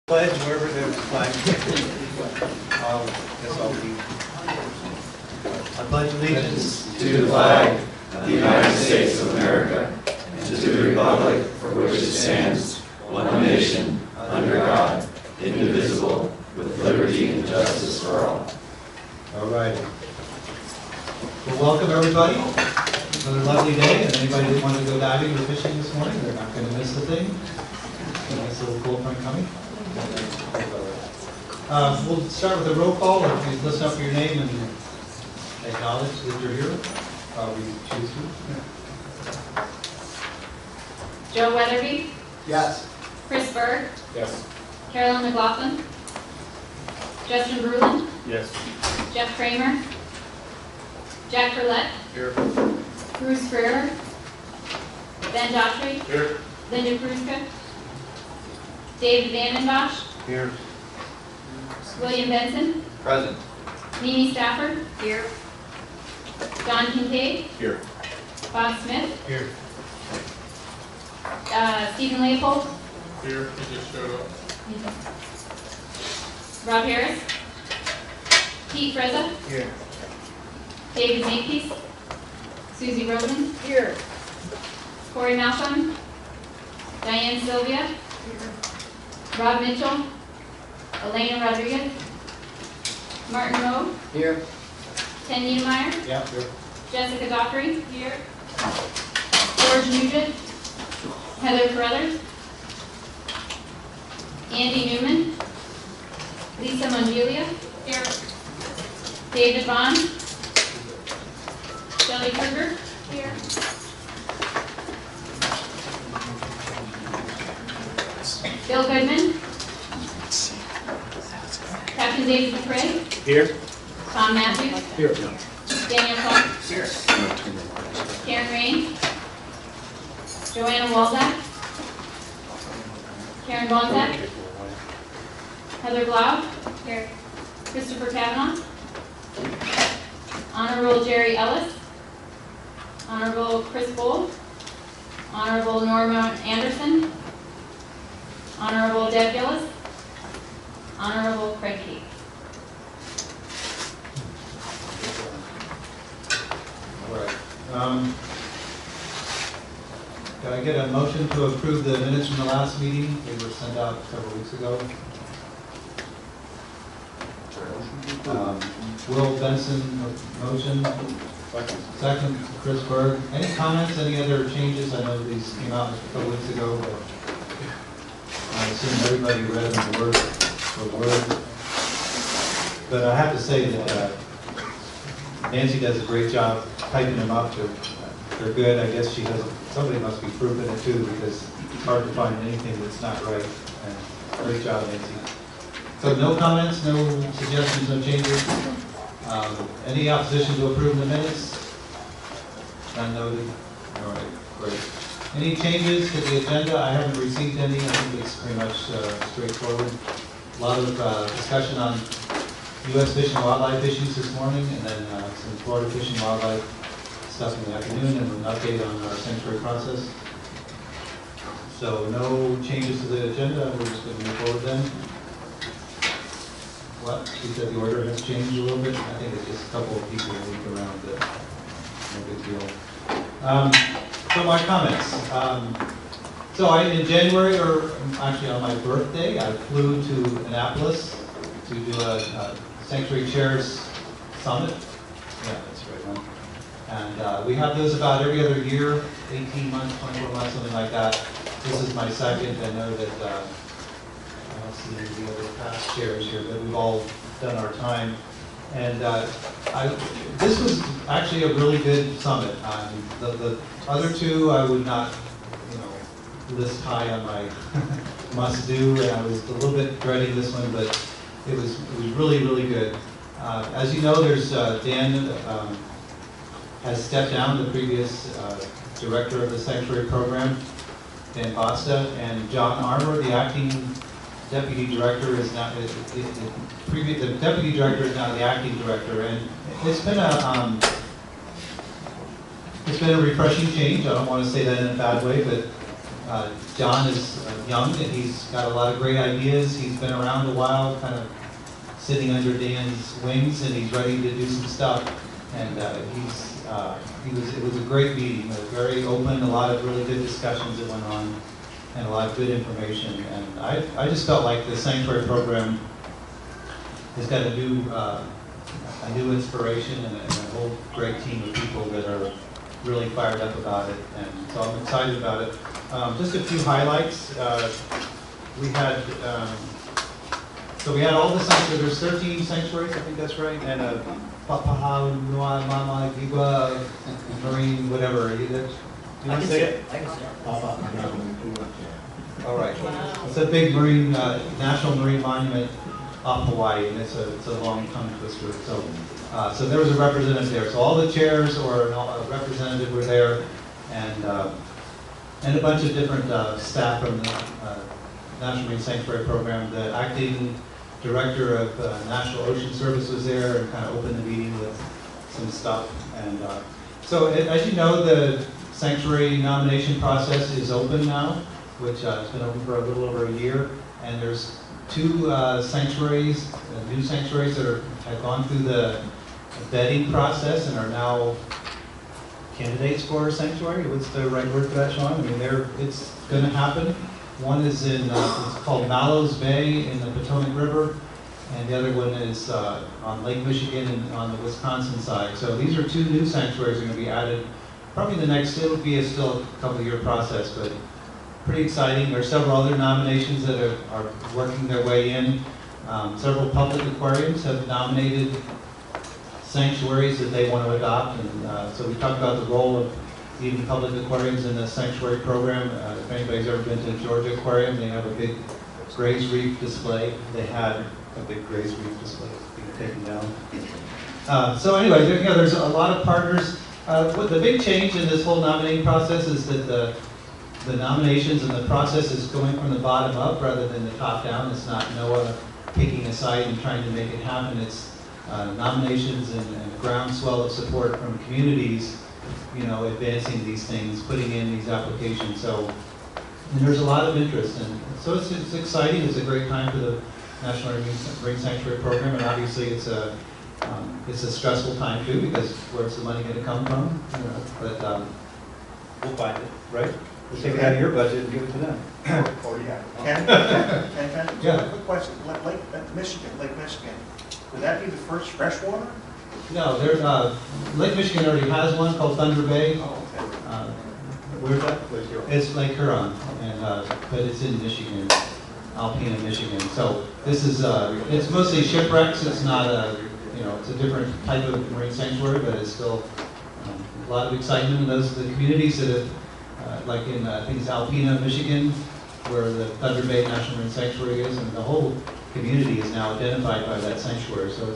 Pledge wherever there's a flag. Guess I'll be. I pledge allegiance to the flag of the United States of America and to the republic for which it stands, one nation, under God, indivisible, with liberty and justice for all. All right. Well, welcome everybody. Another lovely day. And anybody that wanted to go diving or fishing this morning, they're not going to miss the thing. A nice little cold front coming. We'll start with a roll call. If you listen up for your name and acknowledge that you're here, we choose to. Joe Weatherby. Yes. Chris Berg. Yes. Carolyn McLaughlin. Justin Bruland. Yes. Jeff Kramer. Jack Burlett. Here. Bruce Ferrer. Ben Daughtry. Here. Linda Kruska. David Van Bosch. Here. William Benson. Present. Mimi Stafford. Here. Don Kincaid. Here. Bob Smith. Here. Stephen Leopold. Here. He just showed up. Rob Harris. Pete Frezza. Here. David Makepeace. Susie Rosen. Here. Corey Malcolm. Diane Sylvia. Rob Mitchell. Elena Rodriguez. Martin Rowe. Here. Ken Niemeyer. Yeah. Here. Jessica Daughtry. Here. George Nugent. Heather Carruthers. Andy Newman. Lisa Mongelia. Here. David Vaughn. Shelley Kruger. Here. Bill Goodman. Captain David McRae. Here. Tom Matthews. Here. Daniel Clark. Here. Karen Rain. Joanna Walzak. Karen Bonzak. Heather Blau. Here. Christopher Kavanaugh. Honorable Jerry Ellis. Honorable Chris Bull. Honorable Norma Anderson. Honorable Deb Gillis. Honorable Craig Keith. All right. Can I get a motion to approve the minutes from the last meeting? They were sent out several weeks ago. Will Benson, motion. Second, Chris Berg. Any comments, any other changes? I know these came out a couple weeks ago, but I assume everybody read them word for word. But I have to say that Nancy does a great job typing them up. They're good. I guess she has. Somebody must be proofing it too, because it's hard to find anything that's not right. And great job, Nancy. So no comments, no suggestions, no changes. Any opposition to approving the minutes? None noted. All right, great. Any changes to the agenda? I haven't received any. I think it's pretty much straightforward. A lot of discussion on U.S. fish and wildlife issues this morning, and then some Florida fish and wildlife stuff in the afternoon, and an update on our sanctuary process. So no changes to the agenda. We're just going to move forward then. What? She said the order has changed a little bit. I think it's just a couple of people moved around, but no big deal. So my comments. So in January, or actually on my birthday, I flew to Annapolis to do a Sanctuary Chairs Summit. Yeah, that's right, one. And we have those about every other year, 18 months, 24 months, something like that. This is my second. I know that I don't see any of the other past chairs here, but we've all done our time. And this was actually a really good summit. The other two I would not, list high on my must-do, and I was a little bit dreading this one, but it was really, really good. As you know, there's Dan has stepped down, the previous director of the sanctuary program, Dan Basta, and John Armour, the acting deputy director, is now the deputy director is now the acting director, and it's been a refreshing change. I don't want to say that in a bad way, but John is young and he's got a lot of great ideas. He's been around a while, kind of sitting under Dan's wings, and he's ready to do some stuff. And it was a great meeting, very open, a lot of really good discussions that went on, and a lot of good information. And I just felt like the sanctuary program has got a new inspiration and a whole great team of people that are really fired up about it. And so I'm excited about it. Just a few highlights. We had all the sanctuaries. There's 13 sanctuaries, I think that's right, and Papaha, Noa, Mama, Giba, Marine, whatever. You want to say it? I can say it. All right. It's a big marine, national marine monument off Hawaii, and it's a long tongue twister. So there was a representative there. So all the chairs or a representative were there, and a bunch of different staff from the National Marine Sanctuary Program. The acting director of National Ocean Service was there and kind of opened the meeting with some stuff. And so as you know, the sanctuary nomination process is open now, which has been open for a little over a year. And there's two sanctuaries, new sanctuaries that have gone through the vetting process and are now candidates for a sanctuary. What's the right word for that, Sean? I mean, it's going to happen. One is in, it's called Mallows Bay in the Potomac River, and the other one is on Lake Michigan and on the Wisconsin side. So these are two new sanctuaries that are going to be added. Probably it'll be still a couple-year process, but pretty exciting. There are several other nominations that are working their way in. Several public aquariums have nominated sanctuaries that they want to adopt, and so we talked about the role of even public aquariums in the sanctuary program. If anybody's ever been to the Georgia Aquarium, they have a big Gray's Reef display. They had a big Gray's Reef display being taken down. So anyway, there's a lot of partners. The big change in this whole nominating process is that the nominations and the process is going from the bottom up rather than the top down. It's not NOAA picking a site and trying to make it happen. It's nominations and a groundswell of support from communities, advancing these things, putting in these applications. So, and there's a lot of interest, and so it's exciting. It's a great time for the National Marine Sanctuary Program, and obviously it's a stressful time too, because where's the money going to come from? But we'll find it, right? We'll take it out of your budget and give it to them. Oh, yeah. Ken, Yeah. quick question. Lake Michigan, would that be the first freshwater? No, Lake Michigan already has one called Thunder Bay. Oh, okay. Where's that? It's Lake Huron, but it's in Michigan, Alpena, Michigan. So this is it's mostly shipwrecks. It's not it's a different type of marine sanctuary, but it's still a lot of excitement in the communities that have, like in I think it's Alpena, Michigan, where the Thunder Bay National Marine Sanctuary is, and the whole community is now identified by that sanctuary. So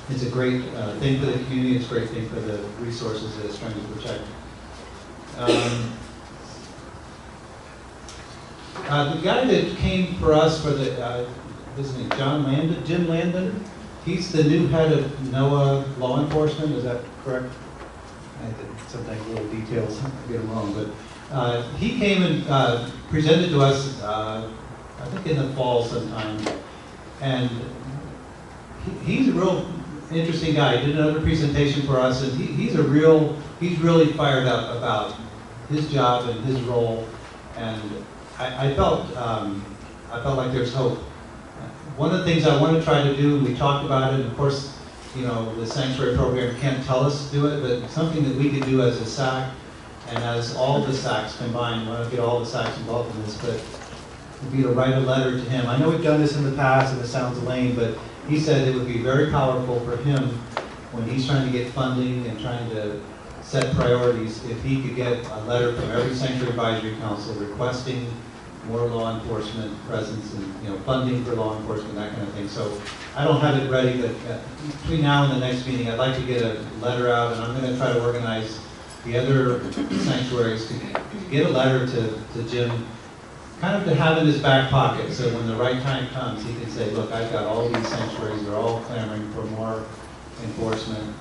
it's a great thing for the community. It's a great thing for the resources that it's trying to protect. The guy that came for us for his name, Jim Landon, he's the new head of NOAA law enforcement, is that correct? Sometimes little details, I get them wrong, but he came and presented to us, I think in the fall sometime, and he's a real interesting guy. He did another presentation for us, and he's really fired up about his job and his role, and I felt like there's hope. One of the things I want to try to do, and we talked about it, and of course, the sanctuary program can't tell us to do it, but something that we could do as a SAC and as all the SACs combined. I want to get all the SACs involved in this, but would be to write a letter to him. I know we've done this in the past, and it sounds lame, but he said it would be very powerful for him when he's trying to get funding and trying to set priorities if he could get a letter from every Sanctuary Advisory Council requesting more law enforcement presence and funding for law enforcement, that kind of thing. So I don't have it ready, but between now and the next meeting, I'd like to get a letter out, and I'm going to try to organize the other sanctuaries to get a letter to Jim, kind of to have in his back pocket, so when the right time comes, he can say, look, I've got all these sanctuaries, they're all clamoring for more enforcement,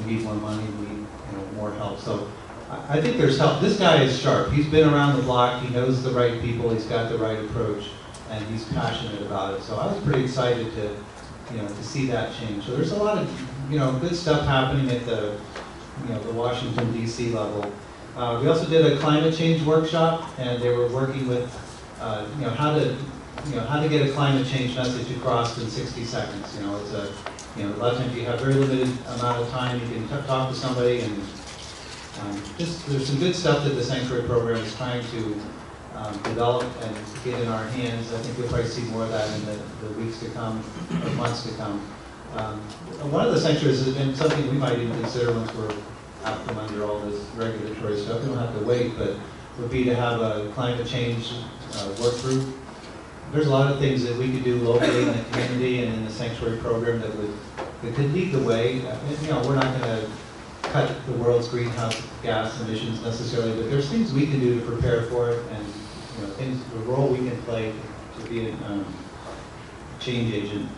we need more money, we need more help. So I think there's help. This guy is sharp. He's been around the block. He knows the right people. He's got the right approach, and he's passionate about it. So I was pretty excited to see that change. So there's a lot of, good stuff happening at the, the Washington D.C. level. We also did a climate change workshop, and they were working with, how to get a climate change message across in 60 seconds. It's a, a lot of times you have very limited amount of time. You can talk to somebody, and there's some good stuff that the Sanctuary program is trying to develop and get in our hands. I think you'll probably see more of that in the weeks to come, or months to come. One of the sanctuaries has been something we might even consider once we're out from under all this regulatory stuff. We don't have to wait, but would be to have a climate change work group. There's a lot of things that we could do locally in the community and in the sanctuary program that could lead the way. We're not going to cut the world's greenhouse gas emissions necessarily, but there's things we can do to prepare for it, and the role we can play to be a change agent.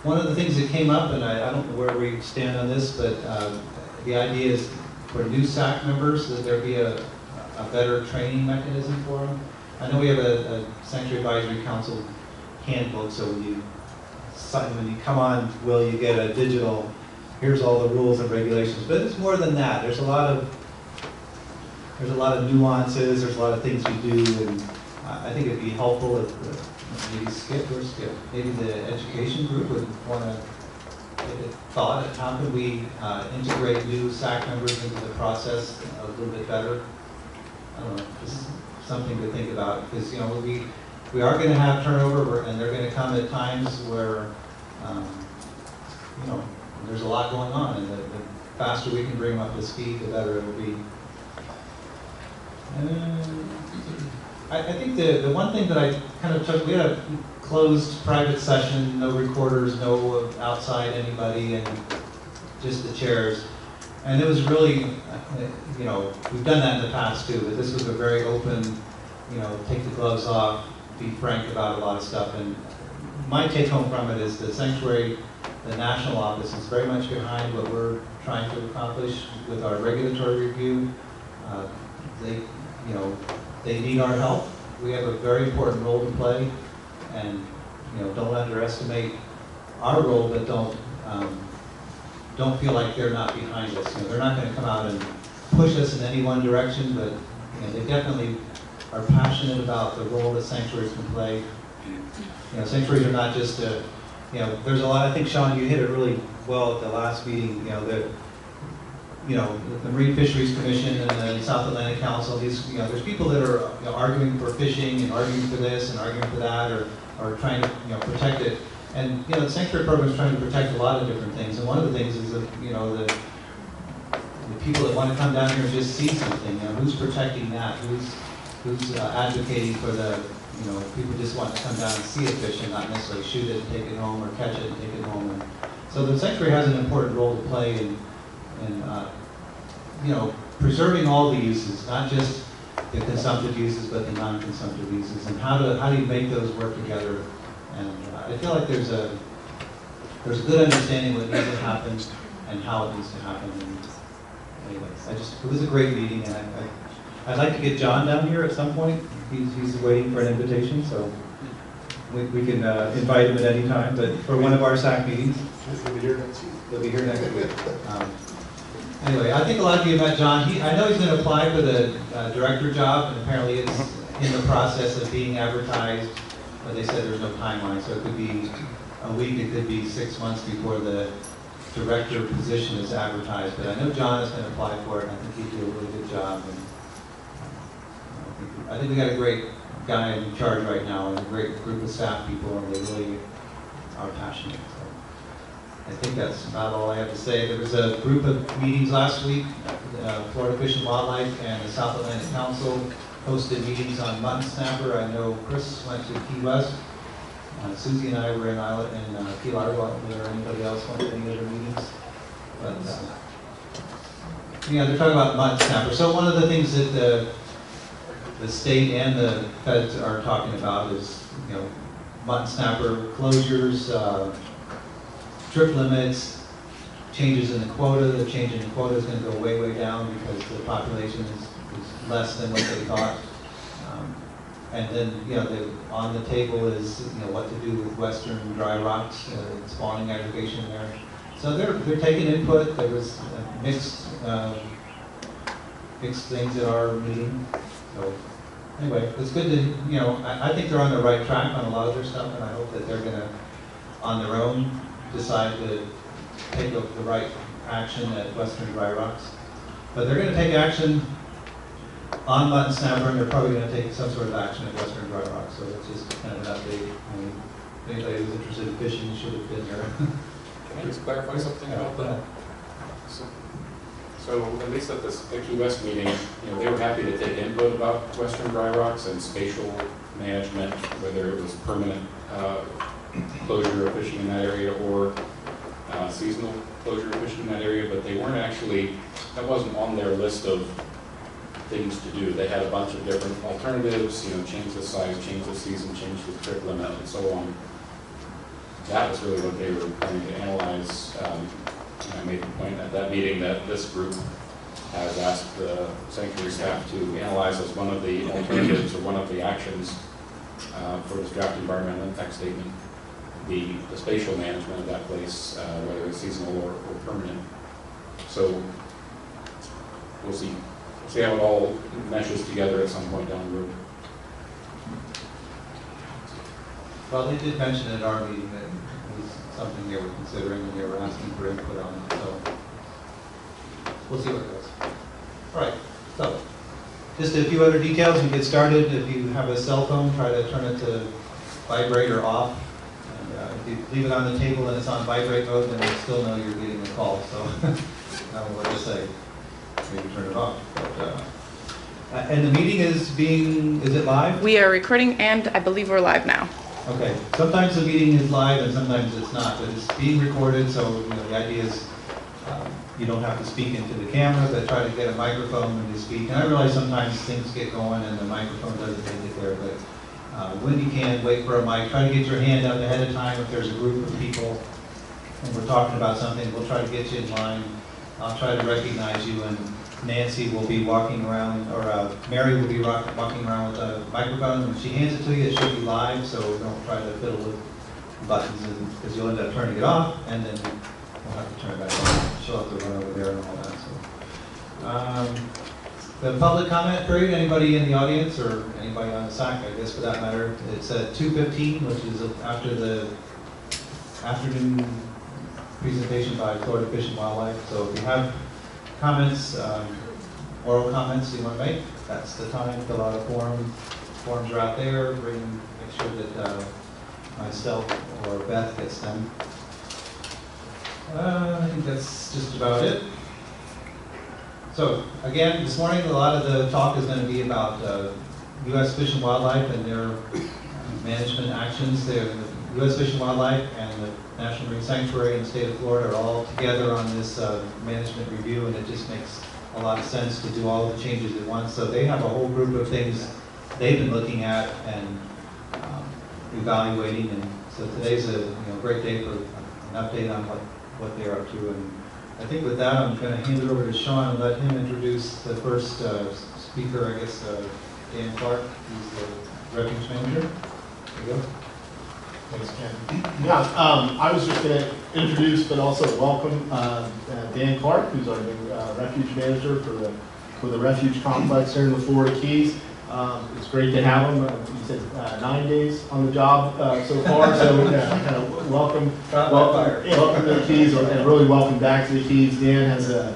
One of the things that came up, and I don't know where we stand on this, but the idea is for new SAC members that there be a better training mechanism for them. I know we have a Sanctuary Advisory Council handbook, so when you come on, you get a digital, here's all the rules and regulations, but it's more than that. There's a lot of nuances, there's a lot of things we do, and I think it'd be helpful if maybe the education group would want to give a thought at how can we integrate new SAC members into the process a little bit better. I don't know, this is something to think about, because we are going to have turnover, and they're going to come at times where there's a lot going on, and the faster we can bring them up to speed, the better it will be. I think the one thing that I kind of took, we had a closed private session, no recorders, no outside anybody, and just the chairs. And it was really, we've done that in the past too, but this was a very open, take the gloves off, be frank about a lot of stuff. And my take home from it is the sanctuary, the national office is very much behind what we're trying to accomplish with our regulatory review. They need our help. We have a very important role to play, and don't underestimate our role, but don't feel like they're not behind us. They're not going to come out and push us in any one direction, but they definitely are passionate about the role that sanctuaries can play. Sanctuaries are not just there's a lot. I think Sean, you hit it really well at the last meeting. The Marine Fisheries Commission and the South Atlantic Council, there's people that are arguing for fishing and arguing for this and arguing for that, or trying to protect it. And the sanctuary program is trying to protect a lot of different things. And one of the things is that the people that want to come down here and just see something. Who's protecting that? Who's advocating for the people just want to come down and see a fish and not necessarily shoot it and take it home, or catch it and take it home. And so the sanctuary has an important role to play in preserving all the uses, not just the consumptive uses, but the non-consumptive uses, and how do you make those work together? And I feel like there's a good understanding what needs to happen and how it needs to happen. And anyways, it was a great meeting, and I'd like to get John down here at some point. He's waiting for an invitation, so we can invite him at any time. But for one of our SAC meetings, He'll be here next week. He'll be here next week. Anyway, I think a lot of you met John. I know he's going to apply for the director job, and apparently it's in the process of being advertised. But they said there's no timeline, so it could be a week, it could be 6 months before the director position is advertised. But I know John is going to apply for it, and I think he'd do a really good job. And I think we got a great guy in charge right now, and a great group of staff people, and they really are passionate. I think that's about all I have to say. There was a group of meetings last week. Florida Fish and Wildlife and the South Atlantic Council hosted meetings on mutton snapper. I know Chris went to Key West. Susie and I were in Key Largo. Or anybody else went to any other meetings? But they're talking about mutton snapper. So one of the things that the state and the feds are talking about is mutton snapper closures, trip limits, changes in the quota. The change in the quota is going to go way, way down because the population is less than what they thought. And then, you know, on the table is, you know, what to do with western dry rocks, spawning aggregation there. So they're taking input. There was mixed things at our meeting. So anyway, it's good to, you know, I think they're on the right track on a lot of their stuff, and I hope that they're going to, on their own, decide to take the right action at western dry rocks. But they're going to take action on mutton snapper, and they're probably going to take some sort of action at western dry rocks. So it's just kind of an update. I mean, anybody who's interested in fishing should have been there. Can I just clarify something about that? So at least at this Key West meeting, you know, they were happy to take input about western dry rocks and spatial management, whether it was permanent closure of fishing in that area or seasonal closure of fishing in that area, but they weren't actually, that wasn't on their list of things to do. They had a bunch of different alternatives, you know, change the size, change the season, change the trip limit, and so on. That was really what they were trying to analyze. And I made the point at that meeting that this group has asked the sanctuary staff to analyze as one of the alternatives or one of the actions for this draft environmental impact statement, the spatial management of that place, whether it's seasonal or permanent. So we'll see. We'll see how it all meshes together at some point down the road. Well, they did mention at our meeting that it was something they were considering and they were asking for input on it, so we'll see where it goes. All right, so just a few other details and get started. If you have a cell phone, try to turn it to vibrate or off. And if you leave it on the table and it's on vibrate mode, then you'll still know you're getting a call, so I don't know what to say. Maybe turn it off. But, and the meeting is it live? We are recording, and I believe we're live now. Okay, sometimes the meeting is live and sometimes it's not, but it's being recorded, so you know, the idea is you don't have to speak into the camera, but try to get a microphone when you speak. And I realize sometimes things get going and the microphone doesn't make it there, but when you can, wait for a mic. Try to get your hand up ahead of time if there's a group of people and we're talking about something. We'll try to get you in line. I'll try to recognize you, and Nancy will be walking around, or Mary will be walking around with a microphone. When she hands it to you, it should be live, so don't try to fiddle with buttons, because you'll end up turning it off, and then we'll have to turn it back on. She'll have to run over there and all that. So, the public comment period, anybody in the audience, or anybody on the SAC, I guess for that matter, it's at 2:15, which is after the afternoon presentation by Florida Fish and Wildlife. So if you have comments, oral comments you want to make, that's the time. Fill out a form. Forms are out there. Make sure that myself or Beth gets them. I think that's just about it. So again, this morning a lot of the talk is going to be about U.S. Fish and Wildlife and their management actions. The U.S. Fish and Wildlife and the National Marine Sanctuary in the state of Florida are all together on this management review, and it just makes a lot of sense to do all the changes at once. So they have a whole group of things they've been looking at and evaluating, and so today's a great day for an update on what they're up to. And I think with that, I'm going to hand it over to Sean and let him introduce the first speaker, I guess, Dan Clark. He's the Refuge Manager. There you go. Thanks, Ken. Yeah, I was just going to introduce, but also welcome Dan Clark, who's our new Refuge Manager for the Refuge Complex here in the Florida Keys. It's great to have him. He said 9 days on the job so far, so kind of welcome to the Keys, and really welcome back to the Keys. Dan has an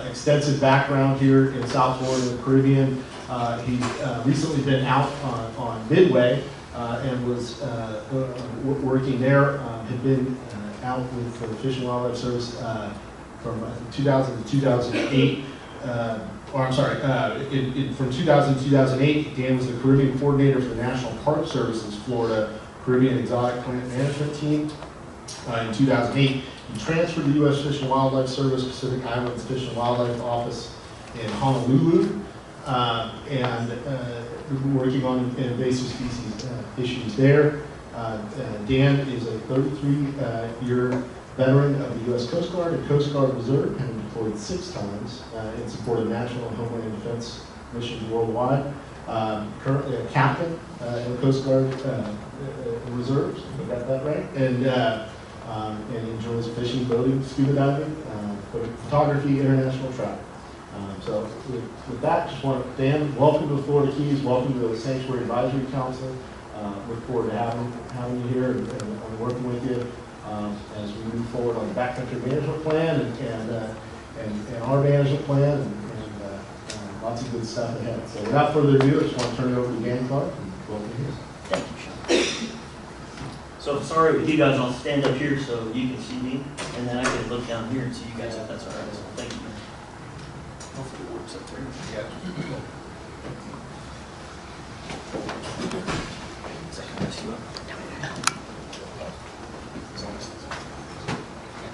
extensive background here in South Florida and the Caribbean. He's recently been out on Midway and was working there. Had been out with the Fish and Wildlife Service from 2000 to 2008. Or I'm sorry, from 2000 to 2008, Dan was the Caribbean coordinator for the National Park Service's Florida Caribbean Exotic Plant Management Team. In 2008, he transferred to the U.S. Fish and Wildlife Service Pacific Islands Fish and Wildlife Office in Honolulu, and working on invasive species issues there. Dan is a 33-year veteran of the U.S. Coast Guard and Coast Guard Reserve, having deployed 6 times in support of national and homeland defense missions worldwide. Currently a captain in the Coast Guard Reserves, if I got that right, and enjoys fishing, boating, scuba diving, photography, international travel. So with that, just want to, Dan, welcome to the Florida Keys, welcome to the Sanctuary Advisory Council. Look forward to having you here and working with you as we move forward on the backcountry management plan and our management plan and lots of good stuff ahead. So without further ado, I just want to turn it over to Dan Clark and welcome you. Thank you, Sean. So sorry with you guys, I'll stand up here so you can see me, and then I can look down here and see you guys if that's all right. So thank you. Hopefully it works up there. Second, mess you up.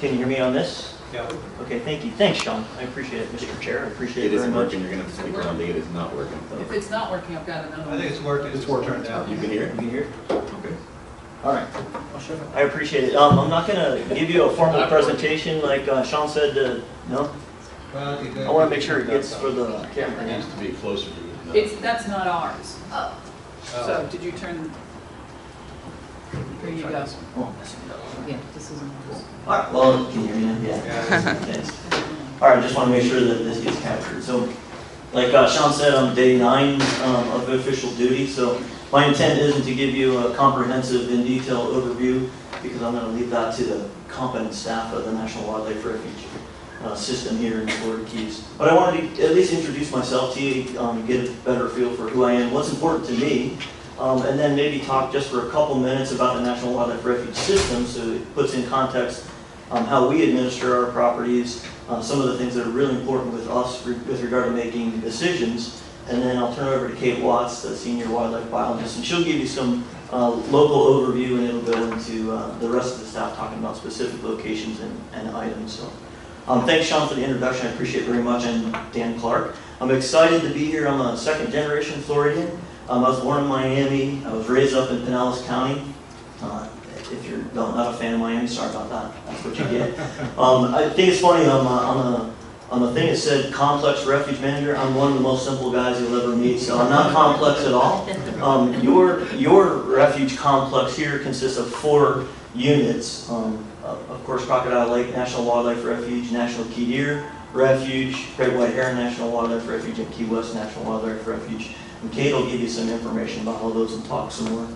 Can you hear me on this? Yeah. Okay, thank you. Thanks, Sean. I appreciate it, Mr. Chair. I appreciate it It very isn't much. working, you're gonna have to speak around me, it is not working. If it's not working, I've got another I one. think it's working. It's turned down. You can hear You it? can hear it? Okay. All right. I appreciate it. I'm not going to give you a formal presentation like Sean said. No, Well, you I want to make sure it gets for the Camera camera. needs to be closer to you. That's not ours. Oh, So did you turn? Here you go. Oh, messing it up. Yeah, this isn't ours. All right. Well, can you hear me now? Yeah. Yeah. Thanks. All right. Just want to make sure that this gets captured. So, like Sean said, I'm day 9 of official duty. So my intent isn't to give you a comprehensive and detailed overview because I'm going to leave that to the competent staff of the National Wildlife Refuge system here in the Florida Keys. But I wanted to at least introduce myself to you, get a better feel for who I am, what's important to me, and then maybe talk just for a couple minutes about the National Wildlife Refuge system so it puts in context how we administer our properties, some of the things that are really important with us with regard to making decisions. And then I'll turn it over to Kate Watts, the Senior Wildlife Biologist, and she'll give you some local overview, and it'll go into the rest of the staff talking about specific locations and items. So, thanks, Sean, for the introduction. I appreciate it very much. I'm Dan Clark. I'm excited to be here. I'm a second-generation Floridian. I was born in Miami. I was raised up in Pinellas County. If you're not a fan of Miami, sorry about that. That's what you get. I think it's funny. On the thing it said complex refuge manager, I'm one of the most simple guys you'll ever meet, so I'm not complex at all. Your refuge complex here consists of 4 units. Of course, Crocodile Lake National Wildlife Refuge, National Key Deer Refuge, Great White Heron National Wildlife Refuge, and Key West National Wildlife Refuge. And Kate will give you some information about all those and talk some more.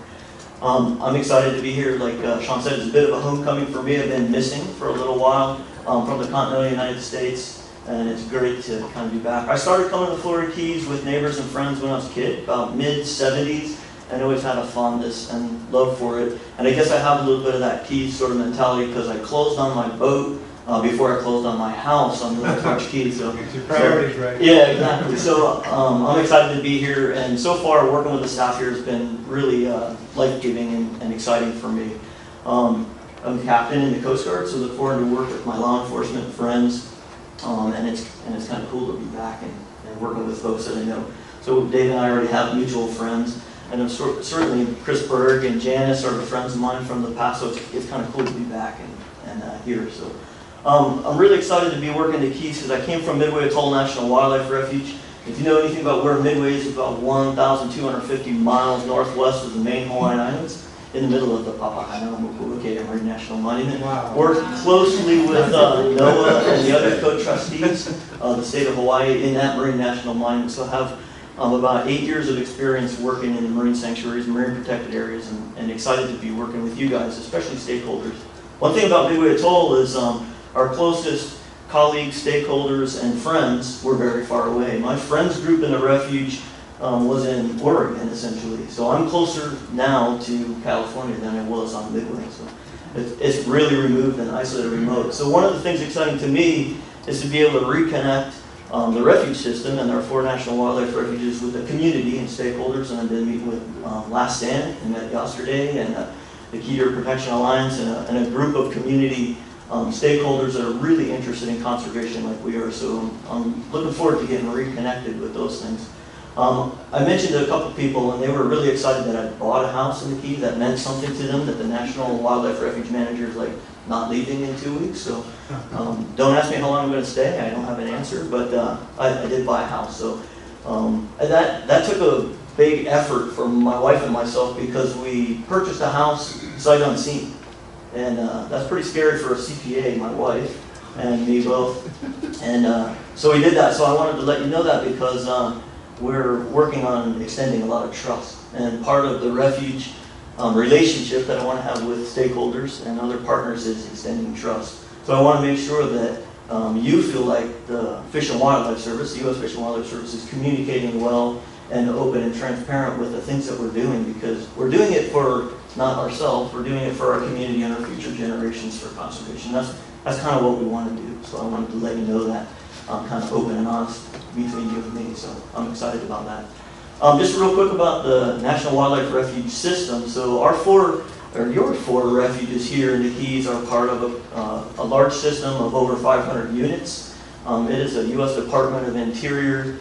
I'm excited to be here. Like Sean said, it's a bit of a homecoming for me. I've been missing for a little while from the continental United States. And it's great to kind of be back. I started coming to the Florida Keys with neighbors and friends when I was a kid, about mid-70s, and I always had a fondness and love for it. And I guess I have a little bit of that Keys sort of mentality because I closed on my boat before I closed on my house on the Refuge Keys. So, your priorities, right? Yeah, exactly. So I'm excited to be here, and so far working with the staff here has been really life-giving and exciting for me. I'm a captain in the Coast Guard, so look forward to work with my law enforcement friends. And it's kind of cool to be back and working with folks that I know. So Dave and I already have mutual friends, and I'm certainly Chris Berg and Janice are friends of mine from the past. So it's kind of cool to be back and here. So I'm really excited to be working the Keys because I came from Midway Atoll National Wildlife Refuge. If you know anything about where Midway is, it's about 1,250 miles northwest of the main Hawaiian Islands, in the middle of the Papahānaumokuākea Marine National Monument. Wow. Worked closely with NOAA and the other co-trustees of the state of Hawaii in that Marine National Monument. So I have about 8 years of experience working in the marine sanctuaries, marine protected areas, and excited to be working with you guys, especially stakeholders. One thing about Midway Atoll is our closest colleagues, stakeholders, and friends were very far away. My friends group in the refuge was in Oregon, essentially. So I'm closer now to California than I was on Midway. So it's really removed and isolated remote. So one of the things exciting to me is to be able to reconnect the refuge system and our 4 national wildlife refuges with the community and stakeholders. And I've been meeting with Last Stand and met yesterday, and the Key Deer Protection Alliance, and a group of community stakeholders that are really interested in conservation like we are. So I'm looking forward to getting reconnected with those things. I mentioned to a couple people, and they were really excited that I bought a house in the Keys. That meant something to them, that the National Wildlife Refuge managers like not leaving in 2 weeks, so don't ask me how long I'm going to stay. I don't have an answer, but I did buy a house. So that took a big effort from my wife and myself because we purchased a house sight unseen. And that's pretty scary for a CPA, my wife and me both. And so we did that. So I wanted to let you know that because we're working on extending a lot of trust. And part of the Refuge relationship that I want to have with stakeholders and other partners is extending trust. So I want to make sure that you feel like the Fish and Wildlife Service, the U.S. Fish and Wildlife Service, is communicating well and open and transparent with the things that we're doing, because we're doing it for not ourselves, we're doing it for our community and our future generations for conservation. That's kind of what we want to do. So I wanted to let you know that kind of open and honest between you and me. So I'm excited about that. Just real quick about the National Wildlife Refuge System. So your four refuges here in the Keys are part of a large system of over 500 units. It is a U.S. Department of Interior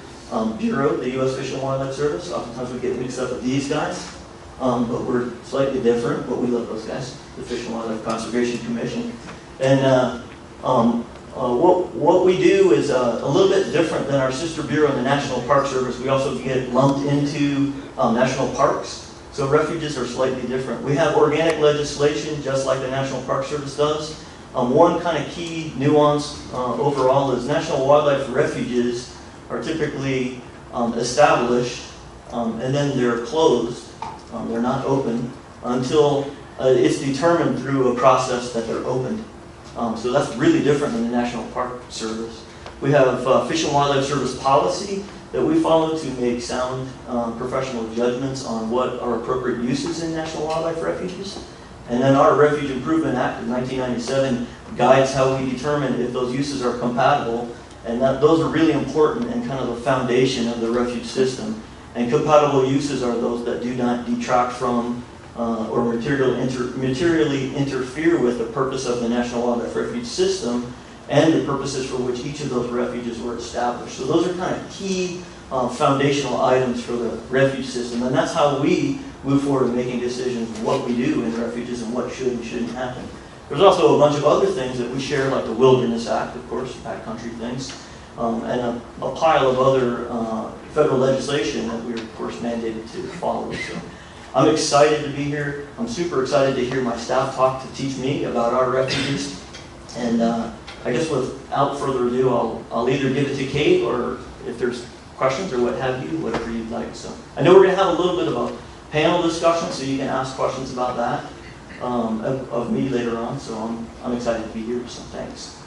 bureau, the U.S. Fish and Wildlife Service. Oftentimes we get mixed up with these guys, but we're slightly different, but we love those guys, the Fish and Wildlife Conservation Commission. And what we do is a little bit different than our sister bureau in the National Park Service. We also get lumped into national parks. So refuges are slightly different. We have organic legislation just like the National Park Service does. One kind of key nuance overall is national wildlife refuges are typically established and then they're closed. They're not open until it's determined through a process that they're opened. So that's really different than the National Park Service. We have Fish and Wildlife Service policy that we follow to make sound professional judgments on what are appropriate uses in national wildlife refuges. And then our Refuge Improvement Act of 1997 guides how we determine if those uses are compatible. And those are really important and kind of the foundation of the refuge system. And compatible uses are those that do not detract from or materially interfere with the purpose of the National Wildlife Refuge System and the purposes for which each of those refuges were established. So those are kind of key foundational items for the refuge system. And that's how we move forward in making decisions what we do in refuges and what should and shouldn't happen. There's also a bunch of other things that we share, like the Wilderness Act, of course, backcountry things, and a pile of other federal legislation that we're, of course, mandated to follow. So I'm excited to be here. I'm super excited to hear my staff talk to teach me about our refuges. And I guess without further ado, I'll either give it to Kate, or if there's questions or what have you, whatever you'd like. So I know we're going to have a little bit of a panel discussion, so you can ask questions about that of me later on. So I'm excited to be here. So thanks.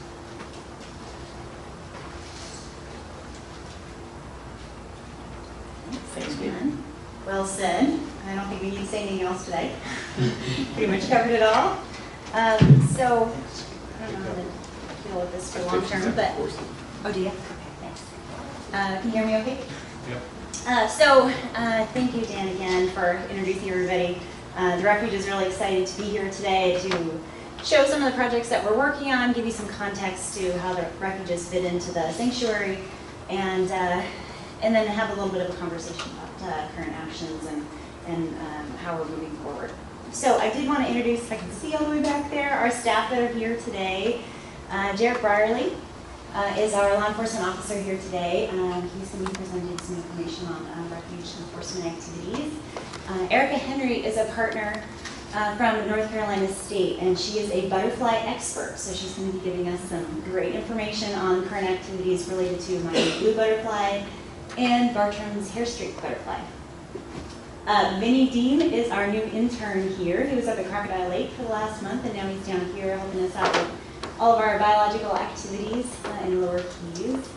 Thanks, Dan. Well said. I don't think we need to say anything else today. Pretty much covered it all. So I don't know how to deal with this for long term, but oh, do you? Okay, thanks. Can you hear me okay? Yep. Thank you, Dan, again for introducing everybody. The Refuge is really excited to be here today to show some of the projects that we're working on, give you some context to how the refuges fit into the sanctuary, and then have a little bit of a conversation about current actions and how we're moving forward. So I did want to introduce, if I can see all the way back there, our staff that are here today. Brierley is our law enforcement officer here today. He's going to be presenting some information on refuge enforcement activities. Erica Henry is a partner from North Carolina State, and she is a butterfly expert. So she's going to be giving us some great information on current activities related to Miami blue butterfly and Bartram's hair streak butterfly. Vinny Dean is our new intern here. He was up at Crocodile Lake for the last month, and now he's down here helping us out with all of our biological activities in Lower Keys.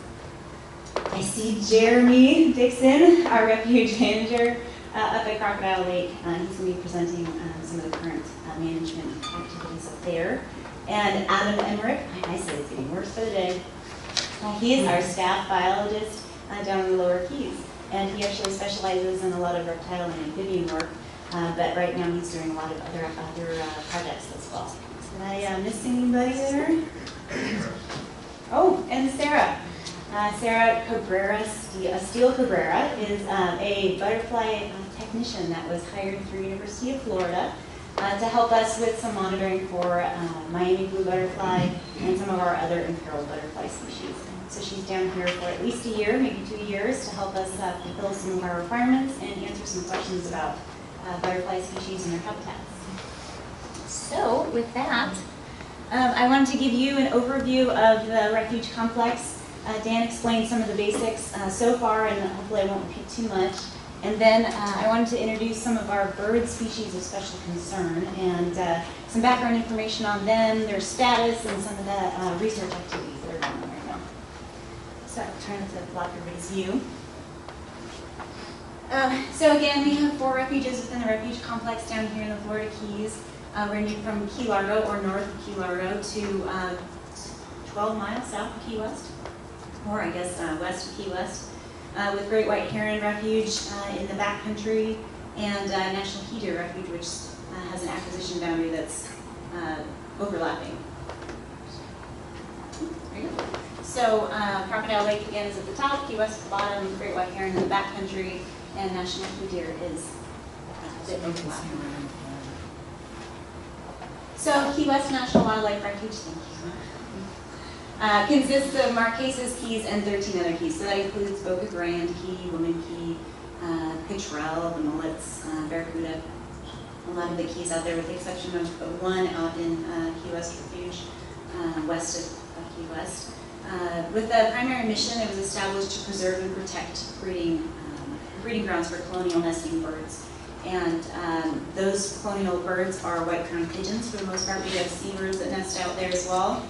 I see Jeremy Dixon, our refuge manager up at Crocodile Lake. He's going to be presenting some of the current management activities up there. And Adam Emerick, I say it's getting worse by the day. He is our staff biologist down in the Lower Keys. And he actually specializes in a lot of reptile and amphibian work, but right now he's doing a lot of other projects as well. Did I miss anybody there? Oh, and Sarah. Sarah Cabrera, Steele Cabrera, is a butterfly technician that was hired through University of Florida to help us with some monitoring for Miami blue butterfly and some of our other imperiled butterfly species. So she's down here for at least a year, maybe 2 years, to help us fulfill some of our requirements and answer some questions about butterfly species and their habitats. So with that, I wanted to give you an overview of the refuge complex. Dan explained some of the basics so far, and hopefully I won't repeat too much. And then I wanted to introduce some of our bird species of special concern and some background information on them, their status, and some of the research activities that are going on right now. So I'm trying to block everybody's view. So again, we have 4 refuges within the refuge complex down here in the Florida Keys, ranging from Key Largo or north of Key Largo to 12 miles south of Key West, or I guess west of Key West. With Great White Heron Refuge in the backcountry, and National Key Deer Refuge, which has an acquisition boundary that's overlapping. There you go. So Crocodile Lake again is at the top, Key West at the bottom, Great White Heron in the backcountry, and National Key Deer is a bit overlapping. So Key West National Wildlife Refuge, thank you. Consists of Marquesas Keys and 13 other keys. So that includes Boca Grande Key, Woman Key, Petrel, the Mullets, Barracuda, a lot of the keys out there with the exception of one out in Key West Refuge, west of Key West. With the primary mission, it was established to preserve and protect breeding grounds for colonial nesting birds. And those colonial birds are white-crowned pigeons for the most part. We have seabirds that nest out there as well.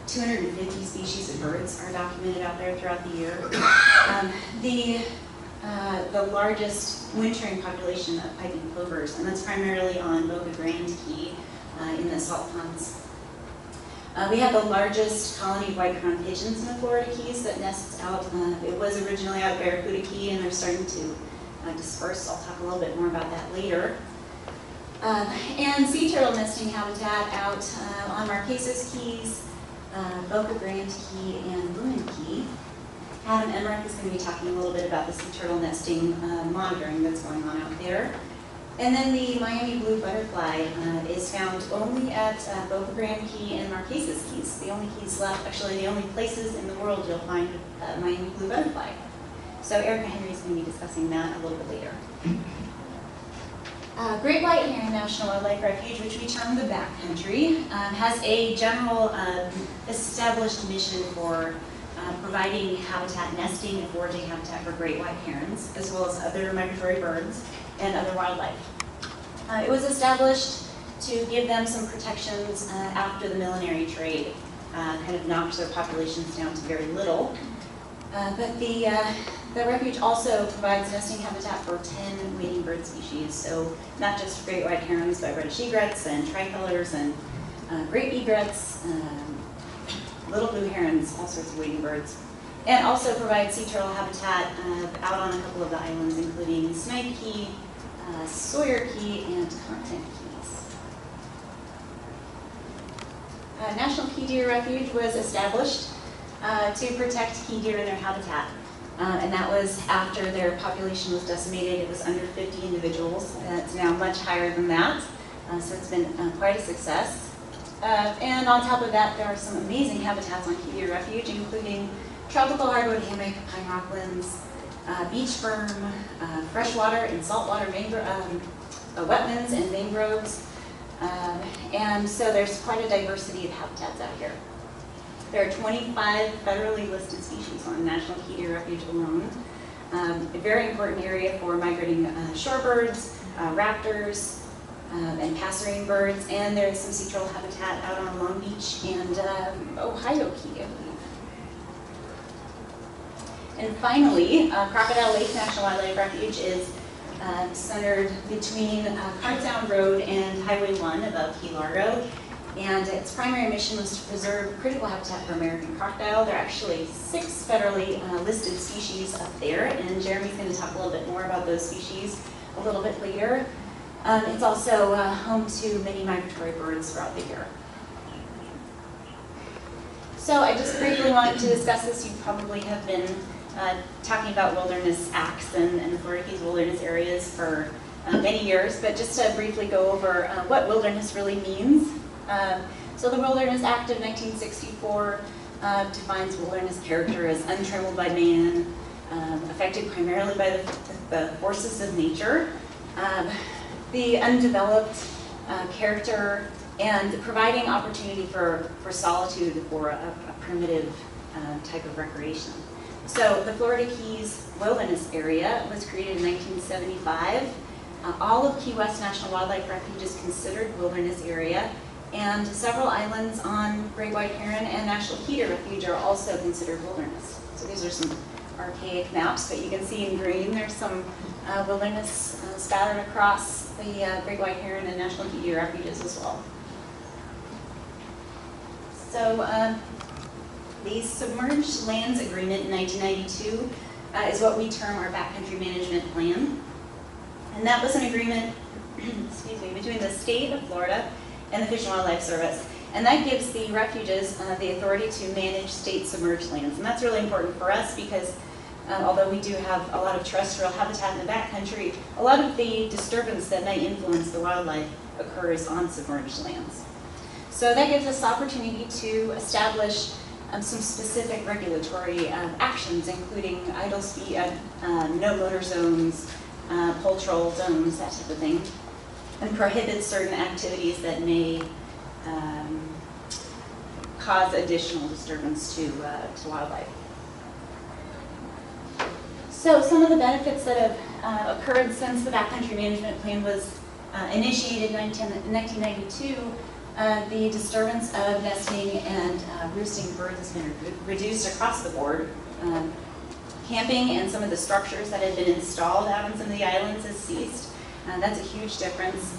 250 species of birds are documented out there throughout the year. The largest wintering population of piping plovers, and that's primarily on Boca Grande Key in the salt ponds. We have the largest colony of white-crowned pigeons in the Florida Keys that nests out. It was originally out of Barracuda Key, and they're starting to disperse. I'll talk a little bit more about that later. And sea turtle nesting habitat out on Marquesas Keys, Boca Grande Key, and Woman Key. Emerick is going to be talking a little bit about the sea turtle nesting monitoring that's going on out there. And then the Miami blue butterfly is found only at Boca Grande Key and Marquesas Keys. The only keys left, actually the only places in the world you'll find Miami blue butterfly. So Erica Henry is going to be discussing that a little bit later. Great White Heron National Wildlife Refuge, which we term the backcountry, has a general established mission for providing habitat, nesting and foraging habitat for great white herons, as well as other migratory birds and other wildlife. It was established to give them some protections after the millenary trade kind of knocked their populations down to very little. But the refuge also provides nesting habitat for 10 wading bird species, so not just great white herons, but reddish egrets and tricolors and great egrets, little blue herons, all sorts of wading birds. And also provides sea turtle habitat out on a couple of the islands, including Snipe Key, Sawyer Key, and Content Keys. National Key Deer Refuge was established to protect key deer and their habitat. And that was after their population was decimated. It was under 50 individuals. It's now much higher than that. So it's been quite a success. And on top of that, there are some amazing habitats on Key Deer Refuge, including tropical hardwood hammock, pine rocklands, beach firm, freshwater and saltwater wetlands and mangroves. And so there's quite a diversity of habitats out here. There are 25 federally listed species on National Key Deer Refuge alone. A very important area for migrating shorebirds, raptors, and passerine birds, and there is some sea turtle habitat out on Long Beach and Ohio Key, I believe. And finally, Crocodile Lake National Wildlife Refuge is centered between Cartown Road and Highway 1 above Key Largo. And its primary mission was to preserve critical habitat for American crocodile. There are actually 6 federally listed species up there, and Jeremy's going to talk a little bit more about those species a little bit later. It's also home to many migratory birds throughout the year. So I just briefly wanted to discuss this. You probably have been talking about wilderness acts and the Florida Keys wilderness areas for many years, but just to briefly go over what wilderness really means. So the Wilderness Act of 1964 defines wilderness character as untrammeled by man, affected primarily by the forces of nature, the undeveloped character, and providing opportunity for solitude or a primitive type of recreation. So the Florida Keys Wilderness Area was created in 1975. All of Key West National Wildlife Refuge is considered wilderness area, and several islands on Great White Heron and National Heater Refuge are also considered wilderness. So these are some archaic maps, but you can see in green there's some wilderness spattered across the Great White Heron and National Heater Refuges as well. So the Submerged Lands Agreement in 1992 is what we term our backcountry management plan. And that was an agreement excuse me, between the state of Florida and the Fish and Wildlife Service. And that gives the refuges the authority to manage state submerged lands. And that's really important for us because although we do have a lot of terrestrial habitat in the backcountry, a lot of the disturbance that may influence the wildlife occurs on submerged lands. So that gives us the opportunity to establish some specific regulatory actions, including idle speed, no motor zones, pole troll zones, that type of thing, and prohibit certain activities that may cause additional disturbance to wildlife. So some of the benefits that have occurred since the backcountry management plan was initiated in 1992, the disturbance of nesting and roosting birds has been reduced across the board. Camping and some of the structures that had been installed out on some of the islands has ceased. That's a huge difference.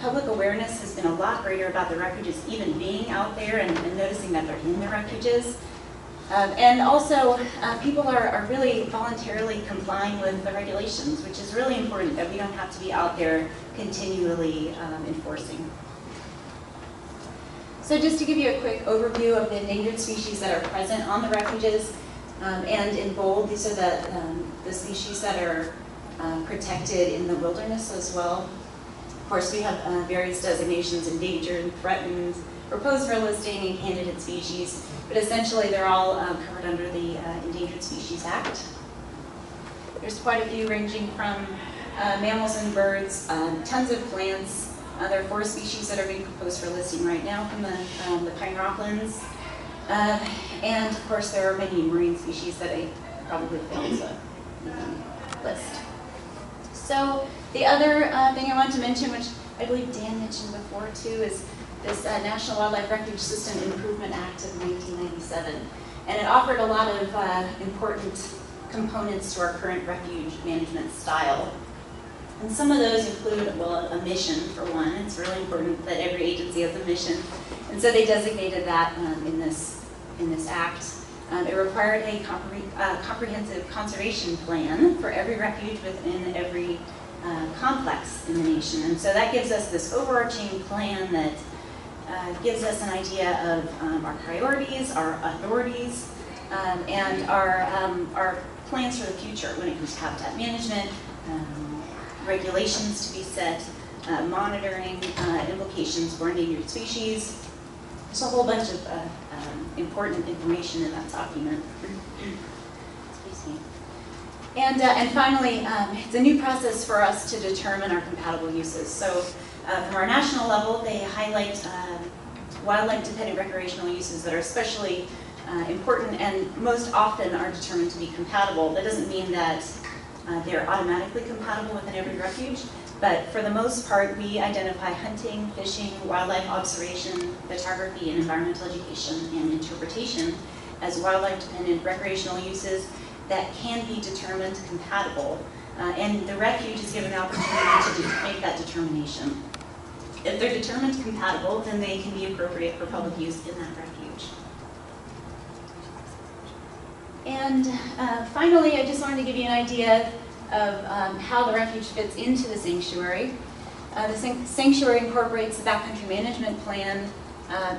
Public awareness has been a lot greater about the refuges even being out there and noticing that they're in the refuges. And also, people are really voluntarily complying with the regulations, which is really important that we don't have to be out there continually enforcing. So just to give you a quick overview of the endangered species that are present on the refuges, and in bold, these are the species that are protected in the wilderness as well. Of course, we have various designations: endangered, threatened, proposed for listing, and candidate species. But essentially, they're all covered under the Endangered Species Act. There's quite a few, ranging from mammals and birds, tons of plants. There are 4 species that are being proposed for listing right now from the Pine Rocklands. And of course, there are many marine species that I probably failed to list. So the other thing I want to mention, which I believe Dan mentioned before too, is this National Wildlife Refuge System Improvement Act of 1997. And it offered a lot of important components to our current refuge management style. And some of those include, well, a mission, for one. It's really important that every agency has a mission. And so they designated that in this act. It required a comprehensive conservation plan for every refuge within every complex in the nation. And so that gives us this overarching plan that gives us an idea of our priorities, our authorities, and our plans for the future when it comes to habitat management, regulations to be set, monitoring, implications for endangered species. There's a whole bunch of important information in that document. Excuse me. And finally, it's a new process for us to determine our compatible uses. So from our national level, they highlight wildlife-dependent recreational uses that are especially important and most often are determined to be compatible. That doesn't mean that they're automatically compatible within every refuge, but for the most part, we identify hunting, fishing, wildlife observation, photography, and environmental education and interpretation as wildlife-dependent recreational uses that can be determined compatible. And the refuge is given the opportunity to make that determination. If they're determined compatible, then they can be appropriate for public use in that refuge. And finally, I just wanted to give you an idea of how the refuge fits into the sanctuary. The sanctuary incorporates the backcountry management plan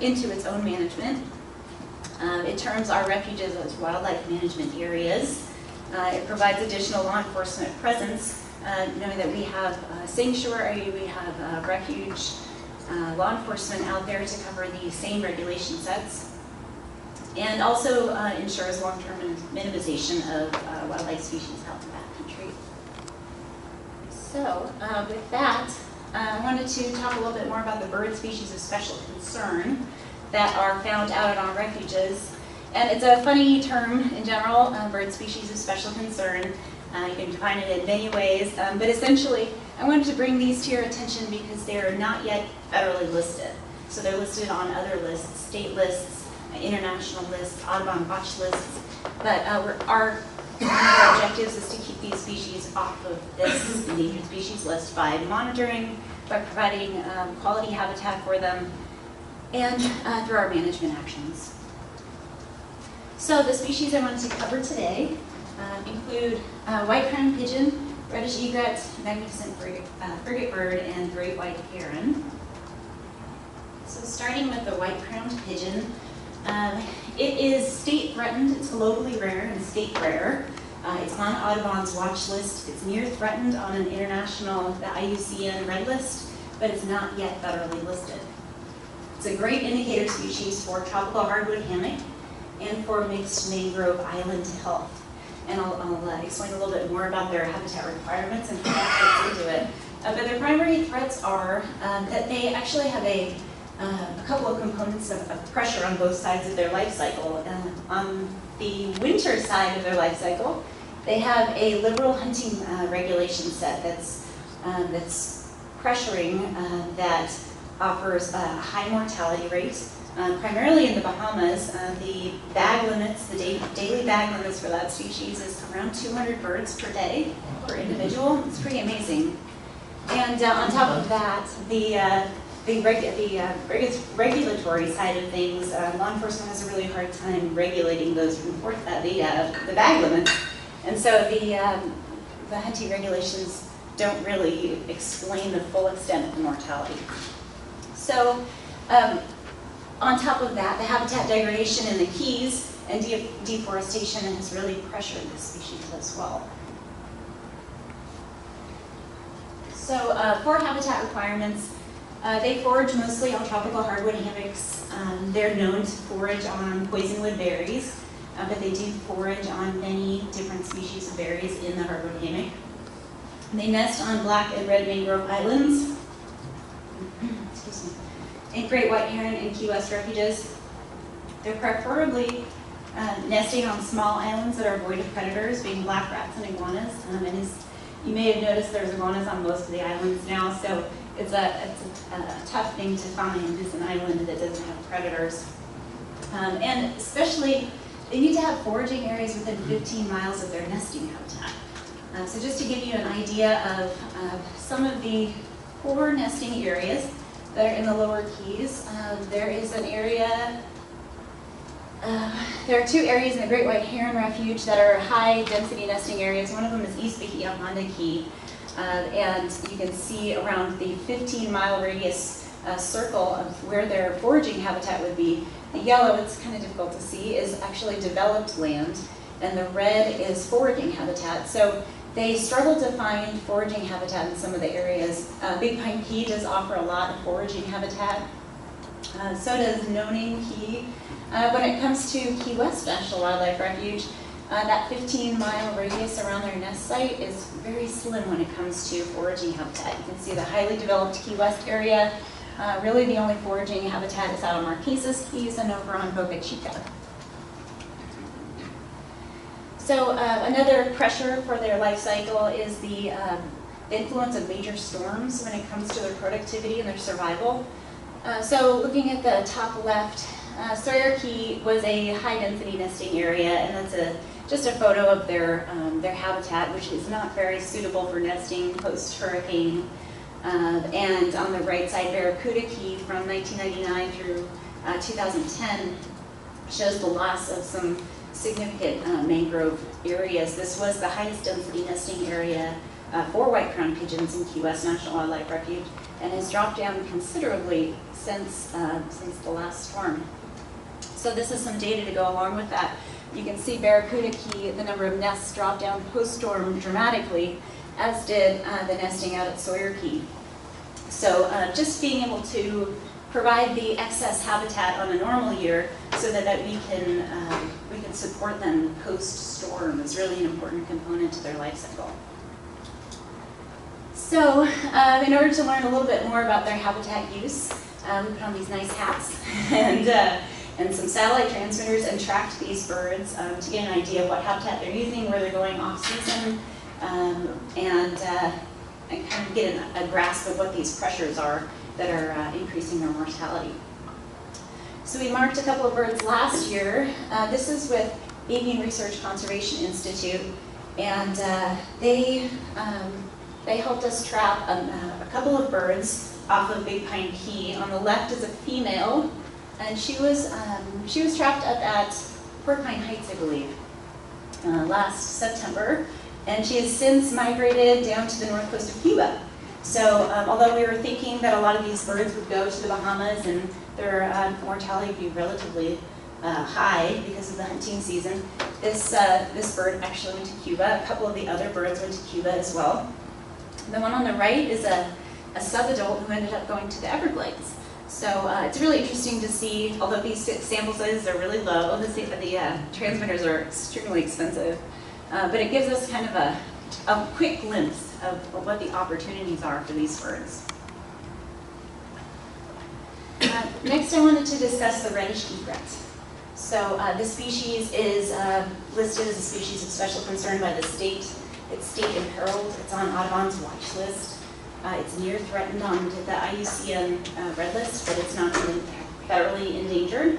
into its own management. It terms our refuges as wildlife management areas. It provides additional law enforcement presence knowing that we have sanctuary, we have refuge, law enforcement out there to cover the same regulation sets, and also ensures long-term minimization of wildlife species health in backcountry. So with that, I wanted to talk a little bit more about the bird species of special concern that are found out at our refuges. And it's a funny term in general, bird species of special concern. You can define it in many ways, but essentially I wanted to bring these to your attention because they are not yet federally listed. So they're listed on other lists, state lists, international lists, Audubon watch lists, but our objectives is to keep these species off of this endangered species list by monitoring, by providing quality habitat for them, and through our management actions. So the species I wanted to cover today include white-crowned pigeon, reddish egret, magnificent frigate bird, and great white heron. So starting with the white-crowned pigeon, it is state threatened, it's globally rare and state rare. It's on Audubon's watch list. It's near threatened on an international, the IUCN red list, but it's not yet federally listed. It's a great indicator species for tropical hardwood hammock and for mixed mangrove island health. And I'll explain a little bit more about their habitat requirements and how that fits into it. But their primary threats are that they actually have a couple of components of pressure on both sides of their life cycle. On the winter side of their life cycle, they have a liberal hunting regulation set that's pressuring that offers a high mortality rate. Primarily in the Bahamas, the bag limits, the daily bag limits for that species is around 200 birds per day per individual. It's pretty amazing. And on top of that, the regulatory side of things, law enforcement has a really hard time regulating those the bag limits, and so the hunting regulations don't really explain the full extent of the mortality. So on top of that, the habitat degradation in the Keys and deforestation has really pressured this species as well. So for habitat requirements, they forage mostly on tropical hardwood hammocks. They're known to forage on poisonwood berries, but they do forage on many different species of berries in the hardwood hammock. They nest on black and red mangrove islands, excuse me, and great white heron and Key West refuges. They're preferably nesting on small islands that are void of predators, being black rats and iguanas. And as you may have noticed, there's iguanas on most of the islands now, so it's a tough thing to find is an island that doesn't have predators. And especially, they need to have foraging areas within 15 miles of their nesting habitat. So just to give you an idea of some of the core nesting areas that are in the lower Keys, there is an area, there are two areas in the Great White Heron Refuge that are high density nesting areas. One of them is East Bahia Honda Key. And you can see around the 15-mile radius circle of where their foraging habitat would be. The yellow, it's kind of difficult to see, is actually developed land, and the red is foraging habitat. So they struggle to find foraging habitat in some of the areas. Big Pine Key does offer a lot of foraging habitat. So does Noning Key. When it comes to Key West National Wildlife Refuge, that 15-mile radius around their nest site is very slim when it comes to foraging habitat. You can see the highly developed Key West area. Really the only foraging habitat is out on Marquesas Keys and over on Boca Chica. So another pressure for their life cycle is the influence of major storms when it comes to their productivity and their survival. So looking at the top left, Sawyer Key was a high-density nesting area, and that's just a photo of their habitat, which is not very suitable for nesting post-hurricane. And on the right side, Barracuda Key from 1999 through 2010 shows the loss of some significant mangrove areas. This was the highest density nesting area for white-crowned pigeons in Key West National Wildlife Refuge, and has dropped down considerably since the last storm. So this is some data to go along with that. You can see Barracuda Key, the number of nests dropped down post-storm dramatically, as did the nesting out at Sawyer Key. So just being able to provide the excess habitat on a normal year so that we can support them post-storm is really an important component to their life cycle. So in order to learn a little bit more about their habitat use, we put on these nice hats and some satellite transmitters and tracked these birds to get an idea of what habitat they're using, where they're going off-season, and kind of get a grasp of what these pressures are that are increasing their mortality. So we marked a couple of birds last year. This is with Avian Research Conservation Institute, and they helped us trap a couple of birds off of Big Pine Key. On the left is a female, and she was trapped up at Porcupine Heights, I believe, last September, and she has since migrated down to the north coast of Cuba. So although we were thinking that a lot of these birds would go to the Bahamas and their mortality would be relatively high because of the hunting season, this bird actually went to Cuba. A couple of the other birds went to Cuba as well. The one on the right is a subadult who ended up going to the Everglades. So it's really interesting to see, although these sample sizes are really low, the transmitters are extremely expensive, but it gives us kind of a quick glimpse of what the opportunities are for these birds. Next, I wanted to discuss the reddish egret. So this species is listed as a species of special concern by the state. It's state imperiled. It's on Audubon's watch list. It's near threatened on the IUCN red list, but it's not federally endangered.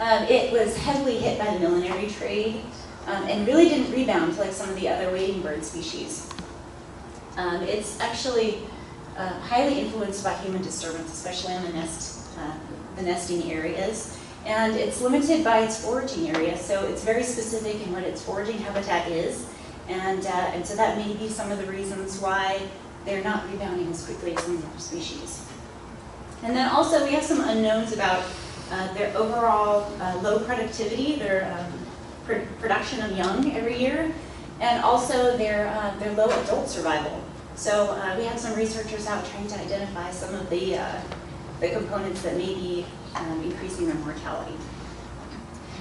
It was heavily hit by the millinery trade and really didn't rebound like some of the other wading bird species. It's actually highly influenced by human disturbance, especially on the nesting areas. And it's limited by its foraging area, so it's very specific in what its foraging habitat is. And so that may be some of the reasons why they're not rebounding as quickly as some of the other species. And then also we have some unknowns about their overall low productivity, their production of young every year, and also their low adult survival. So we have some researchers out trying to identify some of the components that may be increasing their mortality.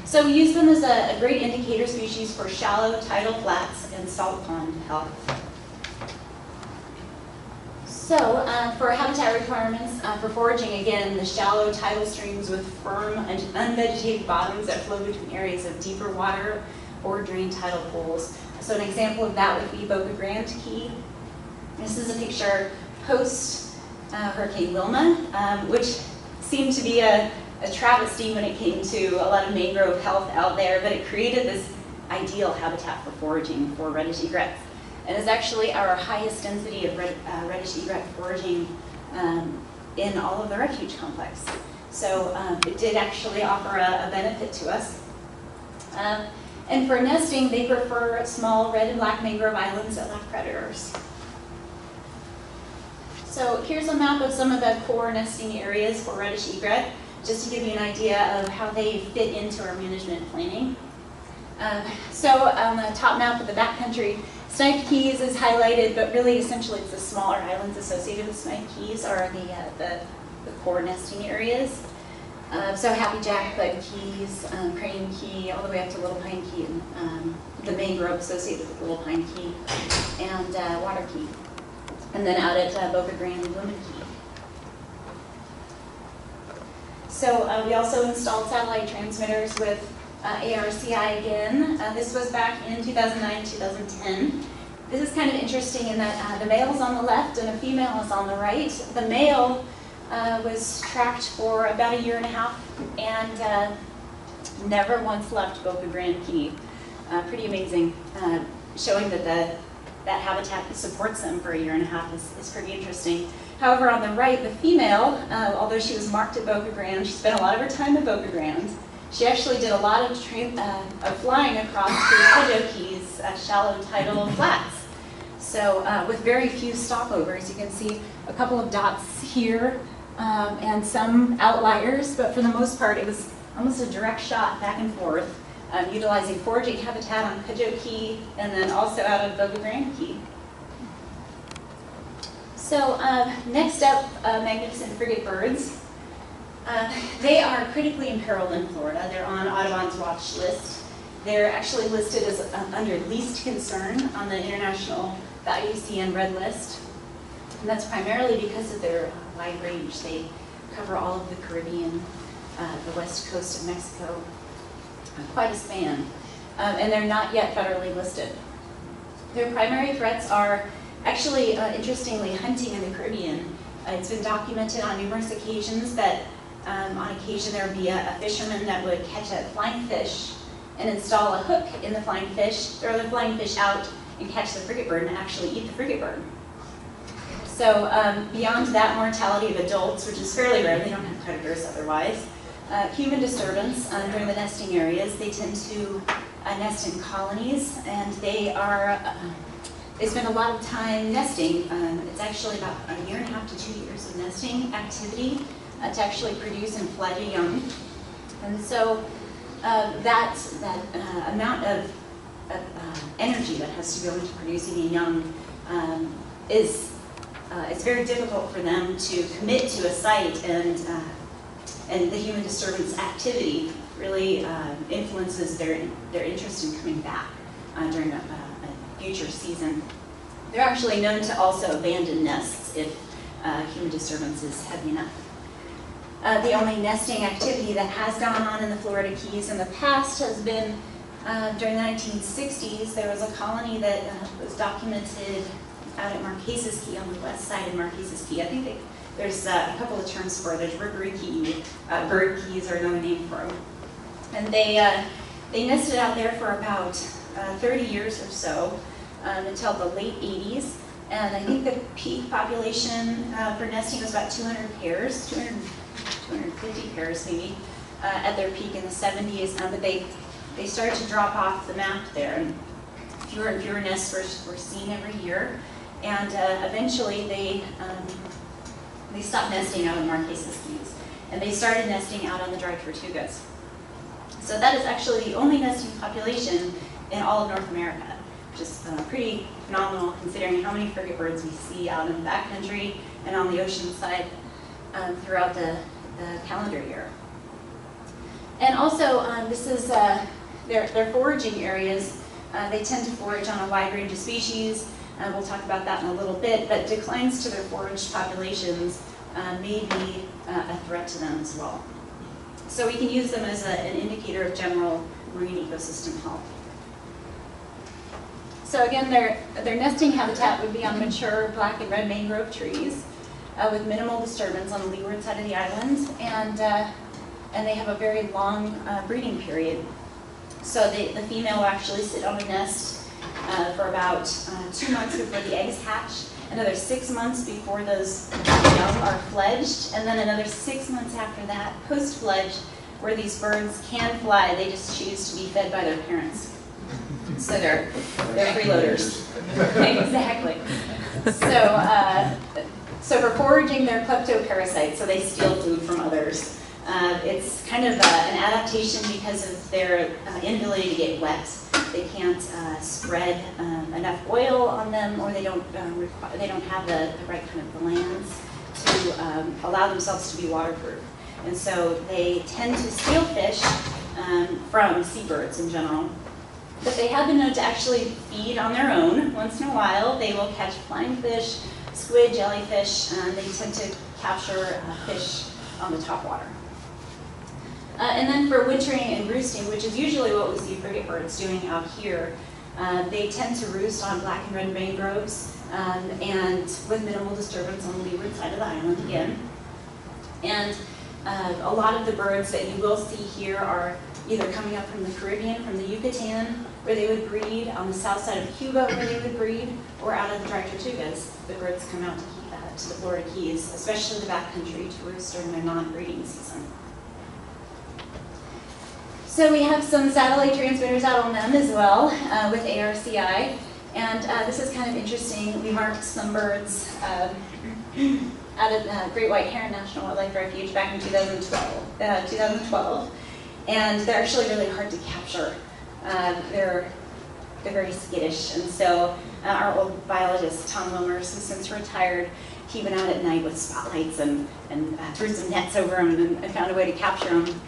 So we use them as a great indicator species for shallow tidal flats and salt pond health. So for habitat requirements, for foraging, again, the shallow tidal streams with firm and unvegetated bottoms that flow between areas of deeper water or drained tidal pools. So an example of that would be Boca Grande Key. This is a picture post Hurricane Wilma, which seemed to be a travesty when it came to a lot of mangrove health out there, but it created this ideal habitat for foraging for reddish egrets. And it's actually our highest density of reddish egret foraging in all of the refuge complex. So it did actually offer a benefit to us. And for nesting, they prefer small red and black mangrove islands that lack predators. So here's a map of some of the core nesting areas for reddish egret, just to give you an idea of how they fit into our management planning. So on the top map of the backcountry, Snipe Keys is highlighted, but really essentially it's the smaller islands associated with Snipe Keys are the core nesting areas. So Happy Jack, Bud Keys, Crane Key, all the way up to Little Pine Key, and the mangrove associated with Little Pine Key, and Water Key. And then out at Boca Grande and Women Key. So we also installed satellite transmitters with ARCI again. This was back in 2009, 2010. This is kind of interesting in that the male is on the left and a female is on the right. The male was tracked for about 1.5 years and never once left Boca Grande Key. Pretty amazing, showing that that habitat supports them for 1.5 years is pretty interesting. However, on the right, the female, although she was marked at Boca Grande, she spent a lot of her time at Boca Grande. She actually did a lot of flying across the Pojo Keys, shallow tidal flats. So with very few stopovers, you can see a couple of dots here and some outliers, but for the most part, it was almost a direct shot back and forth utilizing foraging habitat on Cudjoe Key, and then also out of Boca Grande Key. So next up, magnificent frigate birds. They are critically imperiled in Florida. They're on Audubon's watch list. They're actually listed as under least concern on the International IUCN Red List. And that's primarily because of their wide range. They cover all of the Caribbean, the west coast of Mexico, quite a span. And they're not yet federally listed. Their primary threats are actually, interestingly, hunting in the Caribbean. It's been documented on numerous occasions that on occasion there would be a fisherman that would catch a flying fish and install a hook in the flying fish, throw the flying fish out, and catch the frigate bird and actually eat the frigate bird. So beyond that mortality of adults, which is fairly rare, they don't have predators otherwise, human disturbance during the nesting areas, they tend to nest in colonies, and they spend a lot of time nesting. It's actually about a year and a half to 2 years of nesting activity to actually produce and fledge a young. And so that amount of energy that has to go into producing a young it's very difficult for them to commit to a site, and the human disturbance activity really influences their interest in coming back during a future season. They're actually known to also abandon nests if human disturbance is heavy enough. The only nesting activity that has gone on in the Florida Keys in the past has been during the 1960s. There was a colony that was documented out at Marquesas Key on the west side of Marquesas Key. I think there's a couple of terms for it. There's Rookery Key, bird keys are another name for them. And they nested out there for about 30 years or so until the late 80s. And I think the peak population for nesting was about 200 pairs, 250 pairs maybe, at their peak in the 70s. But they started to drop off the map there, and fewer nests were seen every year. And eventually they stopped nesting out on Marquesas Keys, and they started nesting out on the Dry Tortugas. So that is actually the only nesting population in all of North America, which is pretty phenomenal considering how many frigate birds we see out in the backcountry and on the ocean side throughout the calendar year. And also, this is their foraging areas. They tend to forage on a wide range of species. We'll talk about that in a little bit, but declines to their foraged populations may be a threat to them as well. So we can use them as an indicator of general marine ecosystem health. So again, their nesting habitat would be on mature black and red mangrove trees with minimal disturbance on the leeward side of the island, and they have a very long breeding period. So the female will actually sit on a nest for about 2 months before the eggs hatch, another 6 months before those young are fledged, and then another 6 months after that, post-fledged, where these birds can fly. They just choose to be fed by their parents. So they're freeloaders. Exactly. So for foraging, they're kleptoparasites, so they steal food from others. It's kind of an adaptation because of their inability to get wet. They can't spread enough oil on them, or they don't have the right kind of glands to allow themselves to be waterproof. And so they tend to steal fish from seabirds in general. But they have been known to actually feed on their own. Once in a while, they will catch flying fish, squid, jellyfish. They tend to capture fish on the top water. And then for wintering and roosting, which is usually what we see frigate birds doing out here, they tend to roost on black and red mangroves and with minimal disturbance on the leeward side of the island again. And a lot of the birds that you will see here are either coming up from the Caribbean, from the Yucatan, where they would breed, on the south side of Cuba, where they would breed, or out of the Dry Tortugas. The birds come out to the Florida Keys, especially the backcountry, to roost during their non-breeding season. So we have some satellite transmitters out on them as well with ARCI, and this is kind of interesting. We marked some birds out at Great White Heron National Wildlife Refuge back in 2012. And they're actually really hard to capture. They're very skittish, and so our old biologist, Tom Wilmers, who's since retired, he went out at night with spotlights and threw some nets over them and found a way to capture them.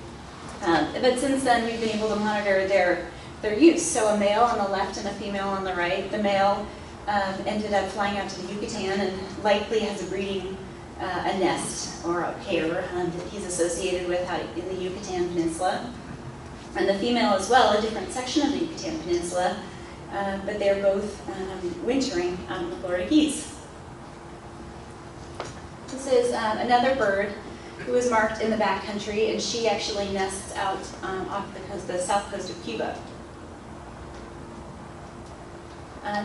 But since then, we've been able to monitor their use. So a male on the left and a female on the right. The male ended up flying out to the Yucatan and likely has a breeding a nest or a pair that he's associated with out in the Yucatan Peninsula. And the female as well, a different section of the Yucatan Peninsula, but they're both wintering out in the Florida Keys. This is another bird who was marked in the backcountry, and she actually nests out off the south coast of Cuba.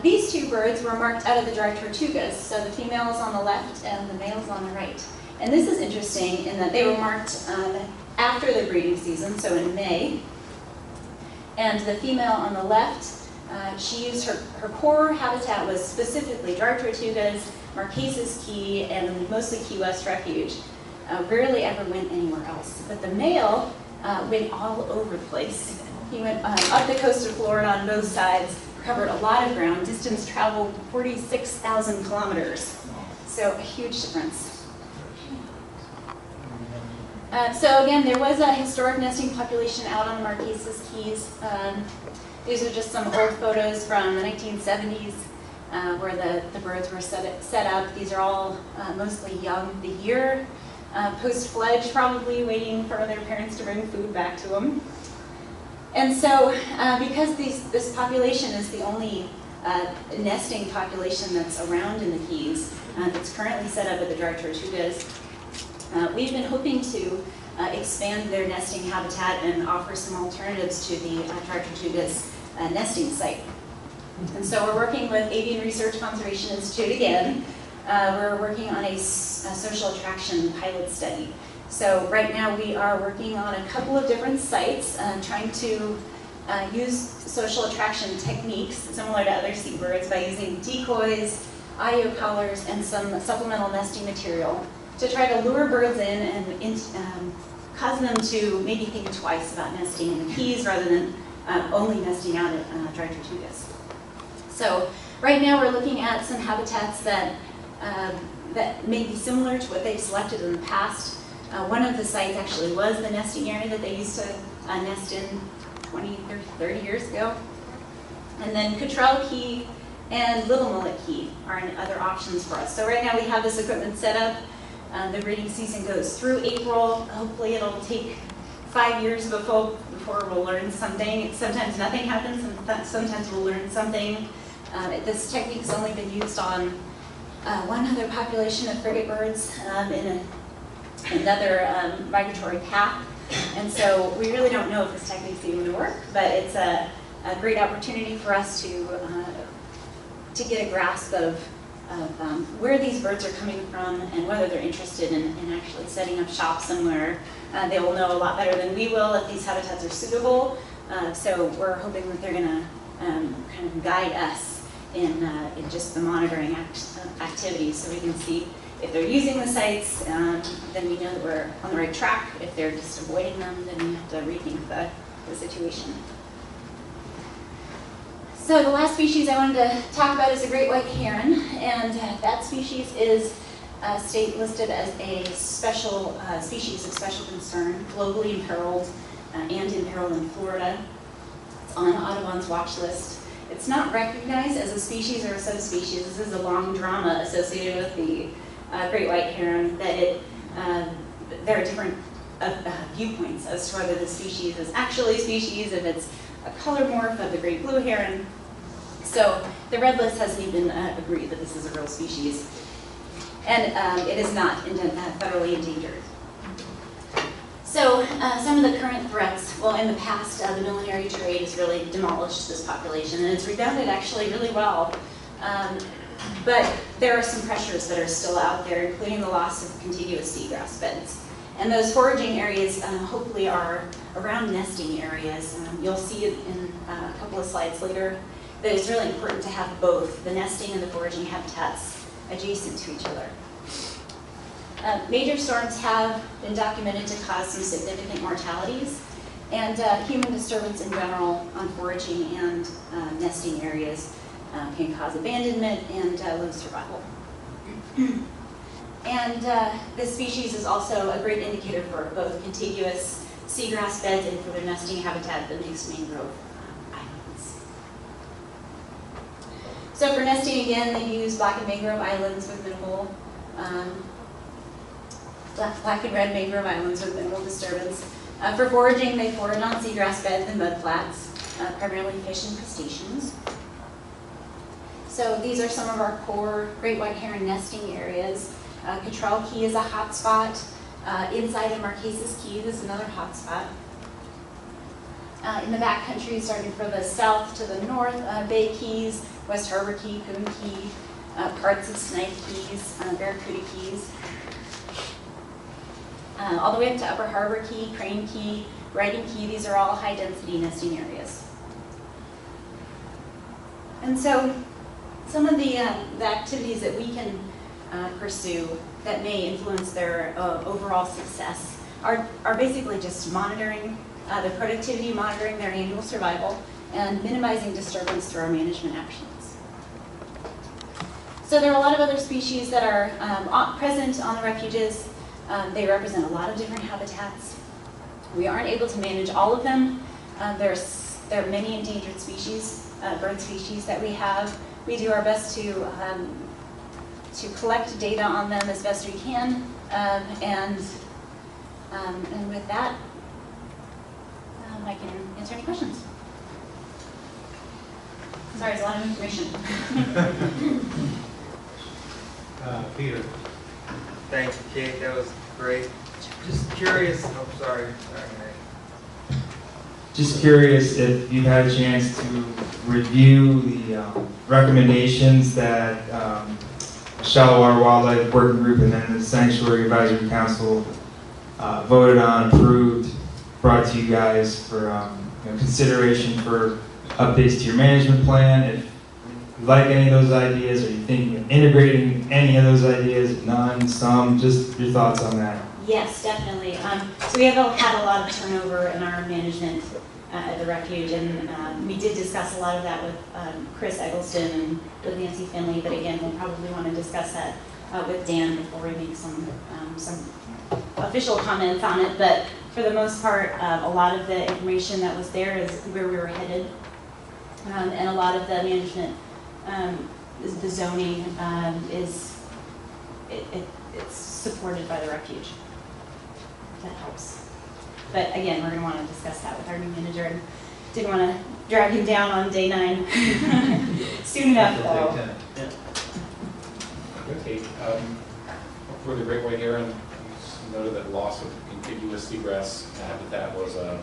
These two birds were marked out of the dry tortugas, so the female is on the left and the male is on the right. And this is interesting in that they were marked after the breeding season, so in May. And the female on the left, she used her core habitat was specifically dry tortugas, Marquesas Key, and mostly Key West Refuge. Rarely ever went anywhere else. But the male went all over the place. He went up the coast of Florida on both sides, covered a lot of ground, distance traveled 46,000 kilometers. So a huge difference. So again, there was a historic nesting population out on the Marquesas Keys. These are just some old photos from the 1970s where the birds were set up. These are all mostly young, the year post-fledge, probably waiting for their parents to bring food back to them. And so because this population is the only nesting population that's around in the Keys that's currently set up at the dry tortugas, we've been hoping to expand their nesting habitat and offer some alternatives to the dry tortugas nesting site. And so we're working with Avian Research Conservation Institute again. We're working on a social attraction pilot study. So right now we are working on a couple of different sites, trying to use social attraction techniques similar to other seabirds by using decoys, audio collars, and some supplemental nesting material to try to lure birds in and cause them to maybe think twice about nesting in the Keys rather than only nesting out at dry tortugas. So right now we're looking at some habitats that may be similar to what they've selected in the past. One of the sites actually was the nesting area that they used to nest in 20, 30 years ago. And then Cottrell Key and Little Mullet Key are other options for us. So right now we have this equipment set up. The breeding season goes through April. Hopefully it'll take 5 years before we'll learn something. Sometimes nothing happens, and sometimes we'll learn something. This technique's only been used on one other population of frigate birds in another migratory path. And so we really don't know if this technique's even going to work, but it's a great opportunity for us to get a grasp of where these birds are coming from and whether they're interested in actually setting up shop somewhere. They will know a lot better than we will if these habitats are suitable. So we're hoping that they're going to kind of guide us in just the monitoring activities, so we can see if they're using the sites, then we know that we're on the right track. If they're just avoiding them, then we have to rethink the situation. So the last species I wanted to talk about is the great white heron, and that species is state listed as a special species of special concern, globally imperiled and imperiled in Florida. It's on Audubon's watch list. It's not recognized as a species or a subspecies. This is a long drama associated with the great white heron, that there are different viewpoints as to whether the species is actually a species, if it's a color morph of the great blue heron. So the Red List hasn't even agreed that this is a real species. And it is not federally endangered. So some of the current threats, well, in the past, the millenary trade has really demolished this population, and it's rebounded actually really well. But there are some pressures that are still out there, including the loss of contiguous seagrass beds. And those foraging areas hopefully are around nesting areas. You'll see it in a couple of slides later that it's really important to have both the nesting and the foraging habitats adjacent to each other. Major storms have been documented to cause some significant mortalities. and human disturbance in general on foraging and nesting areas can cause abandonment and low survival. And this species is also a great indicator for both contiguous seagrass beds and for their nesting habitat, the mixed mangrove islands. So for nesting, again, they use blackened mangrove islands with minimal, black and red mangrove islands with minimal disturbance. For foraging, they forage on seagrass beds and mudflats, primarily fish and crustaceans. So these are some of our core great white heron nesting areas. Cottrell Key is a hot spot. Inside of Marquesas Key is another hot spot. In the backcountry, starting from the south to the north, Bay Keys, West Harbor Key, Coon Key, parts of Snipe Keys, Barracuda Keys. All the way up to Upper Harbor Key, Crane Key, Riding Key, these are all high-density nesting areas. And so some of the activities that we can pursue that may influence their overall success are basically just monitoring their productivity, monitoring their annual survival, and minimizing disturbance through our management actions. So there are a lot of other species that are present on the refuges. They represent a lot of different habitats. We aren't able to manage all of them. There are many endangered species, bird species that we have. We do our best to collect data on them as best we can, and with that, I can answer any questions. Sorry, it's a lot of information. Peter. Thank you, Kate. That was great. Just curious. Oh, sorry. Just curious if you've had a chance to review the recommendations that Shallow Water Wildlife Working Group and then the Sanctuary Advisory Council voted on, approved, brought to you guys for consideration for updates to your management plan. If you like any of those ideas, are you thinking of integrating any of those ideas? None, some, just your thoughts on that. Yes, definitely. So we have had a lot of turnover in our management at the refuge, and we did discuss a lot of that with Chris Eggleston and with Nancy Finley, but again, we'll probably want to discuss that with Dan before we make some official comments on it. But for the most part, a lot of the information that was there is where we were headed, and a lot of the management, the zoning it's supported by the refuge. That helps. But again, we're going to want to discuss that with our new manager, and didn't want to drag him down on day 9 soon enough. Okay. For the great white heron, you noted that loss of contiguous seagrass habitat was a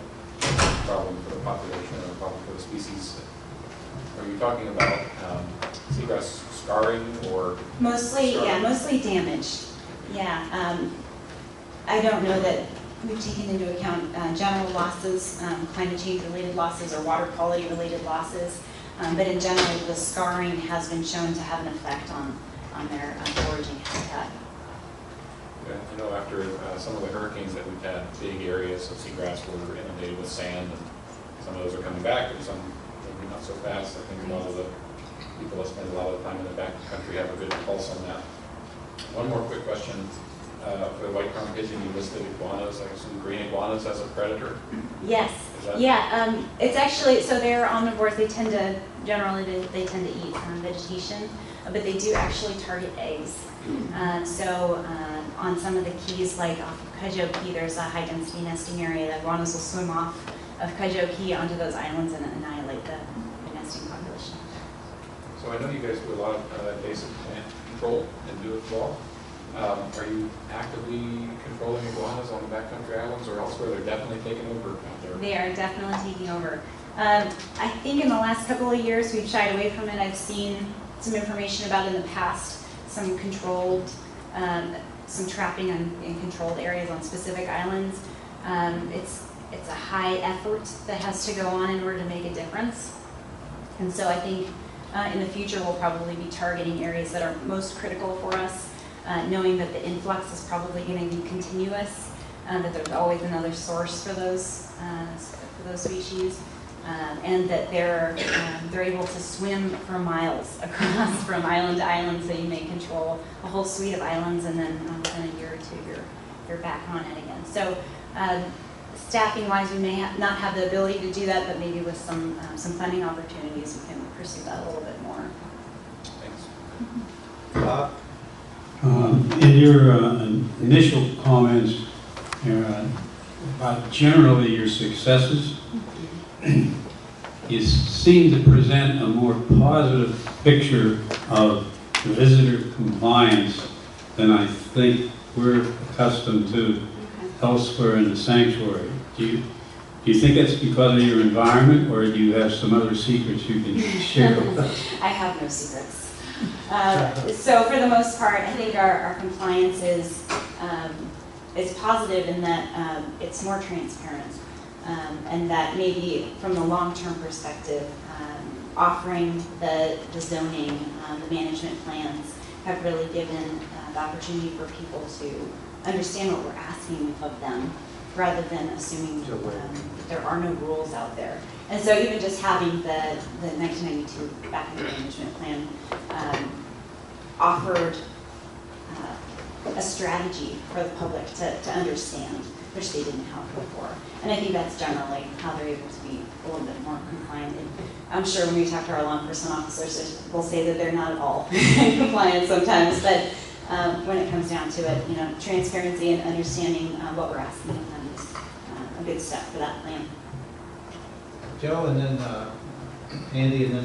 problem for the population or a problem for the species. Are you talking about seagrass scarring or? Mostly, yeah, mostly damage. Yeah. I don't know that we've taken into account general losses, climate change related losses or water quality related losses, but in general the scarring has been shown to have an effect on their foraging habitat. Yeah, I know after some of the hurricanes that we've had, big areas of seagrass were inundated with sand, and some of those are coming back and some maybe not so fast. I think a lot of the people that spend a lot of time in the back country have a good pulse on that. One more quick question. For the white crowned pigeon, you listed iguanas, I assume green iguanas as a predator? Yes. Yeah, it's actually, so they're omnivores. They tend to, generally, they tend to eat vegetation, but they do actually target eggs. So on some of the keys, like off of Cudjoe Key, there's a high density nesting area. The iguanas will swim off of Cudjoe Key onto those islands and annihilate the nesting population. So I know you guys do a lot of invasive plant control and do it well. Are you actively controlling iguanas on the backcountry islands or elsewhere? They're definitely taking over out there. They are definitely taking over. I think in the last couple of years we've shied away from it. I've seen some information about in the past, some controlled, some trapping in controlled areas on specific islands. It's a high effort that has to go on in order to make a difference. And so I think in the future we'll probably be targeting areas that are most critical for us. Knowing that the influx is probably going to be continuous, that there's always another source for those species, and that they're able to swim for miles across from island to island, so you may control a whole suite of islands, and then within a year or two you're back on it again. So staffing-wise, we may not have the ability to do that, but maybe with some funding opportunities, we can pursue that a little bit more. Bob? In your initial comments about generally your successes, you seem to present a more positive picture of visitor compliance than I think we're accustomed to elsewhere in the sanctuary. Do you think that's because of your environment, or do you have some other secrets you can share with us? I have no secrets. So for the most part, I think our compliance is positive in that it's more transparent, and that maybe from the long-term perspective, offering the zoning, the management plans have really given the opportunity for people to understand what we're asking of them, rather than assuming there are no rules out there. And so even just having the 1992 back in the management plan offered a strategy for the public to understand, which they didn't have before. And I think that's generally how they're able to be a little bit more compliant. And I'm sure when we talk to our law enforcement officers, we'll say that they're not at all compliant sometimes, but when it comes down to it, transparency and understanding what we're asking of them is a good step for that plan. Joe, and then Andy, and then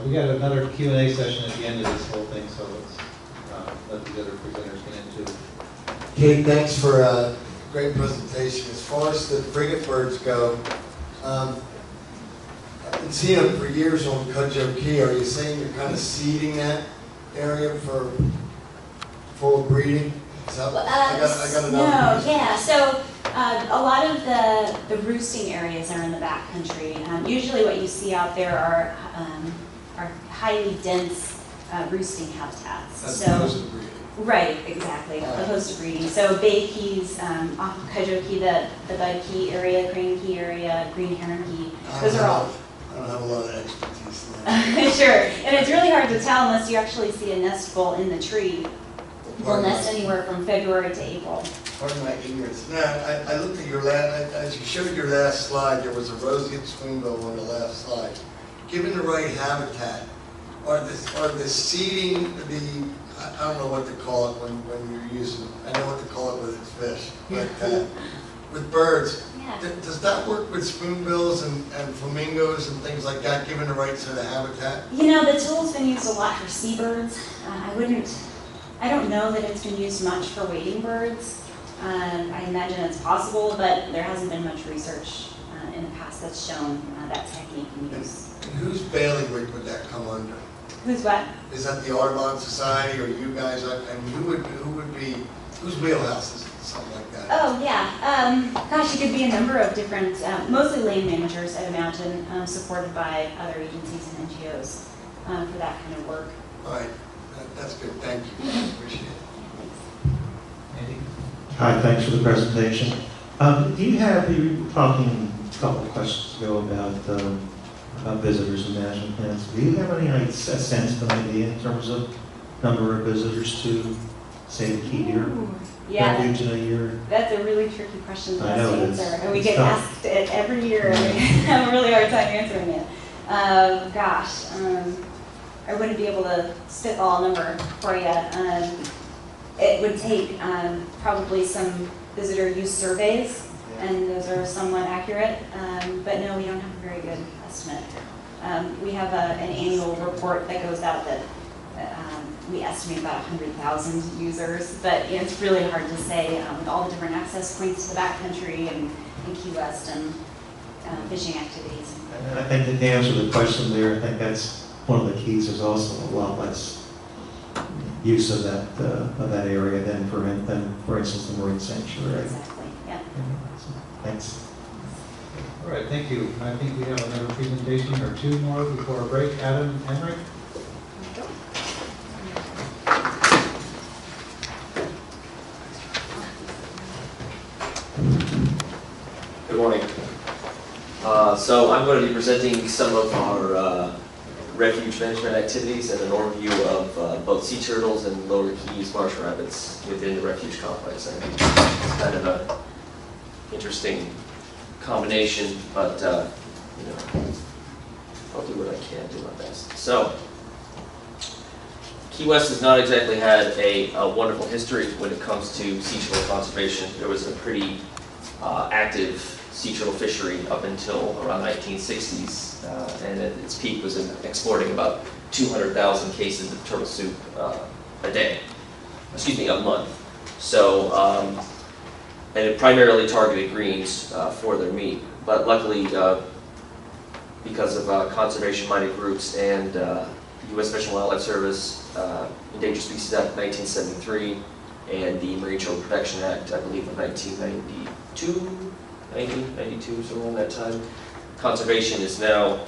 we got another Q&A session at the end of this whole thing, so let's let the other presenters get into it. Kate, thanks for a great presentation. As far as the frigate birds go, I've been seeing them for years on Cudjoe Key. Are you saying you're kind of seeding that area for full breeding? I got no, yeah. So a lot of the roosting areas are in the backcountry. Usually, what you see out there are highly dense roosting habitats. That's opposed to breeding. Right, exactly. Opposed to breeding. So bay keys, off of Cudjoe Key, the bud key area, crane key area, green heron key. Those are all. I don't have a lot of expertise in that. Sure, and it's really hard to tell unless you actually see a nest full in the tree. Will nest anywhere from February to April. Pardon my ignorance. Now, I looked at your last, as you showed your last slide, there was a roseate spoonbill on the last slide. Given the right habitat, are the seeding, I don't know what to call it when you're using, I know what to call it with fish, but with birds, does that work with spoonbills and flamingos and things like that, given the right sort of habitat? The tool's been used a lot for seabirds. I don't know that it's been used much for wading birds. I imagine it's possible, but there hasn't been much research in the past that's shown that technique in use. And whose bailiwick would that come under? Who's what? Is that the Audubon Society or you guys? I mean, who would be, whose wheelhouse is it? Something like that? Oh, yeah. Gosh, it could be a number of different, mostly land managers, I'd imagine, supported by other agencies and NGOs for that kind of work. All right. That's good. Thank you. Appreciate it. Andy? Hi, thanks for the presentation. You were talking a couple of questions ago about visitors and management plans. Do you have any sense of an idea in terms of number of visitors to, say, the Key Deer Refuge in a year? That's a really tricky question to I know answer. And we get asked it every year, and we have a really hard time answering it. I wouldn't be able to spitball a number for you. It would take probably some visitor use surveys, and those are somewhat accurate. But no, we don't have a very good estimate. We have an annual report that goes out that we estimate about 100,000 users, but it's really hard to say with all the different access points to the backcountry and Key West and fishing activities. And I think that to answer the question there, I think that's one of the keys. Is also a lot less use of that area than for instance the Marine Sanctuary. Exactly. Yeah. So, thanks. All right, thank you. I think we have another presentation or two more before our break. Adam, Emerick? morning. So I'm going to be presenting some of our refuge management activities and an overview of both sea turtles and lower keys marsh rabbits within the refuge complex. And it's kind of an interesting combination, but you know, I'll do what I can, do my best. So, Key West has not exactly had a wonderful history when it comes to sea turtle conservation. There was a pretty active sea turtle fishery up until around 1960s, and at its peak was exporting about 200,000 cases of turtle soup a month. So, and it primarily targeted greens for their meat. But luckily, because of conservation-minded groups and U.S. Fish and Wildlife Service, Endangered Species Act 1973, and the Marine Turtle Protection Act, I believe, of 1992, somewhere around that time, conservation is now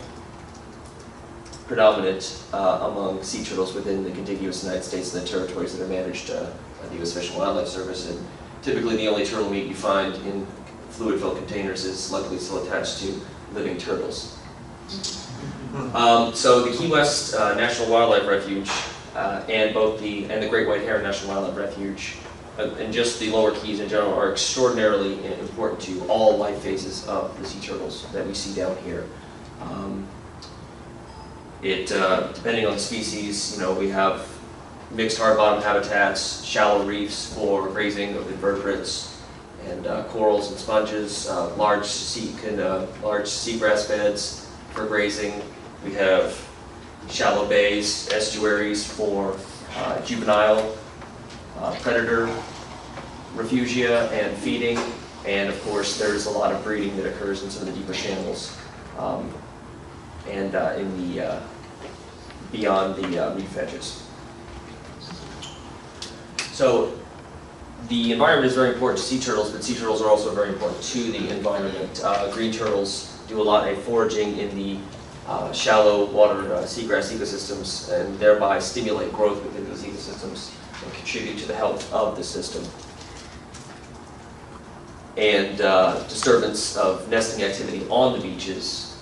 predominant among sea turtles within the contiguous United States and the territories that are managed by the U.S. Fish and Wildlife Service. And typically the only turtle meat you find in fluid-filled containers is luckily still attached to living turtles. So the Key West National Wildlife Refuge and the Great White Heron National Wildlife Refuge and just the lower keys in general are extraordinarily important to all life phases of the sea turtles that we see down here. Depending on the species, you know, we have mixed hard-bottom habitats, shallow reefs for grazing of invertebrates and corals and sponges, large seagrass beds for grazing. We have shallow bays, estuaries for juvenile predator refugia and feeding, and of course there's a lot of breeding that occurs in some of the deeper channels and in the beyond the reef edges. So the environment is very important to sea turtles, but sea turtles are also very important to the environment. Green turtles do a lot of foraging in the shallow water seagrass ecosystems and thereby stimulate growth within those ecosystems and contribute to the health of the system. And disturbance of nesting activity on the beaches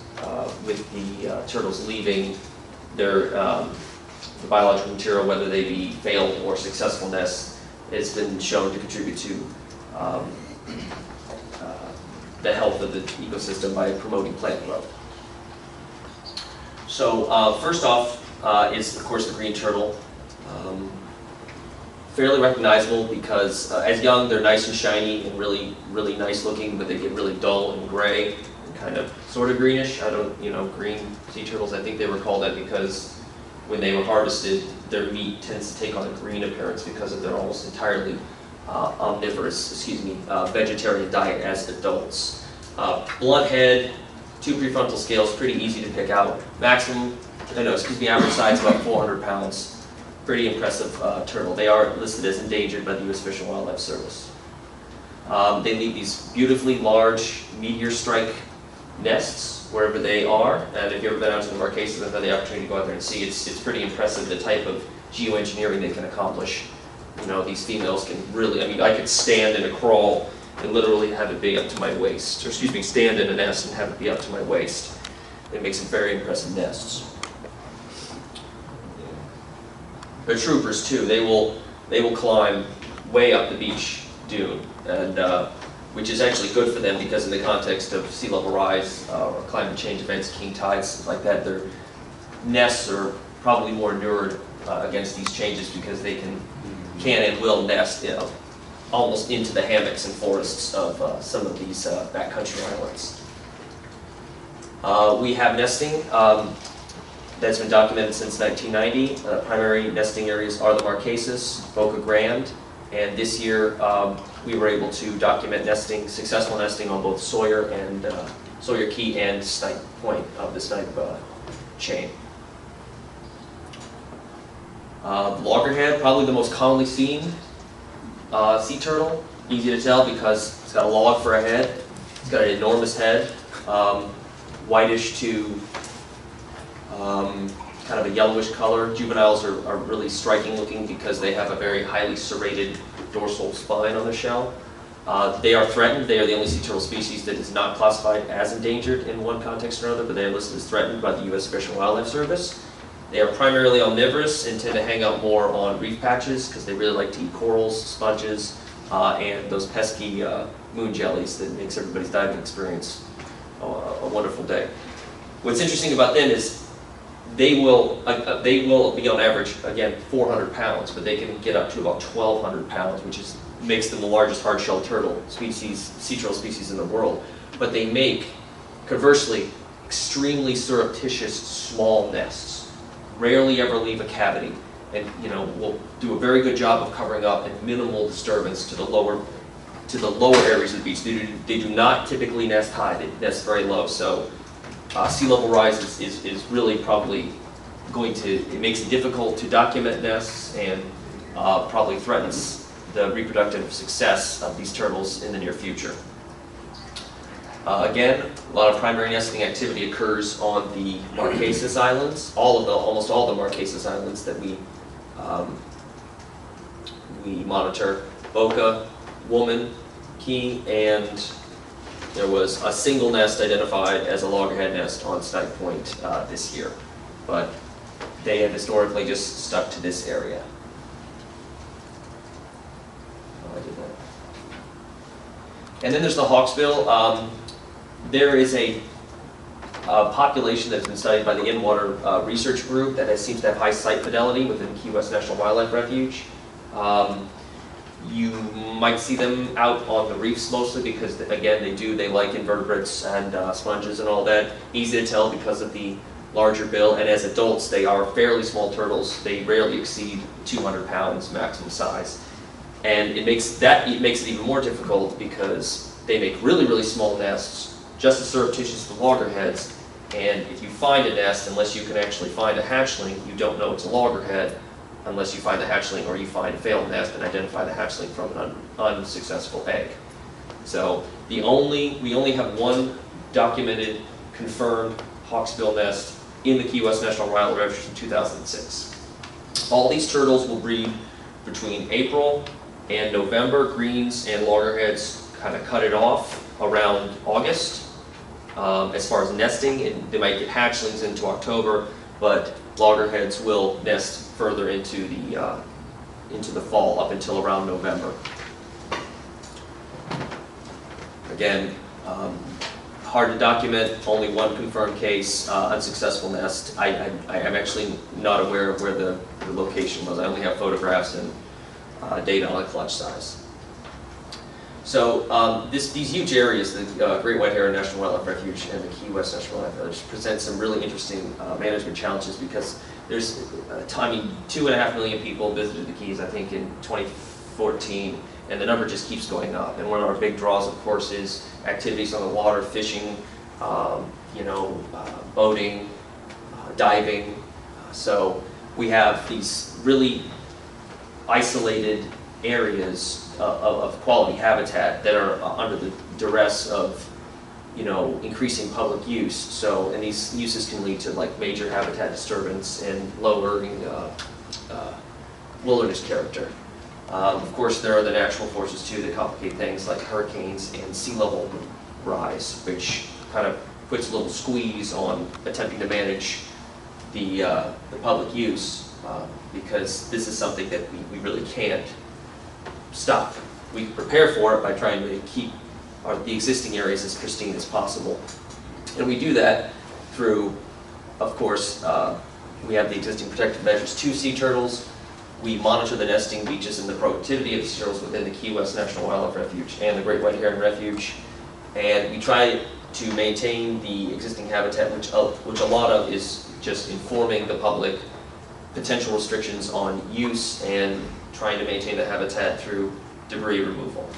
with the turtles leaving their the biological material, whether they be failed or successful nests, has been shown to contribute to the health of the ecosystem by promoting plant growth. So first off is, of course, the green turtle. Fairly recognizable because as young, they're nice and shiny and really, really nice looking, but they get really dull and gray and kind of sort of greenish. Green sea turtles, I think they were called that because when they were harvested, their meat tends to take on a green appearance because of their almost entirely vegetarian diet as adults. Blunt head, 2 prefrontal scales, pretty easy to pick out. Average size about 400 pounds. Pretty impressive turtle. They are listed as endangered by the U.S. Fish and Wildlife Service. They leave these beautifully large meteor strike nests wherever they are. And if you've ever been out to the Marquesas, I've had the opportunity to go out there and see. It's pretty impressive the type of geoengineering they can accomplish. You know, these females can really, I could stand in a crawl and literally have it be up to my waist. Or stand in a nest and have it be up to my waist. It makes some very impressive nests. They're troopers too. They will climb way up the beach dune, and which is actually good for them because in the context of sea level rise or climate change events, king tides, stuff like that, their nests are probably more inured against these changes because they can and will nest almost into the hammocks and forests of some of these backcountry islands. We have nesting. That's been documented since 1990. Primary nesting areas are the Marquesas, Boca Grande, and this year we were able to document successful nesting on both Sawyer Key and Snipe Point of the Snipe chain. Loggerhead, probably the most commonly seen sea turtle. Easy to tell because it's got a log for a head. It's got an enormous head, whitish to kind of a yellowish color. Juveniles are really striking looking because they have a very highly serrated dorsal spine on the shell. They are threatened. They are the only sea turtle species that is not classified as endangered in one context or another, but they are listed as threatened by the U.S. Fish and Wildlife Service. They are primarily omnivorous and tend to hang out more on reef patches because they really like to eat corals, sponges, and those pesky moon jellies that makes everybody's diving experience a wonderful day. What's interesting about them is they will be on average, again, 400 pounds, but they can get up to about 1,200 pounds, which makes them the largest hard-shelled turtle species, sea turtle species in the world. But they make, conversely, extremely surreptitious small nests. Rarely ever leave a cavity, and will do a very good job of covering up and minimal disturbance to the lower areas of the beach. They do not typically nest high. They nest very low. So sea level rise is really probably it makes it difficult to document nests and probably threatens the reproductive success of these turtles in the near future. Again, a lot of primary nesting activity occurs on the Marquesas Islands, almost all the Marquesas Islands that we monitor. Boca, Woman, Key, and there was a single nest identified as a loggerhead nest on Snipe Point this year, but they have historically just stuck to this area. And then there's the hawksbill. There is a population that's been studied by the In-Water Research Group that seems to have high site fidelity within Key West National Wildlife Refuge. You might see them out on the reefs mostly because, again, they like invertebrates and sponges and all that. Easy to tell because of the larger bill, and as adults they are fairly small turtles. They rarely exceed 200 pounds maximum size. And it makes it even more difficult because they make really, really small nests, just as surreptitious as the loggerheads. And if you find a nest, unless you can actually find a hatchling, you don't know it's a loggerhead unless you find the hatchling or you find a failed nest and identify the hatchling from an unsuccessful egg. So we only have one documented, confirmed hawksbill nest in the Key West National Wildlife Refuge in 2006. All these turtles will breed between April and November. Greens and loggerheads kind of cut it off around August. As far as nesting, they might get hatchlings into October, but loggerheads will nest further into the fall up until around November. Again, hard to document. Only one confirmed case, unsuccessful nest. I'm actually not aware of where the location was. I only have photographs and data on the clutch size. So these huge areas, the Great White Heron National Wildlife Refuge and the Key West National Wildlife Refuge, present some really interesting management challenges because there's 2.5 million people visited the Keys, I think, in 2014, and the number just keeps going up. And one of our big draws, of course, is activities on the water, fishing, boating, diving. So we have these really isolated areas of quality habitat that are under the duress of increasing public use. So, and these uses can lead to like major habitat disturbance and lowering wilderness character. Of course, there are the natural forces too that complicate things like hurricanes and sea level rise, which kind of puts a little squeeze on attempting to manage the public use because this is something that we really can't stop. We prepare for it by trying to keep the existing areas as pristine as possible. And we do that through, of course, we have the existing protective measures to sea turtles. We monitor the nesting beaches and the productivity of the sea turtles within the Key West National Wildlife Refuge and the Great White Heron Refuge. And we try to maintain the existing habitat, which a lot of is just informing the public potential restrictions on use and trying to maintain the habitat through debris removal.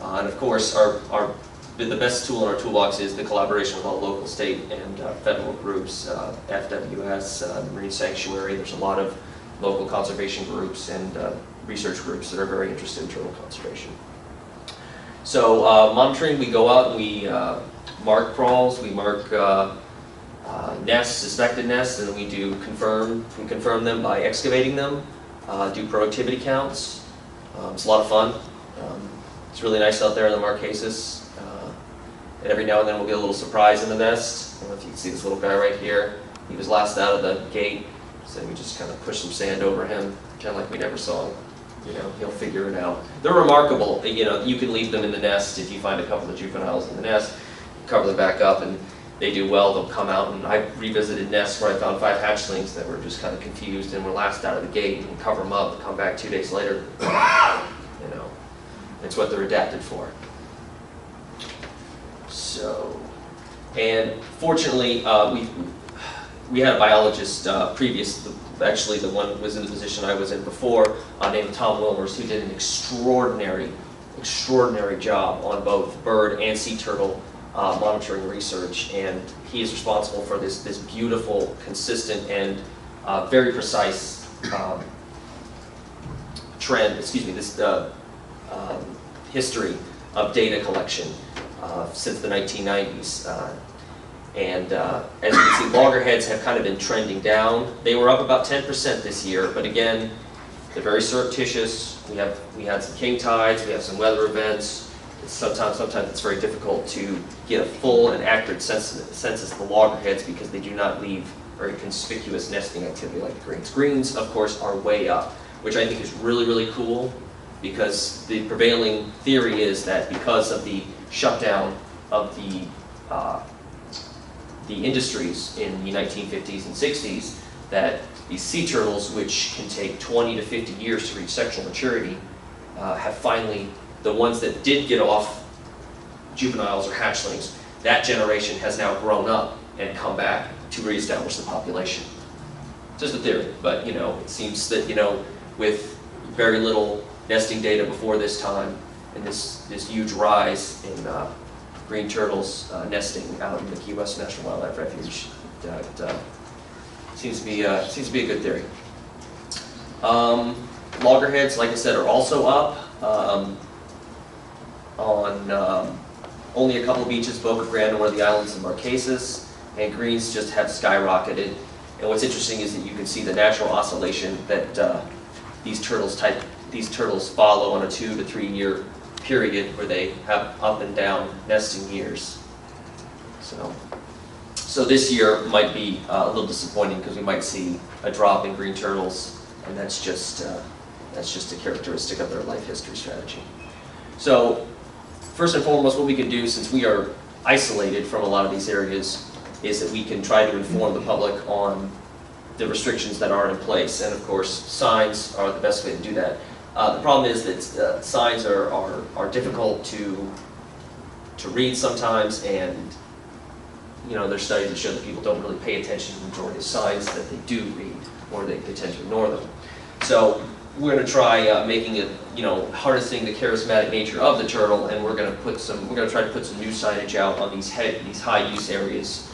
And of course, the best tool in our toolbox is the collaboration of all local, state, and federal groups, FWS, Marine Sanctuary. There's a lot of local conservation groups and research groups that are very interested in turtle conservation. So monitoring, we go out and we mark crawls, we mark nests, suspected nests, and we confirm them by excavating them, do productivity counts. It's a lot of fun. It's really nice out there in the Marquesas. And every now and then we'll get a little surprise in the nest. I don't know if you can see this little guy right here. He was last out of the gate, so we just kind of pushed some sand over him, kind of like we never saw him. You know, he'll figure it out. They're remarkable. You know, you can leave them in the nest if you find a couple of juveniles in the nest, cover them back up, and they do well. They'll come out, and I revisited nests where I found 5 hatchlings that were just kind of confused and were last out of the gate, and cover them up, and come back 2 days later. You know, it's what they're adapted for. So, and fortunately, we had a biologist actually the one was in the position I was in before, named Tom Wilmers, who did an extraordinary job on both bird and sea turtle monitoring research, and he is responsible for this beautiful, consistent, and very precise history of data collection since the 1990s. And as you can see, loggerheads have kind of been trending down. They were up about 10% this year, but again, they're very surreptitious. We had some king tides, we have some weather events. Sometimes it's very difficult to get a full and accurate census of the loggerheads because they do not leave very conspicuous nesting activity like the greens. Greens, of course, are way up, which I think is really, really cool, because the prevailing theory is that because of the shutdown of the industries in the 1950s and 60s, that these sea turtles, which can take 20 to 50 years to reach sexual maturity, have finally, the ones that did get off juveniles or hatchlings, that generation has now grown up and come back to reestablish the population. Just a theory, but you know, it seems that, you know, with very little nesting data before this time, and this huge rise in green turtles nesting out in the Key West National Wildlife Refuge, that seems to be a good theory. Loggerheads, like I said, are also up on only a couple of beaches, Boca Grande and one of the islands in Marquesas, and greens just have skyrocketed. And what's interesting is that you can see the natural oscillation that these turtles follow on a 2 to 3 year period where they have up and down nesting years. So this year might be a little disappointing because we might see a drop in green turtles, and that's just a characteristic of their life history strategy. So first and foremost, what we can do, since we are isolated from a lot of these areas, is that we can try to inform the public on the restrictions that are in place, and of course signs are the best way to do that. The problem is that signs are difficult to read sometimes, and you know, there's studies that show that people don't really pay attention to the majority of signs that they do read, or they tend to ignore them. So we're going to try making it, you know, harnessing the charismatic nature of the turtle, and we're going to try to put some new signage out on these high use areas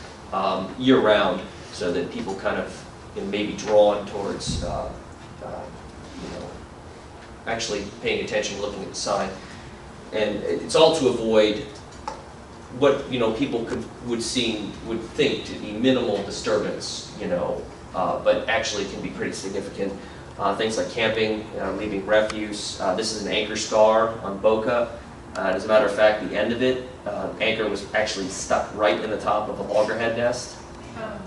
year round, so that people kind of, you know, may be drawn towards you know, actually paying attention, looking at the sign. And it's all to avoid what, you know, people would think to be minimal disturbance, you know, but actually can be pretty significant. Things like camping, leaving refuse. This is an anchor scar on Boca. As a matter of fact, the end of it, anchor was actually stuck right in the top of a loggerhead nest.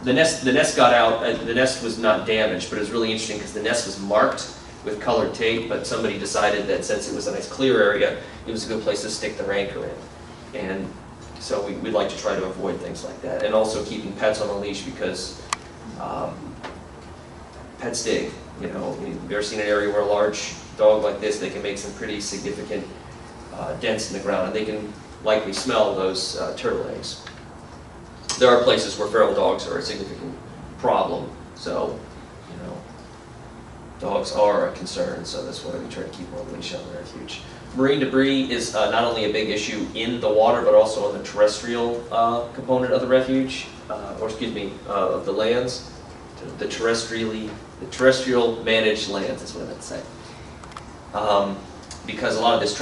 The nest got out. The nest was not damaged, but it was really interesting because the nest was marked with colored tape, but somebody decided that since it was a nice clear area, it was a good place to stick their anchor in. And so we'd like to try to avoid things like that. And also keeping pets on a leash, because pets dig. You know, you've ever seen an area where a large dog like this, they can make some pretty significant dents in the ground, and they can likely smell those turtle eggs. There are places where feral dogs are a significant problem, so, you know, dogs are a concern, so that's why we try to keep them on the leash on the refuge. Marine debris is not only a big issue in the water, but also on the terrestrial component of the refuge, or excuse me, of the lands. The terrestrial managed lands is what I meant to say. Because a lot of these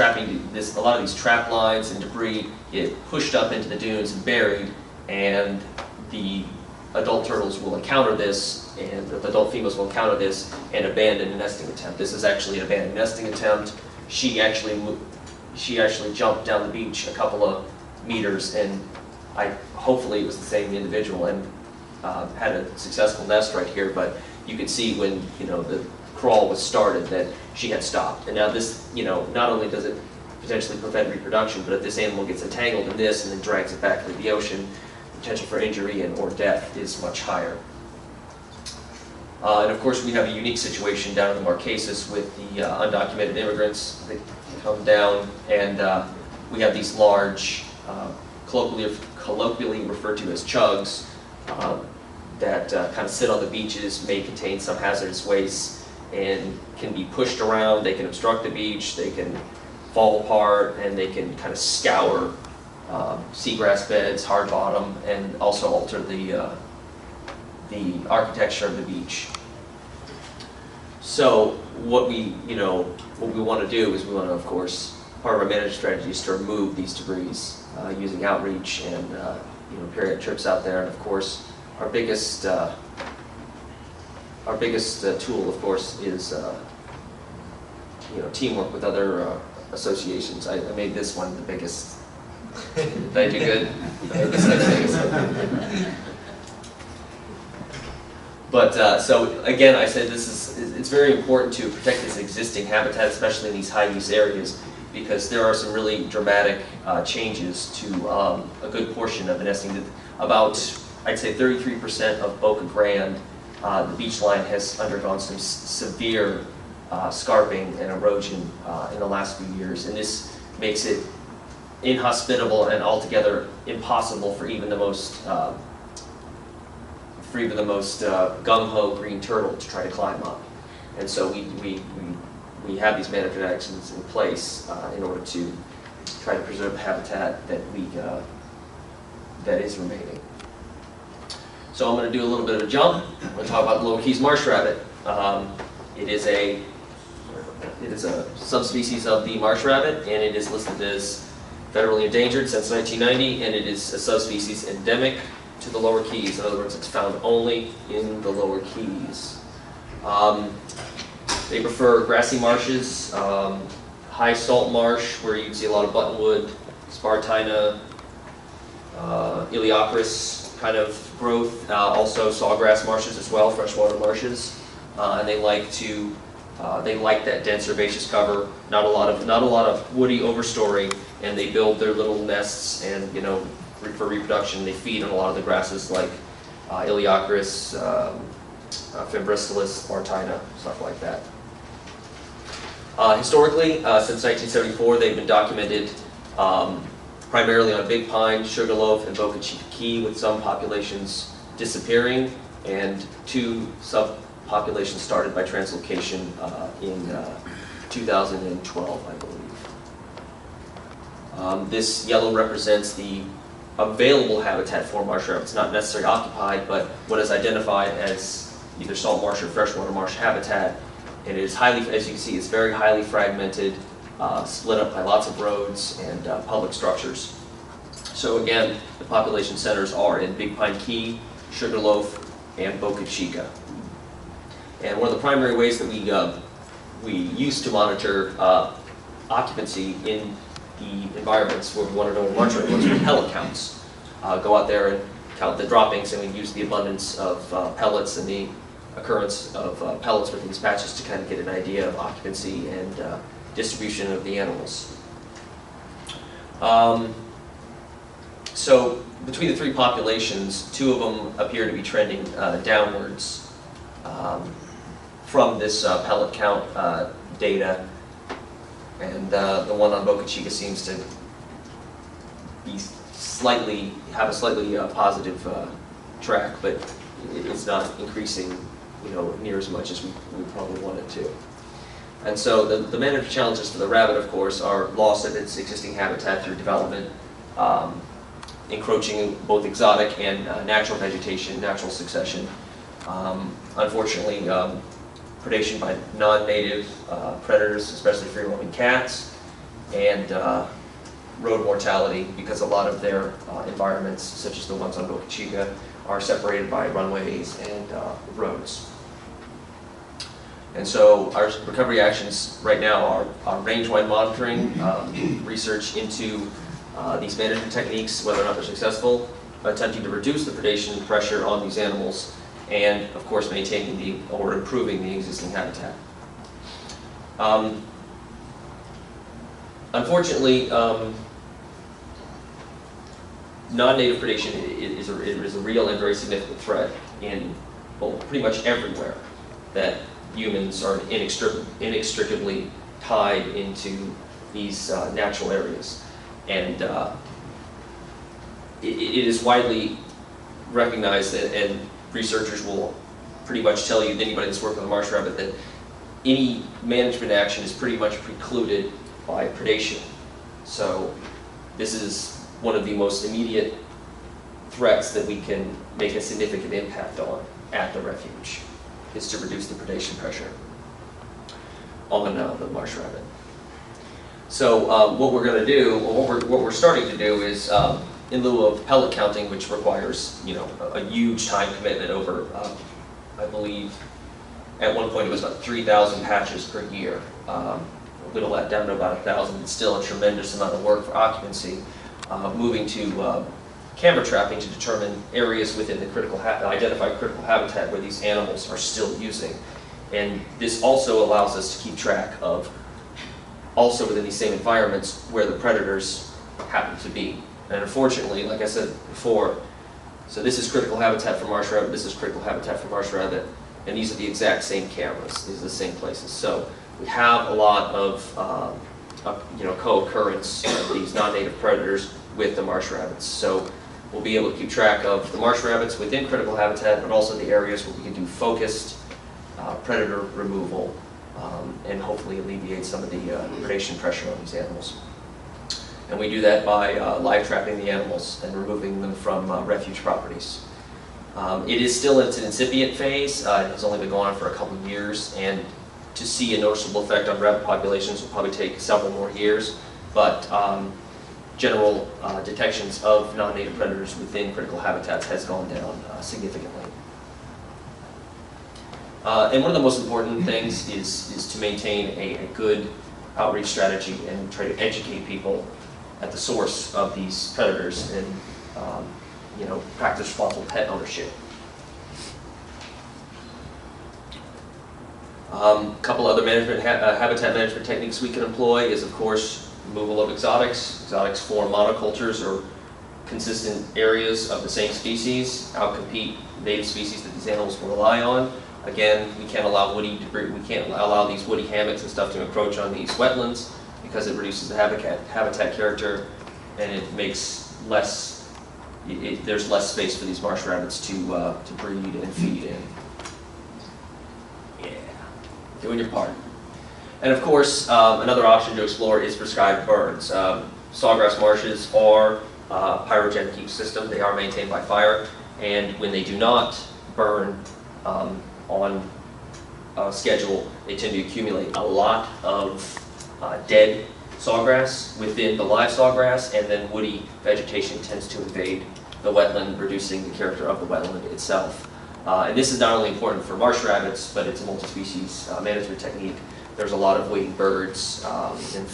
trap lines and debris get pushed up into the dunes and buried, and the adult turtles will encounter this, and the adult females will encounter this and abandon a nesting attempt. This is actually an abandoned nesting attempt. She actually she actually jumped down the beach a couple of meters, and hopefully it was the same individual, and had a successful nest right here. But you could see when the crawl was started that she had stopped. And now this, not only does it potentially prevent reproduction, but if this animal gets entangled in this and then drags it back into the ocean, the potential for injury and or death is much higher. And of course, we have a unique situation down in the Marquesas with the undocumented immigrants that come down, and we have these large, colloquially referred to as chugs, that kind of sit on the beaches, may contain some hazardous waste, and can be pushed around. They can obstruct the beach, they can fall apart, and they can kind of scour seagrass beds, hard bottom, and also alter the architecture of the beach. So what we want to do is we want to, of course, part of our management strategy is to remove these debris using outreach and periodic trips out there. And of course, our biggest tool, of course, is teamwork with other associations. I made this one the biggest. Did I do good? I made this the biggest. But so again, I said it's very important to protect this existing habitat, especially in these high-use areas, because there are some really dramatic changes to a good portion of the nesting. About, I'd say, 33% of Boca Grande, the beach line has undergone some severe scarping and erosion in the last few years, and this makes it inhospitable and altogether impossible for even the most gung-ho green turtle to try to climb up. And so we have these management actions in place in order to try to preserve the habitat that is remaining. So I'm going to do a little bit of a jump. I'm going to talk about the Lower Keys marsh rabbit. It is a subspecies of the marsh rabbit, and it is listed as federally endangered since 1990, and it is a subspecies endemic to the Lower Keys. In other words, it's found only in the Lower Keys. They prefer grassy marshes, high salt marsh where you can see a lot of buttonwood, spartina, Iliocris kind of growth, also sawgrass marshes as well, freshwater marshes, and they like that dense herbaceous cover. Not a lot of woody overstory, and they build their little nests, and for reproduction they feed on a lot of the grasses like Iliocris, Fibrostilus, spartina, stuff like that. Historically, since 1974, they've been documented primarily on Big Pine, Sugarloaf, and Boca Chica Key, with some populations disappearing, and 2 subpopulations started by translocation in 2012, I believe. This yellow represents the available habitat for marsh rabbits, not necessarily occupied, but what is identified as either salt marsh or freshwater marsh habitat. And it is highly, as you can see, it's very highly fragmented, split up by lots of roads and public structures. So again, the population centers are in Big Pine Key, Sugarloaf, and Boca Chica. And one of the primary ways that we use to monitor occupancy in the environments where we want to know marsh rabbit was with pellet counts. Go out there and count the droppings, and we use the abundance of pellets and the occurrence of pellets within these patches to kind of get an idea of occupancy and distribution of the animals. So between the 3 populations, 2 of them appear to be trending downwards from this pellet count data, and the one on Boca Chica seems to be have a slightly positive track, but it's not increasing near as much as we probably want it to. And so the management challenges for the rabbit, of course, are loss of its existing habitat through development, encroaching both exotic and natural vegetation, natural succession. Unfortunately, predation by non-native predators, especially free-roaming cats, and road mortality, because a lot of their environments, such as the ones on Boca Chica, are separated by runways and roads. And so our recovery actions right now are range-wide monitoring, research into these management techniques, whether or not they're successful, attempting to reduce the predation pressure on these animals, and of course maintaining or improving the existing habitat. Unfortunately, non-native predation is a real and very significant threat in pretty much everywhere that humans are inextricably tied into these natural areas. And it is widely recognized and researchers will pretty much tell you, anybody that's working on the marsh rabbit, that any management action is pretty much precluded by predation. So this is one of the most immediate threats that we can make a significant impact on at the refuge, is to reduce the predation pressure on the marsh rabbit. So what we're going to do, or what we're starting to do is, in lieu of pellet counting, which requires a huge time commitment over, I believe, at one point it was about 3,000 patches per year. Whittle that down to about 1,000. It's still a tremendous amount of work for occupancy. Moving to camera trapping to determine areas within the identify critical habitat where these animals are still using. And this also allows us to keep track of, also within these same environments, where the predators happen to be. And unfortunately, like I said before, so this is critical habitat for marsh rabbit, this is critical habitat for marsh rabbit, and these are the exact same cameras, these are the same places. So we have a lot of co-occurrence of these non-native predators with the marsh rabbits. So we'll be able to keep track of the marsh rabbits within critical habitat, but also the areas where we can do focused predator removal and hopefully alleviate some of the predation pressure on these animals. And we do that by live trapping the animals and removing them from refuge properties. It is still in its incipient phase. It has only been going on for a couple of years, and to see a noticeable effect on rabbit populations will probably take several more years, but general detections of non-native predators within critical habitats has gone down significantly. And one of the most important things is to maintain a good outreach strategy and try to educate people at the source of these predators and practice responsible pet ownership. A couple other habitat management techniques we can employ is, of course, removal of exotics. Exotics form monocultures or consistent areas of the same species, outcompete native species that these animals will rely on. Again, we can't allow woody debris, we can't allow these woody hammocks and stuff to encroach on these wetlands because it reduces the habitat character, and it makes there's less space for these marsh rabbits to breed and feed in. Yeah, doing your part. And of course, another option to explore is prescribed burns. Sawgrass marshes are a pyrogenic ecosystem. They are maintained by fire, and when they do not burn on schedule, they tend to accumulate a lot of dead sawgrass within the live sawgrass, and then woody vegetation tends to invade the wetland, reducing the character of the wetland itself. And this is not only important for marsh rabbits, but it's a multi-species management technique. There's a lot of wading birds and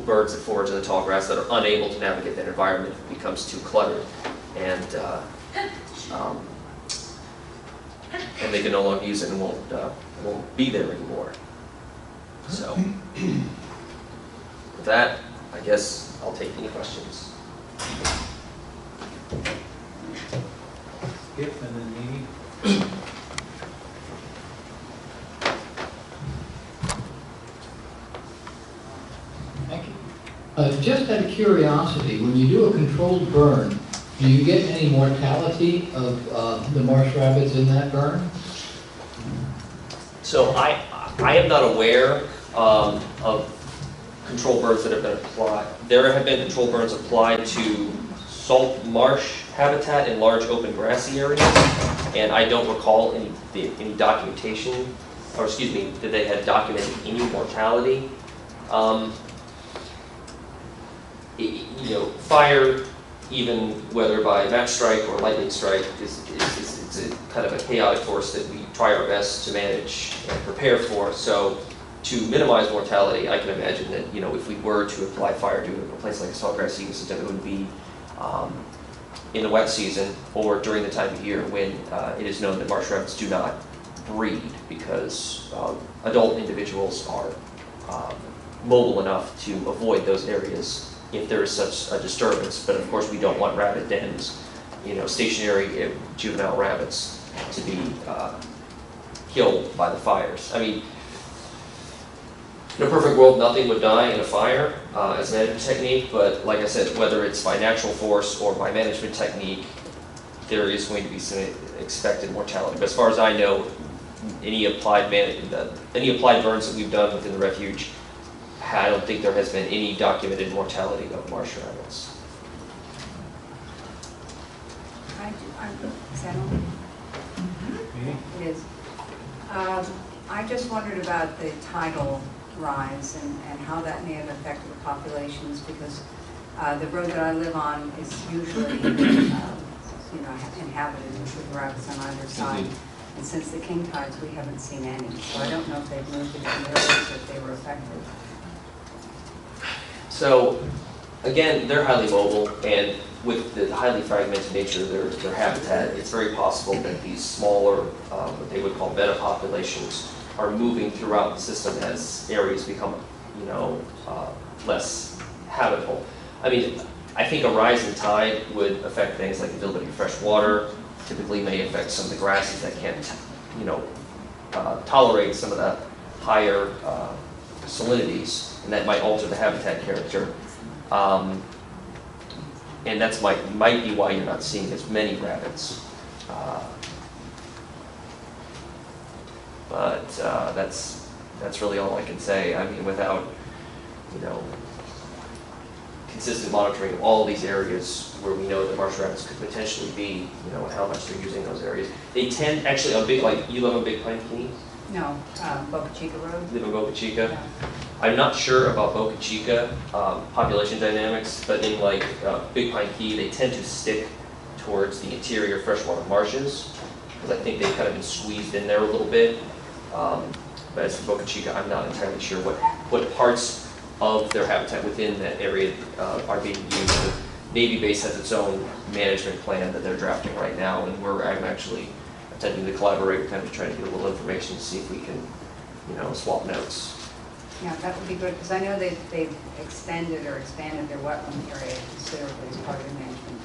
birds that forage in the tall grass that are unable to navigate that environment if it becomes too cluttered, and they can no longer use it and won't be there anymore. So, with that, I guess I'll take any questions. Skip and then Amy. Thank you. Just out of curiosity, when you do a controlled burn, do you get any mortality of the marsh rabbits in that burn? So I am not aware of control burns that have been applied. There have been control burns applied to salt marsh habitat in large open grassy areas, and I don't recall any documentation, or excuse me, that they had documented any mortality. Fire, even whether by match strike or lightning strike, is it's a kind of a chaotic force that we try our best to manage and prepare for. So to minimize mortality, I can imagine that, you know, if we were to apply fire to a place like a saltgrass ecosystem, it would be in the wet season or during the time of year when it is known that marsh rabbits do not breed, because adult individuals are mobile enough to avoid those areas if there is such a disturbance. But of course we don't want rabbit dens, you know, stationary juvenile rabbits to be killed by the fires. I mean, in a perfect world, nothing would die in a fire as a management technique, but like I said, whether it's by natural force or by management technique, there is going to be some expected mortality. But as far as I know, any applied burns that we've done within the refuge, I don't think there has been any documented mortality of marsh rabbits. Is that on? It is. I just wondered about the tidal rise and how that may have affected populations, because the road that I live on is usually inhabited with rabbits on either side. And since the king tides, we haven't seen any. So I don't know if they've moved to different areas or if they were affected. So again, they're highly mobile, and with the highly fragmented nature of their habitat, it's very possible that these smaller, what they would call betta populations, are moving throughout the system as areas become, you know, less habitable. I mean, I think a rise in tide would affect things like the availability of fresh water. Typically, may affect some of the grasses that can't, you know, tolerate some of the higher salinities, and that might alter the habitat character. And that's might be why you're not seeing as many rabbits. But that's really all I can say. I mean, without, you know, consistent monitoring of all these areas where we know that marsh rabbits could potentially be, you know, and how much they're using those areas. They tend, actually, on big, like, you live on Big Pine Key? No, Boca Chica Road. You live in Boca Chica? Yeah. I'm not sure about Boca Chica population dynamics, but in like Big Pine Key, they tend to stick towards the interior freshwater marshes, because I think they've kind of been squeezed in there a little bit. But as for Boca Chica, I'm not entirely sure what parts of their habitat within that area are being used. The Navy base has its own management plan that they're drafting right now, and I'm actually attempting to collaborate with them to try to get a little information to see if we can, you know, swap notes. Yeah, that would be good, because I know they've extended or expanded their wetland area considerably as part of their management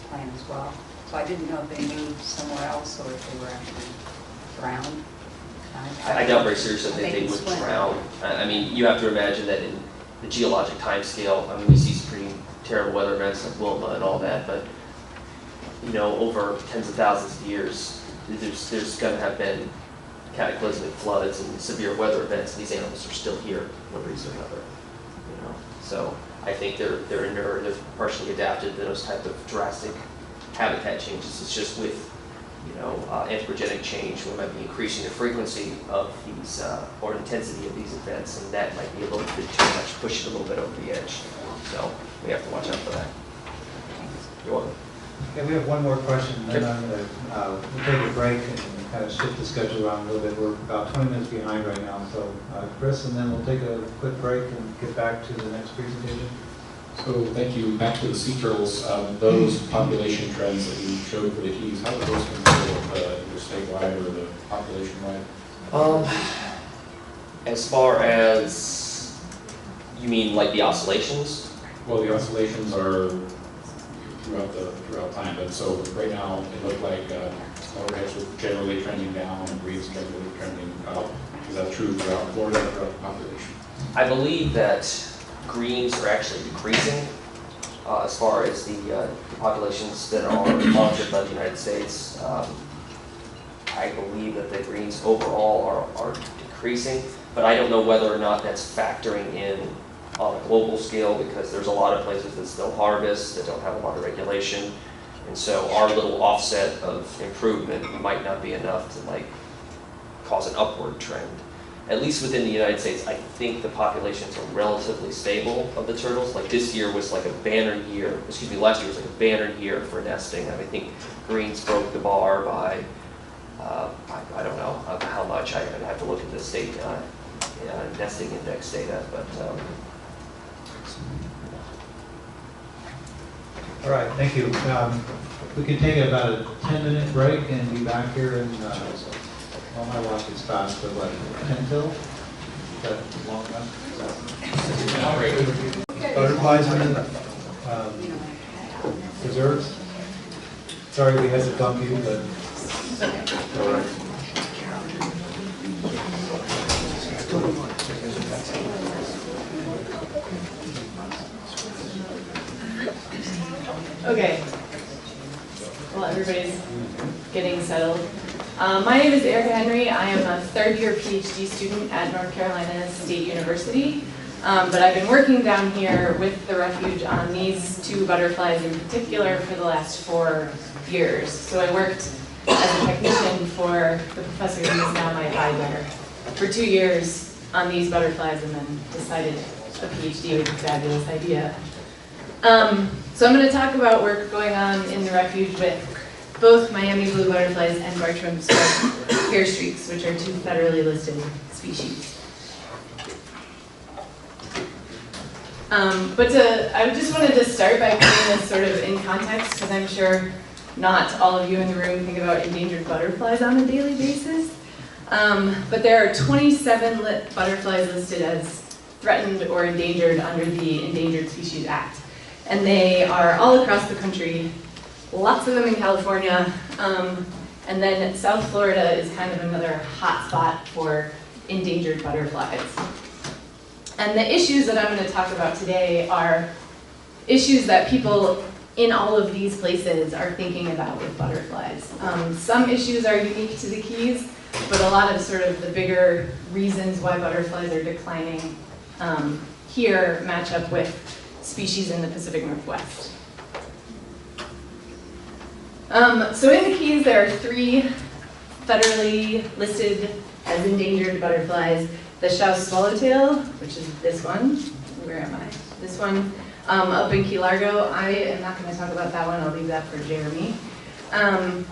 plan as well. So I didn't know if they moved somewhere else or if they were actually drowned. I doubt very seriously that they would swim. drown. I mean, you have to imagine that in the geologic time scale, I mean, we see some pretty terrible weather events like Wilma and all that, but, you know, over tens of thousands of years, there's going to have been cataclysmic floods and severe weather events, and these animals are still here one reason or another. You know, so I think they're inured, they're partially adapted to those type of drastic habitat changes. It's just with, you know, anthropogenic change, we might be increasing the frequency of these or intensity of these events, and that might be a little bit too much, push it a little bit over the edge. So we have to watch out for that. You're welcome. Okay, we have one more question, and then I'm going to we'll take a break and kind of shift the schedule around a little bit. We're about 20 minutes behind right now, so Chris, and then we'll take a quick break and get back to the next presentation. So thank you. Back to the sea turtles. Those population trends that you showed for the keys, how do those compare with either statewide or the population-wide? As far as, you mean like the oscillations? Well, the oscillations are throughout time, but so right now it looked like overheads were generally trending down and breeds generally trending up. Is that true throughout Florida or throughout the population? I believe that greens are actually decreasing as far as the populations that are monitored by the United States. I believe that the greens overall are decreasing, but I don't know whether or not that's factoring in on a global scale, because there's a lot of places that still harvest, that don't have a lot of regulation. And so our little offset of improvement might not be enough to like cause an upward trend. at least within the United States, I think the populations are relatively stable of the turtles. Like this year was like a banner year, excuse me, last year was like a banner year for nesting. I think greens broke the bar by, I don't know how much. I'd have to look at the state nesting index data, but. All right, thank you. We can take about a 10-minute break and be back here in, well, my watch is fast, but what, 10 till? Is that long enough? Butterflies and preserves? Sorry we had to bump you, but. All right. Okay. Well, everybody's getting settled. My name is Erica Henry. I am a third-year PhD student at North Carolina State University. But I've been working down here with the Refuge on these two butterflies in particular for the last 4 years. So I worked as a technician for the professor who is now my advisor for 2 years on these butterflies, and then decided a PhD was a fabulous idea. So I'm going to talk about work going on in the Refuge with both Miami blue butterflies and Bartram's hair streaks, which are two federally listed species. I just wanted to start by putting this sort of in context, because I'm sure not all of you in the room think about endangered butterflies on a daily basis. But there are 27 butterflies listed as threatened or endangered under the Endangered Species Act. And they are all across the country, lots of them in California, and then South Florida is kind of another hot spot for endangered butterflies. And the issues that I'm going to talk about today are issues that people in all of these places are thinking about with butterflies. Some issues are unique to the Keys, but a lot of sort of the bigger reasons why butterflies are declining here match up with species in the Pacific Northwest. So in the Keys, there are 3 federally listed as endangered butterflies. The Schaus swallowtail, which is this one. Where am I? This one up in Key Largo. I am not going to talk about that one. I'll leave that for Jeremy. And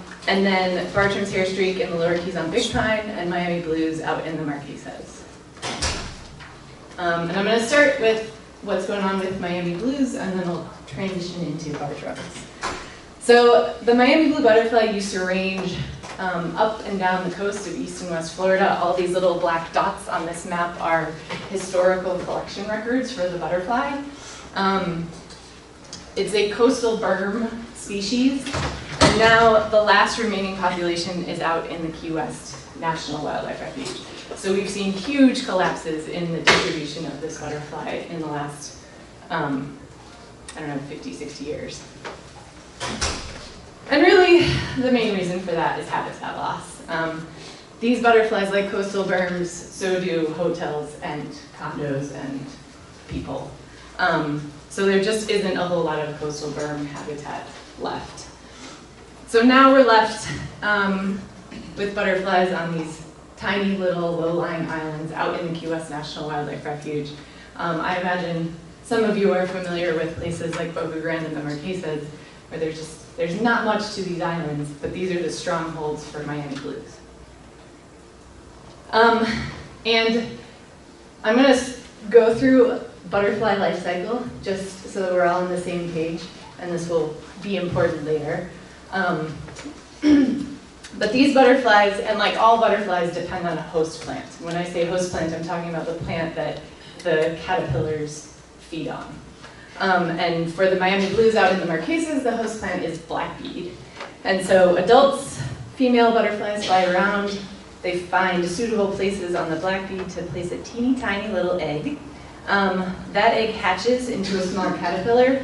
then Bartram's hair streak in the Lower Keys on Big Pine, and Miami blues out in the Marquesas. And I'm going to start with what's going on with Miami blues, and then I'll transition into Bartram's. So the Miami blue butterfly used to range up and down the coast of East and West Florida. All these little black dots on this map are historical collection records for the butterfly. It's a coastal berm species, and now the last remaining population is out in the Key West National Wildlife Refuge. So we've seen huge collapses in the distribution of this butterfly in the last, I don't know, 50, 60 years. And really, the main reason for that is habitat loss. These butterflies like coastal berms, so do hotels and condos and people. So there just isn't a whole lot of coastal berm habitat left. So now we're left with butterflies on these tiny little low-lying islands out in the Key West National Wildlife Refuge. I imagine some of you are familiar with places like Boca Grande and the Marquesas, where there's not much to these islands, but these are the strongholds for Miami blues. And I'm going to go through butterfly life cycle, just so that we're all on the same page, and this will be important later. But these butterflies, and like all butterflies, depend on a host plant. When I say host plant, I'm talking about the plant that the caterpillars feed on. And for the Miami blues out in the Marquesas, the host plant is blackbead. And so adults, female butterflies fly around. They find suitable places on the blackbead to place a teeny tiny little egg. That egg hatches into a small caterpillar.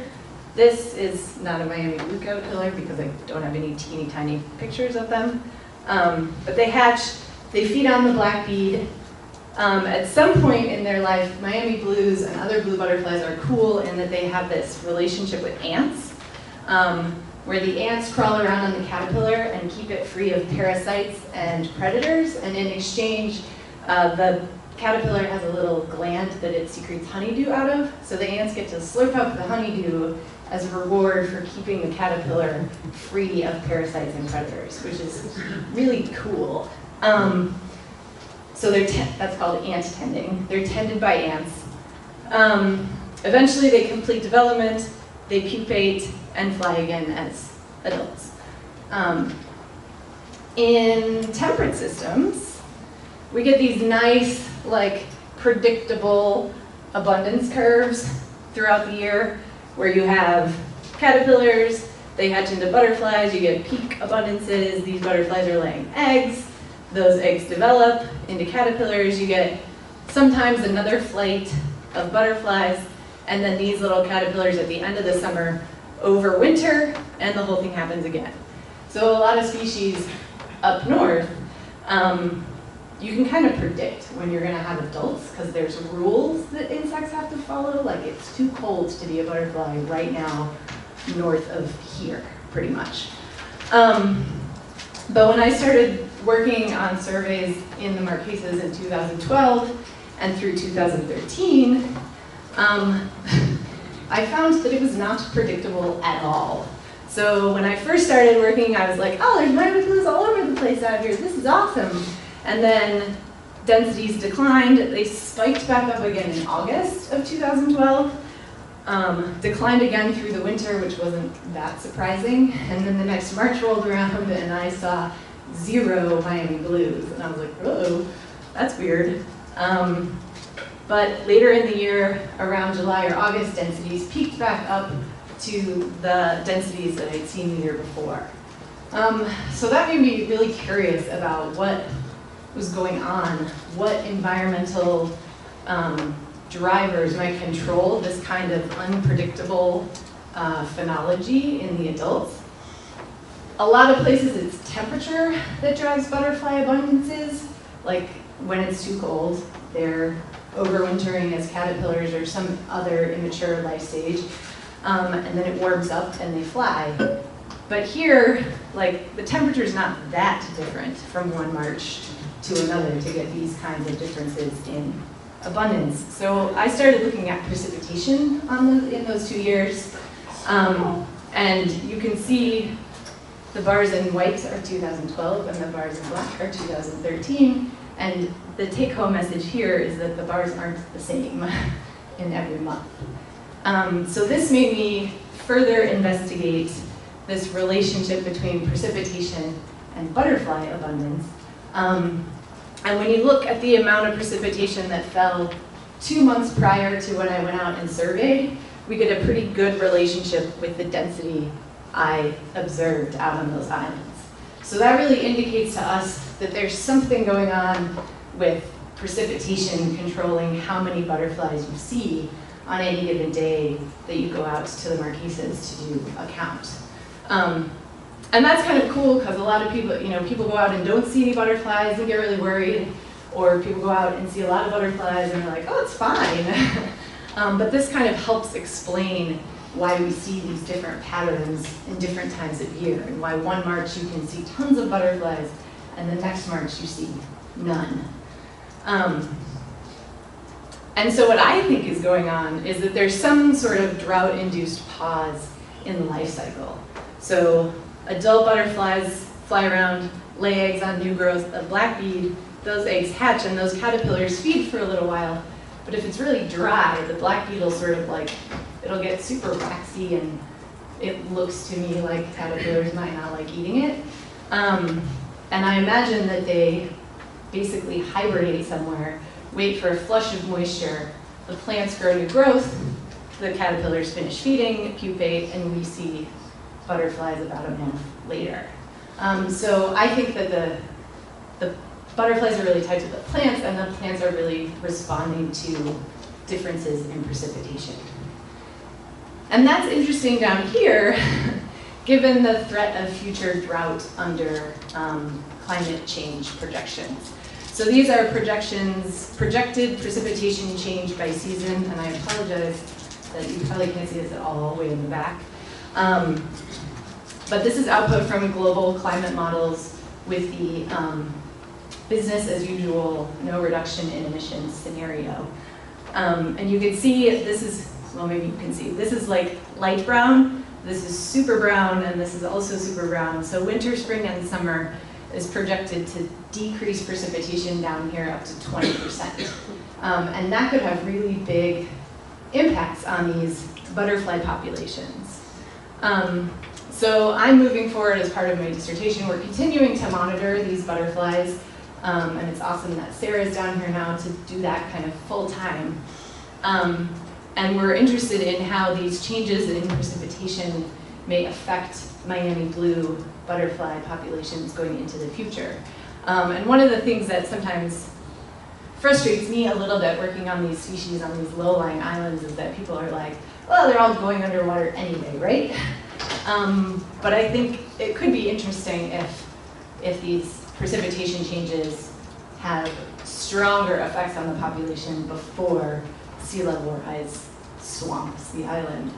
This is not a Miami blue caterpillar because I don't have any teeny tiny pictures of them. But they hatch, they feed on the blackbead. At some point in their life, Miami blues and other blue butterflies are cool in that they have this relationship with ants, where the ants crawl around on the caterpillar and keep it free of parasites and predators, and in exchange, the caterpillar has a little gland that it secretes honeydew out of, so the ants get to slurp up the honeydew as a reward for keeping the caterpillar free of parasites and predators, which is really cool. So that's called ant tending. They're tended by ants. Eventually they complete development, they pupate, and fly again as adults. In temperate systems, we get these nice, like, predictable abundance curves throughout the year, where you have caterpillars, they hatch into butterflies, you get peak abundances, these butterflies are laying eggs, those eggs develop into caterpillars, you get sometimes another flight of butterflies, and then these little caterpillars at the end of the summer overwinter, and the whole thing happens again. So a lot of species up north, you can kind of predict when you're going to have adults, because there's rules that insects have to follow. Like, it's too cold to be a butterfly right now north of here, pretty much. But when I started working on surveys in the Marquesas in 2012 and through 2013, I found that it was not predictable at all. So when I first started working, I was like, oh, there's myrmidons all over the place out here. This is awesome. And then densities declined. They spiked back up again in August of 2012. Declined again through the winter, which wasn't that surprising. And then the next March rolled around and I saw 0 Miami blues. And I was like, oh, that's weird. But later in the year, around July or August, densities peaked back up to the densities that I'd seen the year before. So that made me really curious about what was going on, what environmental drivers might control this kind of unpredictable phenology in the adults. A lot of places it's temperature that drives butterfly abundances, like when it's too cold, they're overwintering as caterpillars or some other immature life stage. And then it warms up and they fly. But here, like, the temperature's not that different from one March to another to get these kinds of differences in abundance. So I started looking at precipitation in those 2 years. And you can see the bars in white are 2012 and the bars in black are 2013. And the take-home message here is that the bars aren't the same in every month. So this made me further investigate this relationship between precipitation and butterfly abundance. And when you look at the amount of precipitation that fell 2 months prior to when I went out and surveyed, we get a pretty good relationship with the density I observed out on those islands. So that really indicates to us that there's something going on with precipitation controlling how many butterflies you see on any given day that you go out to the Marquesas to do a count. And that's kind of cool because a lot of people, people go out and don't see any butterflies and get really worried, or people go out and see a lot of butterflies and they're like, oh, it's fine. But this kind of helps explain why we see these different patterns in different times of year, and why one March you can see tons of butterflies and the next March you see none. And so what I think is going on is that there's some sort of drought-induced pause in the life cycle. So adult butterflies fly around, lay eggs on new growth of black bead, those eggs hatch and those caterpillars feed for a little while. But if it's really dry, the black beetle sort of like, it'll get super waxy and it looks to me like caterpillars might not like eating it. And I imagine that they basically hibernate somewhere, wait for a flush of moisture, the plants grow new growth, the caterpillars finish feeding, pupate, and we see butterflies about a month later. So I think that the butterflies are really tied to the plants, and the plants are really responding to differences in precipitation. And that's interesting down here, given the threat of future drought under climate change projections. So these are projections, projected precipitation change by season, and I apologize that you probably can't see this at all way in the back. But this is output from global climate models with the business as usual, no reduction in emissions scenario. And you can see this is, well, maybe you can see, this is like light brown, this is super brown, and this is also super brown. So winter, spring, and summer is projected to decrease precipitation down here up to 20%. And that could have really big impacts on these butterfly populations. So I'm moving forward as part of my dissertation. We're continuing to monitor these butterflies, and it's awesome that Sarah's down here now to do that kind of full time. And we're interested in how these changes in precipitation may affect Miami blue butterfly populations going into the future. And one of the things that sometimes frustrates me a little bit working on these species on these low-lying islands is that people are like, well, they're all going underwater anyway, right? But I think it could be interesting if these precipitation changes have stronger effects on the population before sea level rise swamps the island.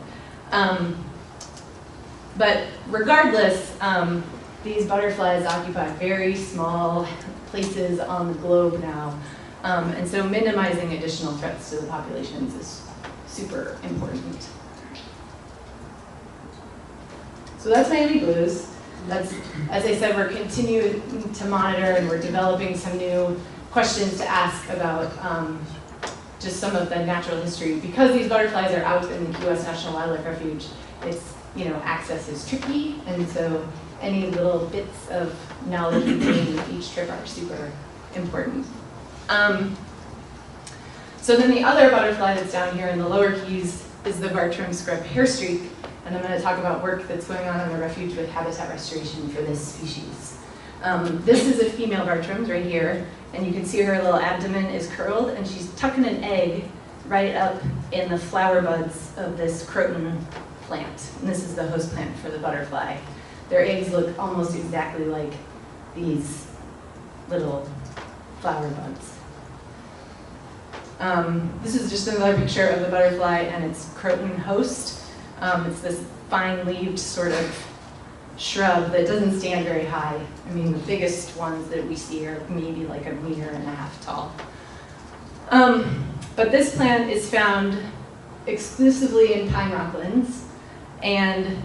But regardless, these butterflies occupy very small places on the globe now. And so minimizing additional threats to the populations is super important. So that's Miami blues. That's, as I said, we're continuing to monitor and we're developing some new questions to ask about just some of the natural history. Because these butterflies are out in the US National Wildlife Refuge, it's, access is tricky, and so any little bits of knowledge we gain with each trip are super important. So then the other butterfly that's down here in the lower keys is the Bartram scrub hairstreak, and I'm going to talk about work that's going on in the refuge with habitat restoration for this species. This is a female Bartram right here, and you can see her little abdomen is curled, and she's tucking an egg right up in the flower buds of this croton plant. And this is the host plant for the butterfly. Their eggs look almost exactly like these little flower buds. This is just another picture of the butterfly and its croton host. It's this fine-leaved sort of shrub that doesn't stand very high. I mean, the biggest ones that we see are maybe like 1.5 meters tall. But this plant is found exclusively in pine rocklands, and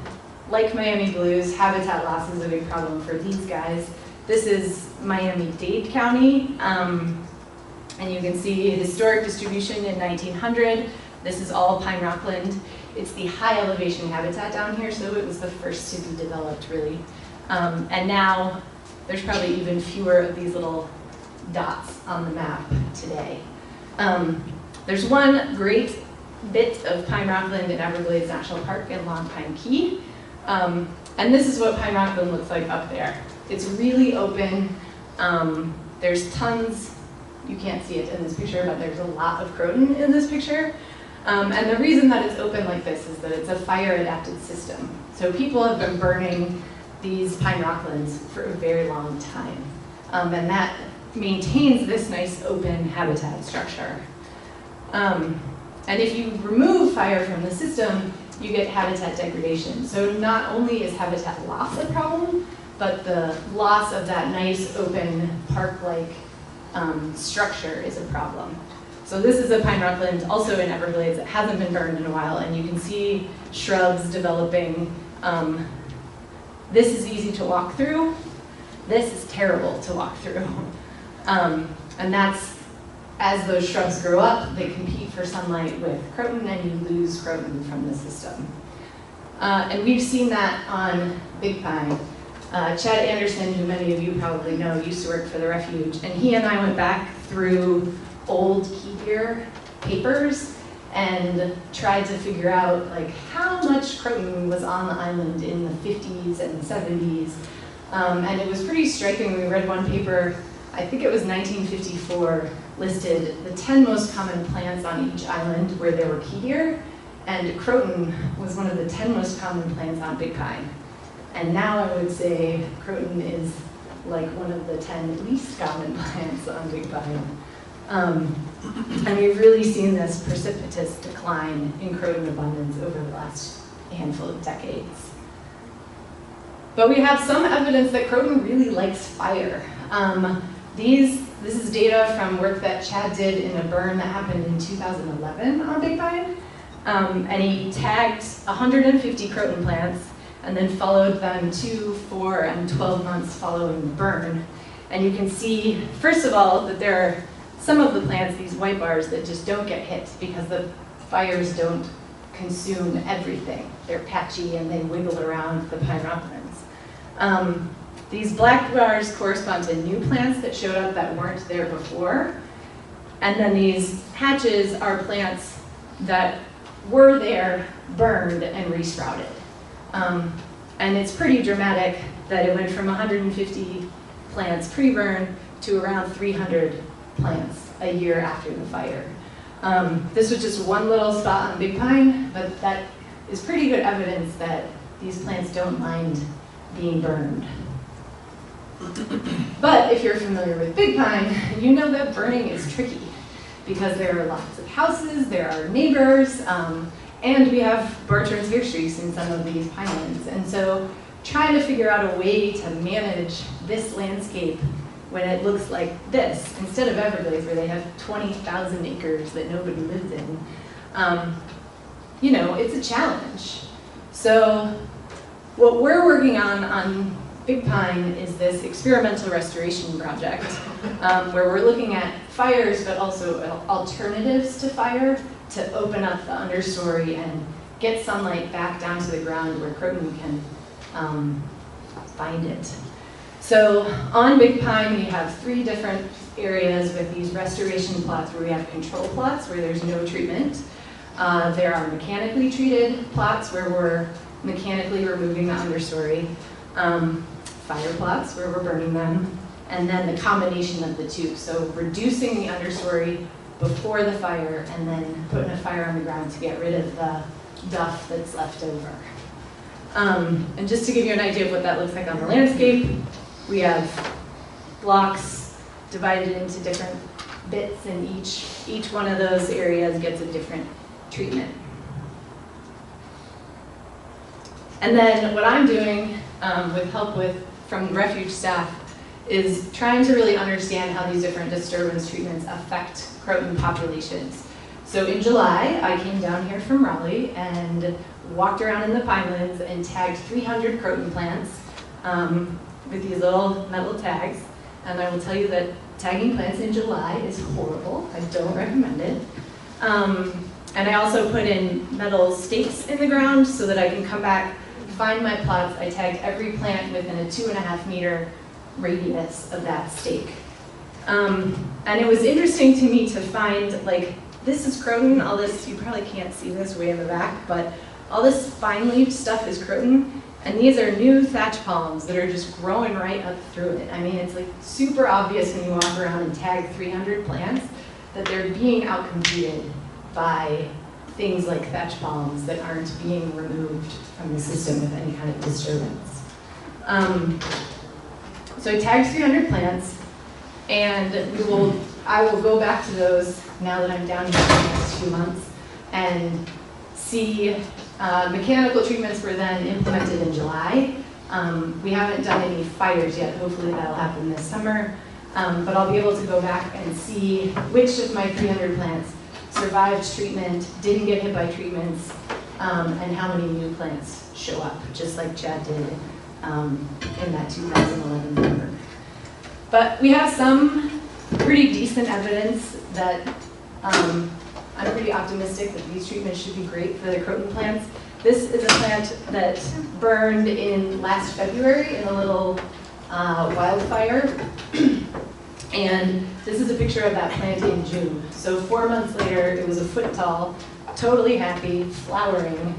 like Miami blues, habitat loss is a big problem for these guys. This is Miami-Dade County, and you can see historic distribution in 1900. This is all pine rockland. It's the high elevation habitat down here, so it was the first to be developed, really. And now there's probably even fewer of these little dots on the map today. There's one great bit of pine rockland in Everglades National Park in Long Pine Key. And this is what pine rockland looks like up there. It's really open. There's tons, you can't see it in this picture, but there's a lot of croton in this picture. And the reason that it's open like this is that it's a fire-adapted system. So people have been burning these pine rocklands for a very long time. And that maintains this nice open habitat structure. And if you remove fire from the system, you get habitat degradation. So not only is habitat loss a problem, but the loss of that nice open park-like structure is a problem. So this is a pine rockland, also in Everglades, that hasn't been burned in a while, and you can see shrubs developing. This is easy to walk through. This is terrible to walk through. And that's, as those shrubs grow up, they compete for sunlight with croton, and you lose croton from the system. And we've seen that on big pine. Chad Anderson, who many of you probably know, used to work for the Refuge, and he and I went back through old key deer papers and tried to figure out like how much croton was on the island in the 50s and 70s. And it was pretty striking. We read one paper, I think it was 1954, listed the 10 most common plants on each island where there were key deer, and croton was one of the 10 most common plants on big pine. And now I would say croton is like one of the 10 least common plants on big pine. And we've really seen this precipitous decline in croton abundance over the last handful of decades. But we have some evidence that croton really likes fire. This is data from work that Chad did in a burn that happened in 2011 on Big Pine. And he tagged 150 croton plants and then followed them 2, 4, and 12 months following the burn. And you can see, first of all, that there are some of the plants, these white bars, that just don't get hit because the fires don't consume everything. They're patchy and they wiggle around the pyrophorans. These black bars correspond to new plants that showed up that weren't there before. And then these hatches are plants that were there, burned, and resprouted. And it's pretty dramatic that it went from 150 plants pre-burn to around 300 plants a year after the fire. This was just one little spot on Big Pine, but that is pretty good evidence that these plants don't mind being burned. But if you're familiar with Big Pine, you know that burning is tricky because there are lots of houses, there are neighbors, and we have Bartram's hair streaks in some of these pinelands. And so trying to figure out a way to manage this landscape when it looks like this, instead of Everglades where they have 20,000 acres that nobody lives in, you know, it's a challenge. So what we're working on Big Pine is this experimental restoration project where we're looking at fires but also alternatives to fire to open up the understory and get sunlight back down to the ground where croton can find it. So on Big Pine we have 3 different areas with these restoration plots where we have control plots where there's no treatment. There are mechanically treated plots where we're mechanically removing the understory. Fire plots where we're burning them, and then the combination of the two. So reducing the understory before the fire and then putting a fire on the ground to get rid of the duff that's left over. And just to give you an idea of what that looks like on the landscape, we have blocks divided into different bits, and each one of those areas gets a different treatment. And then what I'm doing with help from the Refuge staff is trying to really understand how these different disturbance treatments affect croton populations. So in July, I came down here from Raleigh and walked around in the pinelands and tagged 300 croton plants with these little metal tags. And I will tell you that tagging plants in July is horrible. I don't recommend it. And I also put in metal stakes in the ground so that I can come back, find my plots. I tagged every plant within a 2.5 meter radius of that stake. And it was interesting to me to find, like, this is croton, all this, you probably can't see this way in the back, but all this fine-leaved stuff is croton, and these are new thatch palms that are just growing right up through it. I mean, it's like super obvious when you walk around and tag 300 plants that they're being outcompeted by things like thatch palms that aren't being removed from the system with any kind of disturbance. So I tagged 300 plants, and I will go back to those now that I'm down here for the next few months and see mechanical treatments were then implemented in July. We haven't done any fires yet. Hopefully that'll happen this summer. But I'll be able to go back and see which of my 300 plants survived treatment, didn't get hit by treatments, and how many new plants show up, just like Chad did in that 2011 number. But we have some pretty decent evidence that I'm pretty optimistic that these treatments should be great for the croton plants. This is a plant that burned in last February in a little wildfire. And this is a picture of that plant in June. So 4 months later, it was a foot tall, totally happy, flowering.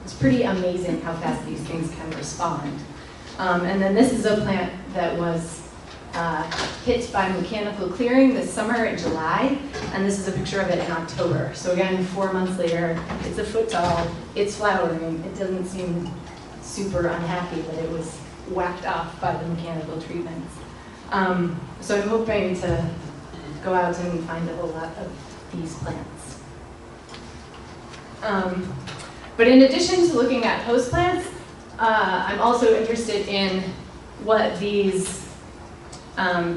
It's pretty amazing how fast these things can respond. And then this is a plant that was hit by mechanical clearing this summer in July, and this is a picture of it in October. So again, 4 months later, it's a foot tall, it's flowering. It doesn't seem super unhappy that it was whacked off by the mechanical treatments. So I'm hoping to go out and find a whole lot of these plants. But in addition to looking at host plants, I'm also interested in what these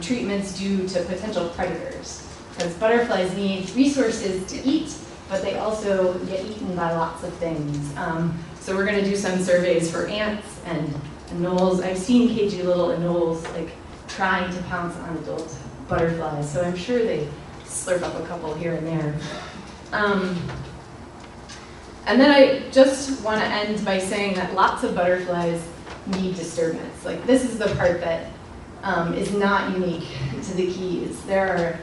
treatments due to potential predators. Because butterflies need resources to eat, but they also get eaten by lots of things. So we're going to do some surveys for ants and anoles. I've seen cagey little anoles like trying to pounce on adult butterflies, so I'm sure they slurp up a couple here and there. And then I just want to end by saying that lots of butterflies need disturbance. Like, this is the part that is not unique to the Keys. There are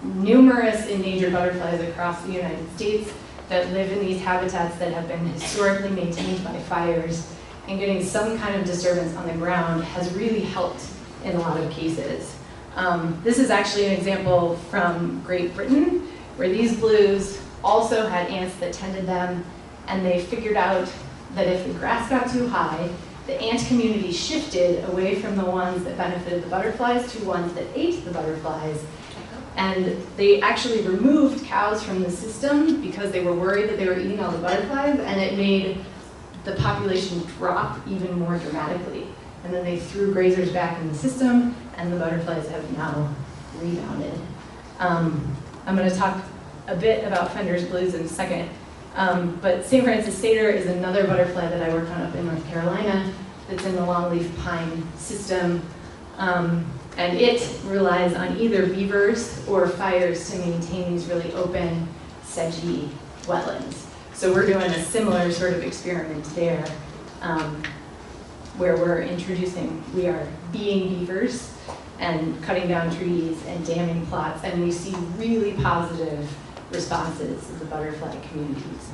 numerous endangered butterflies across the United States that live in these habitats that have been historically maintained by fires, and getting some kind of disturbance on the ground has really helped in a lot of cases. This is actually an example from Great Britain, where these blues also had ants that tended them, and they figured out that if the grass got too high, the ant community shifted away from the ones that benefited the butterflies to ones that ate the butterflies. And they actually removed cows from the system because they were worried that they were eating all the butterflies, and it made the population drop even more dramatically. And then they threw grazers back in the system, and the butterflies have now rebounded. I'm going to talk a bit about Fender's blues in a second. But St. Francis satyr is another butterfly that I work on up in North Carolina that's in the longleaf pine system. And it relies on either beavers or fires to maintain these really open, sedgy wetlands. So we're doing a similar sort of experiment there, where we are being beavers and cutting down trees and damming plots, and we see really positive responses of the butterfly communities.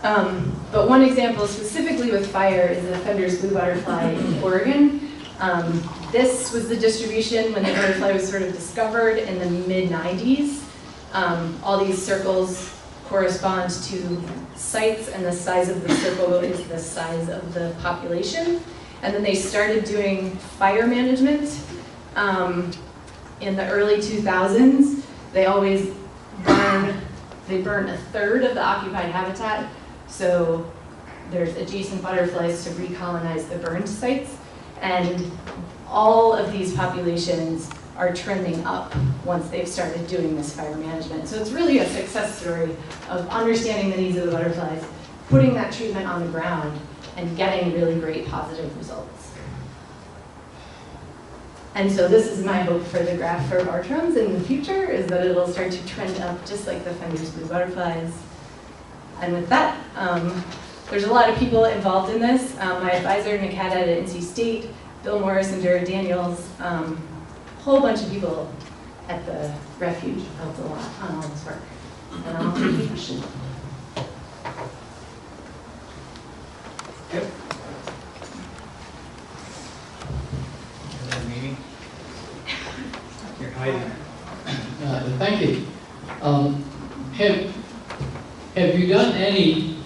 But one example specifically with fire is the Fender's blue butterfly in Oregon. This was the distribution when the butterfly was sort of discovered in the mid-90s. All these circles correspond to sites, and the size of the circle is the size of the population. And then they started doing fire management in the early 2000s. They always burn a third of the occupied habitat, so there's adjacent butterflies to recolonize the burned sites, and all of these populations are trending up once they've started doing this fire management. So it's really a success story of understanding the needs of the butterflies, putting that treatment on the ground, and getting really great positive results. And so this is my hope for the graph for Bartrams in the future, is that it'll start to trend up just like the Fender's blue butterflies. And with that, there's a lot of people involved in this. My advisor, Nick Haddad at NC State, Bill Morris and Jared Daniels, a whole bunch of people at the Refuge helped a lot on all this work. And I'll take any questions. Yep. You're hiding. Thank you. Have you done any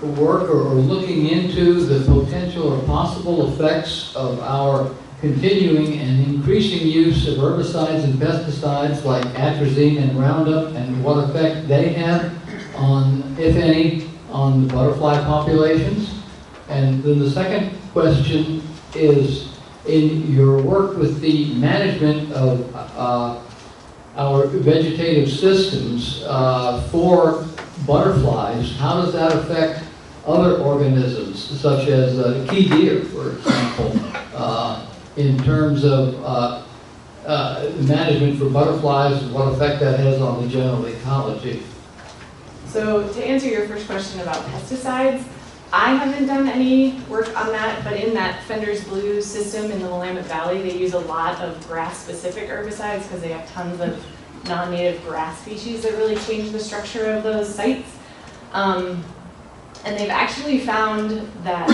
work or looking into the potential or possible effects of our continuing and increasing use of herbicides and pesticides like atrazine and Roundup, and what effect they have on, if any, on the butterfly populations? And then the second question is, in your work with the management of our vegetative systems for butterflies, how does that affect other organisms, such as key deer, for example, in terms of management for butterflies, and what effect that has on the general ecology? So to answer your first question about pesticides, I haven't done any work on that, but in that Fender's blue system in the Willamette Valley, they use a lot of grass-specific herbicides because they have tons of non-native grass species that really change the structure of those sites. And they've actually found that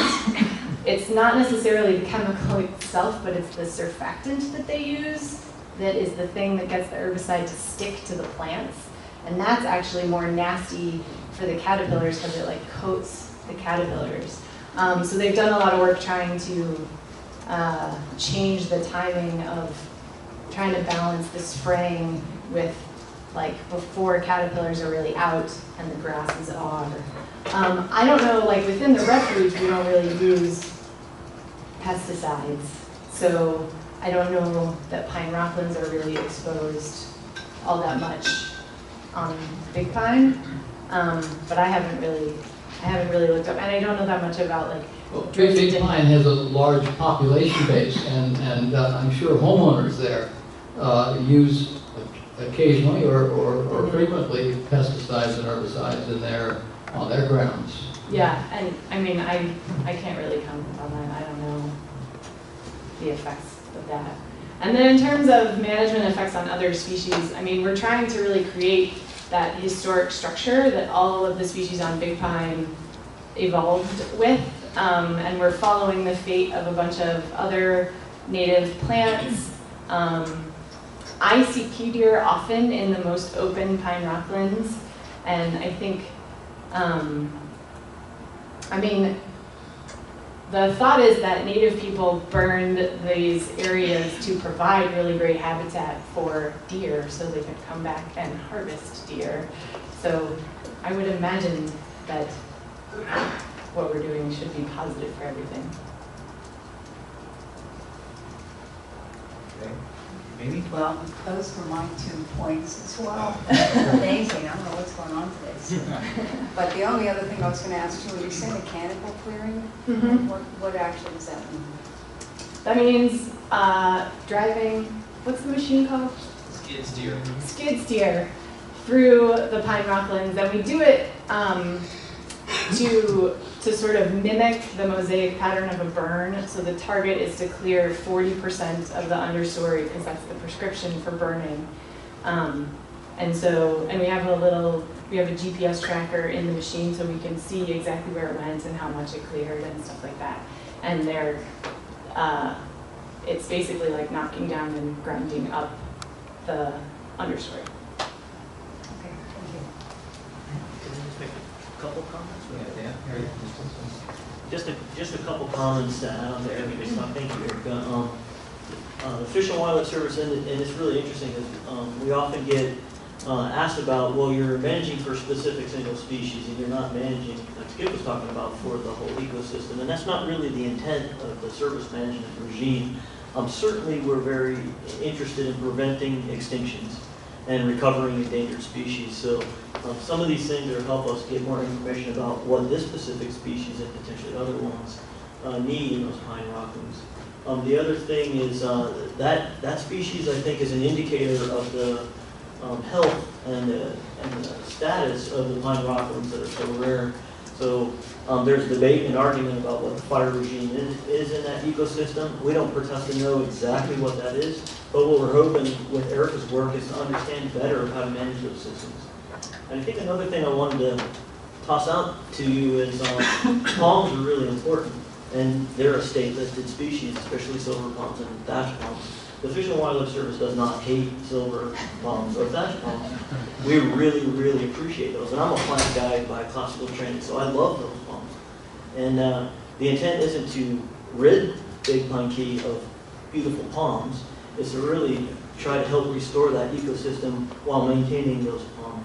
it's not necessarily the chemical itself, but it's the surfactant that they use that is the thing that gets the herbicide to stick to the plants. And that's actually more nasty for the caterpillars because it like coats the caterpillars. So they've done a lot of work trying to change the timing of trying to balance the spraying with like before caterpillars are really out and the grasses are. I don't know, like within the refuge we don't really use pesticides. So I don't know that pine rocklands are really exposed all that much on big pine, but I haven't really looked up, and I don't know that much about like. Well, Big Pine has a large population base, and I'm sure homeowners there use occasionally or frequently pesticides and herbicides on their grounds. Yeah, and I mean, I can't really comment on that. I don't know the effects of that. And then in terms of management effects on other species, I mean, we're trying to really create that historic structure that all of the species on Big Pine evolved with, and we're following the fate of a bunch of other native plants. I see key deer often in the most open pine rocklands, and I think, I mean, the thought is that native people burned these areas to provide really great habitat for deer so they could come back and harvest deer. So I would imagine that what we're doing should be positive for everything. Okay. Amy? Well, those were my 2 points as well. Amazing, I don't know what's going on today. So. But the only other thing I was going to ask you, when you say mechanical clearing, what actually does that mean? That means driving, what's the machine called? Skid steer. Skid steer through the pine rocklands, and we do it to sort of mimic the mosaic pattern of a burn. So the target is to clear 40% of the understory because that's the prescription for burning. And we have a GPS tracker in the machine so we can see exactly where it went and how much it cleared and stuff like that. And it's basically like knocking down and grinding up the understory. Okay, thank you. Can I just make a couple comments? Yeah, Dan. Harry, Just a couple comments to add on to everything. Thank you, Erica. The Fish and Wildlife Service, and it's really interesting, because we often get asked about, well, you're managing for specific single species, and you're not managing, like Skip was talking about, for the whole ecosystem, and that's not really the intent of the service management regime. Certainly, we're very interested in preventing extinctions and recovering endangered species. So some of these things will help us get more information about what this specific species and potentially other ones need in those pine rocklands. The other thing is that species, I think, is an indicator of the health and the status of the pine rocklands that are so rare. So there's debate and argument about what the fire regime is in that ecosystem. We don't pretend to know exactly what that is, but what we're hoping with Erica's work is to understand better how to manage those systems. And I think another thing I wanted to toss out to you is palms are really important, and they're a state-listed species, especially silver palms and thatch palms. The Fish and Wildlife Service does not hate silver palms or thatch palms. We really, really appreciate those. And I'm a plant guy by classical training, so I love those palms. And the intent isn't to rid Big Pine Key of beautiful palms. It's to really try to help restore that ecosystem while maintaining those palm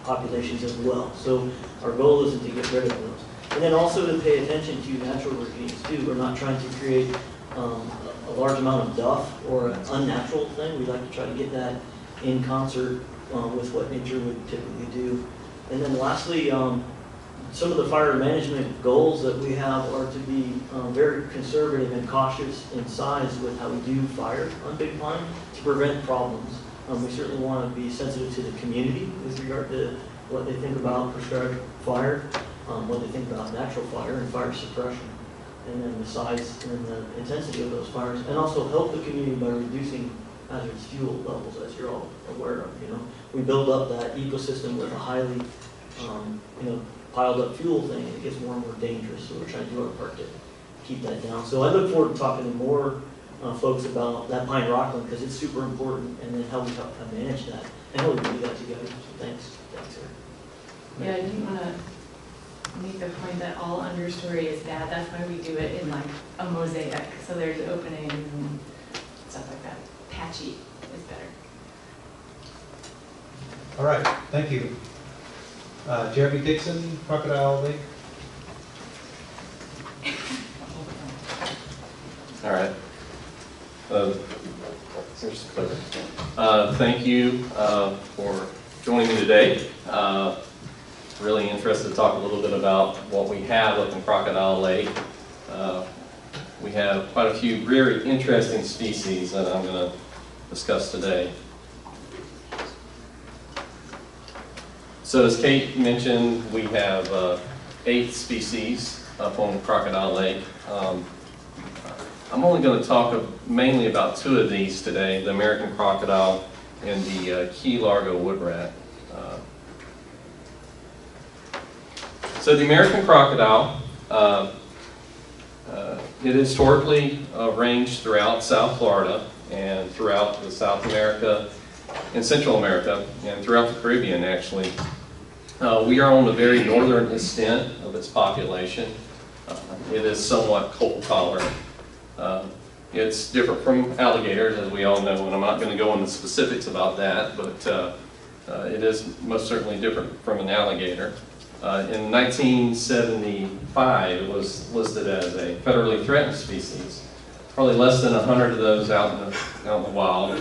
populations as well. So our goal isn't to get rid of those. And then also to pay attention to natural regimes too. We're not trying to create a large amount of duff or an unnatural thing. We like to try to get that in concert with what nature would typically do. And then lastly, some of the fire management goals that we have are to be very conservative and cautious in size with how we do fire on Big Pine to prevent problems. We certainly want to be sensitive to the community with regard to what they think about prescribed fire, what they think about natural fire and fire suppression, and then the size and the intensity of those fires, and also help the community by reducing hazardous fuel levels, as you're all aware of. You know, we build up that ecosystem with a highly, piled up fuel thing, and it gets more and more dangerous. So we're trying to do our part to keep that down. So I look forward to talking to more folks about that pine rockland because it's super important, and then how we help manage that and how we do that together. So thanks, Eric. Yeah, I didn't want to make the point that all understory is bad. That's why we do it in like a mosaic. So there's openings and stuff like that. Patchy is better. All right, thank you. Jeremy Dixon, Crocodile Lake. All right. Thank you for joining me today. Really interested to talk a little bit about what we have up in Crocodile Lake. We have quite a few very interesting species that I'm going to discuss today. So as Kate mentioned, we have 8 species up on Crocodile Lake. I'm only going to talk mainly about 2 of these today, the American crocodile and the Key Largo wood rat. So the American crocodile, it historically ranged throughout South Florida and throughout the South America and Central America and throughout the Caribbean actually. We are on the very northern extent of its population. It is somewhat cold tolerant. It's different from alligators, as we all know, and I'm not going to go into specifics about that, but it is most certainly different from an alligator. In 1975, it was listed as a federally threatened species. Probably less than 100 of those out in the wild.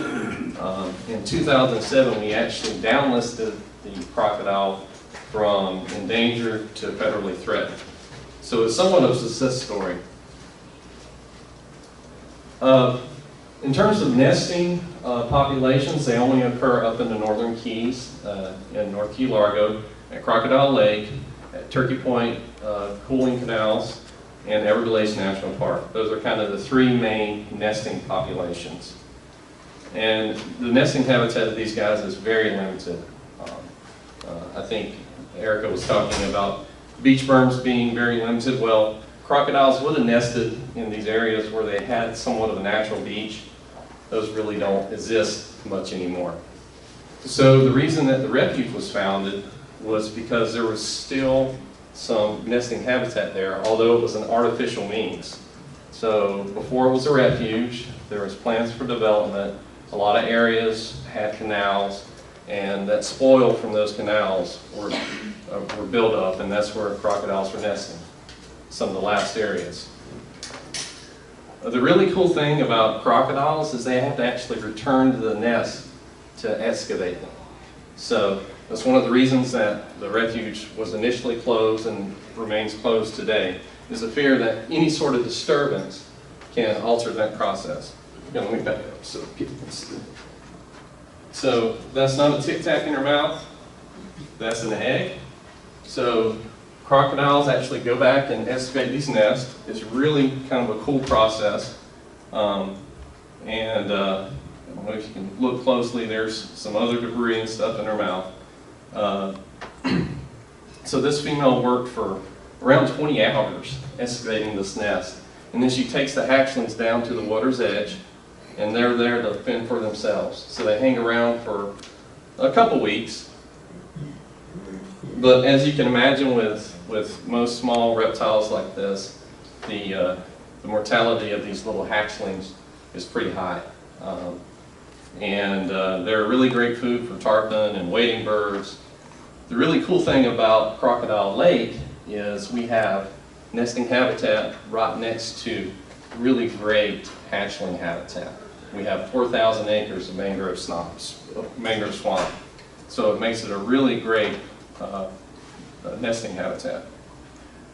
In 2007, we actually downlisted the crocodile from endangered to federally threatened. So it's somewhat of a success story. In terms of nesting populations, they only occur up in the northern Keys, in North Key Largo, at Crocodile Lake, at Turkey Point Cooling Canals, and Everglades National Park. Those are kind of the 3 main nesting populations. And the nesting habitat of these guys is very limited. I think Erica was talking about beach berms being very limited. Well, crocodiles would have nested in these areas where they had somewhat of a natural beach. Those really don't exist much anymore. So the reason that the refuge was founded was because there was still some nesting habitat there, although it was an artificial means. So before it was a refuge, there was plans for development. A lot of areas had canals, and that spoil from those canals were built up, and that's where crocodiles were nesting, some of the last areas. The really cool thing about crocodiles is they have to actually return to the nest to excavate them. So that's one of the reasons that the refuge was initially closed and remains closed today, is the fear that any sort of disturbance can alter that process. I'm going to link back up so people can see. So that's not a Tic Tac in your mouth, that's an egg. So crocodiles actually go back and excavate these nests. It's really kind of a cool process. I don't know if you can look closely, there's some other debris and stuff in her mouth. So this female worked for around 20 hours excavating this nest. And then she takes the hatchlings down to the water's edge, and they're there to fend for themselves. So they hang around for a couple weeks. But as you can imagine with most small reptiles like this, the mortality of these little hatchlings is pretty high. They're really great food for tarpon and wading birds. The really cool thing about Crocodile Lake is we have nesting habitat right next to really great hatchling habitat. We have 4,000 acres of mangrove swamp. So it makes it a really great nesting habitat.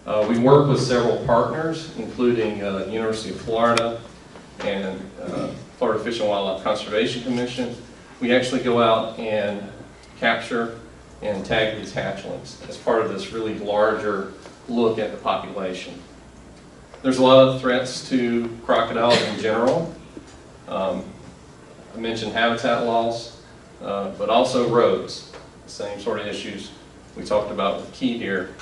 We work with several partners, including University of Florida and Florida Fish and Wildlife Conservation Commission. We actually go out and capture and tag these hatchlings as part of this really larger look at the population. There's a lot of threats to crocodiles in general. I mentioned habitat loss, but also roads. Same sort of issues we talked about with Key here.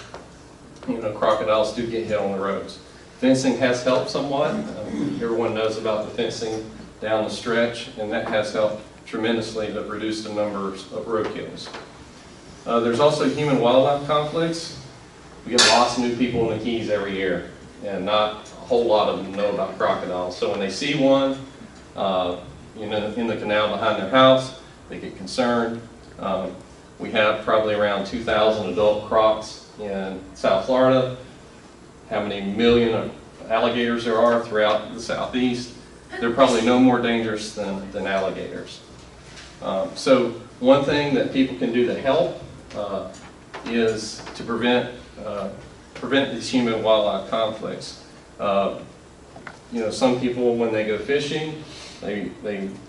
You know, crocodiles do get hit on the roads. Fencing has helped somewhat. Everyone knows about the fencing down the stretch, and that has helped tremendously to reduce the numbers of road kills. There's also human-wildlife conflicts. We get lots of new people in the Keys every year, and not a whole lot of them know about crocodiles. So when they see one, you know, in the canal behind their house, they get concerned. We have probably around 2,000 adult crocs in South Florida. How many million alligators there are throughout the southeast. they're probably no more dangerous than alligators. So one thing that people can do to help is to prevent these human-wildlife conflicts. Some people, when they go fishing, they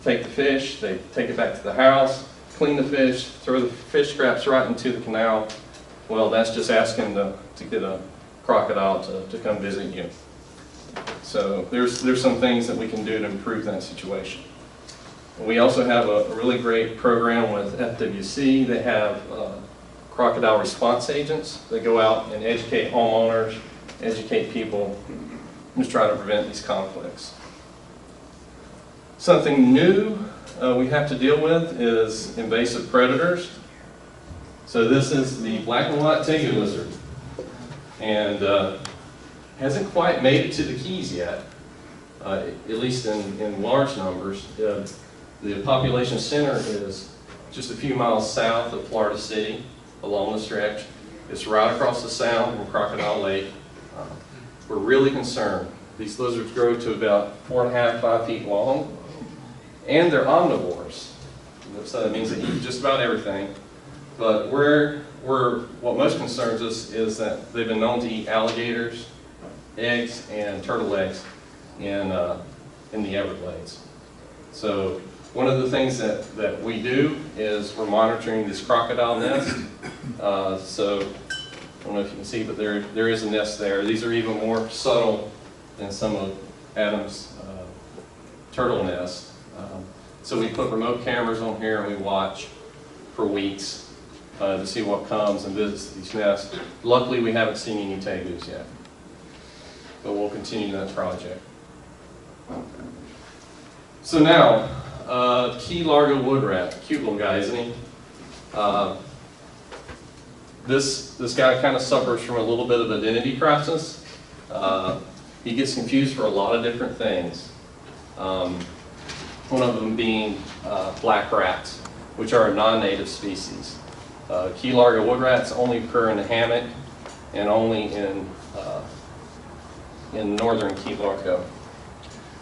take the fish, they take it back to the house, clean the fish, throw the fish scraps right into the canal. Well, that's just asking to get a crocodile to come visit you. So there's some things that we can do to improve that situation. We also have a really great program with FWC. They have crocodile response agents that go out and educate homeowners, educate people, just try to prevent these conflicts. Something new we have to deal with is invasive predators. So this is the black and white tegu lizard, and hasn't quite made it to the Keys yet, at least in large numbers. The population center is just a few miles south of Florida City, along the stretch. It's right across the sound from Crocodile Lake. We're really concerned. These lizards grow to about 4.5 to 5 feet long, and they're omnivores. So that means they eat just about everything. But what most concerns us is that they've been known to eat alligators, eggs, and turtle eggs in the Everglades. So one of the things that we do is we're monitoring this crocodile nest. So I don't know if you can see, but there is a nest there. These are even more subtle than some of Adam's turtle nests. So we put remote cameras on here and we watch for weeks to see what comes and visits these nests. Luckily, we haven't seen any tegus yet, but we'll continue that project. So now, Key Largo wood rat, cute little guy, isn't he? This guy kind of suffers from a little bit of identity crisis. He gets confused for a lot of different things. One of them being black rats, which are a non-native species. Key Largo wood rats only occur in the hammock and only in northern Key Largo.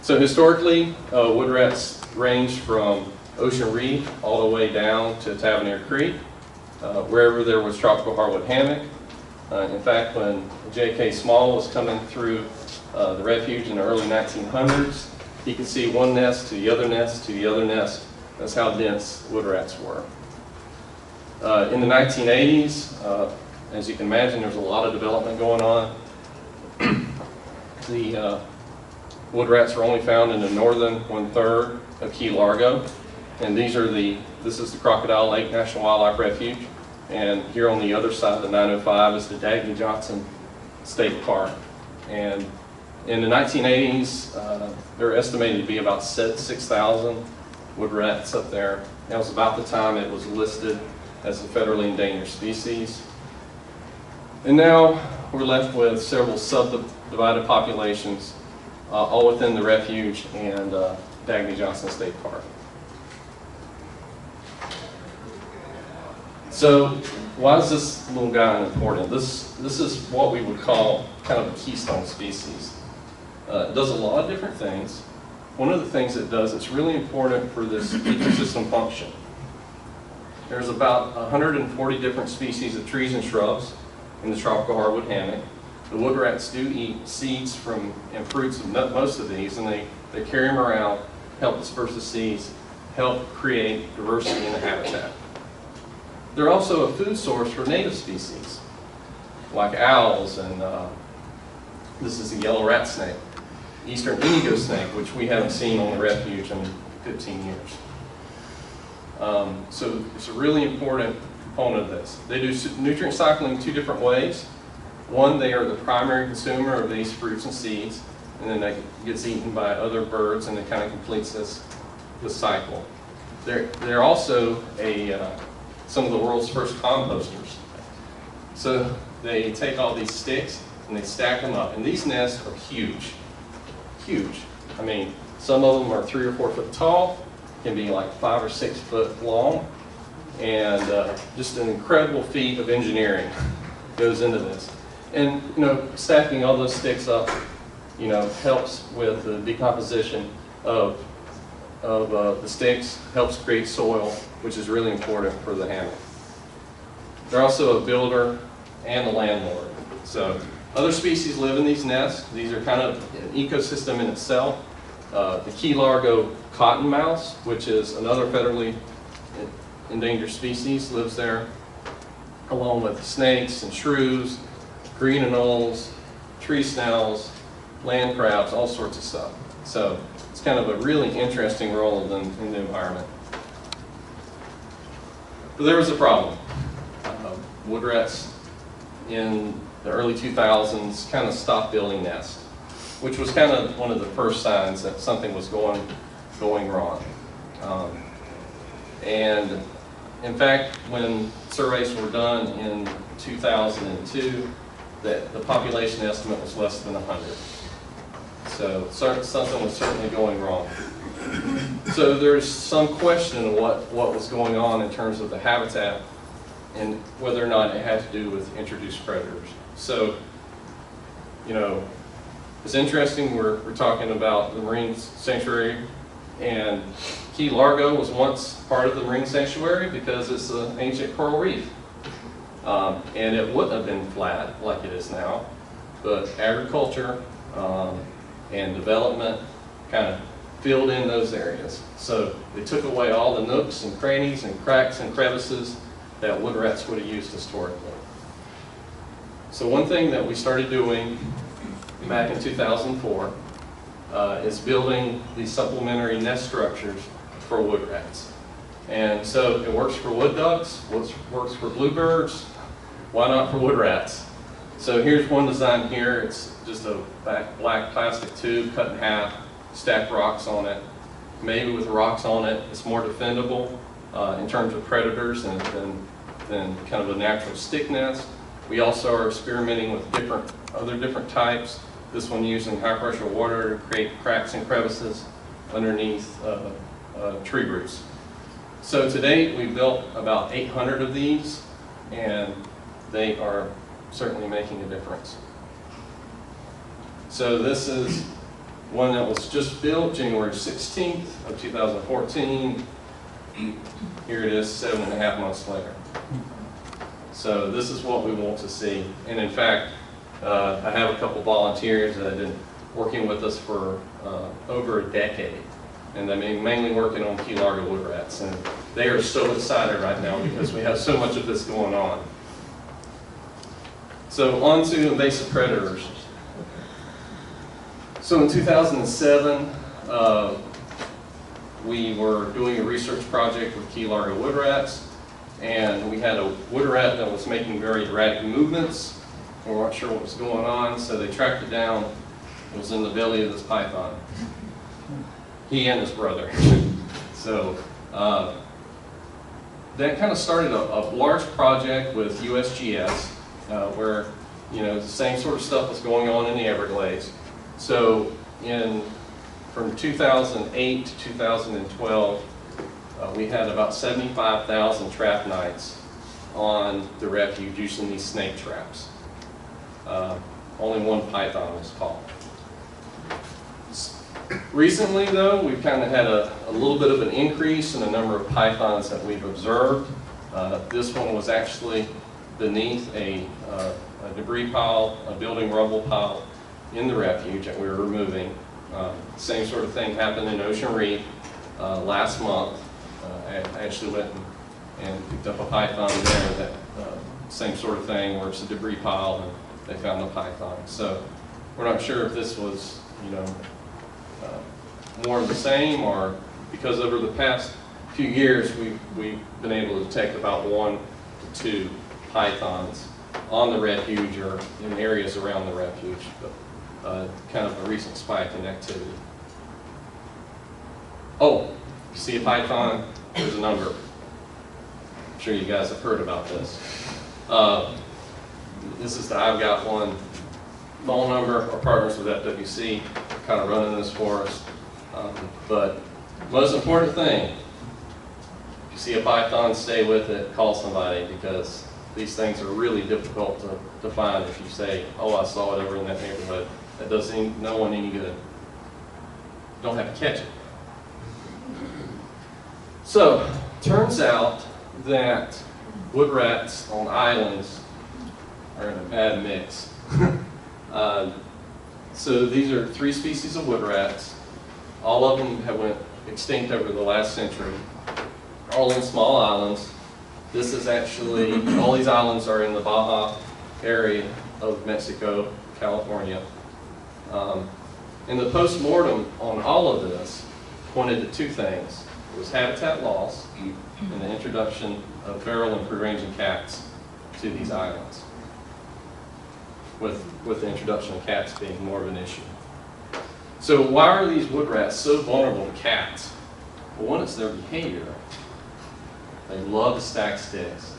So historically, wood rats range from Ocean Reef all the way down to Tavernier Creek, wherever there was tropical hardwood hammock. In fact, when J.K. Small was coming through the refuge in the early 1900s, you could see one nest to the other nest to the other nest. That's how dense wood rats were. In the 1980s, as you can imagine, there's a lot of development going on. The wood rats are only found in the northern 1/3 of Key Largo, and this is the Crocodile Lake National Wildlife Refuge, and here on the other side of the 905 is the Dagny Johnson State Park. And in the 1980s, there were estimated to be about 6,000 wood rats up there. That was about the time it was listed as a federally endangered species. And now we're left with several subdivided populations, all within the refuge and Dagny Johnson State Park. So why is this little guy important? This is what we would call kind of a keystone species. It does a lot of different things. One of the things it does, it's really important for this ecosystem function. There's about 140 different species of trees and shrubs in the tropical hardwood hammock. The wood rats do eat seeds and fruits of most of these, and they carry them around, help disperse the seeds, help create diversity in the habitat. They're also a food source for native species, like owls, and this is a yellow rat snake, eastern indigo snake, which we haven't seen on the refuge in 15 years. So it's a really important component of this. They do nutrient cycling 2 different ways. One, they are the primary consumer of these fruits and seeds, and then it gets eaten by other birds, and it kind of completes this cycle. They're also some of the world's first composters. So they take all these sticks and they stack them up, and these nests are huge, huge. I mean, some of them are 3 or 4 foot tall, can be like 5 or 6 foot long, and just an incredible feat of engineering goes into this. And stacking all those sticks up, helps with the decomposition of the sticks helps create soil, which is really important for the hammock. They're also a builder and a landlord. So other species live in these nests. These are kind of an ecosystem in itself. The key Largo cottonmouth, which is another federally endangered species, lives there, along with snakes and shrews, green anoles, tree snails, land crabs, all sorts of stuff. So it's kind of a really interesting role in the environment. But there was a problem. Wood rats in the early 2000s kind of stopped building nests, which was kind of one of the first signs that something was going wrong. And in fact, when surveys were done in 2002, the population estimate was less than 100. So something was certainly going wrong. So there's some question of what was going on in terms of the habitat and whether or not it had to do with introduced predators. So, you know, it's interesting, we're talking about the marine sanctuary, and Key Largo was once part of the marine sanctuary because it's an ancient coral reef. And it wouldn't have been flat like it is now, but agriculture and development kind of filled in those areas. So they took away all the nooks and crannies and cracks and crevices that wood rats would have used historically. So one thing that we started doing back in 2004 is building these supplementary nest structures for wood rats. And so it works for wood ducks, works for bluebirds, why not for wood rats? So here's one design here. It's just a black plastic tube cut in half, stack rocks on it. Maybe with rocks on it, it's more defendable in terms of predators than kind of a natural stick nest. We also are experimenting with other different types. This one using high pressure water to create cracks and crevices underneath tree roots. So to date, we've built about 800 of these, and they are certainly making a difference. So this is one that was just built January 16th of 2014. Here it is 7.5 months later. So this is what we want to see. And in fact, I have a couple volunteers that have been working with us for over a decade. And they've been mainly working on Key Largo wood rats. And they are so excited right now because we have so much of this going on. So on to invasive predators. So in 2007, we were doing a research project with Key Largo wood rats, and we had a wood rat that was making very erratic movements. We weren't sure what was going on, so they tracked it down. It was in the belly of this python. He and his brother. So that kind of started a large project with USGS, where the same sort of stuff was going on in the Everglades. So from 2008 to 2012, we had about 75,000 trap nights on the refuge using these snake traps. Only one python was caught. Recently, though, we've kind of had a little bit of an increase in the number of pythons that we've observed. This one was actually beneath a debris pile, a building rubble pile in the refuge that we were removing. Same sort of thing happened in Ocean Reef last month. I actually went and picked up a python there, that same sort of thing where it's a debris pile and they found the python. So we're not sure if this was, more of the same, or because over the past few years we've been able to detect about 1 to 2 pythons on the refuge or in areas around the refuge, but kind of a recent spike in activity. Oh, you see a python, there's a number. I'm sure you guys have heard about this. This is the I've Got One phone number. Our partners with FWC kind of running this for us. But most important thing, if you see a python, stay with it, call somebody, because these things are really difficult to find. If you say, oh, I saw it over in that neighborhood, that does no one any good. don't have to catch it. So, turns out that wood rats on islands are in a bad mix. So these are 3 species of wood rats. All of them have went extinct over the last century, all on small islands. This is actually, all these islands are in the Baja area of Mexico, California. And the post-mortem on all of this pointed to 2 things. It was habitat loss and the introduction of feral and free-ranging cats to these islands, with the introduction of cats being more of an issue. So why are these wood rats so vulnerable to cats? Well, one, it's their behavior. They love to stack sticks.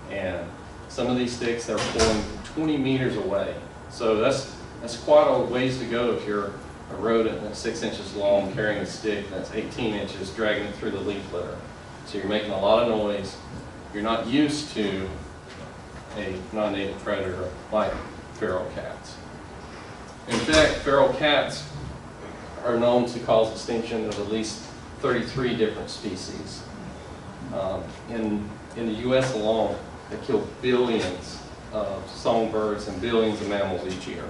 And some of these sticks they're pulling 20 meters away. So that's quite a ways to go if you're a rodent that's 6 inches long carrying a stick that's 18 inches dragging it through the leaf litter. So you're making a lot of noise. You're not used to a non-native predator like feral cats. In fact, feral cats are known to cause extinction of at least 33 different species. In the U.S. alone, they kill billions of songbirds and billions of mammals each year.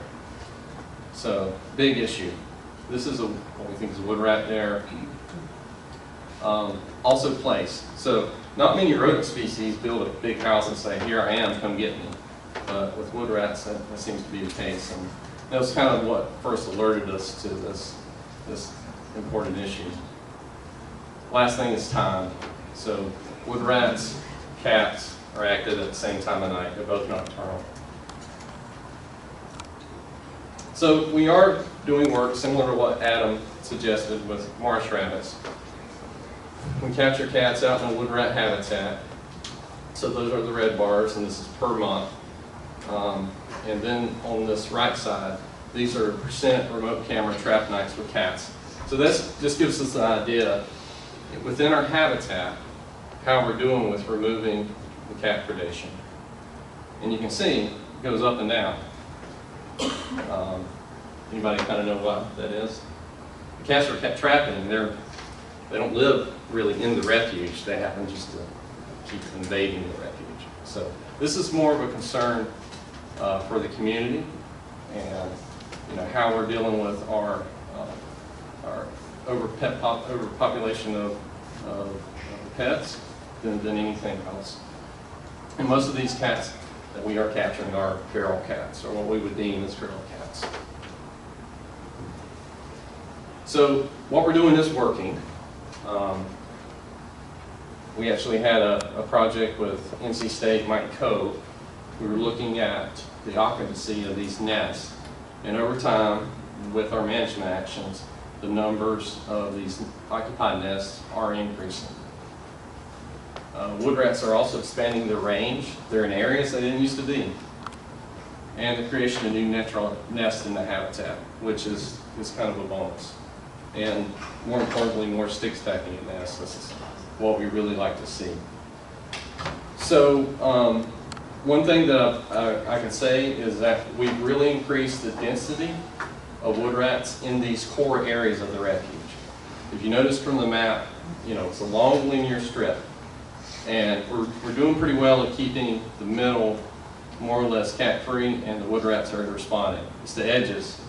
So, big issue. This is what we think is a wood rat there. Also place. So, not many rodent species build a big house and say, here I am, come get me. But with wood rats, that seems to be the case. And that was kind of what first alerted us to this important issue. Last thing is time. So wood rats, cats are active at the same time of night. They're both nocturnal. So we are doing work similar to what Adam suggested with marsh rabbits. We capture cats out in a wood rat habitat. So those are the red bars, and this is per month. And then on this right side, these are percent remote camera trap nights with cats. So this just gives us an idea within our habitat how we're doing with removing the cat predation. And you can see it goes up and down. Anybody kind of know what that is? The cats are trapping. They don't live really in the refuge. They happen just to keep invading the refuge. So this is more of a concern for the community, and how we're dealing with our overpopulation of pets than anything else. And most of these cats that we are capturing are feral cats, or what we would deem as feral cats. So what we're doing is working. We actually had a project with NC State, Mike Cove. We were looking at the occupancy of these nests. And over time, with our management actions, the numbers of these occupied nests are increasing. Wood rats are also expanding their range. They're in areas they didn't used to be. And the creation of new natural nests in the habitat, which is kind of a bonus. And more importantly, more stick stacking in nests. This is what we really like to see. So one thing that I can say is that we've really increased the density of wood rats in these core areas of the refuge. If you notice from the map, it's a long linear strip. And we're doing pretty well at keeping the middle more or less cat-free, and the wood rats are responding. It's the edges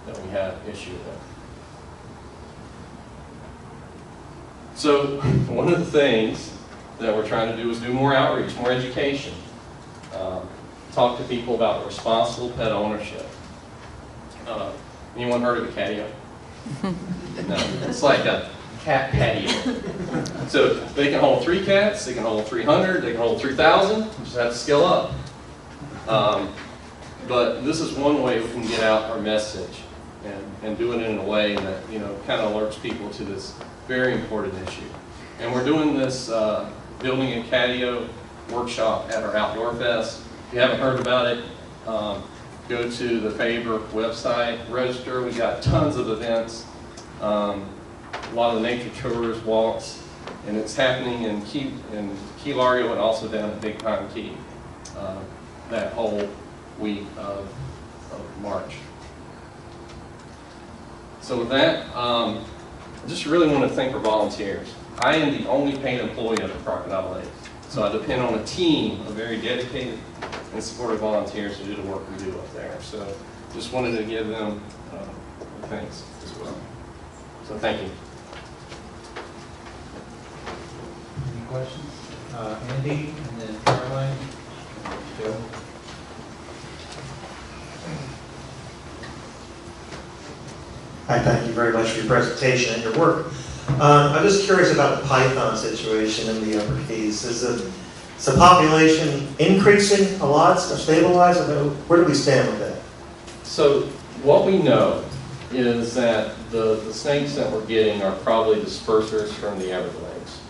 that we have issue with. So one of the things that we're trying to do is do more outreach, more education. Talk to people about responsible pet ownership. Anyone heard of a catio? No, it's like a cat patio. So they can hold 3 cats, they can hold 300, they can hold 3,000. You just have to scale up. But this is one way we can get out our message and do it in a way that kind of alerts people to this very important issue. And we're doing this building a catio workshop at our Outdoor Fest. If you haven't heard about it, go to the Faber website, register. We got tons of events, a lot of nature tours, walks, and it's happening in Key Largo and also down at Big Pine Key that whole week of March. So with that, I just really want to thank our volunteers. I am the only paid employee of the Crocodile Lake. So I depend on a team of very dedicated and supportive volunteers to do the work we do up there. So just wanted to give them thanks as well. So thank you. Any questions? Andy, and then Caroline, and then Joe. Hi, thank you very much for your presentation and your work. I'm just curious about the python situation in the Upper Keys. Is the population increasing a lot, stabilized? Where do we stand with that? So what we know is that the snakes that we're getting are probably dispersers from the Everglades.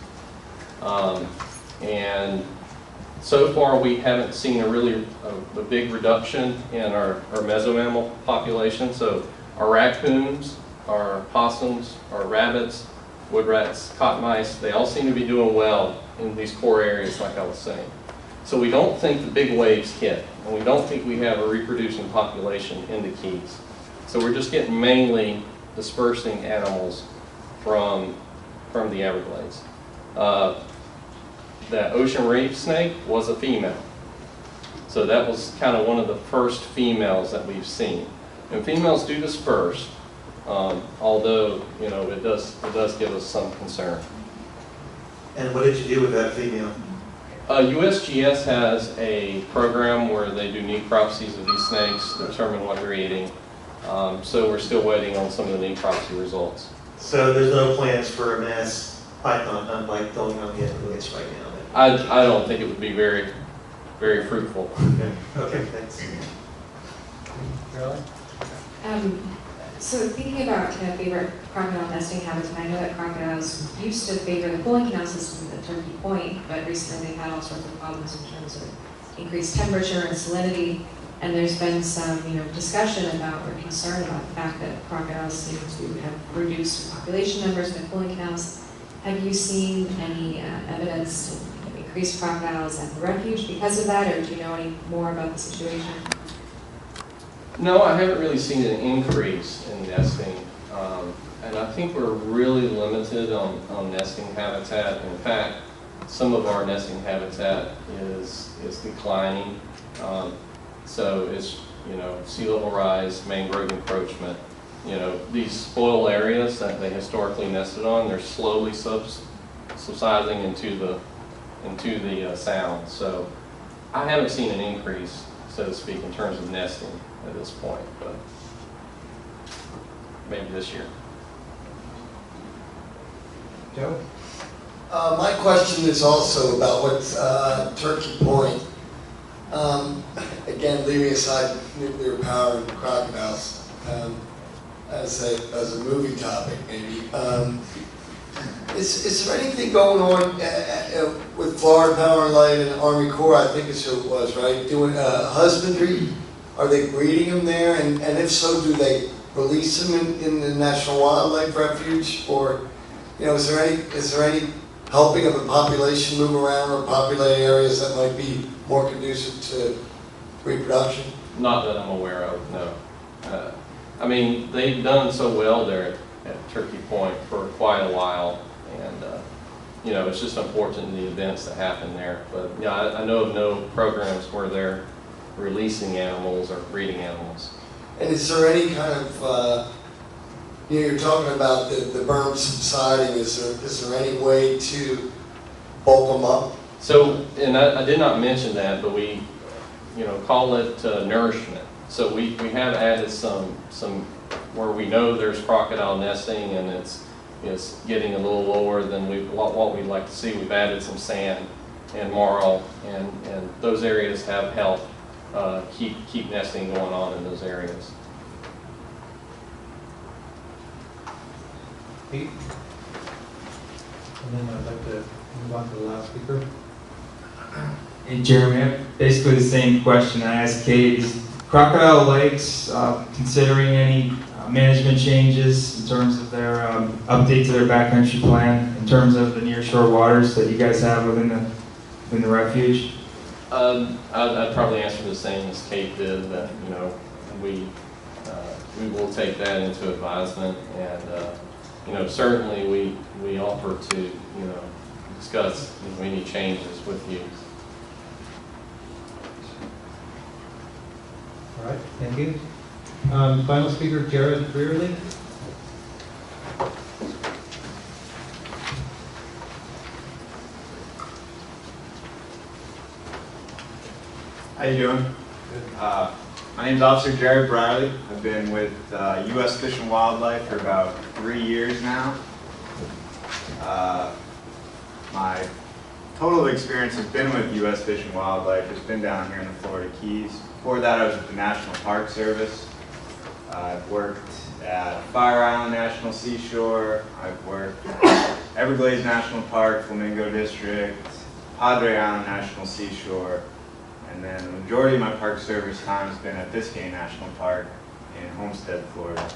And so far we haven't seen a big reduction in our mesomammal population. So our raccoons, our possums, our rabbits, wood rats, cotton mice, they all seem to be doing well in these core areas like I was saying. So we don't think the big waves hit, and we don't think we have a reproducing population in the Keys. So we're just getting mainly dispersing animals from the Everglades. The ocean reef snake was a female. So that was kind of one of the first females that we've seen. And females do disperse, although it does give us some concern. And what did you do with that female? USGS has a program where they do necropsies of these snakes to determine what they're eating. So we're still waiting on some of the necropsy results. So there's no plans for a mass python hunt like going on the Everglades right now? I don't think it would be very, very fruitful. Okay, thanks. Caroline? So thinking about favorite crocodile nesting habits, and I know that crocodiles used to favor the cooling canal system at Turkey Point, but recently they've had all sorts of problems in terms of increased temperature and salinity, and there's been some discussion about or concern about the fact that crocodiles seem to have reduced population numbers in the cooling canals. Have you seen any evidence of increased crocodiles at the refuge because of that, or do you know any more about the situation? No, I haven't really seen an increase in nesting, and I think we're really limited on nesting habitat. In fact, some of our nesting habitat is declining. So it's sea level rise, mangrove encroachment. These spoil areas that they historically nested on, they're slowly subsiding into the sound. So I haven't seen an increase, so to speak, in terms of nesting at this point, but maybe this year. Joe? My question is also about what's Turkey Point. Again, leaving aside nuclear power and crocodiles as a movie topic, maybe. Is there anything going on with Florida Power and Light and Army Corps? I think it's who it was, right? Doing husbandry. Are they breeding them there? And if so, do they release them in the National Wildlife Refuge? Or, is there any helping of the population move around or populate areas that might be more conducive to reproduction? Not that I'm aware of, no. I mean, they've done so well there at Turkey Point for quite a while, and it's just unfortunate the events that happen there. But yeah, I know of no programs where they're releasing animals or breeding animals. And is there any kind of, you're talking about the berm subsiding, is there any way to bulk them up? So, and I did not mention that, but we, call it nourishment. So we have added some where we know there's crocodile nesting and it's getting a little lower than what we'd like to see. We've added some sand and marl, and those areas have helped keep nesting going on in those areas. Pete? And then I'd like to move on to the last speaker. Hey Jeremy, I have basically the same question I asked Kate. Is Crocodile Lakes considering any management changes in terms of their update to their backcountry plan, in terms of the nearshore waters that you guys have within the refuge? I'd probably answer the same as Kate did, that we we will take that into advisement, and certainly we offer to discuss any changes with you. All right, thank you. Final speaker, Jared Brierley. How you doing? Good. My name is Officer Jared Brierley. I've been with U.S. Fish and Wildlife for about 3 years now. My total experience has been with U.S. Fish and Wildlife. It's been down here in the Florida Keys. Before that, I was with the National Park Service. I've worked at Fire Island National Seashore. I've worked at Everglades National Park, Flamingo District, Padre Island National Seashore. And then the majority of my Park Service time has been at Biscayne National Park in Homestead, Florida.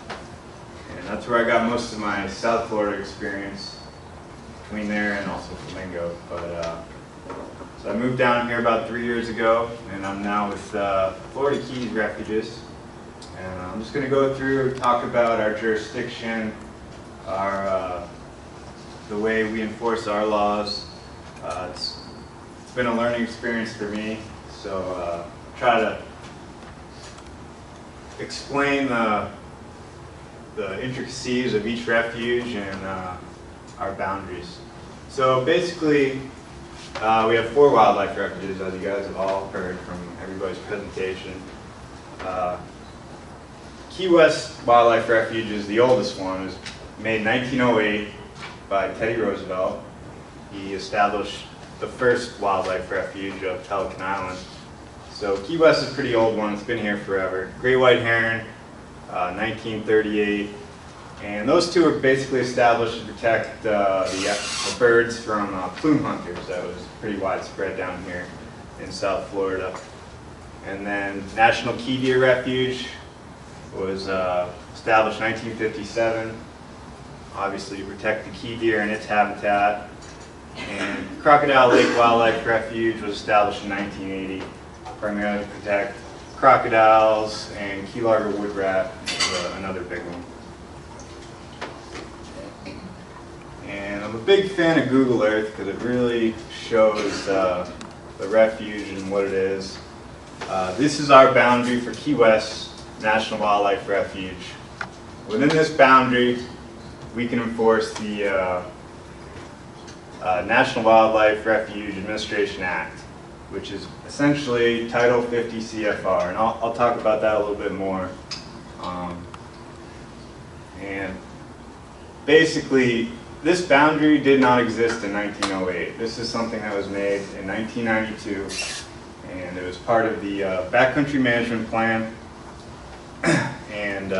And that's where I got most of my South Florida experience, between there and also Flamingo. But so I moved down here about 3 years ago, and I'm now with Florida Keys Refuges. And I'm just going to go through, talk about our jurisdiction, the way we enforce our laws. It's been a learning experience for me. So try to explain the intricacies of each refuge and our boundaries. So basically, we have 4 wildlife refuges, as you guys have all heard from everybody's presentation. Key West Wildlife Refuge is the oldest one. It was made in 1908 by Teddy Roosevelt. He established the first wildlife refuge of Pelican Island. So Key West is a pretty old one. It's been here forever. Great white heron, 1938. And those two were basically established to protect the birds from plume hunters. That was pretty widespread down here in South Florida. And then National Key Deer Refuge was established in 1957, obviously to protect the key deer and its habitat. And Crocodile Lake Wildlife Refuge was established in 1980, primarily to protect crocodiles, and Key Largo wood rat is another big one. And I'm a big fan of Google Earth because it really shows the refuge and what it is. This is our boundary for Key West National Wildlife Refuge. Within this boundary, we can enforce the National Wildlife Refuge Administration Act, which is essentially Title 50 CFR, and I'll talk about that a little bit more. And basically, this boundary did not exist in 1908. This is something that was made in 1992, and it was part of the Backcountry Management Plan. And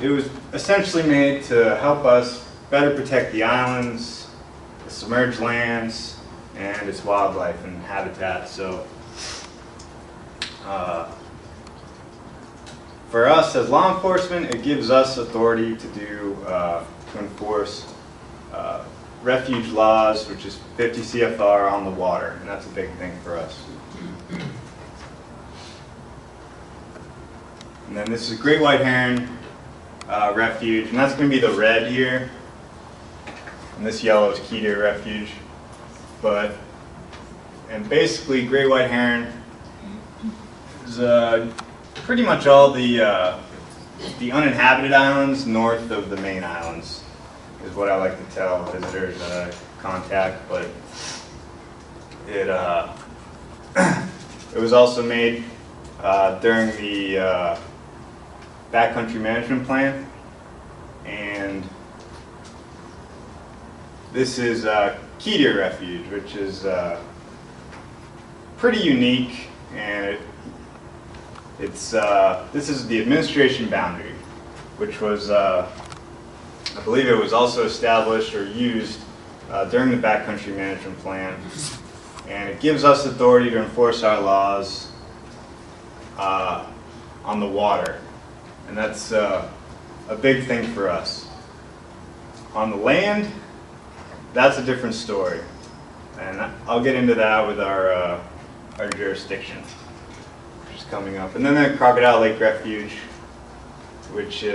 it was essentially made to help us better protect the islands, the submerged lands, and its wildlife and habitat. So for us as law enforcement, it gives us authority to enforce refuge laws, which is 50 CFR on the water, and that's a big thing for us. And then this is Great White Heron Refuge, and that's going to be the red here. And this yellow is Key Deer Refuge. And basically, Great White Heron is pretty much all the uninhabited islands north of the main islands, is what I like to tell visitors that I contact. But it it was also made during the Backcountry Management Plan, and this is Key Deer Refuge, which is pretty unique, and this is the administration boundary, which was I believe it was also established or used during the Backcountry Management Plan, and it gives us authority to enforce our laws on the water. And that's a big thing for us. On the land, that's a different story. And I'll get into that with our jurisdiction, which is coming up. And then the Crocodile Lake Refuge. which is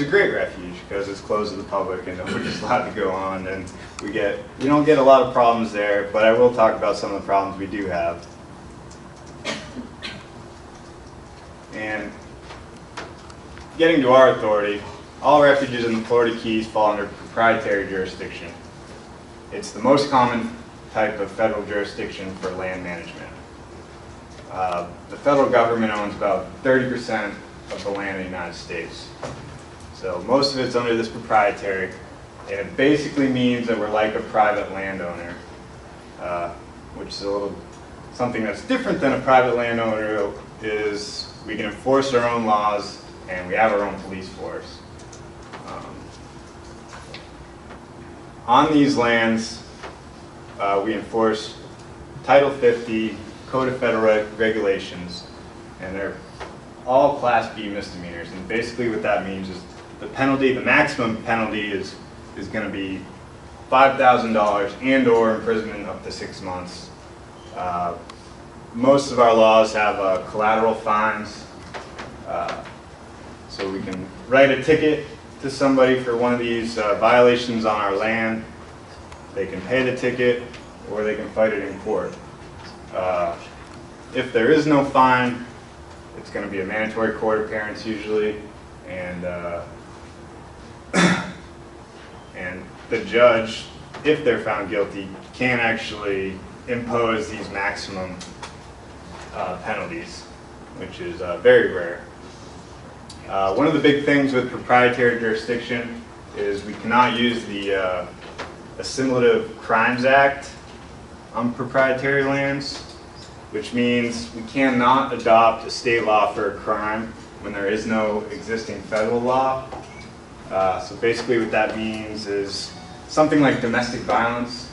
a great refuge because it's closed to the public and nobody's allowed to go on, and we don't get a lot of problems there, but I will talk about some of the problems we do have. And getting to our authority, all refuges in the Florida Keys fall under proprietary jurisdiction. It's the most common type of federal jurisdiction for land management. The federal government owns about 30% of the land in the United States. So most of it's under this proprietary, and it basically means that we're like a private landowner, which is something that's different than a private landowner is we can enforce our own laws and we have our own police force. On these lands, we enforce Title 50 Code of Federal Regulations, and they're all Class B misdemeanors. And basically what that means is the penalty, the maximum penalty is going to be $5,000 and/or imprisonment up to 6 months. Most of our laws have collateral fines, so we can write a ticket to somebody for one of these violations on our land. They can pay the ticket, or they can fight it in court. If there is no fine, it's going to be a mandatory court appearance usually, and and the judge, if they're found guilty, can actually impose these maximum penalties, which is very rare. One of the big things with proprietary jurisdiction is we cannot use the Assimilative Crimes Act on proprietary lands, which means we cannot adopt a state law for a crime when there is no existing federal law. So basically what that means is something like domestic violence,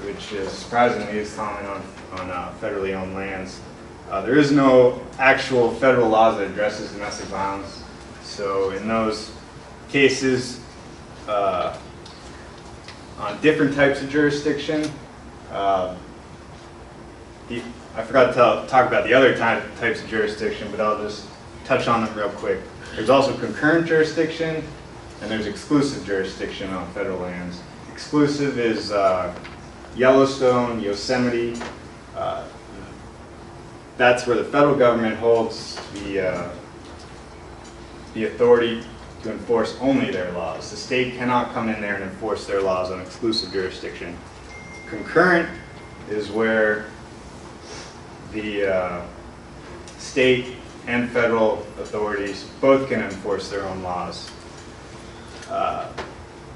which is surprisingly is common on federally owned lands. There is no actual federal law that addresses domestic violence. So in those cases, on different types of jurisdiction, I forgot to talk about the other types of jurisdiction, but I'll just touch on them real quick. There's also concurrent jurisdiction, and there's exclusive jurisdiction on federal lands. Exclusive is Yellowstone, Yosemite. That's where the federal government holds the authority to enforce only their laws. The state cannot come in there and enforce their laws on exclusive jurisdiction. Concurrent is where the state and federal authorities both can enforce their own laws.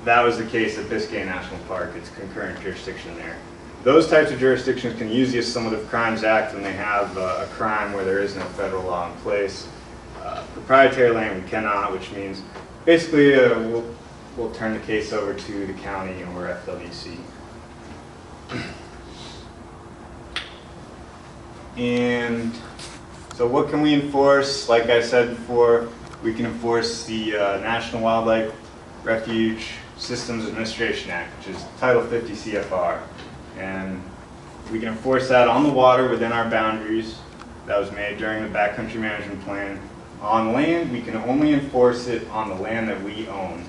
That was the case at Biscayne National Park. It's concurrent jurisdiction there. Those types of jurisdictions can use the Assimilative Crimes Act when they have a crime where there is no federal law in place. Proprietary land we cannot, which means basically we'll turn the case over to the county or FWC. And so what can we enforce? Like I said before, we can enforce the National Wildlife Refuge Systems Administration Act, which is Title 50 CFR. And we can enforce that on the water within our boundaries. That was made during the Backcountry Management Plan. On land, we can only enforce it on the land that we own.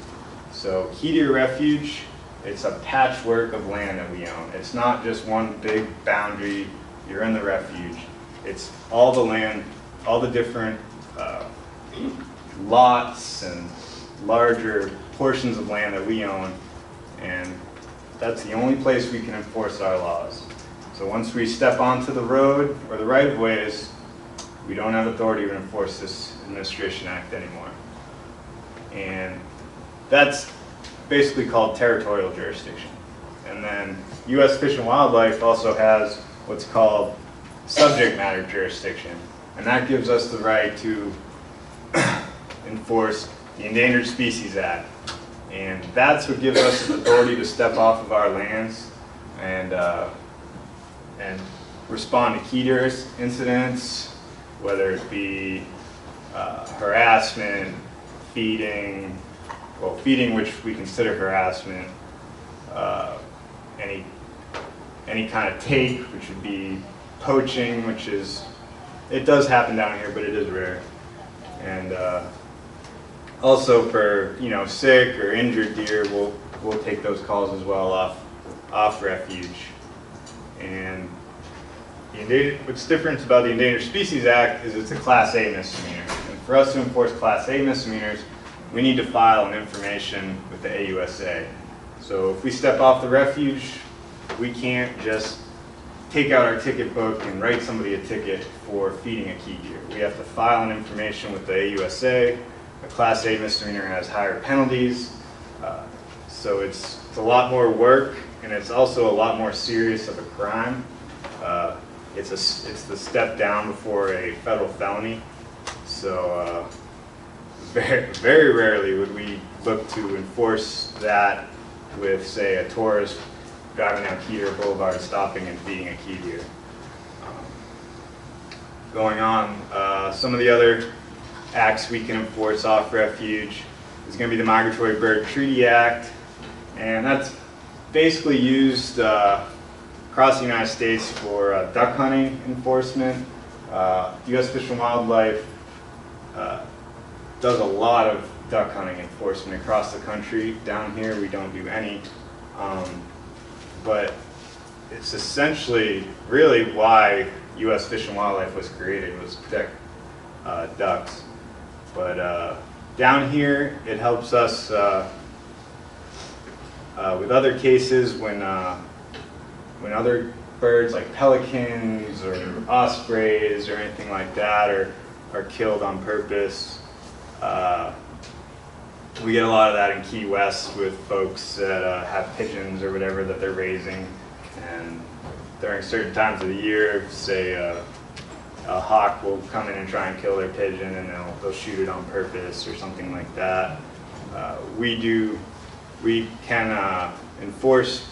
So key to your refuge, it's a patchwork of land that we own. It's not just one big boundary, you're in the refuge. It's all the land, all the different lots and larger portions of land that we own, and that's the only place we can enforce our laws. So once we step onto the road or the right-of-ways, we don't have authority to enforce this Administration Act anymore. And that's basically called territorial jurisdiction. And then U.S. Fish and Wildlife also has what's called subject matter jurisdiction. And that gives us the right to enforce the Endangered Species Act. And that's what gives us the authority to step off of our lands and respond to key incidents, whether it be harassment, feeding, which we consider harassment, any kind of take, which would be poaching, which is, it does happen down here, but it is rare. And also for, you know, sick or injured deer, we'll take those calls as well off refuge. And what's different about the Endangered Species Act is it's a Class A misdemeanor. And for us to enforce Class A misdemeanors, we need to file an information with the AUSA. So if we step off the refuge, we can't just take out our ticket book and write somebody a ticket for feeding a key deer. We have to file an information with the AUSA. A Class A misdemeanor has higher penalties, so it's a lot more work, and it's also a lot more serious of a crime. It's the step down before a federal felony. So very, very rarely would we look to enforce that with, say, a tourist driving down Key Deer Boulevard, stopping and feeding a key deer. Going on, some of the other acts we can enforce off refuge is going to be the Migratory Bird Treaty Act, and that's basically used across the United States for duck hunting enforcement. U.S. Fish and Wildlife does a lot of duck hunting enforcement across the country. Down here we don't do any, but it's essentially really why U.S. Fish and Wildlife was created, was to protect ducks. But down here it helps us with other cases when other birds like pelicans or ospreys or anything like that are killed on purpose. We get a lot of that in Key West with folks that have pigeons or whatever that they're raising, and during certain times of the year, say a hawk will come in and try and kill their pigeon, and they'll shoot it on purpose or something like that. We can enforce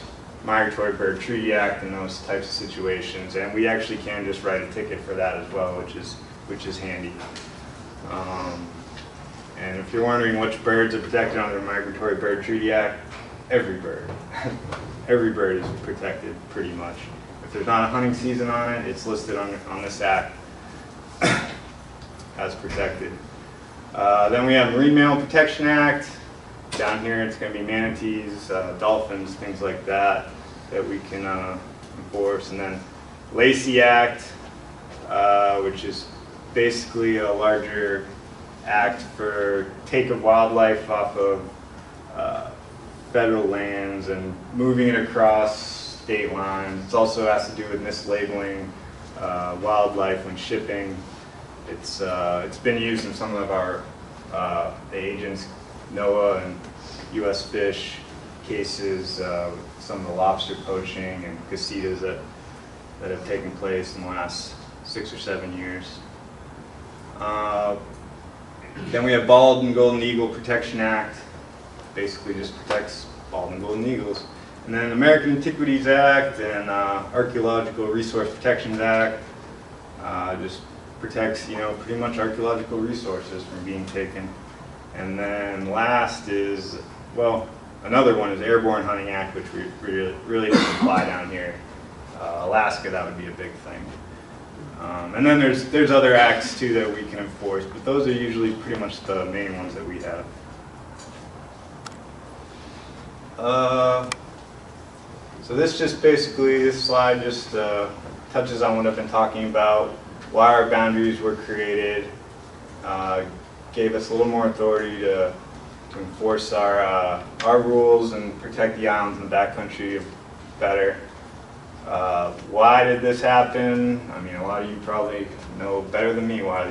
Migratory Bird Treaty Act in those types of situations, and we actually can just write a ticket for that as well, which is handy. And if you're wondering which birds are protected under the Migratory Bird Treaty Act, every bird. Every bird is protected pretty much. If there's not a hunting season on it, it's listed on this act as protected. Then we have Marine Mammal Protection Act. Down here it's going to be manatees, dolphins, things like that we can enforce. And then Lacey Act, which is basically a larger act for take of wildlife off of federal lands and moving it across state lines. It also has to do with mislabeling wildlife when shipping. It's been used in some of our the agents, NOAA and US Fish cases, some of the lobster poaching and casitas that have taken place in the last 6 or 7 years. Then we have Bald and Golden Eagle Protection Act. Basically just protects bald and golden eagles. And then American Antiquities Act and Archaeological Resource Protections Act just protects, pretty much archaeological resources from being taken. And then last is, well, another one is Airborne Hunting Act, which really doesn't apply down here. Alaska, that would be a big thing. And then there's other acts too that we can enforce, but those are usually pretty much the main ones that we have. So this slide just touches on what I've been talking about, why our boundaries were created, gave us a little more authority to enforce our rules and protect the islands and the backcountry better. Why did this happen? I mean, a lot of you probably know better than me why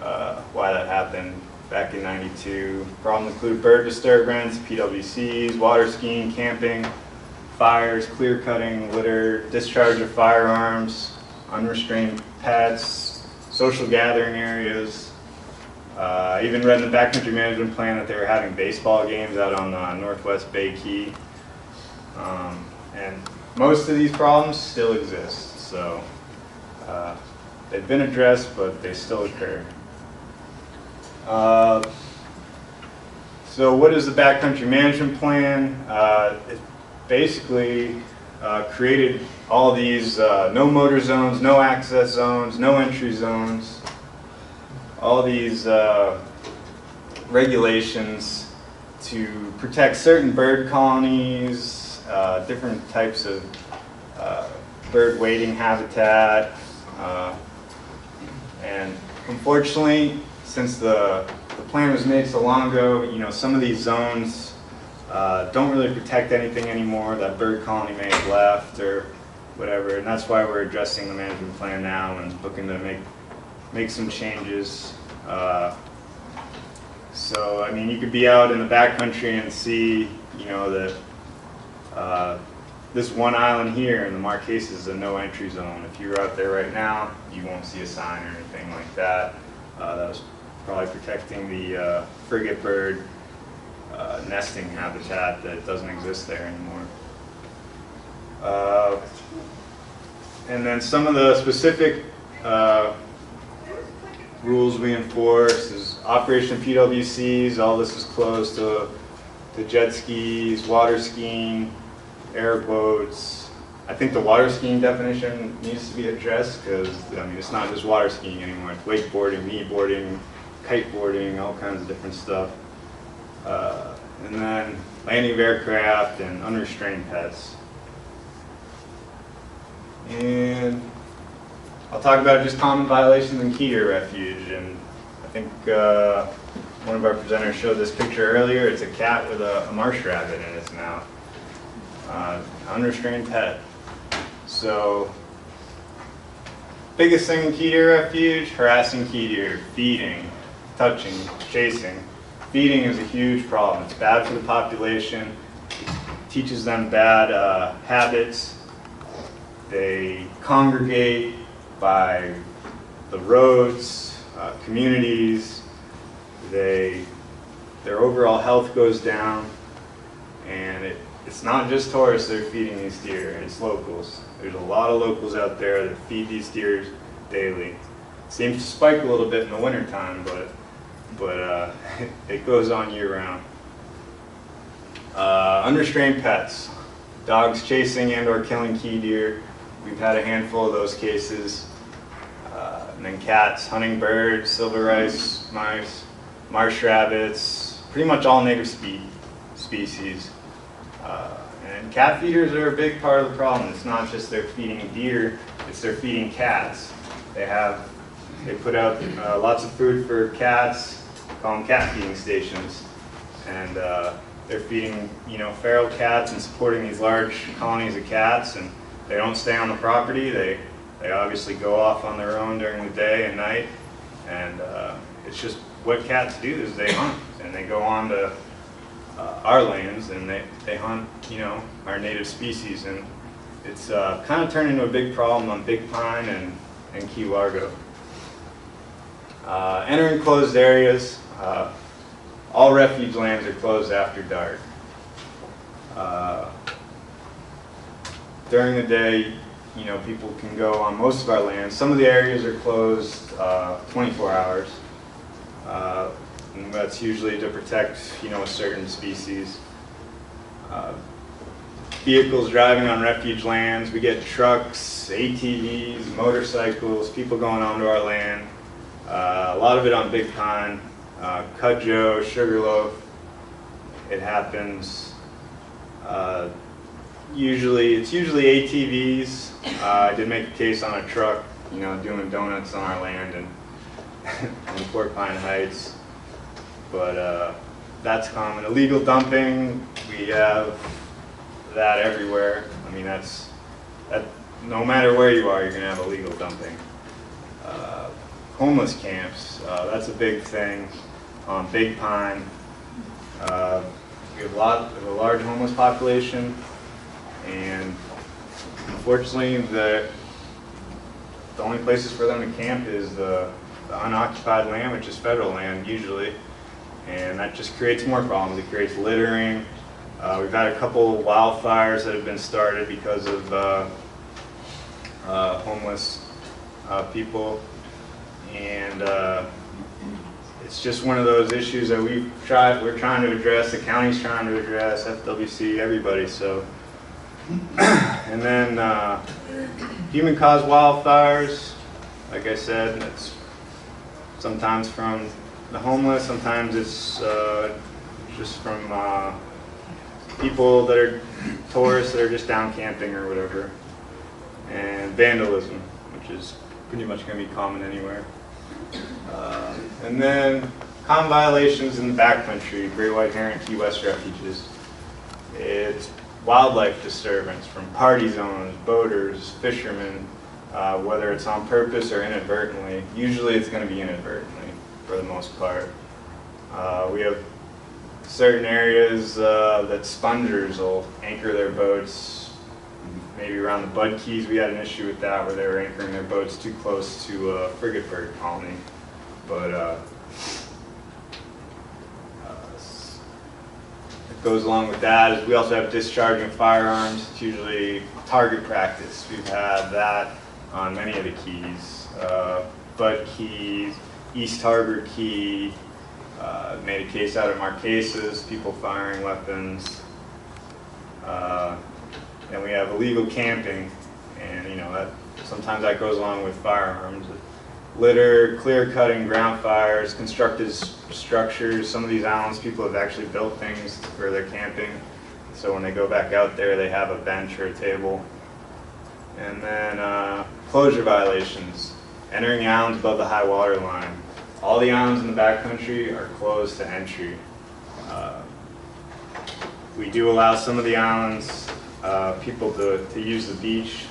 that happened back in '92. Problems include bird disturbance, PWCs, water skiing, camping, fires, clear cutting, litter, discharge of firearms, unrestrained pets, social gathering areas. Even read in the backcountry management plan that they were having baseball games out on Northwest Bay Key. And most of these problems still exist, so they've been addressed, but they still occur. So what is the backcountry management plan? It basically created all these no motor zones, no access zones, no entry zones. all these regulations to protect certain bird colonies, different types of bird wading habitat, and unfortunately, since the plan was made so long ago, you know, some of these zones don't really protect anything anymore. That bird colony may have left or whatever, and that's why we're addressing the management plan now and looking to make some changes. So, I mean, you could be out in the backcountry and see, you know, that this one island here in the Marquesas is a no entry zone. If you're out there right now, you won't see a sign or anything like that. That was probably protecting the frigate bird nesting habitat that doesn't exist there anymore. And then some of the specific rules we enforce is operation of PWCs. All this is closed to jet skis, water skiing, airboats. I think the water skiing definition needs to be addressed because, I mean, it's not just water skiing anymore. It's wakeboarding, kneeboarding, kiteboarding, all kinds of different stuff. And then landing of aircraft and unrestrained pets. And I'll talk about just common violations in key deer refuge. And I think one of our presenters showed this picture earlier. It's a cat with a marsh rabbit in its mouth. Unrestrained pet. So, biggest thing in key deer refuge, harassing key deer, feeding, touching, chasing. Feeding is a huge problem. It's bad for the population. It teaches them bad habits. They congregate by the roads, communities. Their overall health goes down, and it's not just tourists that are feeding these deer, it's locals. There's a lot of locals out there that feed these deer daily. It seems to spike a little bit in the wintertime, but it goes on year-round. Unrestrained pets. Dogs chasing and or killing key deer. We've had a handful of those cases. And then cats, hunting birds, silver rice mice, marsh rabbits, pretty much all native species. And cat feeders are a big part of the problem. It's not just they're feeding deer, it's they're feeding cats. They put out lots of food for cats, call them cat feeding stations. And they're feeding, you know, feral cats and supporting these large colonies of cats, and they don't stay on the property. They obviously go off on their own during the day and night, and it's just what cats do is they hunt, and they go on to our lands, and they hunt, you know, our native species, and it's kind of turned into a big problem on Big Pine and Key Largo. Entering closed areas. All refuge lands are closed after dark. During the day, you know, people can go on most of our lands. Some of the areas are closed 24 hours. And that's usually to protect, you know, a certain species. Vehicles driving on refuge lands. We get trucks, ATVs, motorcycles, people going onto our land. A lot of it on Big Pine. Cudjoe, Sugarloaf, it happens. It's usually ATVs. I did make a case on a truck, you know, doing donuts on our land and in Fort Pine Heights, but that's common. Illegal dumping, we have that everywhere. I mean, no matter where you are, you're gonna have illegal dumping. Homeless camps, that's a big thing. On Big Pine, we have a large homeless population, and unfortunately, the only places for them to camp is the unoccupied land, which is federal land usually, and that just creates more problems. It creates littering. We've had a couple of wildfires that have been started because of homeless people, and it's just one of those issues that we're trying to address, the county's trying to address, FWC, everybody, so. And then human-caused wildfires, like I said, sometimes from the homeless, sometimes it's just from people that are tourists that are just down camping or whatever. And vandalism, which is pretty much going to be common anywhere. And then common violations in the backcountry, Great White Heron, Key West refuges. It's wildlife disturbance from party zones, boaters, fishermen, whether it's on purpose or inadvertently. Usually it's going to be inadvertently for the most part. We have certain areas that spongers will anchor their boats. Maybe around the Bud Keys we had an issue with that where they were anchoring their boats too close to a frigate bird colony. But it goes along with that is we also have discharging of firearms. It's usually target practice. We've had that on many of the keys. Bud Keys, East Harbor Key, made a case out of Marquesas, people firing weapons. And we have illegal camping, and that sometimes that goes along with firearms. Litter, clear cutting, ground fires, constructed structures. Some of these islands, people have actually built things for their camping. So when they go back out there, they have a bench or a table. And then closure violations, entering the islands above the high water line. All the islands in the backcountry are closed to entry. We do allow some of the islands people to use the beach.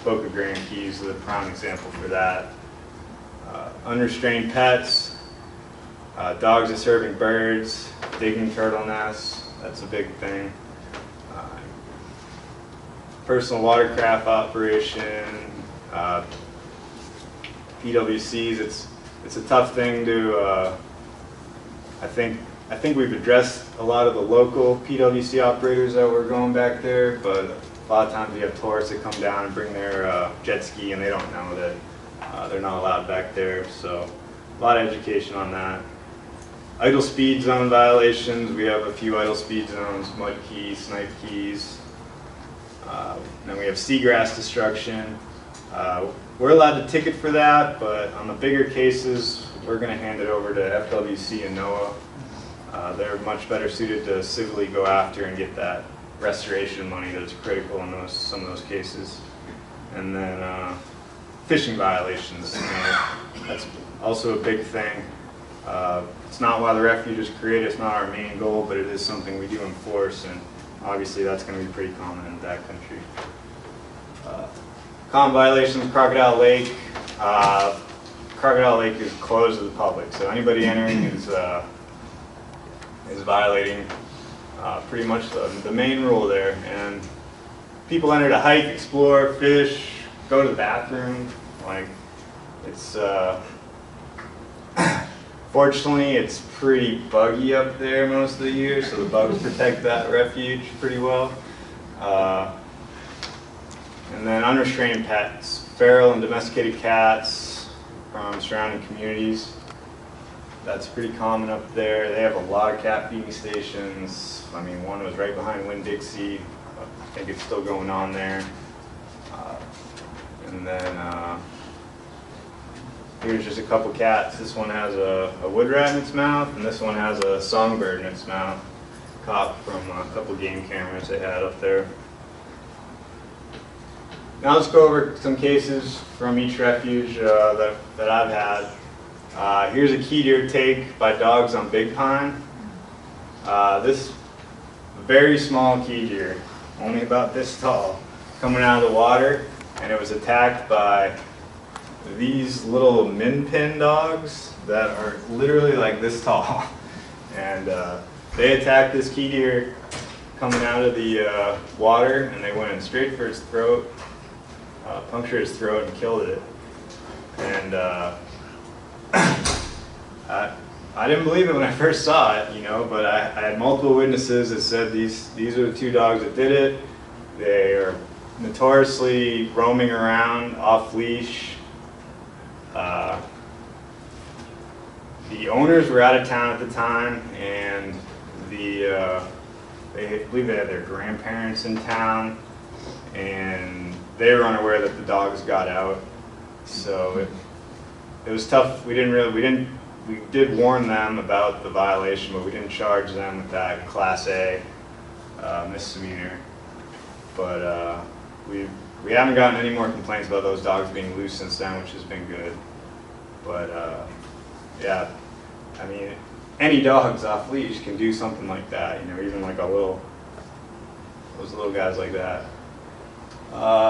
Boca Grande Keys is a prime example for that. Unrestrained pets, dogs disturbing birds, digging turtle nests, that's a big thing. Personal watercraft operation, PWCs, it's a tough thing to, I think we've addressed a lot of the local PWC operators that were going back there, but a lot of times you have tourists that come down and bring their jet ski and they don't know that they're not allowed back there, so a lot of education on that. Idle speed zone violations, we have a few idle speed zones, mud keys, snipe keys. Then we have seagrass destruction. We're allowed to ticket for that, but on the bigger cases, we're going to hand it over to FWC and NOAA. They're much better suited to civilly go after and get that restoration money that's critical in some of those cases. And then fishing violations, that's also a big thing. It's not why the refuge is created, it's not our main goal, but it is something we do enforce, and obviously that's going to be pretty common in that country. Common violations, Crocodile Lake. Crocodile Lake is closed to the public, so anybody entering is violating pretty much the main rule there. And people enter to hike, explore, fish, go to the bathroom. Like, it's fortunately it's pretty buggy up there most of the year, so the bugs protect that refuge pretty well. And then unrestrained pets, feral and domesticated cats from surrounding communities. That's pretty common up there. They have a lot of cat feeding stations. I mean, one was right behind Winn-Dixie. I think it's still going on there. And then here's just a couple cats. This one has a wood rat in its mouth, and this one has a songbird in its mouth, caught from a couple game cameras they had up there. Now let's go over some cases from each refuge that I've had. Here's a key deer take by dogs on Big Pine. This very small key deer, only about this tall, coming out of the water, and it was attacked by these little min pin dogs that are literally like this tall. And they attacked this key deer coming out of the water, and they went in straight for its throat, punctured its throat and killed it. And I didn't believe it when I first saw it, but I had multiple witnesses that said these are the two dogs that did it. They are notoriously roaming around off leash. The owners were out of town at the time, and I believe they had their grandparents in town, and they were unaware that the dogs got out. So it was tough. We did warn them about the violation, but we didn't charge them with that Class A misdemeanor. But we haven't gotten any more complaints about those dogs being loose since then, which has been good. But yeah, I mean, any dogs off leash can do something like that, you know, even like those little guys like that.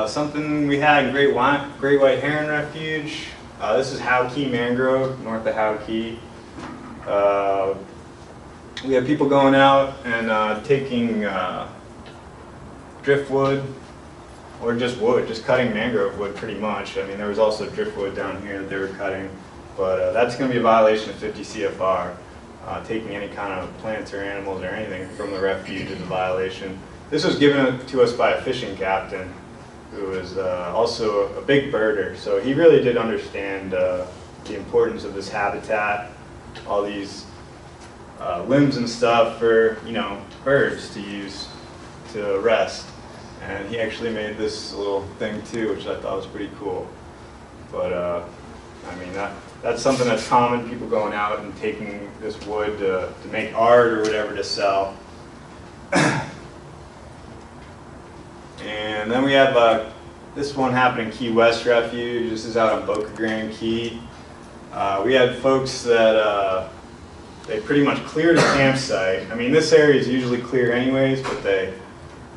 Something we had in Great White Heron Refuge. This is Howkey Mangrove, north of Howkey. We have people going out and taking driftwood, or just wood, just cutting mangrove wood pretty much. I mean, there was also driftwood down here that they were cutting, but that's going to be a violation of 50 CFR. Taking any kind of plants or animals or anything from the refuge is a violation. This was given to us by a fishing captain who is also a big birder, so he really did understand the importance of this habitat, all these limbs and stuff for, you know, birds to use to rest. And he actually made this little thing too, which I thought was pretty cool. But I mean, that's something that's common, people going out and taking this wood to make art or whatever to sell. And then we have this one happened in Key West Refuge. This is out on Boca Grande Key. We had folks that they pretty much cleared a campsite. I mean, this area is usually clear anyways, but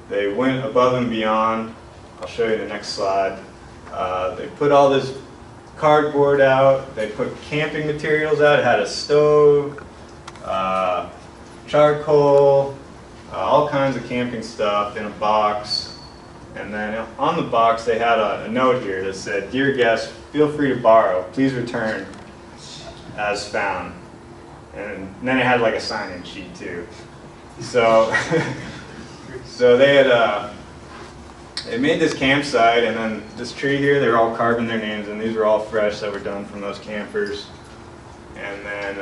they went above and beyond. I'll show you the next slide. They put all this cardboard out. They put camping materials out. It had a stove, charcoal, all kinds of camping stuff in a box. And then on the box they had a note here that said, "Dear guests, feel free to borrow. Please return as found." And then it had like a sign-in sheet too. So, so they had they made this campsite, and then this tree here, they were all carving their names, and these were all fresh that were done from those campers. And then,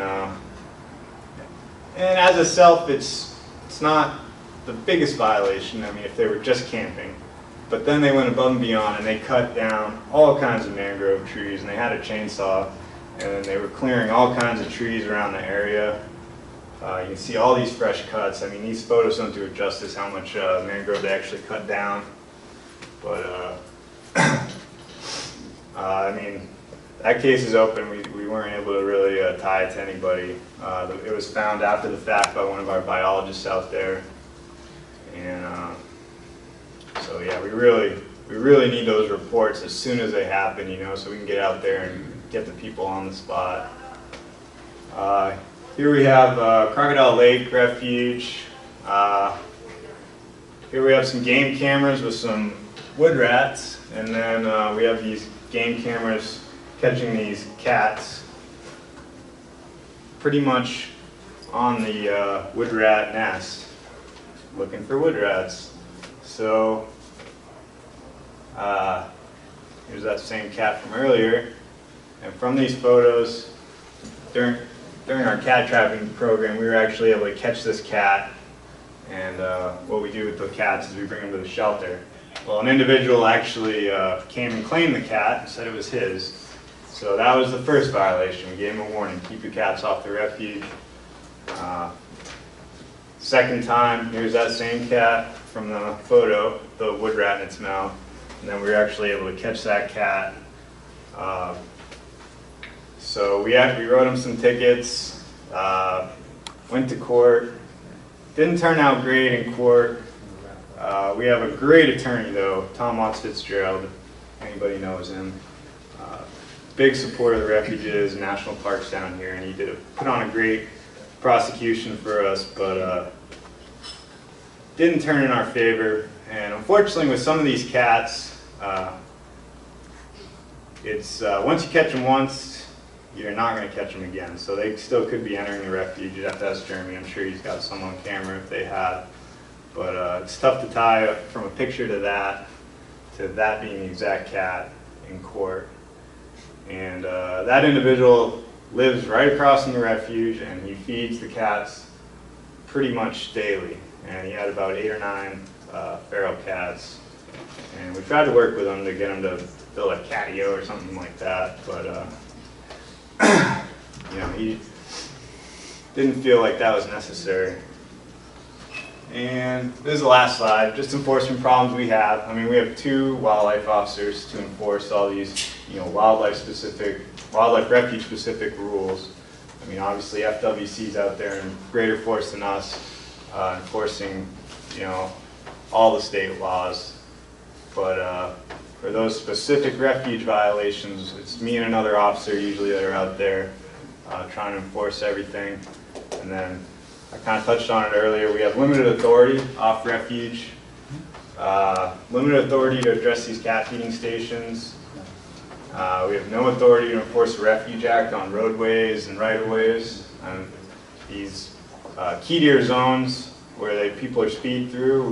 and as itself, it's not the biggest violation. I mean, if they were just camping. But then they went above and beyond, and they cut down all kinds of mangrove trees, and they had a chainsaw, and they were clearing all kinds of trees around the area. You can see all these fresh cuts. I mean, these photos don't do it justice how much mangrove they actually cut down. But I mean, that case is open. We weren't able to really tie it to anybody. It was found after the fact by one of our biologists out there, and so yeah, we really need those reports as soon as they happen, you know, so we can get out there and get the people on the spot. Here we have Crocodile Lake Refuge. Here we have some game cameras with some wood rats, and then we have these game cameras catching these cats pretty much on the wood rat nest, looking for wood rats. So here's that same cat from earlier, and from these photos, during our cat trapping program, we were actually able to catch this cat, and what we do with the cats is we bring them to the shelter. Well, an individual actually came and claimed the cat and said it was his. So that was the first violation. We gave him a warning, keep your cats off the refuge. Second time, here's that same cat from the photo, the wood rat in its mouth. And then we were actually able to catch that cat. So we wrote him some tickets, went to court. Didn't turn out great in court. We have a great attorney though, Tom Watts Fitzgerald, if anybody knows him. Big supporter of the refuges, national parks down here, and he put on a great prosecution for us, but didn't turn in our favor. And unfortunately with some of these cats, it's once you catch them once, you're not going to catch them again. So they still could be entering the refuge. You'd have to ask Jeremy. I'm sure he's got some on camera if they have. But it's tough to tie from a picture to that being the exact cat in court. And that individual lives right across from the refuge, and he feeds the cats pretty much daily. And he had about 8 or 9 feral cats. And we tried to work with him to get him to build a catio or something like that, but you know, he didn't feel like that was necessary. And this is the last slide, just enforcement problems we have. I mean, we have 2 wildlife officers to enforce all these, you know, wildlife refuge specific rules. I mean, obviously FWC's out there in greater force than us, enforcing, you know, all the state laws. But for those specific refuge violations, it's me and another officer usually that are out there trying to enforce everything. And then I kind of touched on it earlier. We have limited authority off refuge, limited authority to address these cat feeding stations. We have no authority to enforce the Refuge Act on roadways and right-of-ways. These key deer zones where people are speed through,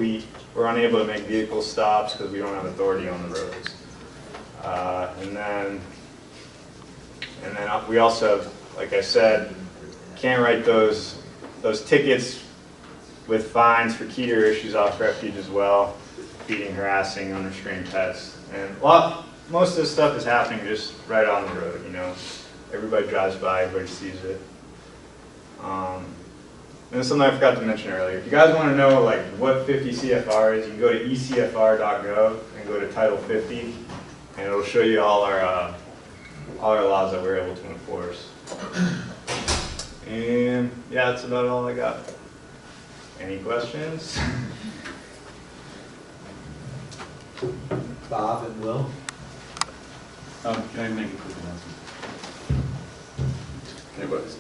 we're unable to make vehicle stops because we don't have authority on the roads. And then we also have, like I said, can't write those tickets with fines for key deer issues off refuge as well, feeding, harassing, unrestrained pets. And most of this stuff is happening just right on the road, you know. Everybody drives by, everybody sees it. And there's something I forgot to mention earlier. If you guys want to know like what 50 CFR is, you can go to ecfr.gov and go to Title 50, and it'll show you all our laws that we're able to enforce. And yeah, that's about all I got. Any questions? Bob and Will? Can I make a quick announcement?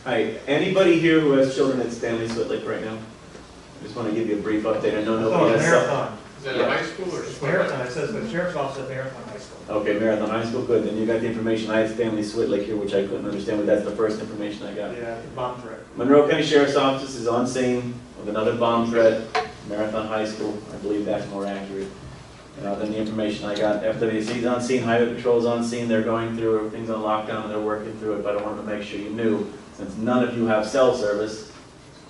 Hi, anybody here who has children at Stanley Swift Lake right now? I just want to give you a brief update. I know nobody has. Marathon. Is that a high school or? It's Marathon. It says the sheriff's office at Marathon High School. Okay, Marathon High School, good. Then you got the information. I had Stanley Swift Lake here, which I couldn't understand, but that's the first information I got. Yeah, bomb threat. Monroe County Sheriff's Office is on scene with another bomb threat. Marathon High School, I believe that's more accurate. Than the information I got. FWC's on scene, Highway Patrol's on scene, they're going through, everything's on lockdown, and they're working through it, but I wanted to make sure you knew, since none of you have cell service,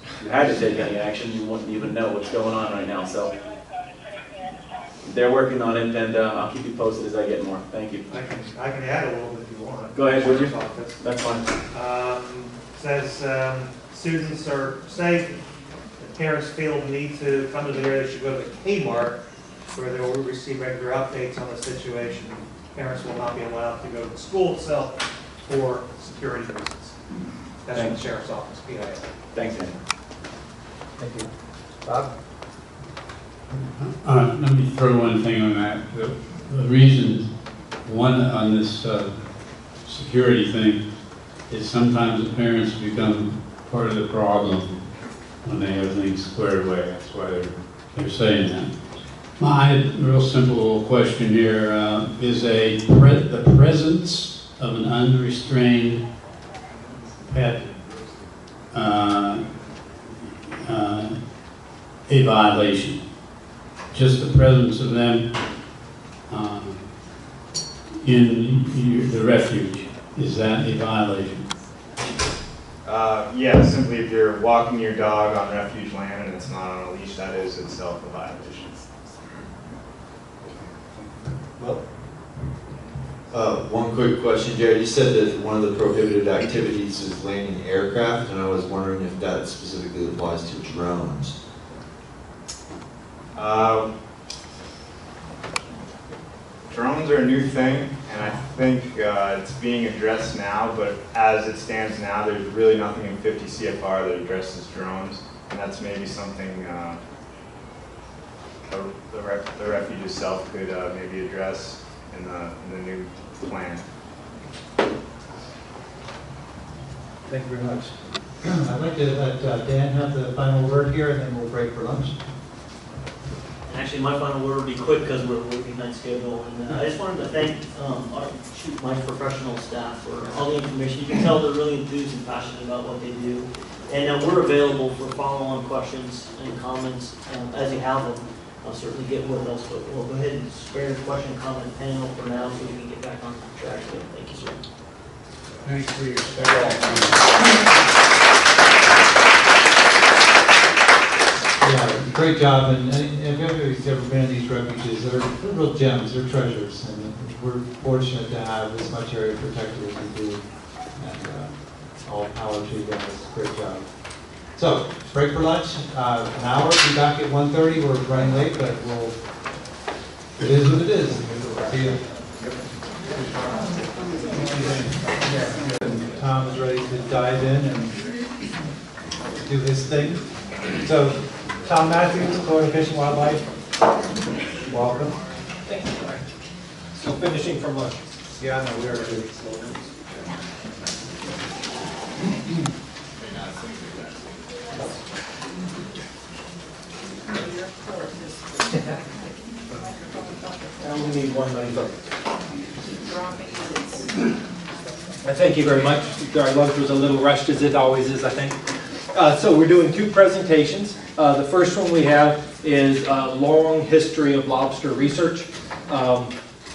if you had to take any action, you wouldn't even know what's going on right now, so they're working on it, and I'll keep you posted as I get more. Thank you. I can add a little bit if you want. Go ahead, would you? That's fine. Says students are safe, if parents feel the need to come to the area, they should go to the Kmart, where they will receive regular updates on the situation. Parents will not be allowed to go to the school itself for security reasons. That's from the Sheriff's Office, PIA. Thanks, Andy. Thank you. Bob? Let me throw one thing on that. The reason, one on this security thing, is sometimes the parents become part of the problem when they have things squared away. That's why they're saying that. My real simple question here is the presence of an unrestrained pet a violation? Just the presence of them in the refuge, is that a violation? Yeah, simply if you're walking your dog on refuge land and it's not on a leash, that is itself a violation. One quick question, Jared. You said that one of the prohibited activities is landing aircraft, and I was wondering if that specifically applies to drones. Drones are a new thing, and I think it's being addressed now, but as it stands now, there's really nothing in 50 CFR that addresses drones, and that's maybe something the refuge itself could maybe address in the new plan. Thank you very much. I'd like to let Dan have the final word here, and then we'll break for lunch. Actually, my final word will be quick because we're working night schedule. And I just wanted to thank my professional staff for all the information. You can tell they're really enthused and passionate about what they do. And we're available for follow-on questions and comments as you have them. Certainly get with us, but we'll go ahead and spare the question and comment panel for now so we can get back on track. So thank you, sir. Thanks for your Yeah, great job. And if anybody's ever been in these refuges, they're real gems, they're treasures. And we're fortunate to have as much area protected as we do. And all power to you guys. Great job. So, break for lunch, an hour. Be back at 1:30. We're running late, but it is what it is. See you. Tom is ready to dive in and do his thing. So, Tom Matthews, Florida Fish and Wildlife. Welcome. Thank you. Still finishing from lunch. Yeah, no, we are good. I only need one vote. Thank you very much. Our lunch was a little rushed, as it always is, I think. So we're doing two presentations. The first one we have is a long history of lobster research.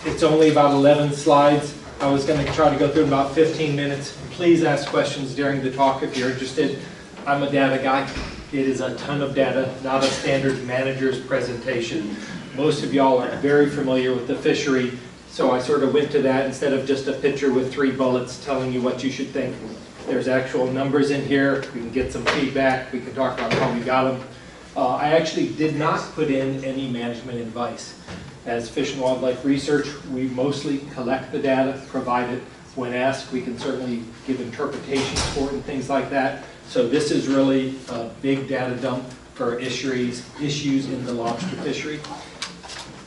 It's only about 11 slides. I was going to try to go through in about 15 minutes. Please ask questions during the talk if you're interested. I'm a data guy. It is a ton of data, not a standard manager's presentation. Most of y'all are very familiar with the fishery, so I sort of went to that instead of just a picture with 3 bullets telling you what you should think. There's actual numbers in here. We can get some feedback. We can talk about how we got them. I actually did not put in any management advice. As Fish and Wildlife Research, we mostly collect the data, provide it when asked. We can certainly give interpretations for it and things like that. So this is really a big data dump for issues in the lobster fishery.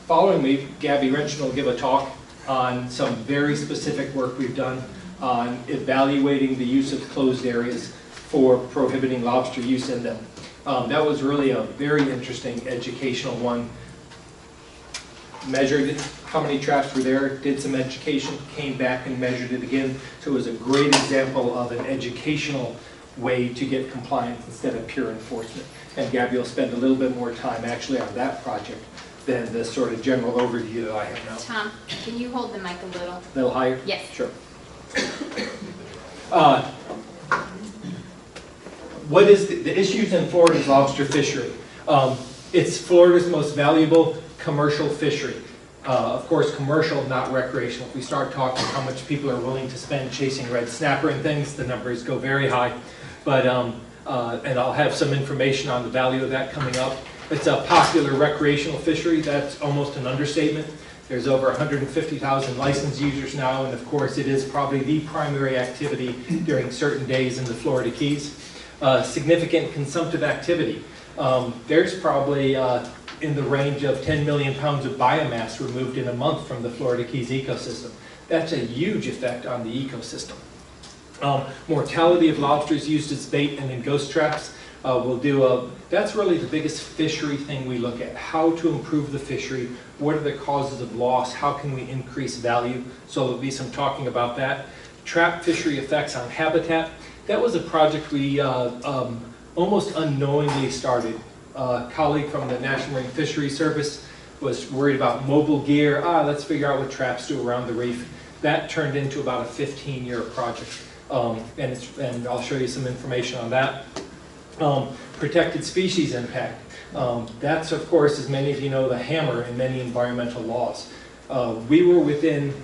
Following me, Gabby Renchen will give a talk on some very specific work we've done on evaluating the use of closed areas for prohibiting lobster use in them. That was really a very interesting educational one. Measured how many traps were there, did some education, came back and measured it again. So it was a great example of an educational way to get compliance instead of pure enforcement. And Gabby will spend a little bit more time actually on that project than the sort of general overview that I have now. Tom, can you hold the mic a little? A little higher? Yes. Sure. What is the issues in Florida's lobster fishery? It's Florida's most valuable commercial fishery. Of course, commercial, not recreational. If we start talking how much people are willing to spend chasing red snapper and things, the numbers go very high. But, and I'll have some information on the value of that coming up. It's a popular recreational fishery. That's almost an understatement. There's over 150,000 licensed users now, and of course it is probably the primary activity during certain days in the Florida Keys. Significant consumptive activity. There's probably in the range of 10 million pounds of biomass removed in a month from the Florida Keys ecosystem. That's a huge effect on the ecosystem. Mortality of lobsters used as bait and in ghost traps. That's really the biggest fishery thing we look at. How to improve the fishery, what are the causes of loss, how can we increase value? So there'll be some talking about that. Trap fishery effects on habitat. That was a project we almost unknowingly started. A colleague from the National Marine Fisheries Service was worried about mobile gear. Let's figure out what traps do around the reef. That turned into about a 15-year project. And I'll show you some information on that. Protected species impact. That's, of course, as many of you know, the hammer in many environmental laws. We were within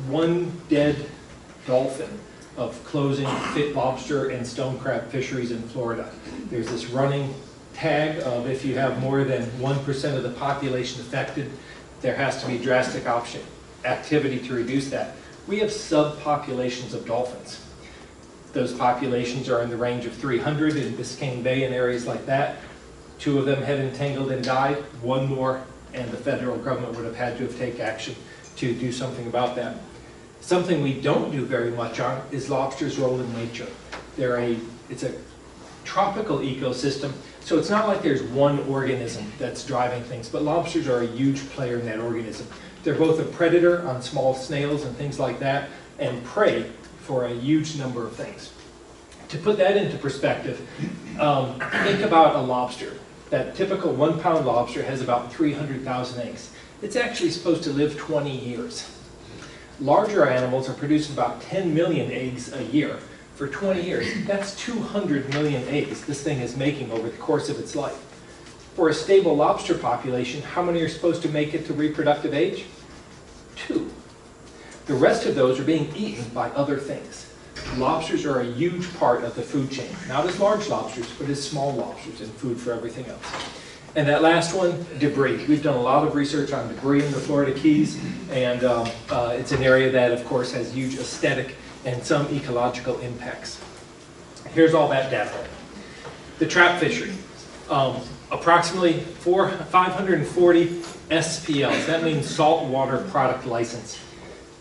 one dead dolphin of closing fit lobster and stone crab fisheries in Florida. There's this running tag of if you have more than 1% of the population affected, there has to be drastic activity to reduce that. We have subpopulations of dolphins. Those populations are in the range of 300 in Biscayne Bay and areas like that. 2 of them had entangled and died, 1 more, and the federal government would have had to have taken action to do something about that. Something we don't do very much on is lobster's role in nature. It's a tropical ecosystem, so it's not like there's one organism that's driving things, but lobsters are a huge player in that organism. They're both a predator on small snails and things like that, and prey for a huge number of things. To put that into perspective, think about a lobster. That typical 1-pound lobster has about 300,000 eggs. It's actually supposed to live 20 years. Larger animals are producing about 10 million eggs a year. For 20 years, that's 200 million eggs this thing is making over the course of its life. For a stable lobster population, how many are supposed to make it to reproductive age? 2. The rest of those are being eaten by other things. lobsters are a huge part of the food chain. Not as large lobsters, but as small lobsters and food for everything else. And that last one, debris. We've done a lot of research on debris in the Florida Keys, and it's an area that, of course, has huge aesthetic and some ecological impacts. Here's all that data. The trap fishery. Approximately 540 SPLs. That means saltwater product license.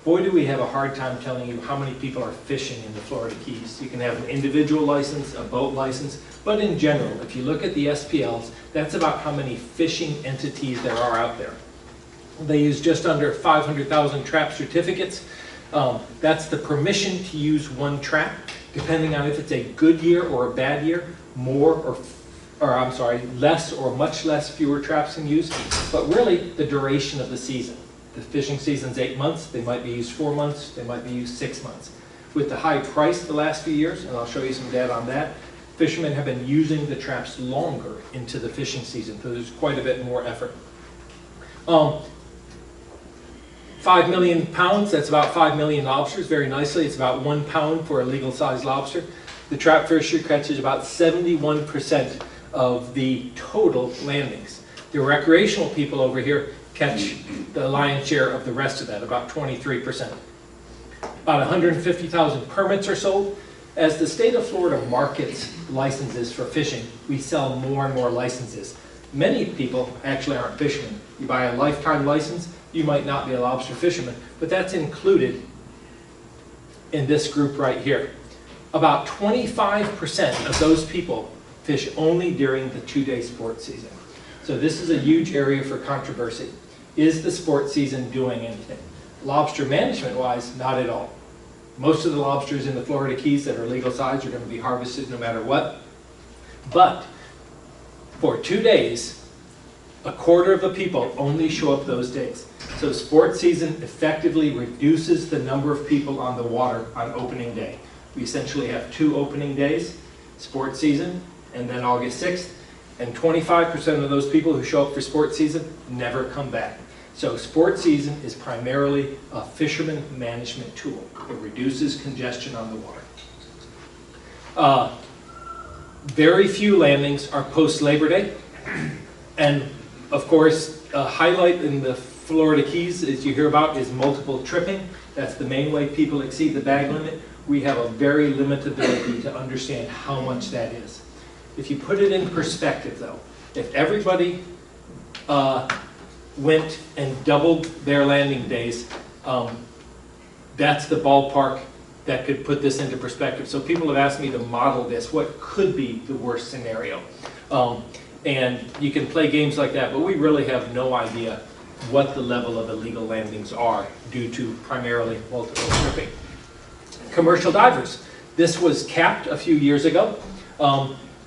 Boy, do we have a hard time telling you how many people are fishing in the Florida Keys. You can have an individual license, a boat license, but in general, if you look at the SPLs, that's about how many fishing entities there are out there. They use just under 500,000 trap certificates. That's the permission to use one trap, depending on if it's a good year or a bad year, less or much less fewer traps in use, but really the duration of the season. The fishing season's 8 months, they might be used 4 months, they might be used 6 months. With the high price the last few years, and I'll show you some data on that, fishermen have been using the traps longer into the fishing season, so there's quite a bit more effort. 5 million pounds, that's about 5 million lobsters, very nicely. It's about 1 pound for a legal sized lobster. The trap fishery catches about 71% of the total landings. The recreational people over here catch the lion's share of the rest of that, about 23%. About 150,000 permits are sold. As the state of Florida markets licenses for fishing, we sell more and more licenses. Many people actually aren't fishermen. You buy a lifetime license, you might not be a lobster fisherman, but that's included in this group right here. About 25% of those people fish only during the 2-day sports season. So this is a huge area for controversy. Is the sports season doing anything? Lobster management-wise, not at all. Most of the lobsters in the Florida Keys that are legal size are going to be harvested no matter what. But for 2 days, a quarter of the people only show up those days. So sports season effectively reduces the number of people on the water on opening day. We essentially have 2 opening days, sports season, and then August 6th. And 25% of those people who show up for sports season never come back. So sports season is primarily a fisherman management tool. It reduces congestion on the water. Very few landings are post-Labor Day. And of course, a highlight in the Florida Keys, as you hear about, is multiple tripping. That's the main way people exceed the bag limit. We have a very limited ability to understand how much that is. If you put it in perspective, though, if everybody went and doubled their landing days, that's the ballpark that could put this into perspective. So people have asked me to model this. What could be the worst scenario? And you can play games like that, but we really have no idea what the level of illegal landings are due to primarily multiple tripping. Commercial divers. This was capped a few years ago.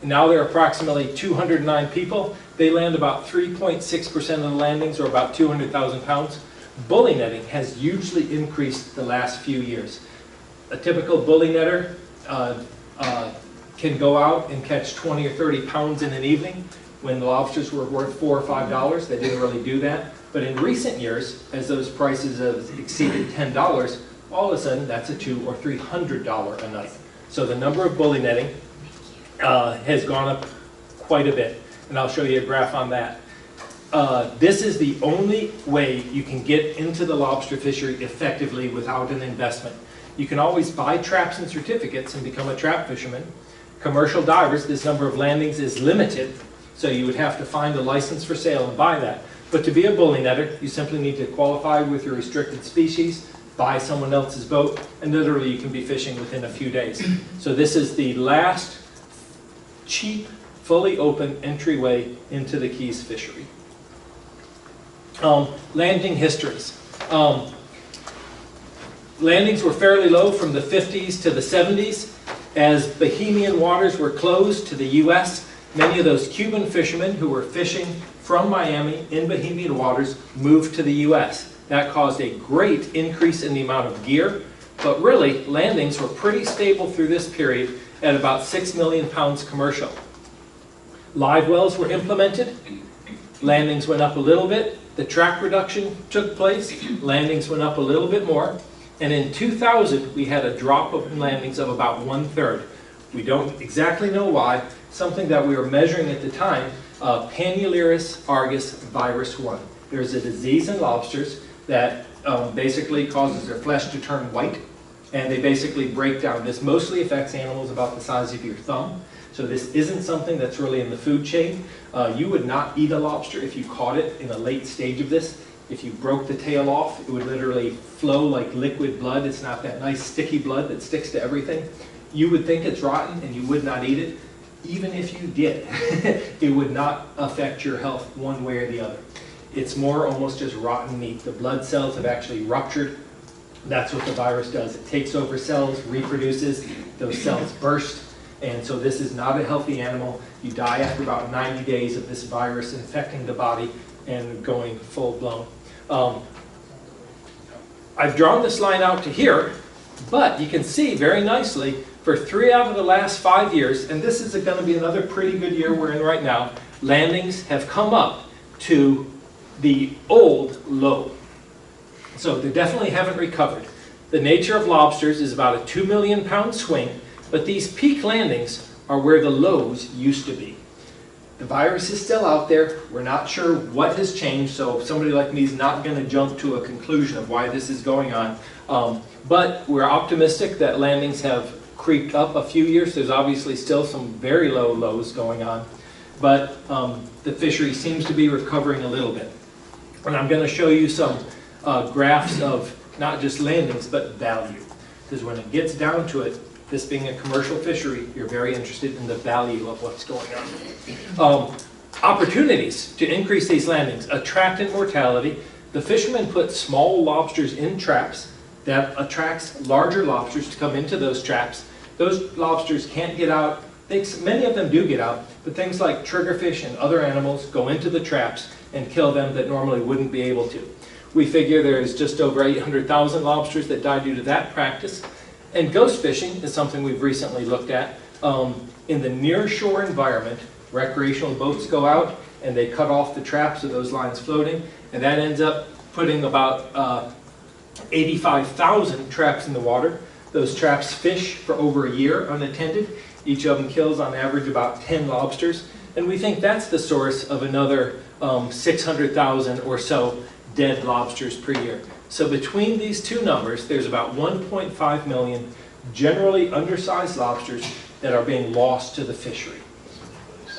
Now there are approximately 209 people. They land about 3.6% of the landings, or about 200,000 pounds. Bully netting has hugely increased the last few years. A typical bully netter can go out and catch 20 or 30 pounds in an evening. When the lobsters were worth $4 or $5, they didn't really do that. But in recent years, as those prices have exceeded $10, all of a sudden that's a $200 or $300 a night. So the number of bully netting has gone up quite a bit, and I'll show you a graph on that. This is the only way you can get into the lobster fishery effectively without an investment. You can always buy traps and certificates and become a trap fisherman. Commercial divers, this number of landings is limited, so you would have to find a license for sale and buy that. But to be a bully netter, you simply need to qualify with your restricted species, buy someone else's boat, and literally you can be fishing within a few days. So this is the last cheap, fully open entryway into the Keys fishery. Landing histories. Landings were fairly low from the 50s to the 70s. As Bahamian waters were closed to the U.S., many of those Cuban fishermen who were fishing from Miami in Bahamian waters moved to the U.S. That caused a great increase in the amount of gear, but really, landings were pretty stable through this period at about 6 million pounds commercial. Live wells were implemented, landings went up a little bit, the track reduction took place, landings went up a little bit more, And in 2000, we had a drop of landings of about 1/3. We don't exactly know why. Something that we were measuring at the time, Panulirus argus virus 1. There's a disease in lobsters that basically causes their flesh to turn white, and they basically break down. This mostly affects animals about the size of your thumb. So this isn't something that's really in the food chain. You would not eat a lobster if you caught it in a late stage of this. If you broke the tail off, it would literally flow like liquid blood. It's not that nice sticky blood that sticks to everything. You would think it's rotten and you would not eat it. Even if you did, it would not affect your health one way or the other. It's more almost just rotten meat. The blood cells have actually ruptured. That's what the virus does. It takes over cells, reproduces, those cells burst. And so this is not a healthy animal. You die after about 90 days of this virus infecting the body and going full blown. I've drawn this line out to here, but you can see very nicely for 3 out of the last 5 years, and this is going to be another pretty good year we're in right now, landings have come up to the old low. So they definitely haven't recovered. The nature of lobsters is about a 2 million pound swing, but these peak landings are where the lows used to be. The virus is still out there. We're not sure what has changed, so somebody like me is not going to jump to a conclusion of why this is going on. But we're optimistic that landings have creeped up a few years. There's obviously still some very low lows going on, but the fishery seems to be recovering a little bit. And I'm going to show you some graphs of not just landings, but value. Because when it gets down to it, this being a commercial fishery, you're very interested in the value of what's going on. Opportunities to increase these landings, attractant mortality. The fishermen put small lobsters in traps that attracts larger lobsters to come into those traps. Those lobsters can't get out. Many of them do get out, but things like triggerfish and other animals go into the traps and kill them that normally wouldn't be able to. We figure there's just over 800,000 lobsters that die due to that practice. And ghost fishing is something we've recently looked at. In the near shore environment, recreational boats go out and they cut off the traps of those lines floating, and that ends up putting about 85,000 traps in the water. Those traps fish for over a year unattended. Each of them kills on average about 10 lobsters. And we think that's the source of another 600,000 or so dead lobsters per year. So between these two numbers, there's about 1.5 million generally undersized lobsters that are being lost to the fishery.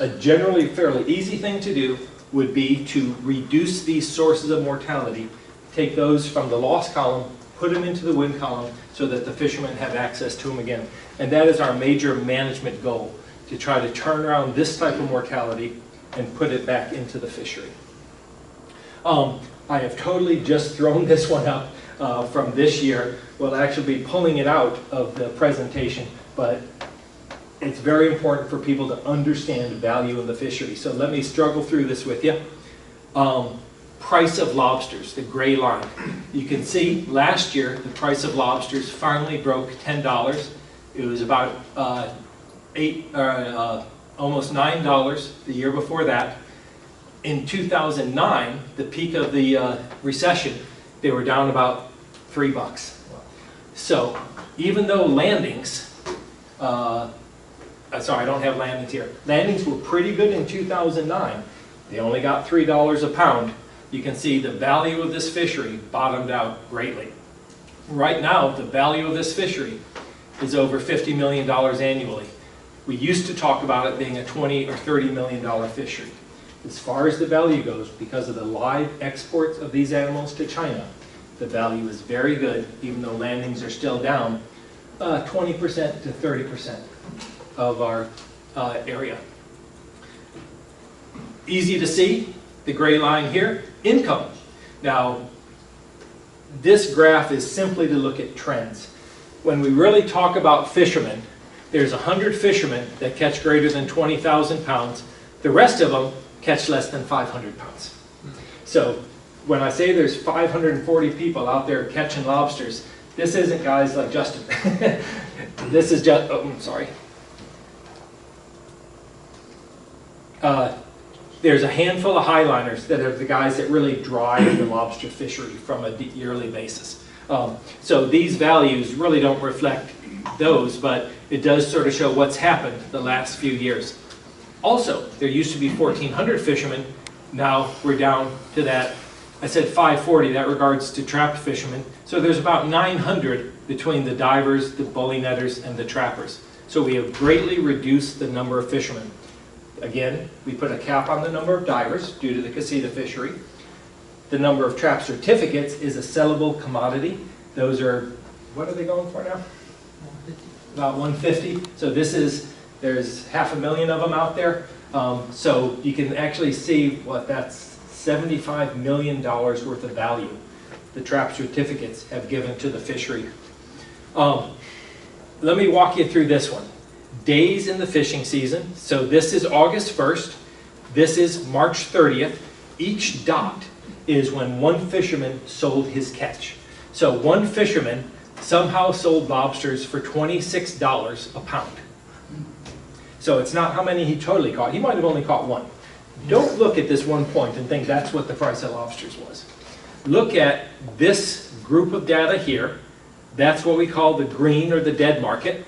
A generally fairly easy thing to do would be to reduce these sources of mortality, take those from the loss column, put them into the win column so that the fishermen have access to them again. And that is our major management goal, to try to turn around this type of mortality and put it back into the fishery. I have totally just thrown this one up from this year. We'll actually be pulling it out of the presentation, but it's very important for people to understand the value of the fishery. So let me struggle through this with you. Price of lobsters, the gray line. You can see last year the price of lobsters finally broke $10. It was about almost $9 the year before that. In 2009, the peak of the recession, they were down about $3. So even though landings, sorry, I don't have landings here. Landings were pretty good in 2009. They only got $3 a pound. You can see the value of this fishery bottomed out greatly. Right now, the value of this fishery is over $50 million annually. We used to talk about it being a $20 or $30 million fishery. As far as the value goes, because of the live exports of these animals to China, the value is very good, even though landings are still down 20% to 30% of our area. Easy to see, the gray line here, income. Now, this graph is simply to look at trends. When we really talk about fishermen, there's 100 fishermen that catch greater than 20,000 pounds. The rest of them catch less than 500 pounds. So when I say there's 540 people out there catching lobsters, this isn't guys like Justin. This is just, oh, I'm sorry. There's a handful of highliners that are the guys that really drive the lobster fishery from a yearly basis. So these values really don't reflect those, but it does sort of show what's happened the last few years. Also, there used to be 1,400 fishermen. Now we're down to that. I said 540, that regards to trapped fishermen. So there's about 900 between the divers, the bully netters, and the trappers. So we have greatly reduced the number of fishermen. Again, we put a cap on the number of divers due to the casita fishery. The number of trap certificates is a sellable commodity. Those are, what are they going for now? About 150. So there's 500,000 of them out there. So you can actually see what that's $75 million worth of value the trap certificates have given to the fishery. Let me walk you through this one. Days in the fishing season. So this is August 1st. This is March 30th. Each dot is when one fisherman sold his catch. So one fisherman somehow sold lobsters for $26 a pound. So it's not how many he totally caught. He might have only caught one. Don't look at this one point and think that's what the price of lobsters was. Look at this group of data here. That's what we call the green or the dead market.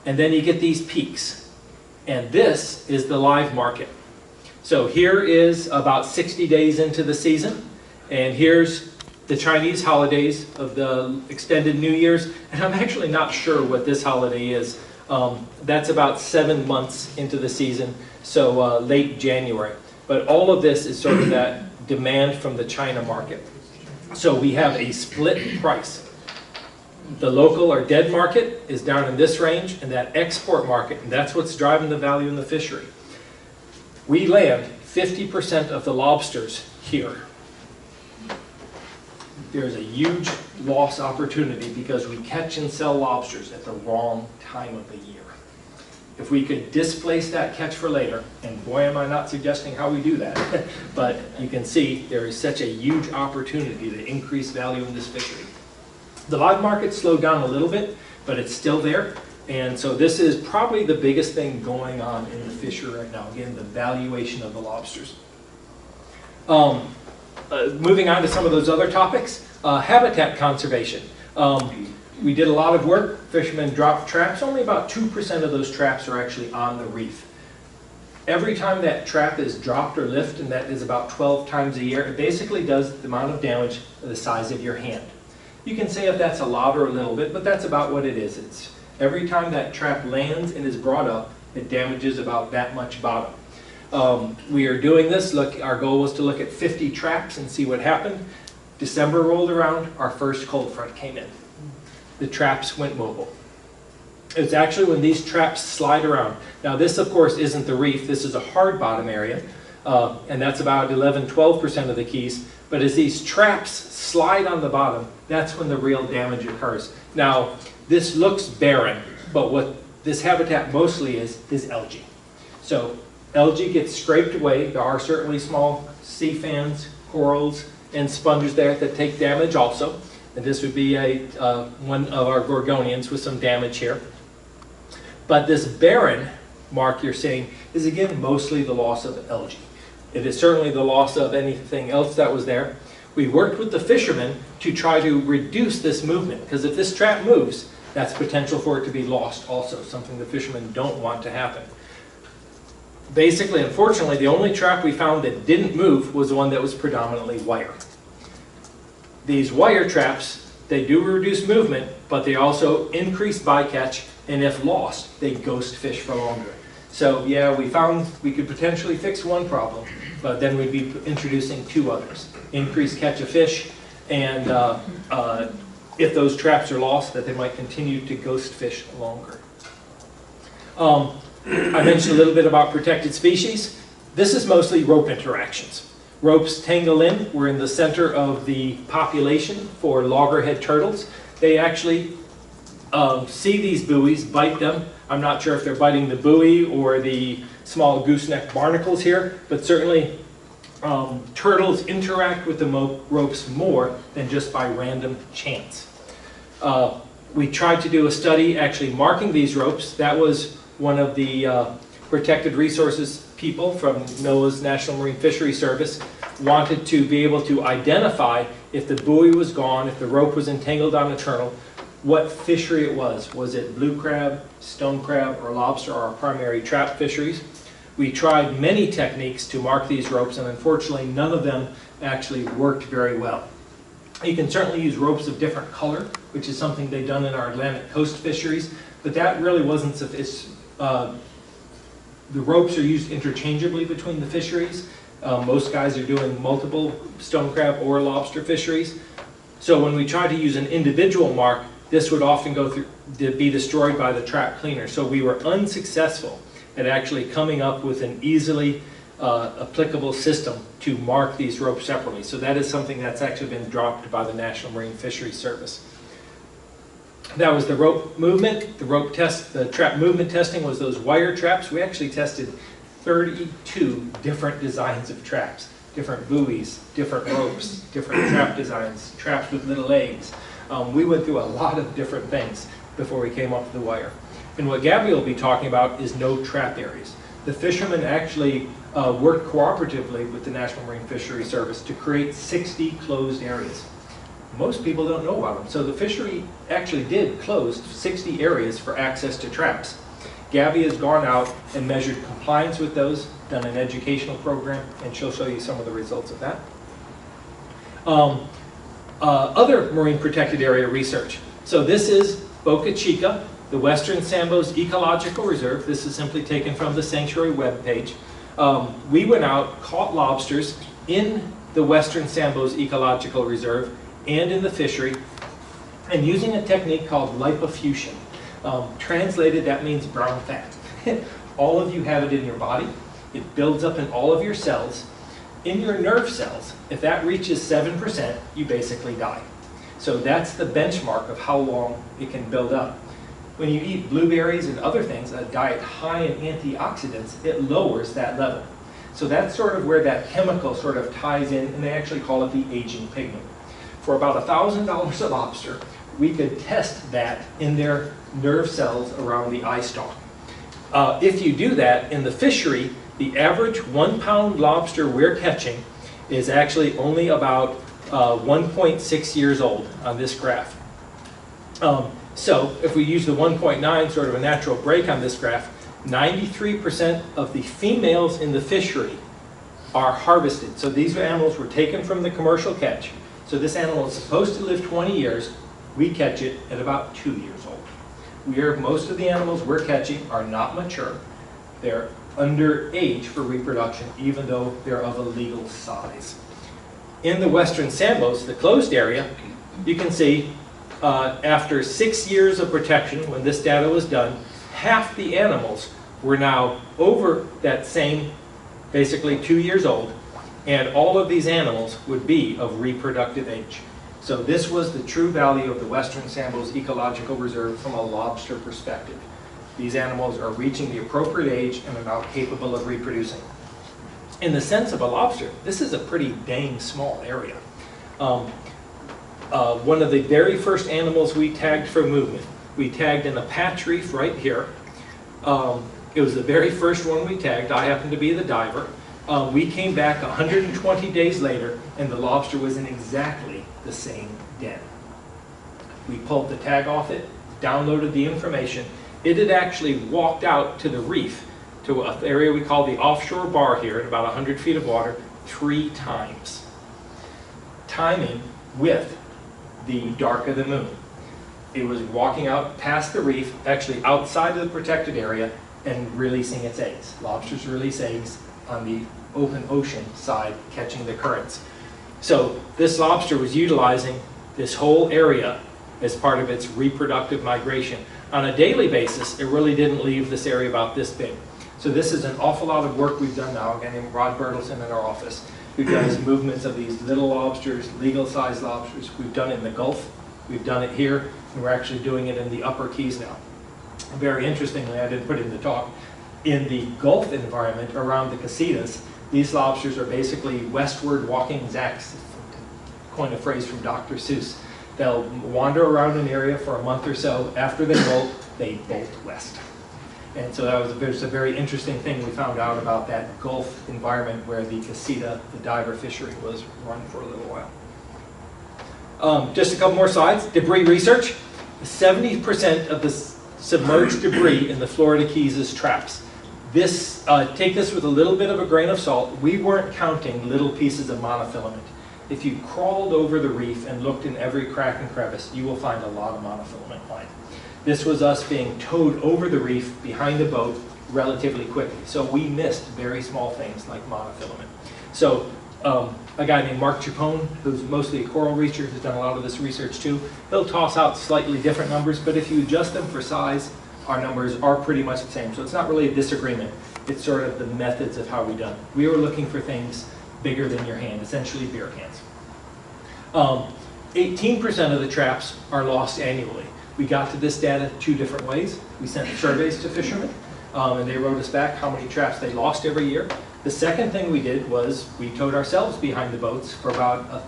And then you get these peaks. And this is the live market. So here is about 60 days into the season. And here's the Chinese holidays of the extended New Year's. And I'm actually not sure what this holiday is. That's about 7 months into the season, so late January. But all of this is sort of that demand from the China market. So we have a split price. The local or dead market is down in this range, and that export market, and that's what's driving the value in the fishery. We land 50% of the lobsters here. There's a huge loss opportunity because we catch and sell lobsters at the wrong time of the year. If we could displace that catch for later, and boy am I not suggesting how we do that, but you can see there is such a huge opportunity to increase value in this fishery. The live market slowed down a little bit, but it's still there. And so this is probably the biggest thing going on in the fishery right now. Again, the valuation of the lobsters. Moving on to some of those other topics, habitat conservation. We did a lot of work. Fishermen dropped traps. Only about 2% of those traps are actually on the reef. Every time that trap is dropped or lifted, and that is about 12 times a year, it basically does the amount of damage the size of your hand. You can say if that's a lot or a little bit, but that's about what it is. It's every time that trap lands and is brought up, it damages about that much bottom. We are doing this. Look, our goal was to look at 50 traps and see what happened. December rolled around, our first cold front came in. The traps went mobile. It's actually when these traps slide around. Now this, of course, isn't the reef. This is a hard bottom area, and that's about 11–12% of the keys. But as these traps slide on the bottom, that's when the real damage occurs. Now, this looks barren, but what this habitat mostly is algae. So algae gets scraped away. There are certainly small sea fans, corals, and sponges there that take damage also. And this would be one of our gorgonians with some damage here. But this barren mark you're seeing is again mostly the loss of algae. It is certainly the loss of anything else that was there. We worked with the fishermen to try to reduce this movement, because if this trap moves, that's potential for it to be lost also, something the fishermen don't want to happen. Basically, unfortunately, the only trap we found that didn't move was the one that was predominantly wire. These wire traps, they do reduce movement, but they also increase bycatch, and if lost, they ghost fish for longer. So yeah, we found we could potentially fix one problem, but then we'd be introducing two others. Increased catch of fish, and if those traps are lost, that they might continue to ghost fish longer. I mentioned a little bit about protected species. This is mostly rope interactions. Ropes tangle in. We're in the center of the population for loggerhead turtles. They actually see these buoys, bite them. I'm not sure if they're biting the buoy or the small gooseneck barnacles here, but certainly turtles interact with the ropes more than just by random chance. We tried to do a study actually marking these ropes. That was one of the protected resources people from NOAA's National Marine Fisheries Service. wanted to be able to identify if the buoy was gone, if the rope was entangled on a turtle, what fishery it was. Was it blue crab, stone crab, or lobster, our primary trap fisheries? We tried many techniques to mark these ropes, and unfortunately none of them actually worked very well. You can certainly use ropes of different color, which is something they've done in our Atlantic coast fisheries, but that really wasn't sufficient. The ropes are used interchangeably between the fisheries. Most guys are doing multiple stone crab or lobster fisheries. So when we try to use an individual mark, this would often go through to be destroyed by the trap cleaner. So we were unsuccessful at actually coming up with an easily applicable system to mark these ropes separately. So that is something that's actually been dropped by the National Marine Fisheries Service. That was the rope movement. The rope test, the trap movement testing was those wire traps. We actually tested 32 different designs of traps, different buoys, different ropes, different trap designs, traps with little legs. We went through a lot of different things before we came up with the wire. And what Gabby will be talking about is no trap areas. The fishermen actually worked cooperatively with the National Marine Fisheries Service to create 60 closed areas. Most people don't know about them. So the fishery actually did close 60 areas for access to traps. Gabby has gone out and measured compliance with those, done an educational program, and she'll show you some of the results of that. Other marine protected area research. So this is Boca Chica, the Western Sambos Ecological Reserve. This is simply taken from the Sanctuary webpage. We went out, caught lobsters in the Western Sambos Ecological Reserve and in the fishery, and using a technique called lipofuscin. Translated, that means brown fat. All of you have it in your body. It builds up in all of your cells. In your nerve cells, if that reaches 7%, you basically die. So that's the benchmark of how long it can build up. When you eat blueberries and other things, a diet high in antioxidants, it lowers that level. So that's sort of where that chemical sort of ties in, and they actually call it the aging pigment. For about $1,000 a lobster, we could test that in their nerve cells around the eye stalk. If you do that in the fishery, the average 1 pound lobster we're catching is actually only about 1.6 years old on this graph. So if we use the 1.9, sort of a natural break on this graph, 93% of the females in the fishery are harvested. So these animals were taken from the commercial catch. So this animal is supposed to live 20 years. We catch it at about 2 years old. Most of the animals we're catching are not mature. They're underage for reproduction, even though they're of a legal size. In the Western Sambos, the closed area, you can see after 6 years of protection, when this data was done, half the animals were now over that same, basically 2 years old, and all of these animals would be of reproductive age. So this was the true value of the Western Sambos Ecological Reserve from a lobster perspective. These animals are reaching the appropriate age and are now capable of reproducing. In the sense of a lobster, this is a pretty dang small area. One of the very first animals we tagged for movement, we tagged in a patch reef right here. It was the very first one we tagged. I happened to be the diver. We came back 120 days later, and the lobster was in exactly the same den. We pulled the tag off it, downloaded the information. It had actually walked out to the reef, to an area we call the offshore bar here, at about 100 feet of water, 3 times. Timing with the dark of the moon. It was walking out past the reef, actually outside of the protected area, and releasing its eggs. Lobsters release eggs on the open ocean side, catching the currents. So this lobster was utilizing this whole area as part of its reproductive migration. On a daily basis, it really didn't leave this area about this big. So this is an awful lot of work we've done now. Again, Rod Bertelson in our office, who does movements of these little lobsters, legal-sized lobsters. We've done it in the Gulf. We've done it here, and we're actually doing it in the Upper Keys now. Very interestingly, I didn't put it in the talk, in the Gulf environment around the casitas, these lobsters are basically westward walking zacks, to coin a phrase from Dr. Seuss. They'll wander around an area for a month or so. After they bolt west. And so that was a very interesting thing we found out about that Gulf environment where the casita, the diver fishery, was run for a little while. Just a couple more slides. Debris research. 70% of the submerged debris in the Florida Keys is traps. This, take this with a little bit of a grain of salt. We weren't counting little pieces of monofilament. If you crawled over the reef and looked in every crack and crevice, you will find a lot of monofilament line. This was us being towed over the reef behind the boat relatively quickly. So we missed very small things like monofilament. So a guy named Mark Chapone, who's mostly a coral researcher, who's done a lot of this research too, he'll toss out slightly different numbers, but if you adjust them for size, our numbers are pretty much the same. So it's not really a disagreement. It's sort of the methods of how we done. We were looking for things bigger than your hand, essentially beer cans. 18% of the traps are lost annually. We got to this data 2 different ways. We sent surveys to fishermen, and they wrote us back how many traps they lost every year. The second thing we did was we towed ourselves behind the boats for about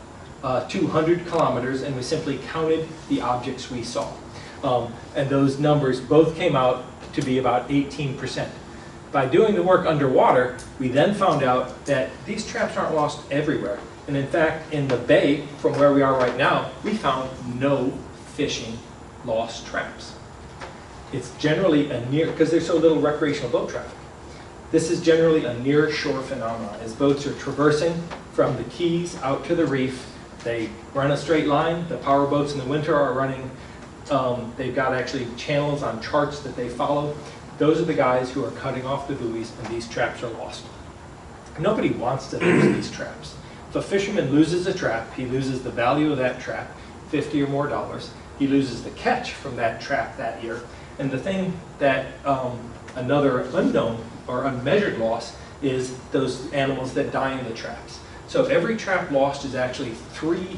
200 kilometers, and we simply counted the objects we saw. And those numbers both came out to be about 18%. By doing the work underwater, we then found out that these traps aren't lost everywhere. And in fact, in the bay, from where we are right now, we found no fishing lost traps. It's generally a near, because there's so little recreational boat traffic. This is generally a near shore phenomenon. As boats are traversing from the Keys out to the reef, they run a straight line. The power boats in the winter are running, they've got actually channels on charts that they follow. Those are the guys who are cutting off the buoys, and these traps are lost. Nobody wants to lose these traps. If a fisherman loses a trap, he loses the value of that trap, $50 or more. He loses the catch from that trap that year. And the thing that another unknown or unmeasured loss is those animals that die in the traps. So every trap lost is actually 3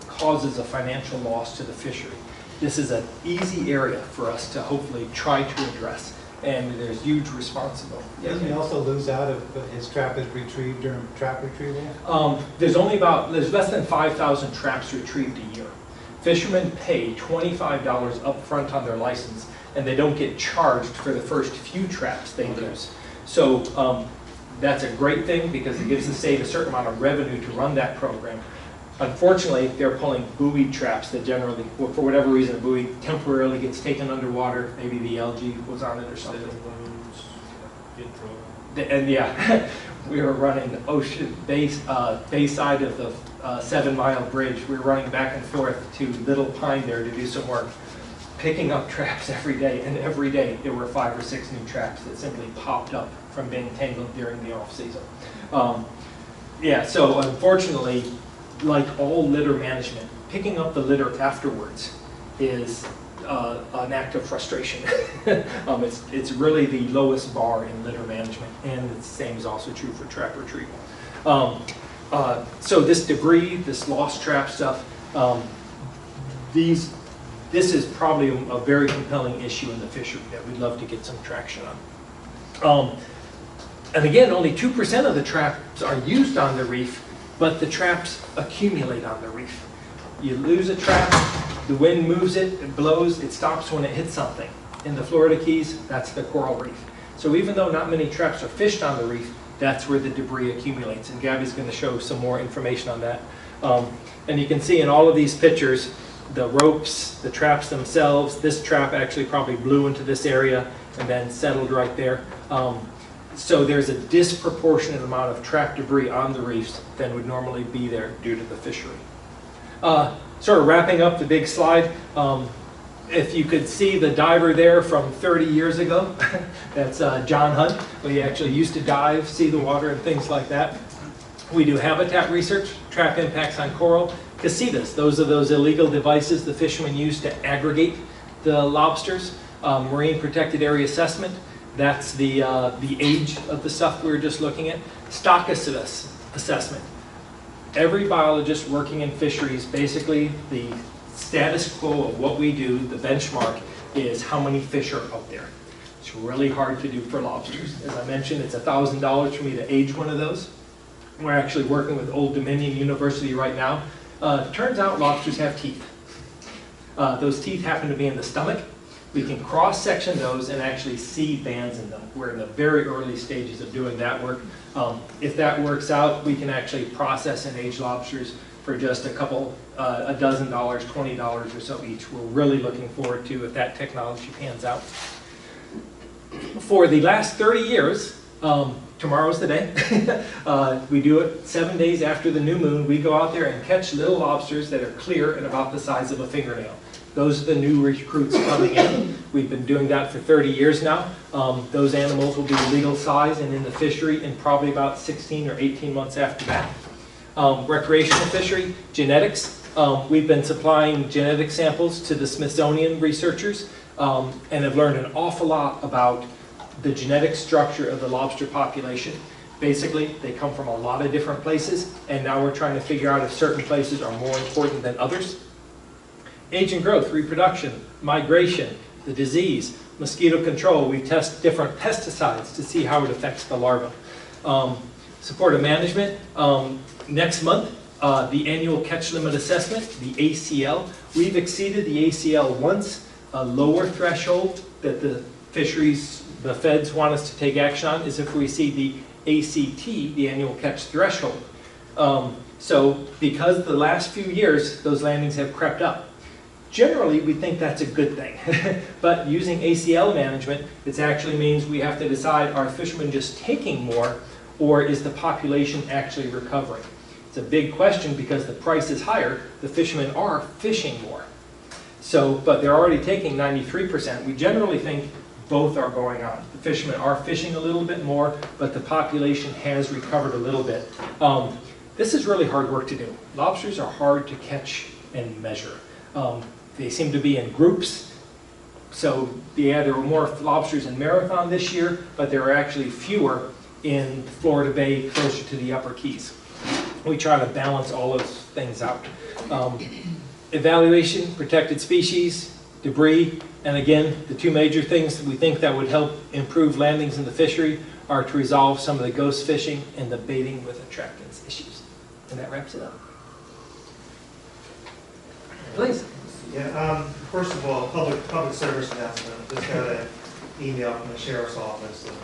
causes of financial loss to the fishery. This is an easy area for us to hopefully try to address. And there's huge responsibility. Doesn't he also lose out if his trap is retrieved during trap retrieval? There's less than 5,000 traps retrieved a year. Fishermen pay $25 up front on their license, and they don't get charged for the first few traps they lose. So that's a great thing because it gives the state a certain amount of revenue to run that program. Unfortunately, they're pulling buoy traps that generally, for whatever reason, a buoy temporarily gets taken underwater. Maybe the algae was on it or something. And yeah, we were running ocean bayside of the 7 Mile Bridge. We were running back and forth to Little Pine there to do some work, picking up traps every day. And every day there were 5 or 6 new traps that simply popped up from being tangled during the off season. Yeah, so unfortunately, like all litter management, picking up the litter afterwards is an act of frustration. It's really the lowest bar in litter management, and the same is also true for trap retrieval. So this debris, this lost trap stuff, this is probably a very compelling issue in the fishery that we'd love to get some traction on. And again, only 2% of the traps are used on the reef, but the traps accumulate on the reef. You lose a trap, the wind moves it, it blows, it stops when it hits something. In the Florida Keys, that's the coral reef. So even though not many traps are fished on the reef, that's where the debris accumulates. And Gabby's going to show some more information on that. And you can see in all of these pictures, the ropes, the traps themselves. This trap actually probably blew into this area and then settled right there. So there's a disproportionate amount of trap debris on the reefs than would normally be there due to the fishery. Sort of wrapping up the big slide, if you could see the diver there from 30 years ago, that's John Hunt. He actually used to dive, see the water and things like that. We do habitat research, trap impacts on coral. Casitas, those are those illegal devices the fishermen use to aggregate the lobsters. Marine protected area assessment. That's the age of the stuff we were just looking at. Stock assessment. Every biologist working in fisheries, basically the status quo of what we do, the benchmark, is how many fish are out there. It's really hard to do for lobsters. As I mentioned, it's $1,000 for me to age one of those. We're actually working with Old Dominion University right now. Turns out lobsters have teeth. Those teeth happen to be in the stomach. We can cross-section those and actually see bands in them. We're in the very early stages of doing that work. If that works out, we can actually process and age lobsters for just a dozen dollars, $20 or so each. We're really looking forward to if that technology pans out. For the last 30 years, tomorrow's the day, we do it 7 days after the new moon. We go out there and catch little lobsters that are clear and about the size of a fingernail. Those are the new recruits coming in. We've been doing that for 30 years now. Those animals will be legal size and in the fishery in probably about 16 or 18 months after that. Recreational fishery, genetics. We've been supplying genetic samples to the Smithsonian researchers and have learned an awful lot about the genetic structure of the lobster population. Basically, they come from a lot of different places, and now we're trying to figure out if certain places are more important than others. Age and growth, reproduction, migration, the disease, mosquito control. We test different pesticides to see how it affects the larva. Supportive management. Next month, the annual catch limit assessment, the ACL. We've exceeded the ACL once. A lower threshold that the fisheries, the feds want us to take action on is if we see the ACT, the annual catch threshold. So because the last few years, those landings have crept up. Generally, we think that's a good thing. But using ACL management, it actually means we have to decide, are fishermen just taking more, or is the population actually recovering? It's a big question because the price is higher. The fishermen are fishing more. So, but they're already taking 93%. We generally think both are going on. The fishermen are fishing a little bit more, but the population has recovered a little bit. This is really hard work to do. Lobsters are hard to catch and measure. They seem to be in groups. So yeah, there were more lobsters in Marathon this year, but there are actually fewer in Florida Bay closer to the Upper Keys. We try to balance all those things out. Evaluation, protected species, debris, and again, the two major things that we think that would help improve landings in the fishery are to resolve some of the ghost fishing and the baiting with attractants issues. And that wraps it up. Please. Yeah, first of all, public service announcement. Just got an email from the sheriff's office that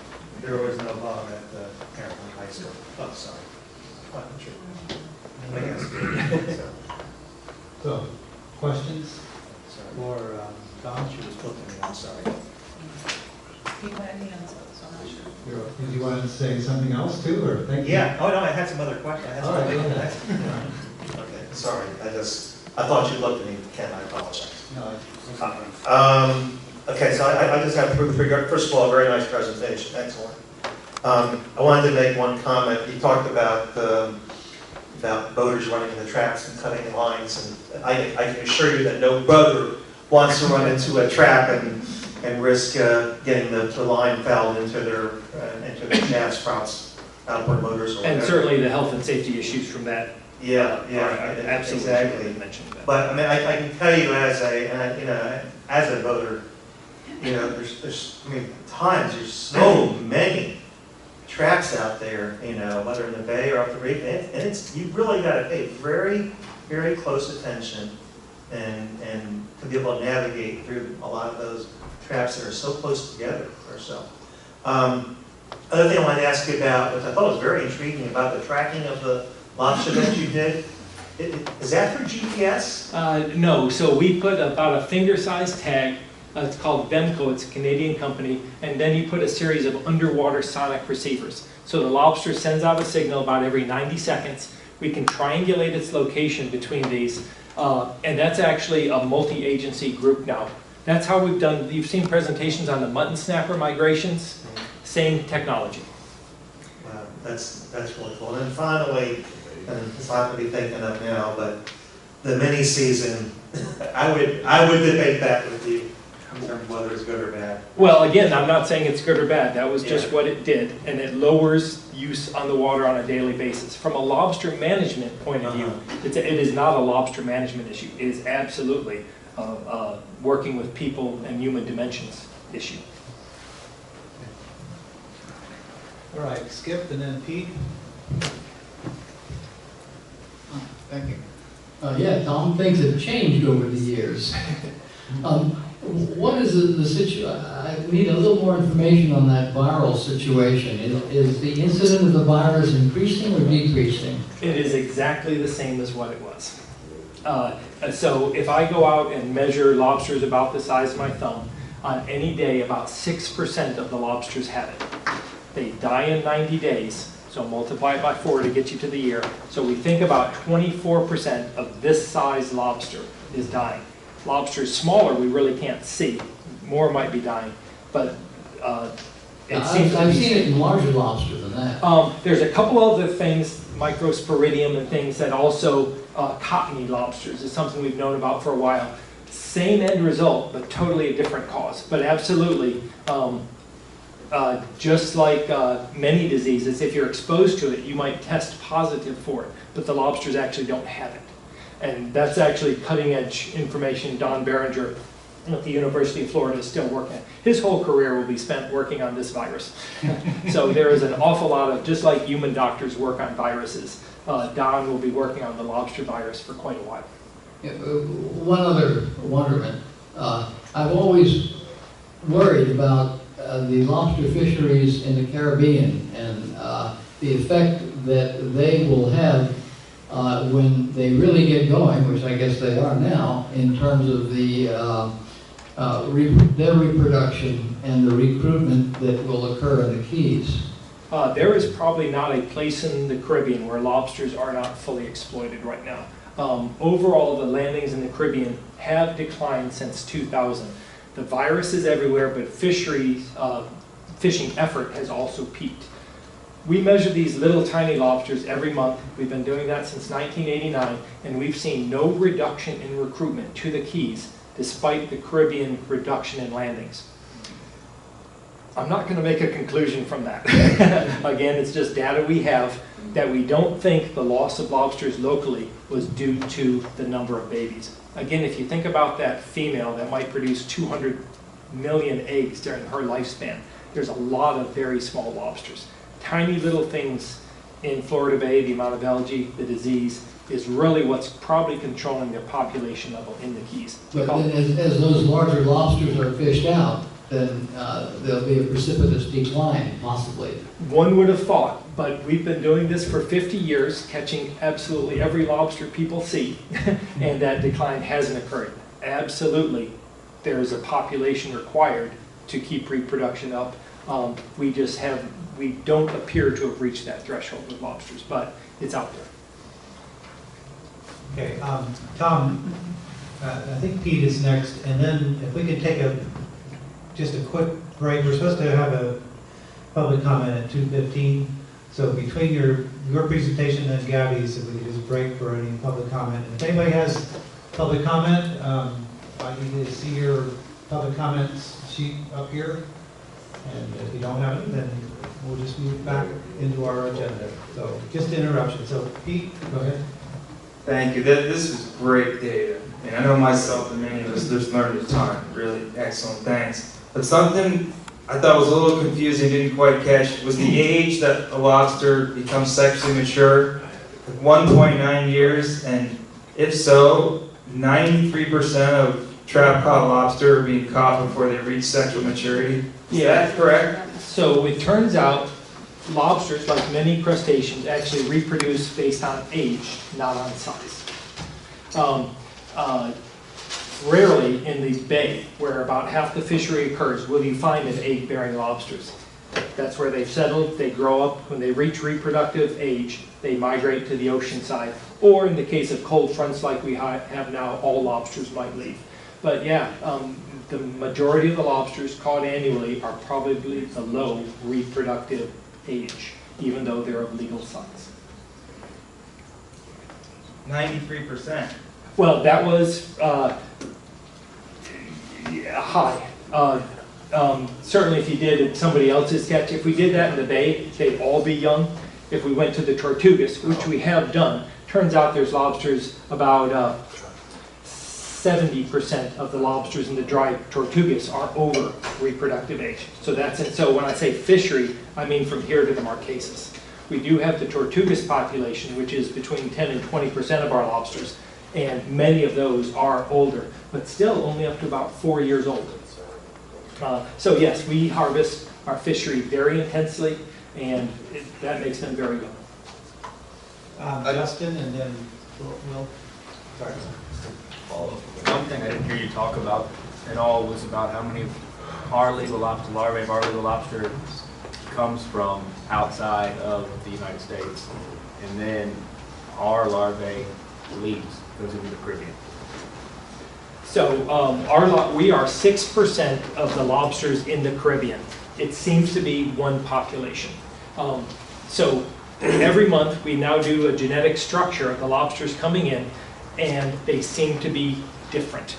there was no bomb at the Marathon High School. Oh, sorry. Wasn't true. I guess. So, questions for Don? She was looking at me, I'm sorry. Did you want to say something else too, or thank you? Yeah. Oh no, I had some other questions. All right, go ahead. Okay, sorry. I thought you looked at me, Ken. I apologize. No, okay, so I just have to first of all, a very nice presentation. Excellent. I wanted to make one comment. You talked about boaters running in the traps and cutting the lines, and I can assure you that no boater wants to run into a trap and risk getting the line fouled into their shafts, sprouts, outboard motors, or whatever. And certainly the health and safety issues from that. Yeah, absolutely. Exactly. Mentioned that. But I mean, I can tell you as a boater, there's times there's so many traps out there, whether in the bay or up the reef, and you really got to pay very, very close attention and to be able to navigate through a lot of those traps that are so close together or so. Other thing I wanted to ask you about, which I thought was very intriguing, about the tracking of the lobster that you did. Is that for GPS? No, so we put about a finger-sized tag. It's called Bemco, it's a Canadian company, and then you put a series of underwater sonic receivers. So the lobster sends out a signal about every 90 seconds. We can triangulate its location between these, and that's actually a multi-agency group now. That's how we've done, you've seen presentations on the mutton snapper migrations, same technology. Wow, that's really cool. And then finally, and it's not to be thinking of now, but the mini season, I would debate that with you in terms of whether it's good or bad. Well, again, I'm not saying it's good or bad. That was just what it did, and it lowers use on the water on a daily basis. From a lobster management point of view, it is not a lobster management issue. It is absolutely working with people and human dimensions issue. All right, Skip and then Pete. Thank you. Yeah, Tom, things have changed over the years. What is the situation? I need a little more information on that viral situation. Is the incidence of the virus increasing or decreasing? It is exactly the same as what it was. So if I go out and measure lobsters about the size of my thumb, on any day about 6% of the lobsters have it. They die in 90 days, so multiply it by 4 to get you to the year. So we think about 24% of this size lobster is dying. Lobsters smaller we really can't see. More might be dying, but it seems I've seen it in larger lobster than that. There's a couple other things, microsporidium and things that also cottony lobsters is something we've known about for a while. Same end result, but totally a different cause. But absolutely, just like many diseases, if you're exposed to it, you might test positive for it, but the lobsters actually don't have it. And that's actually cutting edge information. Don Berenger at the University of Florida is still working. His whole career will be spent working on this virus. So there is an awful lot of, just like human doctors work on viruses, Don will be working on the lobster virus for quite a while. One other wonderment. I've always worried about the lobster fisheries in the Caribbean and the effect that they will have when they really get going, which I guess they are now, in terms of the their reproduction and the recruitment that will occur in the Keys. There is probably not a place in the Caribbean where lobsters are not fully exploited right now. Overall, the landings in the Caribbean have declined since 2000. The virus is everywhere, but fishing effort has also peaked. We measure these little tiny lobsters every month. We've been doing that since 1989, and we've seen no reduction in recruitment to the Keys, despite the Caribbean reduction in landings. I'm not going to make a conclusion from that. Again, it's just data we have that we don't think the loss of lobsters locally was due to the number of babies. Again, if you think about that female that might produce 200 million eggs during her lifespan, there's a lot of very small lobsters. Tiny little things in Florida Bay, the amount of algae, the disease, is really what's probably controlling their population level in the Keys. But then as those larger lobsters are fished out, then there'll be a precipitous decline, possibly. One would have thought, but we've been doing this for 50 years, catching absolutely every lobster people see, and that decline hasn't occurred. Absolutely, there is a population required to keep reproduction up. We don't appear to have reached that threshold with lobsters, but it's out there. Okay, Tom, I think Pete is next, and then if we could take just a quick break. We're supposed to have a public comment at 2:15, so between your presentation and Gabby's, if we could just break for any public comment. If anybody has public comment, I need to see your public comments sheet up here, and if you don't have it, then we'll just move back into our agenda. So just interruption. So Pete, go ahead. Thank you. This is great data. And I know myself and many of us just learned a ton. Really excellent. Thanks. But something I thought was a little confusing, didn't quite catch, was the age that a lobster becomes sexually mature. 1.9 years. And if so, 93% of trap caught lobster are being caught before they reach sexual maturity. Is that correct? So it turns out lobsters, like many crustaceans, actually reproduce based on age, not on size. Rarely in the bay, where about half the fishery occurs, will you find an egg-bearing lobsters. That's where they've settled, they grow up. When they reach reproductive age, they migrate to the ocean side. Or in the case of cold fronts like we have now, all lobsters might leave. But yeah, the majority of the lobsters caught annually are probably below reproductive age, even though they're of legal size. 93%. Well, that was high. Certainly if you did somebody else's catch, if we did that in the bay, they'd all be young. If we went to the Tortugas, which we have done, turns out there's lobsters about 70% of the lobsters in the dry Tortugas are over reproductive age. So that's it. So when I say fishery, I mean from here to the Marquesas. We do have the Tortugas population, which is between 10 and 20% of our lobsters. and many of those are older, but still only up to about 4 years old. So yes, we harvest our fishery very intensely, and that makes them very young. Justin, and then Will. Sorry. One thing I didn't hear you talk about at all was about how many our legal lobster, larvae of our legal lobster comes from outside of the United States, and then our larvae leaves, goes into the Caribbean. So we are 6% of the lobsters in the Caribbean. It seems to be one population. So every month we now do a genetic structure of the lobsters coming in, and they seem to be different,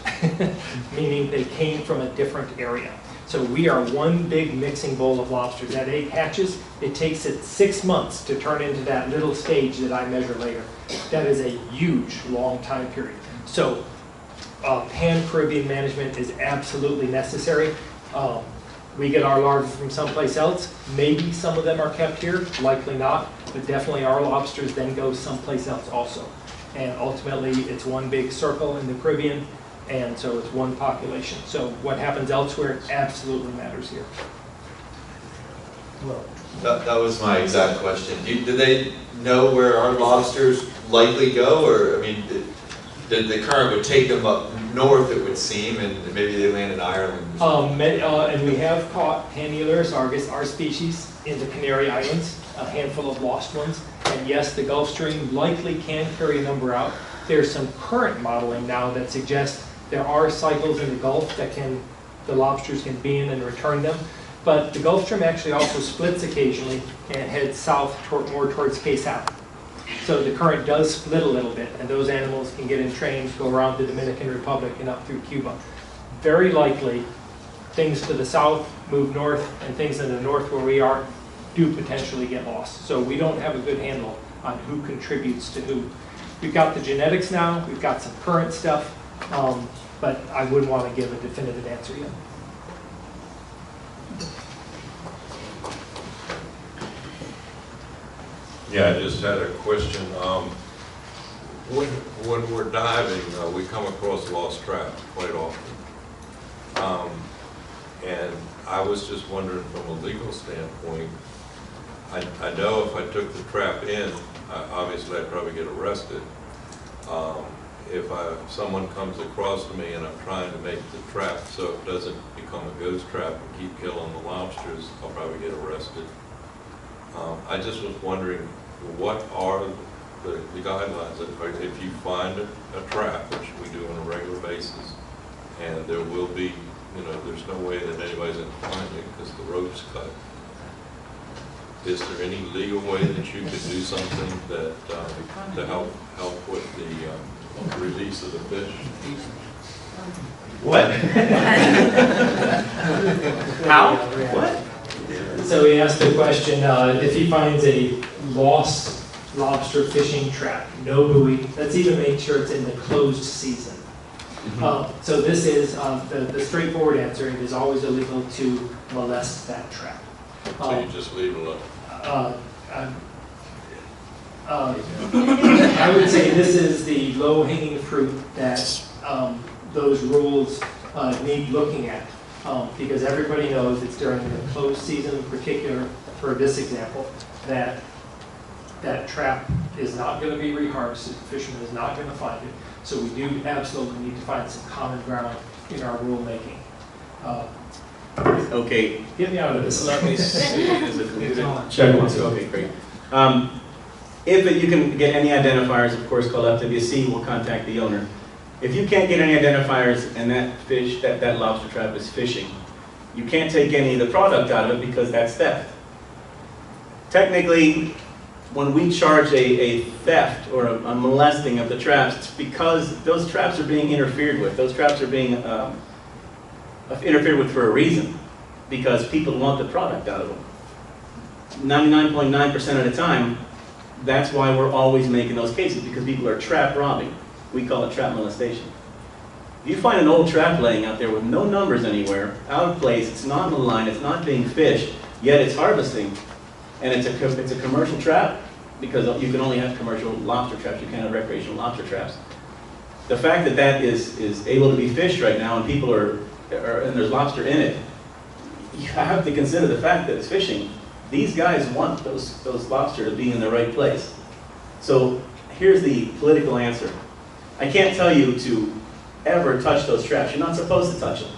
meaning they came from a different area. So we are one big mixing bowl of lobsters. That egg hatches, it takes it 6 months to turn into that little stage that I measure later. That is a huge, long time period. So pan-Caribbean management is absolutely necessary. We get our larvae from someplace else. Maybe some of them are kept here, likely not, but definitely our lobsters then go someplace else also. And ultimately, it's one big circle in the Caribbean, and so it's one population. So what happens elsewhere absolutely matters here. Well, that was my exact question. Do they know where our lobsters likely go, or I mean, the current would take them up north, it would seem, and maybe they land in Ireland? And we have caught Haniulurus argus, our species, in the Canary Islands, a handful of lost ones. And yes, the Gulf Stream likely can carry a number out. There's some current modeling now that suggests there are cycles in the Gulf that the lobsters can be in and return them. But the Gulf Stream actually also splits occasionally and heads south more towards Quesada. So the current does split a little bit, and those animals can get in trains, go around the Dominican Republic and up through Cuba. Very likely, things to the south move north, and things in the north where we are do potentially get lost. So we don't have a good handle on who contributes to who. We've got the genetics now, we've got some current stuff, but I wouldn't want to give a definitive answer yet. Yeah, I just had a question. When we're diving, we come across lost traps quite often. And I was just wondering from a legal standpoint, I know if I took the trap in, obviously I'd probably get arrested. If someone comes across to me and I'm trying to make the trap so it doesn't become a ghost trap and keep killing the lobsters, I'll probably get arrested. I just was wondering, what are the guidelines? If you find a trap, which we do on a regular basis, and there will be, there's no way that anybody's going to find it because the rope's cut. Is there any legal way that you could do something that to help with the release of the fish? What? How? What? So he asked the question, if he finds a lost lobster fishing trap, no buoy, let's even make sure it's in the closed season. So this is, the straightforward answer, it is always illegal to molest that trap. So you just leave it alone? I would say this is the low-hanging fruit that those rules need looking at, because everybody knows it's during the closed season, in particular for this example, that that trap is not going to be reharvested. The fisherman is not going to find it. So we do absolutely need to find some common ground in our rulemaking. Okay. Get me out of this. Let me see. Check once. Okay, great. If you can get any identifiers, of course, call FWC. We'll contact the owner. If you can't get any identifiers and that fish, that lobster trap is fishing, you can't take any of the product out of it because that's theft. Technically, when we charge a theft or a molesting of the traps, it's because those traps are being interfered with. Those traps are being interfered with for a reason, because people want the product out of them. 99.9% of the time, that's why we're always making those cases, because people are trap robbing. We call it trap molestation. If you find an old trap laying out there with no numbers anywhere, out of place, it's not in the line, it's not being fished, yet it's harvesting, and it's a commercial trap, because you can only have commercial lobster traps, you can't have recreational lobster traps. the fact that that is able to be fished right now and people are and there's lobster in it, you have to consider the fact that it's fishing. These guys want those lobster to be in the right place. So here's the political answer. I can't tell you to ever touch those traps. You're not supposed to touch them.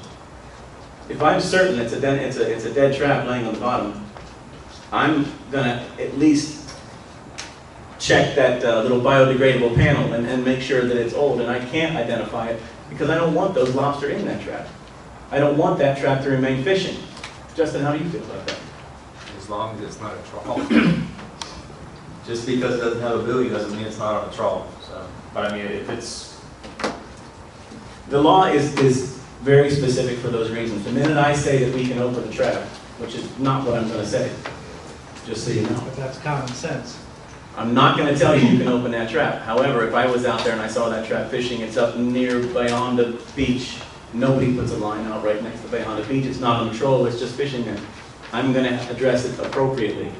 If I'm certain it's a dead trap laying on the bottom, I'm gonna at least check that little biodegradable panel and make sure that it's old, and I can't identify it because I don't want those lobster in that trap. I don't want that trap to remain fishing. Justin, how do you feel about that? As long as it's not a trawl. Just because it doesn't have a buoy doesn't mean it's not on a trawl. So, But I mean, if it's... The law is very specific for those reasons. The minute I say that we can open a trap, which is not what I'm going to say, just so you know. But that's common sense. I'm not going to tell you you can open that trap. However, if I was out there and I saw that trap fishing, it's up near Bayonda Beach. Nobody puts a line out right next to Bayonda Beach. It's not on the troll, it's just fishing there. I'm going to address it appropriately.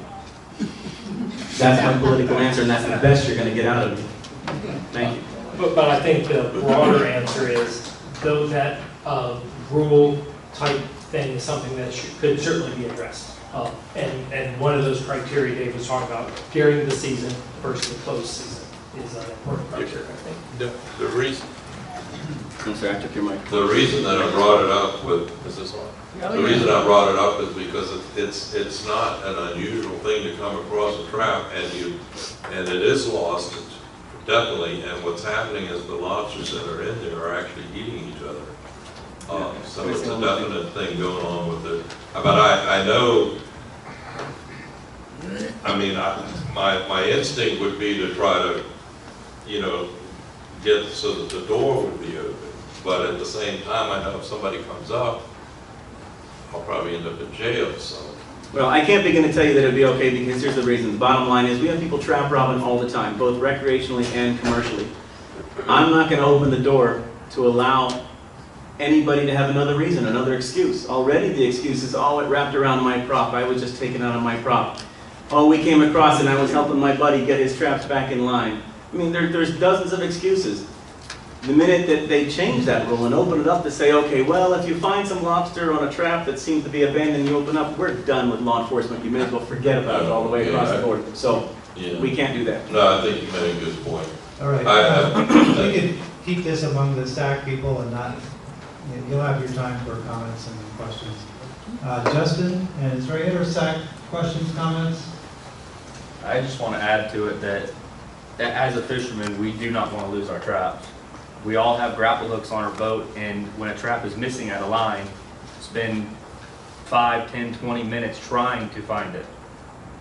That's my political answer, and that's the best you're going to get out of me. Thank you. But I think the broader answer is, though that rule type thing is something that could certainly be addressed. And one of those criteria Dave was talking about, during the season versus the closed season, is an important criteria, I think. The reason, I'm sorry, I took your mic. the reason that I brought it up with, is this on? The reason I brought it up is because it's not an unusual thing to come across a trap and it is lost, definitely, and what's happening is the lobsters that are in there are actually eating each other. So it's a definite thing going on with it. But I know, I mean, my instinct would be to try to, get so that the door would be open. But at the same time, I know if somebody comes up, I'll probably end up in jail, so. Well, I can't begin to tell you that it'd be okay because here's the reason. The bottom line is we have people trap robbing all the time, both recreationally and commercially. I'm not going to open the door to allow anybody to have another reason, another excuse. Already the excuse is, oh, it wrapped around my prop. I was just taken out of my prop. Oh, we came across and I was helping my buddy get his traps back in line. I mean, there's dozens of excuses. The minute that they change that rule and open it up to say, okay, well, if you find some lobster on a trap that seems to be abandoned, you open up, we're done with law enforcement. You may as well forget about it all the way across the board. So we can't do that. No, I think you made a good point. All right. We could keep this among the SAC people and not, you'll have your time for comments and questions. Justin, and is there any other SAC questions, comments? I just want to add to it that as a fisherman, we do not want to lose our traps. We all have grapple hooks on our boat, and when a trap is missing at a line, spend 5, 10, 20 minutes trying to find it.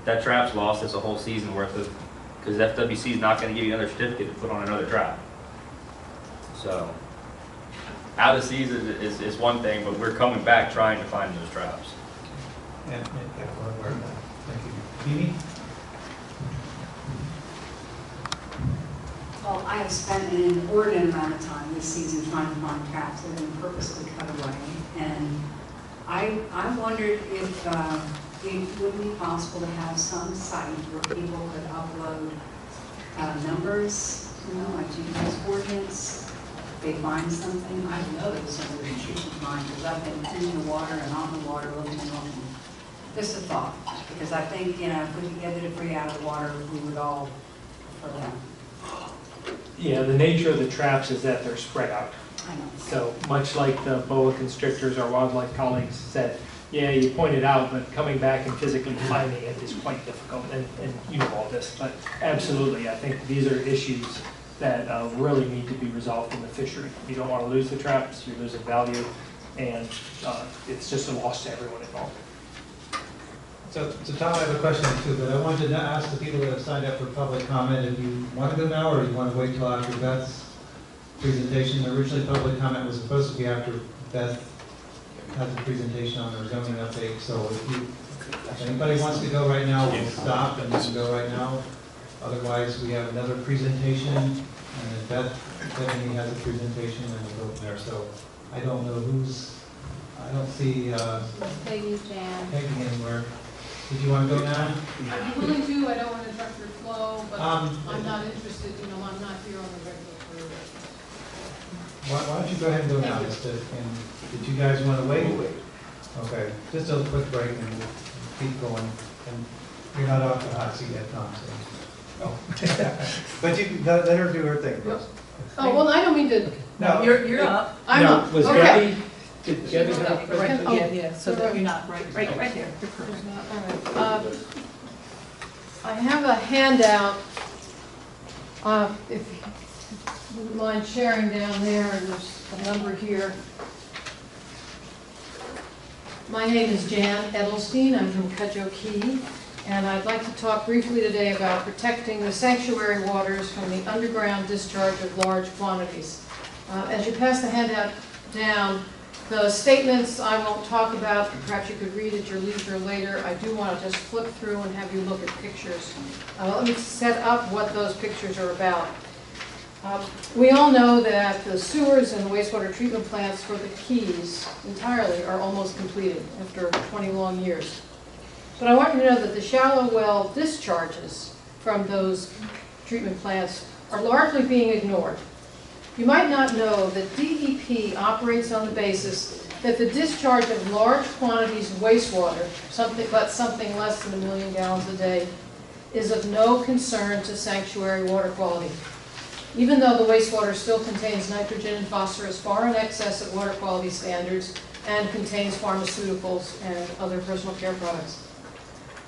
That trap's lost. It's a whole season worth of, because FWC is not going to give you another certificate to put on another trap. So, out of season is one thing, but we're coming back trying to find those traps. And thank you. Dieveney? Well, I have spent an inordinate amount of time this season trying to find traps that have been purposely cut away. And I wondered if it would be possible to have some site where people could upload numbers, like GPS coordinates. If they find something, I know there was some restrictions of mine because I've been in the water and on the water looking. Just a thought, because I think, if we could get it free out of the water, we would all prefer that. Yeah, the nature of the traps is that they're spread out. I know. So much like the boa constrictors, our wildlife colleagues said, yeah, you point it out, but coming back and physically finding it is quite difficult, and you know all this. But absolutely, I think these are issues that really need to be resolved in the fishery. You don't want to lose the traps, you're losing value, and it's just a loss to everyone involved. So Tom, I have a question too, but I wanted to ask the people that have signed up for public comment if you want to go now or you want to wait till after Beth's presentation. Originally, public comment was supposed to be after Beth has a presentation on her zoning update. So if anybody wants to go right now, we'll stop and you can go right now. Otherwise, we have another presentation, and then Dieveney has a presentation, and we'll go from there. So I don't know who's. I don't see Peggy, Jan. Peggy anywhere. Did you want to go now? I'm willing to. I don't want to interrupt your flow, but I'm not interested. I'm not here on the regular career. why don't you go ahead and go now? Did you guys want to wait? Okay, just a quick break and we'll keep going. And you're not off the hot seat yet, Tom, so. Oh. But you let her do her thing first. Oh, well, I don't mean to. No, you're up. I'm up. Was Okay. Gabby, did Gabby have? Right, Oh, yeah, so that you're not right there. You're perfect. All right. I have a handout. If you wouldn't mind sharing down there, there's a number here. My name is Jan Edelstein. I'm from Cudjoe Key, and I'd like to talk briefly today about protecting the sanctuary waters from the underground discharge of large quantities. As you pass the handout down, the statements I won't talk about, perhaps you could read at your leisure later. I do want to just flip through and have you look at pictures. Let me set up what those pictures are about. We all know that the sewers and wastewater treatment plants for the Keys entirely are almost completed after 20 long years. But I want you to know that the shallow well discharges from those treatment plants are largely being ignored. You might not know that DEP operates on the basis that the discharge of large quantities of wastewater, something less than 1 million gallons a day, is of no concern to sanctuary water quality. Even though the wastewater still contains nitrogen and phosphorus far in excess of water quality standards and contains pharmaceuticals and other personal care products.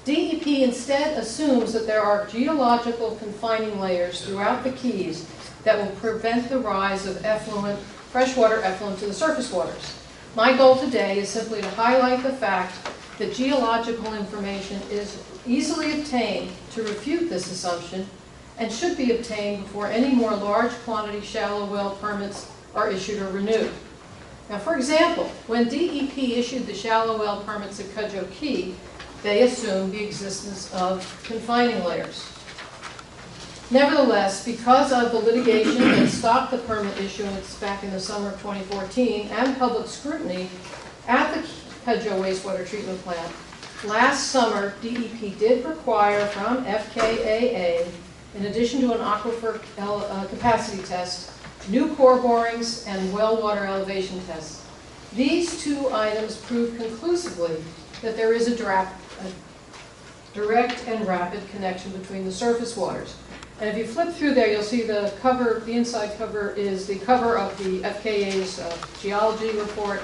DEP instead assumes that there are geological confining layers throughout the Keys that will prevent the rise of freshwater effluent to the surface waters. My goal today is simply to highlight the fact that geological information is easily obtained to refute this assumption and should be obtained before any more large quantity shallow well permits are issued or renewed. Now, for example, when DEP issued the shallow well permits at Cudjoe Key, they assumed the existence of confining layers. Nevertheless, because of the litigation that stopped the permit issuance back in the summer of 2014 and public scrutiny at the Cudjoe wastewater treatment plant, last summer DEP did require from FKAA, in addition to an aquifer capacity test, new core borings and well water elevation tests. These two items prove conclusively that there is a direct and rapid connection between the surface waters. And if you flip through there, you'll see the cover, the inside cover is the cover of the FKA's geology report.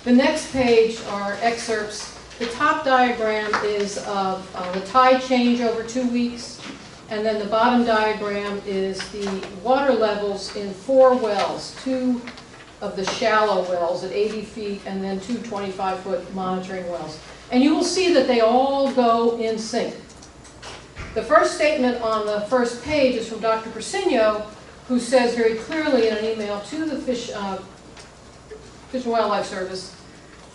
The next page are excerpts. The top diagram is of the tide change over 2 weeks. And then the bottom diagram is the water levels in 4 wells, 2 of the shallow wells at 80 feet and then 2 25-foot monitoring wells. And you will see that they all go in sync. The first statement on the first page is from Dr. Persino, who says very clearly in an email to the Fish and Wildlife Service,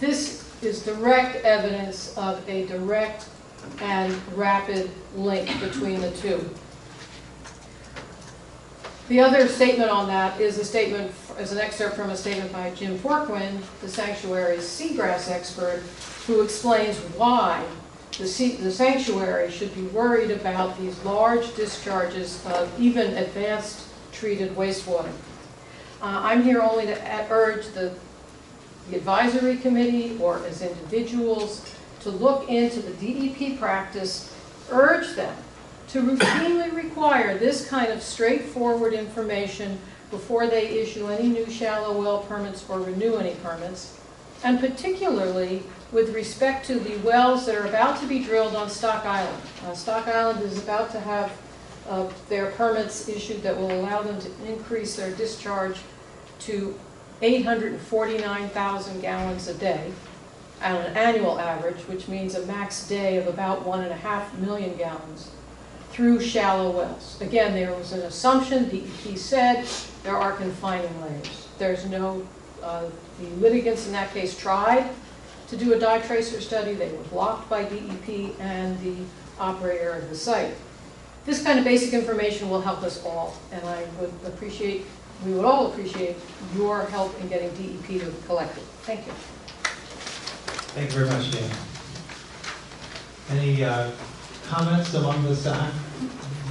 this is direct evidence of a direct and rapid link between the two. The other statement on that is an excerpt from a statement by Jim Forquin, the sanctuary's seagrass expert, who explains why the sanctuary should be worried about these large discharges of even advanced treated wastewater. I'm here only to urge the advisory committee or as individuals to look into the DEP practice, urge them to routinely require this kind of straightforward information before they issue any new shallow well permits or renew any permits, and particularly with respect to the wells that are about to be drilled on Stock Island. Stock Island is about to have their permits issued that will allow them to increase their discharge to 849,000 gallons a day on an annual average, which means a max day of about 1.5 million gallons through shallow wells. Again, there was an assumption, DEP said, there are confining layers. There's no, the litigants in that case tried to do a dye tracer study. They were blocked by DEP and the operator of the site. This kind of basic information will help us all, and we would all appreciate your help in getting DEP to collect it. Thank you. Thank you very much, Dan. Any comments among the SAC?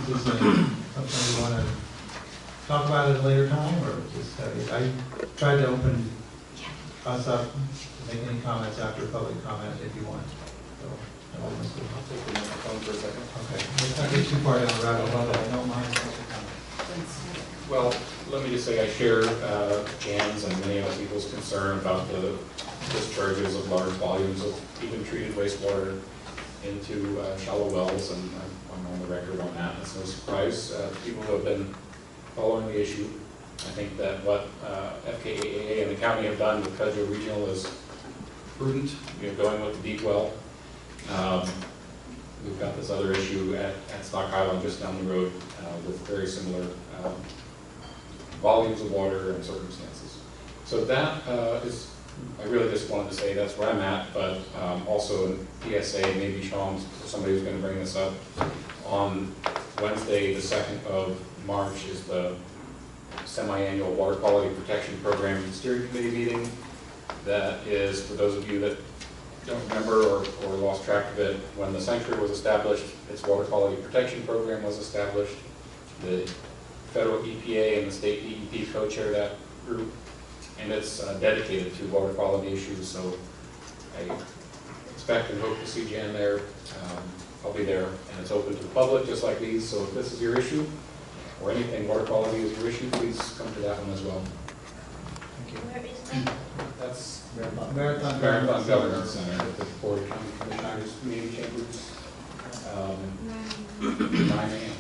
Is this something you want to talk about it at a later time, or just, I tried to open us up, make any comments after public comment if you want. So, I'll take the microphone for a second. okay, let's not get too far down the rabbit hole, I don't mind. Well, let me just say I share Jan's and many other people's concern about the discharges of large volumes of even treated wastewater into shallow wells, and I'm on the record on that. It's no surprise to people who have been following the issue. I think that what FKAA and the county have done with Cudjoe Regional is prudent, going with the deep well. We've got this other issue at Stock Island just down the road with very similar volumes of water and circumstances. So that is, I really just wanted to say that's where I'm at, but also in PSA, maybe Sean, somebody who's going to bring this up, on Wednesday, the 2nd of March is the semi-annual Water Quality Protection Program Steering Committee meeting. That is, for those of you that don't remember or lost track of it, when the sanctuary was established, its Water Quality Protection Program was established. The federal EPA and the state DEP co-chair that group, and it's dedicated to water quality issues. So I expect and hope to see Jan there. I'll be there, and it's open to the public just like these. So if this is your issue, or anything water quality is your issue, please come to that one as well. Thank you. Where is that? That's Marathon Governance Center at the Board of County Commissioners Meeting Chambers, 9 a.m.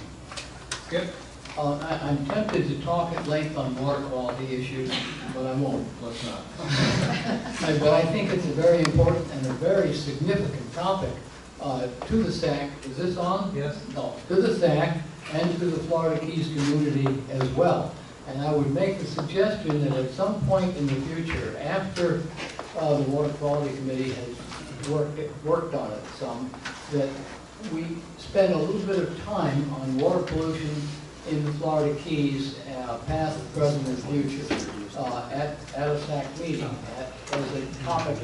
Good. I'm tempted to talk at length on water quality issues, but I won't. Let's not. But I think it's a very important and a very significant topic to the SAC. Is this on? Yes. No. To the SAC and to the Florida Keys community as well. And I would make the suggestion that at some point in the future, after the Water Quality Committee has worked on it some, that we spend a little bit of time on water pollution in the Florida Keys, past, present, and future, at a SAC meeting, as a topic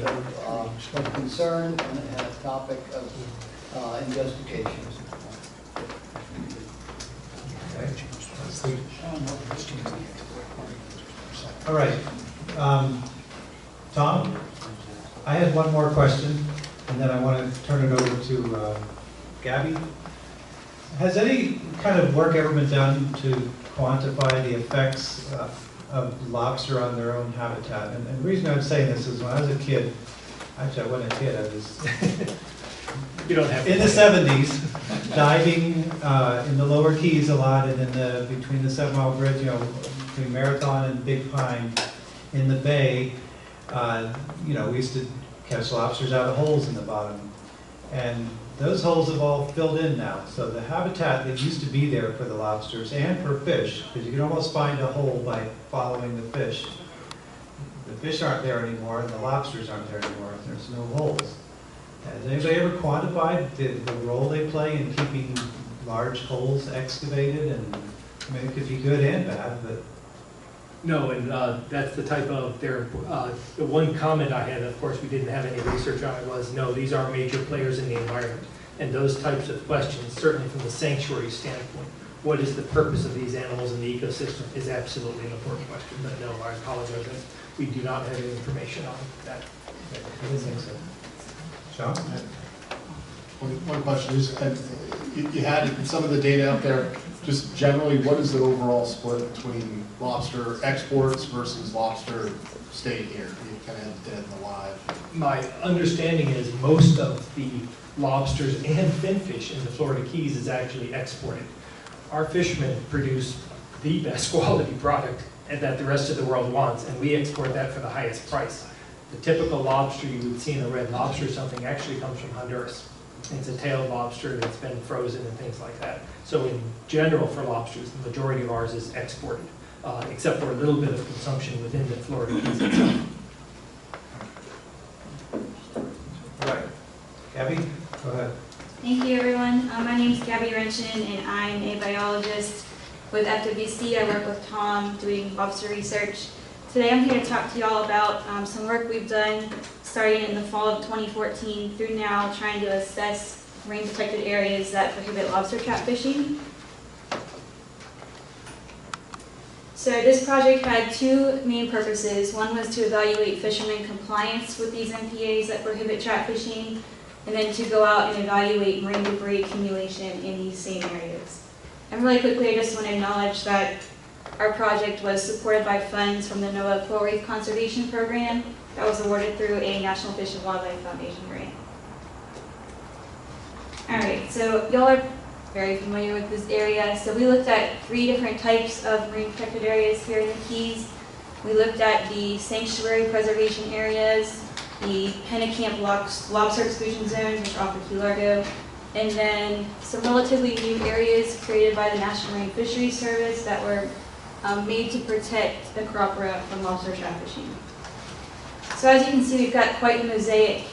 of concern and a topic of investigation. Okay. All right. Tom, I had one more question, and then I want to turn it over to Gabby. Has any kind of work ever been done to quantify the effects of lobster on their own habitat? And the reason I'm saying this is when I was a kid, actually I wasn't a kid, I was You don't have in the 70s, diving in the lower Keys a lot, and in between the 7 Mile Bridge, between Marathon and Big Pine in the bay, we used to catch lobsters out of holes in the bottom. And those holes have all filled in now. So the habitat that used to be there for the lobsters and for fish, because you can almost find a hole by following the fish. The fish aren't there anymore, and the lobsters aren't there anymore. There's no holes. Has anybody ever quantified the role they play in keeping large holes excavated? And I mean, it could be good and bad, but No, and that's the type of, the one comment I had, of course, we didn't have any research on it, was no, these are major players in the environment. And those types of questions, certainly from the sanctuary standpoint, what is the purpose of these animals in the ecosystem is absolutely an important question. But no, I apologize, we do not have any information on that. I didn't think so. Sean? One question is, you had some of the data out there, just generally, what is the overall split between lobster exports versus lobster staying here? You kind of have dead and alive. My understanding is most of the lobsters and finfish in the Florida Keys is actually exported. Our fishermen produce the best quality product and that the rest of the world wants, and we export that for the highest price. The typical lobster you would see in a Red Lobster or something actually comes from Honduras. It's a tailed lobster that's been frozen and things like that. So in general for lobsters, the majority of ours is exported, except for a little bit of consumption within the Florida Keys itself. All right. Gabby, go ahead. Thank you, everyone. My name is Gabby Renchen, and I'm a biologist with FWC. I work with Tom doing lobster research. Today I'm here to talk to you all about some work we've done starting in the fall of 2014 through now, trying to assess rain protected areas that prohibit lobster trap fishing. So this project had two main purposes. One was to evaluate fishermen compliance with these MPAs that prohibit trap fishing, and then to go out and evaluate marine debris accumulation in these same areas. And really quickly, I just want to acknowledge that our project was supported by funds from the NOAA Coral Reef Conservation Program that was awarded through a National Fish and Wildlife Foundation grant. All right, so y'all are very familiar with this area. So we looked at 3 different types of marine protected areas here in the Keys. We looked at the sanctuary preservation areas, the Pennicamp lobster exclusion zones, which are off of Key Largo, and then some relatively new areas created by the National Marine Fisheries Service that were made to protect the cropra from lobster trap fishing. So as you can see, we've got quite a mosaic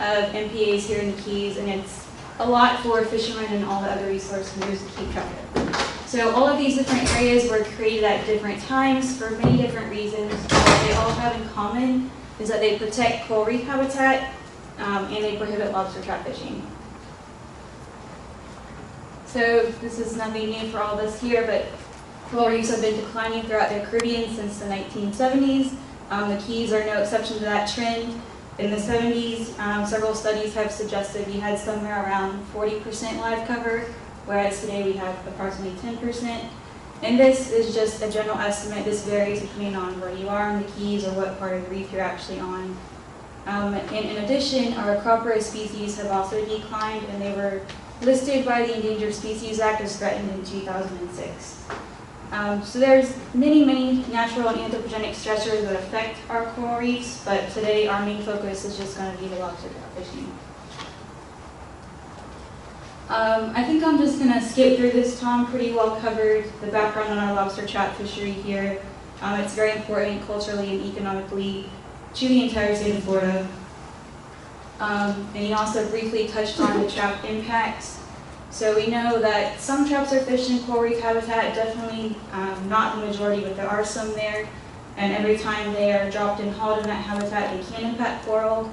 of MPAs here in the Keys, and it's a lot for fishermen and all the other resource holders to keep track of. So all of these different areas were created at different times for many different reasons. What they all have in common is that they protect coral reef habitat and they prohibit lobster trap fishing. So this is nothing new for all of us here, but coral reefs have been declining throughout the Caribbean since the 1970s. The Keys are no exception to that trend. In the 70s, several studies have suggested we had somewhere around 40% live cover, whereas today we have approximately 10%. And this is just a general estimate. This varies depending on where you are in the Keys or what part of the reef you're actually on. And in addition, our cropra species have also declined, and they were listed by the Endangered Species Act as threatened in 2006. So there's many natural and anthropogenic stressors that affect our coral reefs, but today our main focus is just going to be the lobster trap fishing. I think I'm just going to skip through this. Tom pretty well covered the background on our lobster trap fishery here. It's very important culturally and economically to the entire state of Florida. And he also briefly touched on the trap impacts. So we know that some traps are fished in coral reef habitat, definitely not the majority, but there are some there. And every time they are dropped and hauled in that habitat, they can impact coral.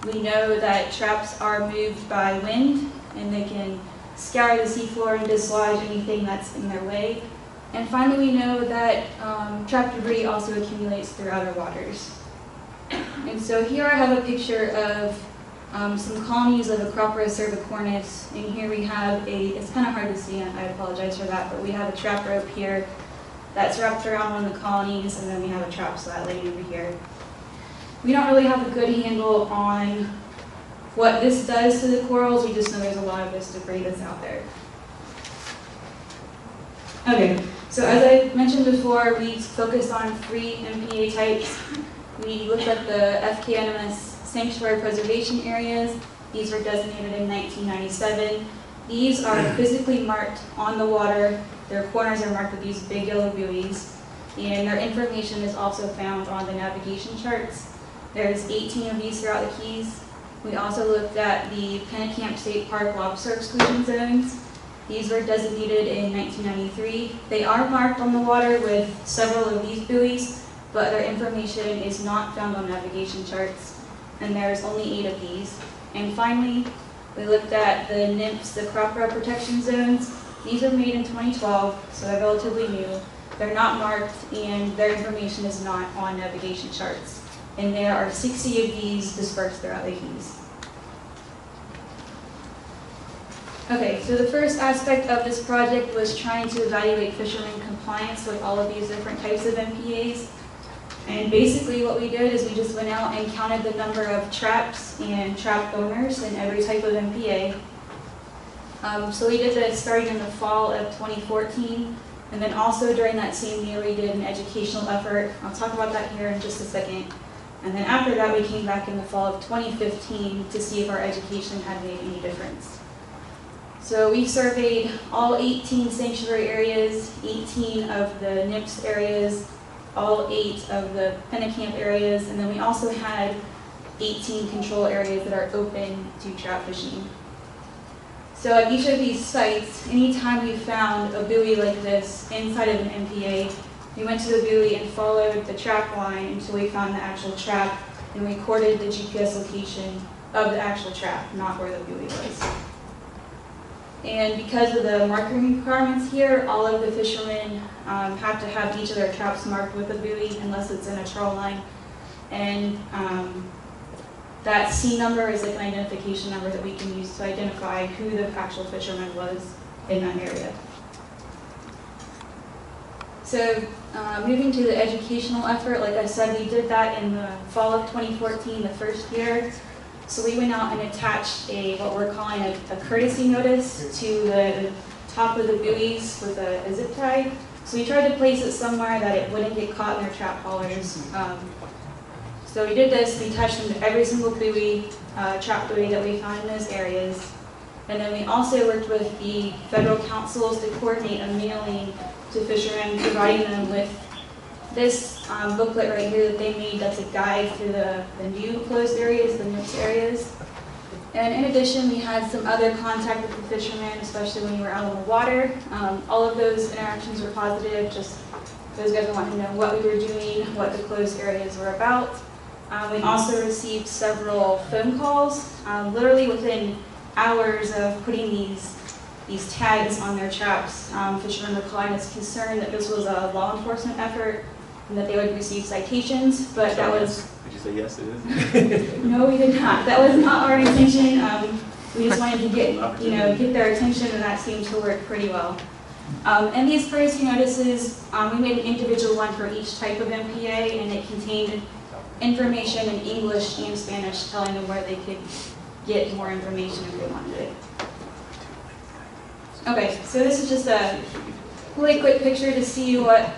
We know that traps are moved by wind, and they can scour the seafloor and dislodge anything that's in their way. And finally, we know that trap debris also accumulates throughout our waters. And so here I have a picture of some colonies of Acropora cervicornis, and here we have it's kind of hard to see, and I apologize for that, but we have a trap rope here that's wrapped around one of the colonies, and then we have a trap slat laying over here. We don't really have a good handle on what this does to the corals, we just know there's a lot of this debris that's out there. Okay, so as I mentioned before, we focused on 3 MPA types. We looked at the FKNMS sanctuary preservation areas. These were designated in 1997. These are physically marked on the water. Their corners are marked with these big yellow buoys, and their information is also found on the navigation charts. There's 18 of these throughout the Keys. We also looked at the Pennicamp State Park lobster exclusion zones. These were designated in 1993. They are marked on the water with several of these buoys, but their information is not found on navigation charts. And there's only 8 of these. And finally, we looked at the NMFS, the cropra protection zones. These were made in 2012, so they're relatively new. They're not marked, and their information is not on navigation charts. And there are 60 of these dispersed throughout the Keys. Okay, so the first aspect of this project was trying to evaluate fishermen compliance with all of these different types of MPAs. And basically what we did is we just went out and counted the number of traps and trap owners in every type of MPA. So we did this starting in the fall of 2014, and then also during that same year we did an educational effort. I'll talk about that here in just a second. And then after that we came back in the fall of 2015 to see if our education had made any difference. So we surveyed all 18 sanctuary areas, 18 of the NMFS areas, all 8 of the Pennicamp areas, and then we also had 18 control areas that are open to trout fishing. So at each of these sites, anytime we found a buoy like this inside of an MPA, we went to the buoy and followed the trap line until we found the actual trap and recorded the GPS location of the actual trap, not where the buoy was. And because of the marking requirements here, all of the fishermen have to have each of their traps marked with a buoy unless it's in a trawl line. And that C number is like an identification number that we can use to identify who the actual fisherman was in that area. So moving to the educational effort, like I said, we did that in the fall of 2014, the first year. So we went out and attached what we're calling a courtesy notice to the top of the buoys with a zip tie. So we tried to place it somewhere that it wouldn't get caught in their trap haulers. So we did this, we attached them to every single buoy, trap buoy that we found in those areas. And then we also worked with the federal councils to coordinate a mailing to fishermen, providing them with this booklet right here that they made that's a guide to the new closed areas, the NIPS areas. And in addition, we had some other contact with the fishermen, especially when you were out on the water. All of those interactions were positive, just those guys wanted to know what we were doing, what the closed areas were about. We also received several phone calls, literally within hours of putting these tags on their traps. Fishermen were calling us concerned that this was a law enforcement effort and that they would receive citations, but that was... Did you say yes, it is? No, we did not. That was not our intention. We just wanted to get their attention, and that seemed to work pretty well. And these courtesy notices, we made an individual one for each type of MPA, and it contained information in English and Spanish telling them where they could get more information if they wanted it. Okay, so this is just a really quick picture to see what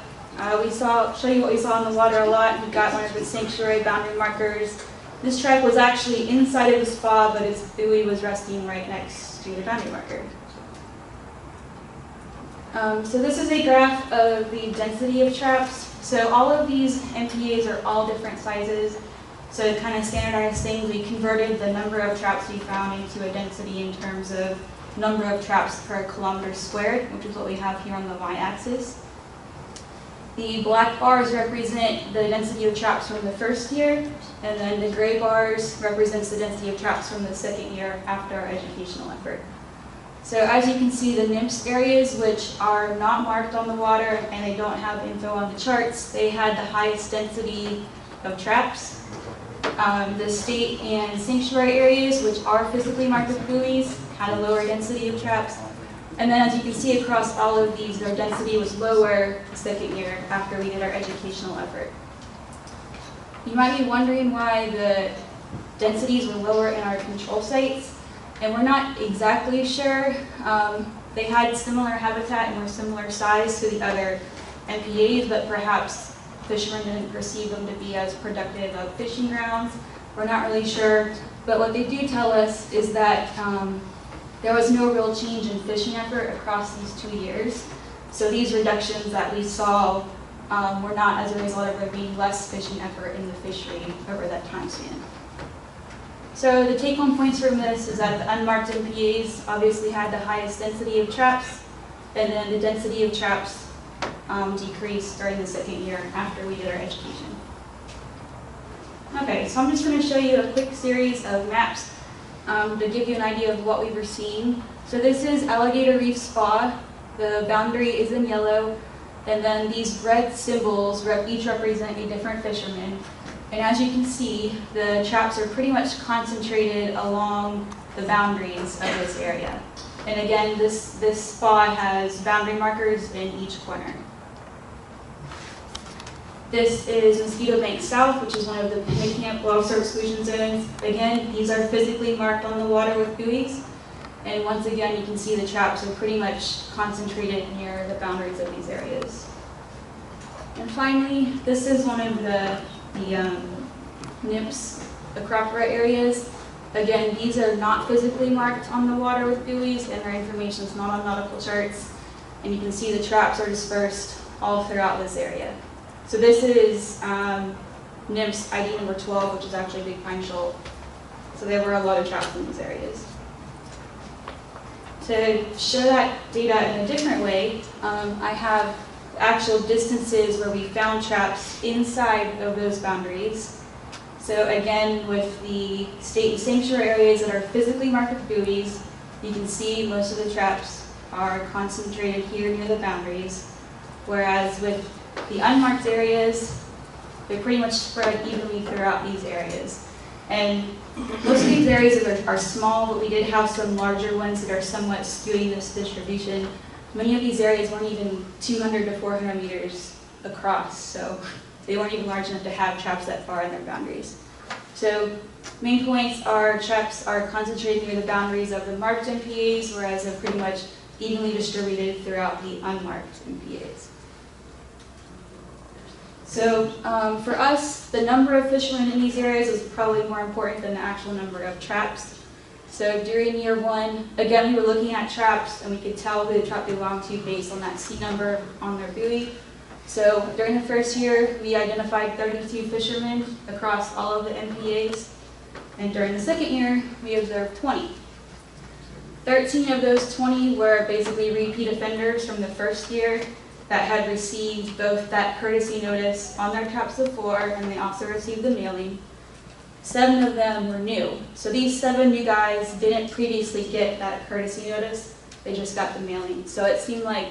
we saw, show you what we saw in the water a lot. We got one of the sanctuary boundary markers. This track was actually inside of the spa, but its buoy was resting right next to the boundary marker. So this is a graph of the density of traps. So all of these MPAs are all different sizes. So to kind of standardize things, we converted the number of traps we found into a density in terms of number of traps per kilometer squared, which is what we have here on the y-axis. The black bars represent the density of traps from the first year, and then the gray bars represents the density of traps from the second year after our educational effort. So as you can see, the NIMS areas, which are not marked on the water and they don't have info on the charts, they had the highest density of traps. The state and sanctuary areas, which are physically marked with buoys, had a lower density of traps. And then as you can see across all of these, their density was lower the second year after we did our educational effort. You might be wondering why the densities were lower in our control sites, and we're not exactly sure. They had similar habitat and were similar size to the other MPAs, but perhaps fishermen didn't perceive them to be as productive of fishing grounds. We're not really sure, but what they do tell us is that there was no real change in fishing effort across these 2 years. So these reductions that we saw were not as a result of there being less fishing effort in the fishery over that time span. So the take-home points from this is that the unmarked MPAs obviously had the highest density of traps, and then the density of traps decreased during the second year after we did our education. Okay, so I'm just going to show you a quick series of maps to give you an idea of what we were seeing. So this is Alligator Reef Spa. The boundary is in yellow, and then these red symbols each represent a different fisherman. And as you can see, the traps are pretty much concentrated along the boundaries of this area. And again, this spa has boundary markers in each corner. This is Mosquito Bank South, which is one of the Camp Lobster exclusion zones. Again, these are physically marked on the water with buoys. And once again, you can see the traps are pretty much concentrated near the boundaries of these areas. And finally, this is one of the NIPS, the Crocodile areas. Again, these are not physically marked on the water with buoys, and their information is not on nautical charts. And you can see the traps are dispersed all throughout this area. So this is NIPS ID number 12, which is actually Big Pine Shoal. So there were a lot of traps in these areas. To show that data in a different way, I have actual distances where we found traps inside of those boundaries. So again, with the state and sanctuary areas that are physically marked with buoys, you can see most of the traps are concentrated here near the boundaries, whereas with the unmarked areas, they're pretty much spread evenly throughout these areas. And most of these areas are small, but we did have some larger ones that are somewhat skewing this distribution. Many of these areas weren't even 200 to 400 meters across, so they weren't even large enough to have traps that far in their boundaries. So main points are traps are concentrated near the boundaries of the marked MPAs, whereas they're pretty much evenly distributed throughout the unmarked MPAs. So for us, the number of fishermen in these areas is probably more important than the actual number of traps. So during year one, again, we were looking at traps, and we could tell who the trap belonged to based on that C number on their buoy. So during the first year, we identified 32 fishermen across all of the MPAs. And during the second year, we observed 20. 13 of those 20 were basically repeat offenders from the first year that had received both that courtesy notice on their traps before, and they also received the mailing. 7 of them were new. So these 7 new guys didn't previously get that courtesy notice, they just got the mailing. So it seemed like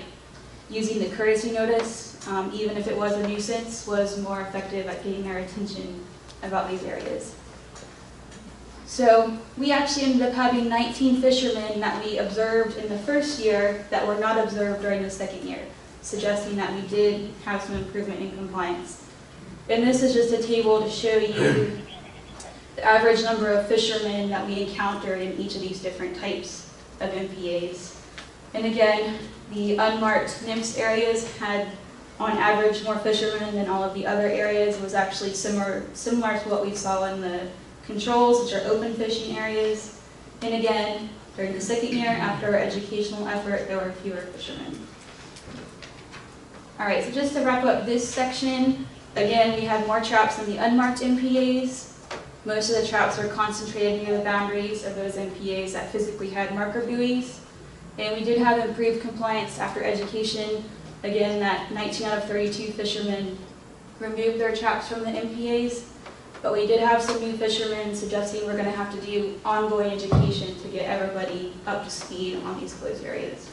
using the courtesy notice, even if it was a nuisance, was more effective at getting their attention about these areas. So we actually ended up having 19 fishermen that we observed in the first year that were not observed during the second year, suggesting that we did have some improvement in compliance. And this is just a table to show you the average number of fishermen that we encountered in each of these different types of MPAs. And again, the unmarked NIMS areas had, on average, more fishermen than all of the other areas. It was actually similar to what we saw in the controls, which are open fishing areas. And again, during the second year, after our educational effort, there were fewer fishermen. All right, so just to wrap up this section, again, we had more traps in the unmarked MPAs. Most of the traps were concentrated near the boundaries of those MPAs that physically had marker buoys. And we did have improved compliance after education. Again, that 19 out of 32 fishermen removed their traps from the MPAs. But we did have some new fishermen suggesting we're going to have to do ongoing education to get everybody up to speed on these closed areas.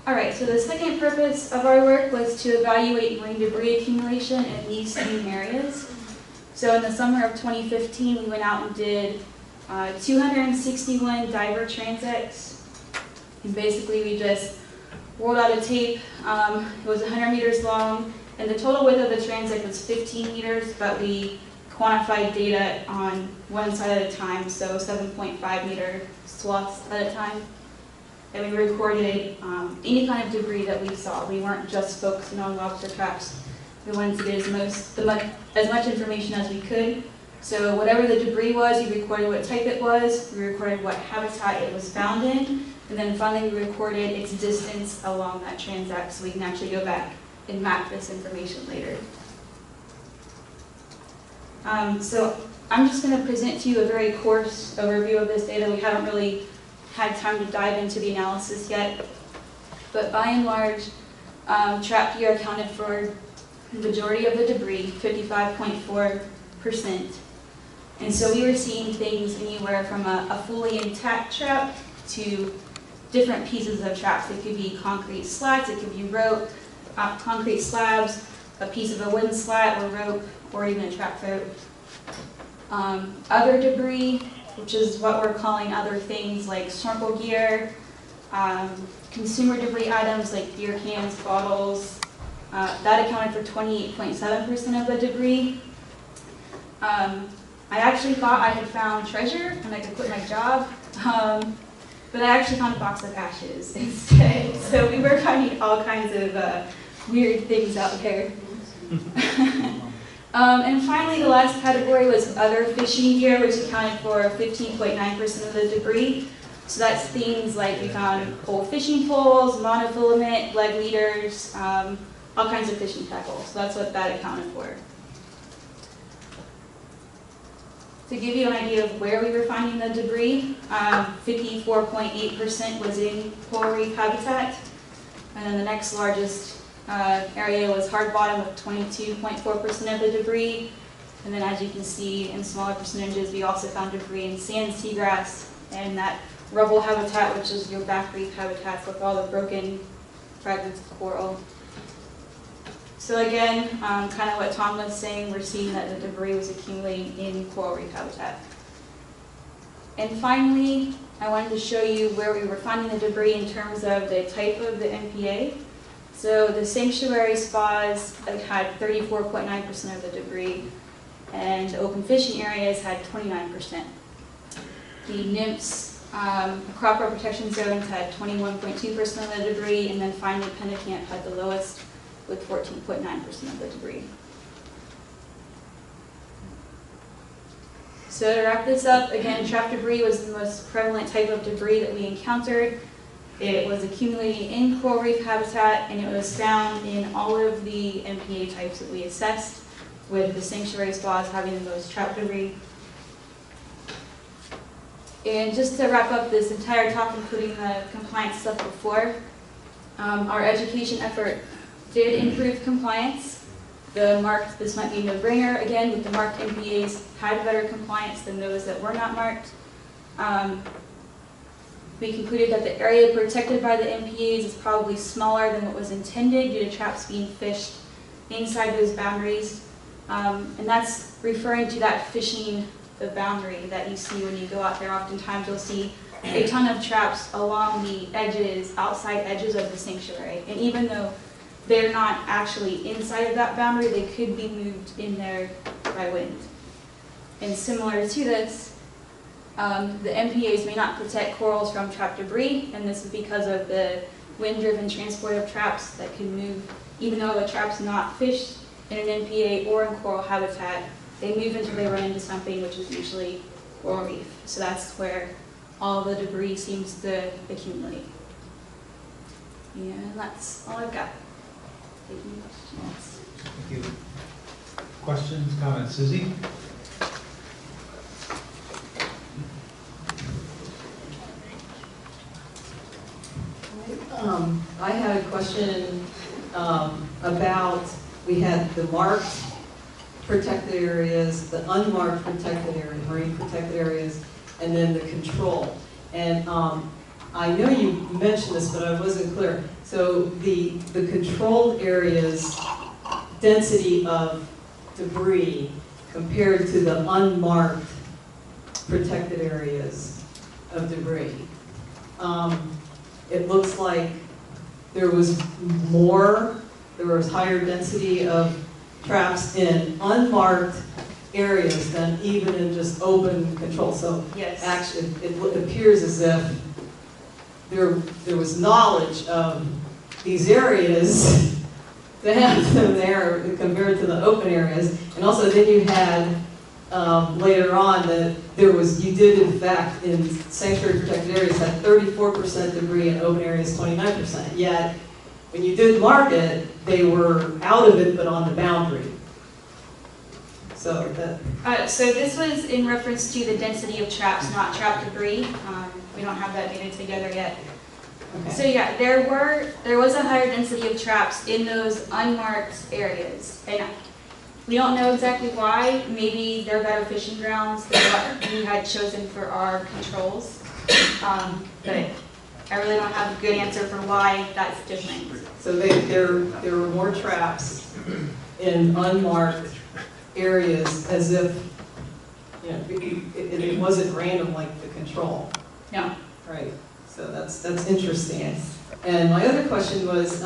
All right, so the second purpose of our work was to evaluate marine debris accumulation in these same areas. So in the summer of 2015, we went out and did 261 diver transects. And basically, we just rolled out a tape. It was 100 meters long, and the total width of the transect was 15 meters, but we quantified data on one side at a time, so 7.5 meter swaths at a time. And we recorded any kind of debris that we saw. We weren't just focusing on lobster traps. We wanted to get as much information as we could. So whatever the debris was, we recorded what type it was, we recorded what habitat it was found in, and then finally we recorded its distance along that transect so we can actually go back and map this information later. So I'm just going to present to you a very coarse overview of this data. We haven't really had time to dive into the analysis yet, but by and large, trap gear accounted for the majority of the debris, 55.4%. And so we were seeing things anywhere from a fully intact trap to different pieces of traps. It could be concrete slats, it could be rope, concrete slabs, a piece of a wooden slat or rope, or even a trap rope. Other debris, which is what we're calling other things like snorkel gear, consumer debris items like beer cans, bottles, that accounted for 28.7% of the debris. I actually thought I had found treasure and I could quit my job, but I actually found a box of ashes instead. So we were finding all kinds of weird things out there. And finally, the last category was other fishing gear, which accounted for 15.9% of the debris. So that's things like we found old fishing poles, monofilament, leg leaders, all kinds of fishing tackle. So that's what that accounted for. To give you an idea of where we were finding the debris, 54.8% was in coral reef habitat. And then the next largest area was hard bottom with 22.4% of the debris. And then as you can see in smaller percentages, we also found debris in sand, seagrass, and that rubble habitat, which is your back reef habitats with all the broken fragments of coral. So again, kind of what Tom was saying, we're seeing that the debris was accumulating in coral reef habitat. And finally, I wanted to show you where we were finding the debris in terms of the type of the MPA. So the sanctuary spas had 34.9% of the debris, and the open fishing areas had 29%. The NIMS crop protection zones had 21.2% of the debris, and then finally Pennicamp had the lowest with 14.9% of the debris. So to wrap this up, again, trap debris was the most prevalent type of debris that we encountered. It was accumulating in coral reef habitat, and it was found in all of the MPA types that we assessed, with the sanctuary spas having the most trap debris. And just to wrap up this entire talk, including the compliance stuff before, our education effort did improve compliance. The marked, this might be a no-brainer, again, with the marked MPAs had better compliance than those that were not marked. We concluded that the area protected by the MPAs is probably smaller than what was intended due to traps being fished inside those boundaries. And that's referring to that fishing the boundary that you see when you go out there. Oftentimes you'll see a ton of traps along the edges, outside edges of the sanctuary. And even though they're not actually inside of that boundary, they could be moved in there by wind. And similar to this, the MPAs may not protect corals from trap debris, and this is because of the wind-driven transport of traps that can move, even though the trap's not fished in an MPA or in coral habitat, they move until they run into something, which is usually coral reef. So that's where all the debris seems to accumulate. And that's all I've got. Thank you. Questions, comments? Susie? I had a question about, we had the marked protected areas, the unmarked protected areas, marine protected areas, and then the control. And I know you mentioned this, but I wasn't clear. So the controlled areas density of debris compared to the unmarked protected areas of debris. It looks like there was higher density of traps in unmarked areas than even in just open control. So yes, actually, it appears as if there was knowledge of these areas to have them there compared to the open areas. And also then you had later on that you did in fact in sanctuary protected areas had 34% debris and open areas 29%. Yet when you did mark it, they were out of it but on the boundary. So so this was in reference to the density of traps, not trap debris. We don't have that data together yet. Okay. So yeah, there was a higher density of traps in those unmarked areas, and we don't know exactly why. Maybe they're better fishing grounds than what we had chosen for our controls, but I really don't have a good answer for why that's different. So there were more traps in unmarked areas, as if it wasn't random like the control. No. Right. So that's interesting. And my other question was,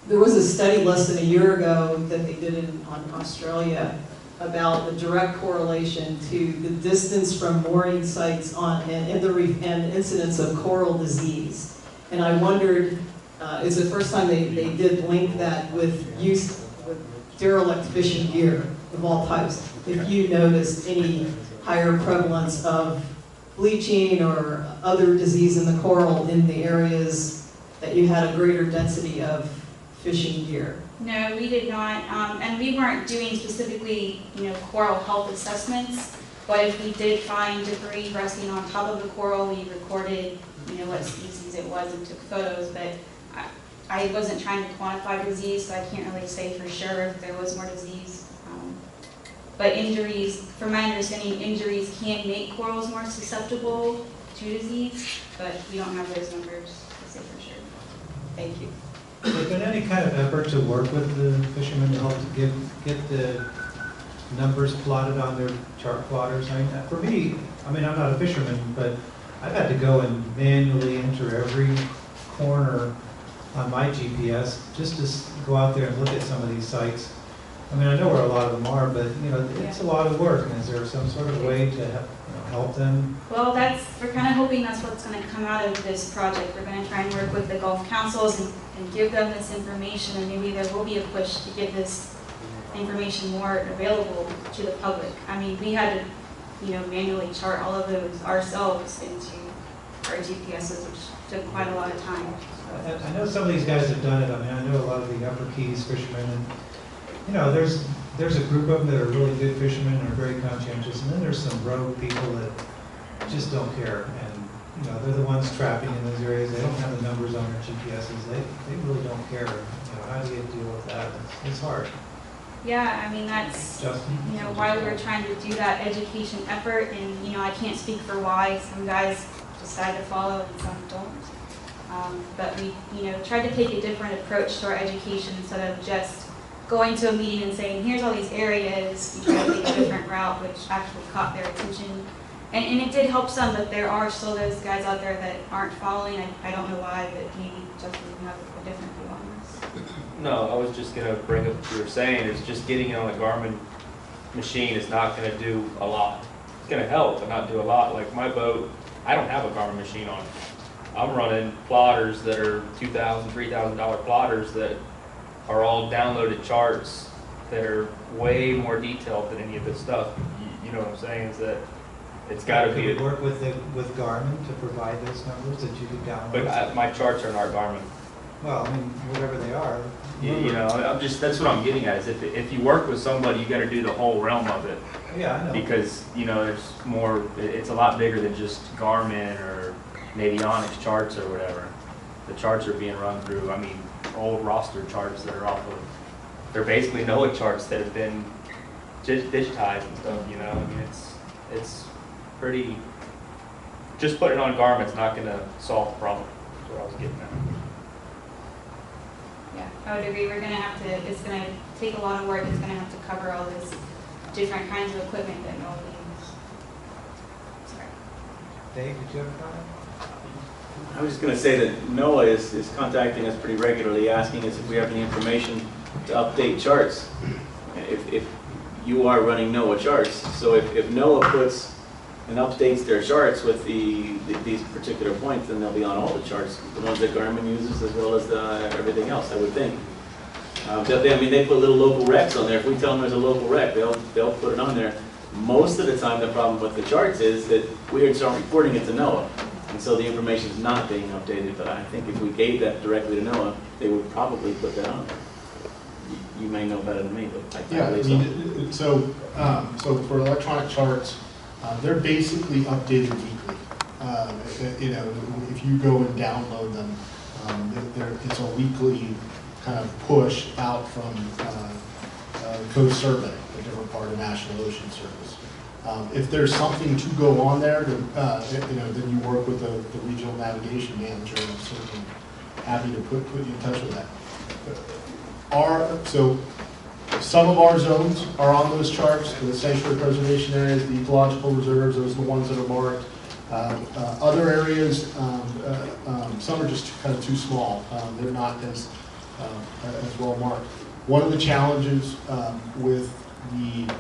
there was a study less than a year ago that they did in Australia about the direct correlation to the distance from mooring sites in the reef and incidence of coral disease. And I wondered, it's the first time they did link that with derelict fishing gear of all types. If you noticed any higher prevalence of bleaching or other disease in the coral in the areas that you had a greater density of fishing gear. No, we did not, and we weren't doing specifically, coral health assessments. But if we did find debris resting on top of the coral, we recorded, what species it was and took photos. But I wasn't trying to quantify disease, so I can't really say for sure if there was more disease. but injuries, from my understanding, injuries can make corals more susceptible to disease, but we don't have those numbers to say for sure. Thank you. Has there been any kind of effort to work with the fishermen to help to get the numbers plotted on their chart plotters? I mean, for me, I mean, I'm not a fisherman, but I've had to go and manually enter every corner on my GPS just to go out there and look at some of these sites. I mean, I know where a lot of them are, but you know, it's a lot of work. And is there some sort of way to help them? Well, we're kind of hoping that's what's going to come out of this project. We're going to try and work with the Gulf Councils and give them this information, and maybe there will be a push to get this information more available to the public. I mean, we had to, you know, manually chart all of those ourselves into our GPSs, which took quite a lot of time. I know some of these guys have done it. I mean, I know a lot of the Upper Keys fishermen, and you know, there's a group of them that are really good fishermen and are very conscientious, and then there's some rogue people that just don't care, and you know, they're the ones trapping in those areas. They don't have the numbers on their GPSs. They really don't care. You know, how do you deal with that? It's hard. Yeah, I mean, that's, you know, why we were trying to do that education effort, and, you know, I can't speak for why some guys decide to follow and some don't. But we, you know, tried to take a different approach to our education instead of just going to a meeting and saying, here's all these areas. We tried to take a different route, which actually caught their attention. And it did help some, but there are still those guys out there that aren't following. I don't know why, but maybe Justin can have a different view on this. No, I was just going to bring up what you were saying, is just getting it on a Garmin machine is not going to do a lot. It's going to help, but not do a lot. Like my boat, I don't have a Garmin machine on it. I'm running plotters that are $2,000, $3,000 plotters that are all downloaded charts that are way more detailed than any of this stuff. You know what I'm saying? Is that it's got to be. Could you work with Garmin to provide those numbers that you could download? But my charts are not Garmin. Well, I mean, whatever they are. You know, that's what I'm getting at. Is if you work with somebody, you got to do the whole realm of it. Yeah, I know. Because you know, there's more. It's a lot bigger than just Garmin or maybe Onyx charts or whatever. The charts are being run through. I mean, old roster charts that are off of. They're basically NOAA charts that have been digitized and stuff. You know, I mean, it's pretty. Just putting it on Garmin's not going to solve the problem. That's what I was getting at. Yeah, I would agree. We're going to have to, it's going to take a lot of work. It's going to have to cover all this different kinds of equipment that nobody uses. Sorry. Dave, did you have a comment? I was just going to say that NOAA is contacting us pretty regularly, asking us if we have any information to update charts. If you are running NOAA charts, so if NOAA puts and updates their charts with these particular points, then they'll be on all the charts, the ones that Garmin uses as well as everything else, I would think. I mean, they put little local recs on there. If we tell them there's a local rec, they'll put it on there. Most of the time, the problem with the charts is that we start reporting it to NOAA, and so the information is not being updated. But I think if we gave that directly to NOAA, they would probably put that on there. You may know better than me, but I believe so. So for electronic charts, they're basically updated weekly. You know, if you go and download them, it's a weekly kind of push out from Coast Survey, a different part of National Ocean Service. If there's something to go on there, then, you know, then you work with the regional navigation manager, and I'm certainly happy to put you in touch with that. So some of our zones are on those charts, the sanctuary preservation areas, the ecological reserves, those are the ones that are marked. Other areas, some are just kind of too small. They're not as well marked. One of the challenges with the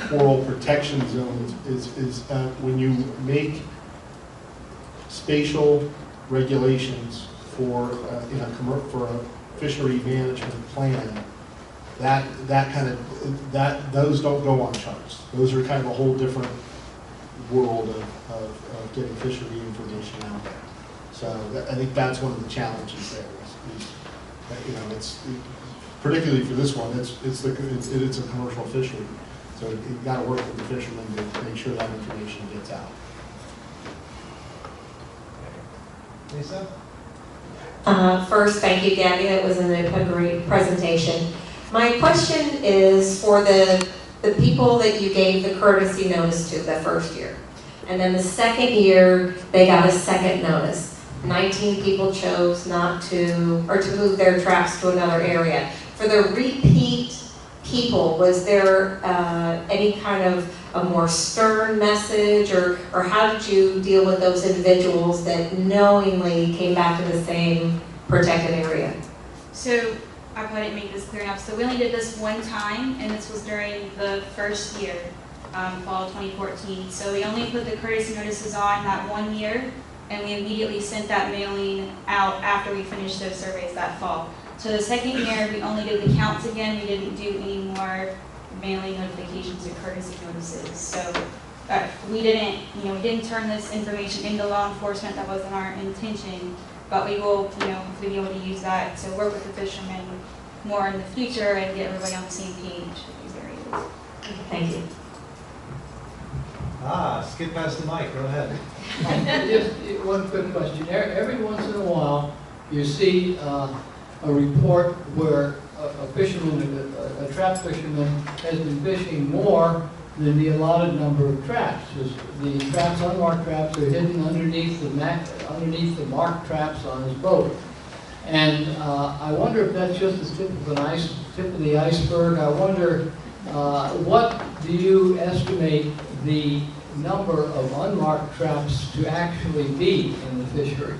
coral protection zones is when you make spatial regulations for for a fishery management plan, those don't go on charts. Those are kind of a whole different world of getting fishery information out there. So I think that's one of the challenges there. You know, it's particularly for this one. It's a commercial fishery, so you've got to work with the fishermen to make sure that information gets out. Lisa? First, thank you, Gabby. That was a great presentation. My question is for the the people that you gave the courtesy notice to the first year. And then the second year, they got a second notice. 19 people chose not to, or to move their traps to another area. For the repeat people, was there any kind of a more stern message, or how did you deal with those individuals that knowingly came back to the same protected area? So, I probably didn't make this clear enough. So we only did this one time, and this was during the first year, fall of 2014. So we only put the courtesy notices on that 1 year, and we immediately sent that mailing out after we finished those surveys that fall. So the second year, we only did the counts again. We didn't do any more mailing notifications or courtesy notices. So we didn't turn this information into law enforcement. That wasn't our intention. But we will, hopefully be able to use that to work with the fishermen more in the future and get everybody on the same page with these areas. Thank you. Skip past the mic, go ahead. Just one quick question. Every once in a while, you see a report where a fisherman, a trap fisherman, has been fishing more than the allotted number of traps. The traps, unmarked traps, are hidden underneath the marked traps on his boat. And I wonder if that's just the tip of the iceberg. I wonder, what do you estimate the number of unmarked traps to actually be in the fishery?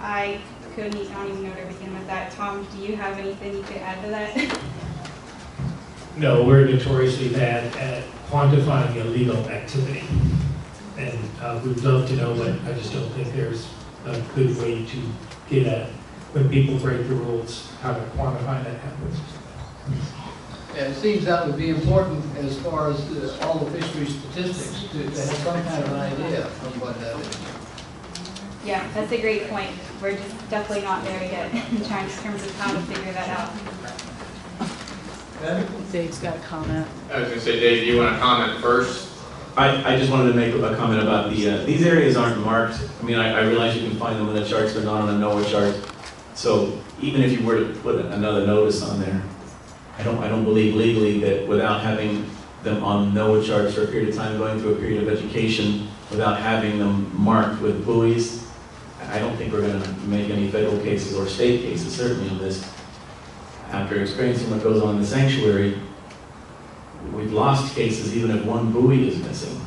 I don't even know where to begin with that. Tom, do you have anything you could add to that? No, we're notoriously bad at quantifying illegal activity. And we'd love to know, but I just don't think there's a good way to get at when people break the rules, how to quantify that happens. And it seems that would be important as far as all the fishery statistics, to have some kind of an idea of what that is. Yeah, that's a great point. We're just definitely not there yet in terms of how to figure that out. Dave's got a comment. I was going to say, Dave, do you want to comment first? I just wanted to make a comment about these areas aren't marked. I mean, I realize you can find them in the charts, they're not on a NOAA chart. So even if you were to put another notice on there, I don't believe legally that without having them on NOAA charts for a period of time, going through a period of education, without having them marked with buoys, I don't think we're going to make any federal cases or state cases, certainly on this. After experiencing what goes on in the sanctuary, we've lost cases even if one buoy is missing.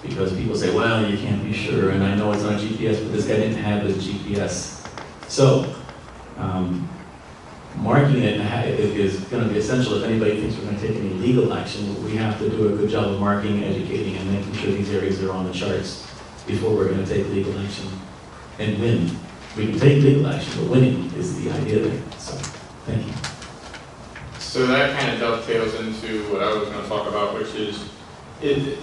Because people say, well, you can't be sure, and I know it's on GPS, but this guy didn't have his GPS. So, marking it is going to be essential. If anybody thinks we're going to take any legal action, we have to do a good job of marking, educating, and making sure these areas are on the charts before we're going to take legal action and win. We can take legal action, but winning is the idea there. So, thank you. So that kind of dovetails into what I was going to talk about, which is, it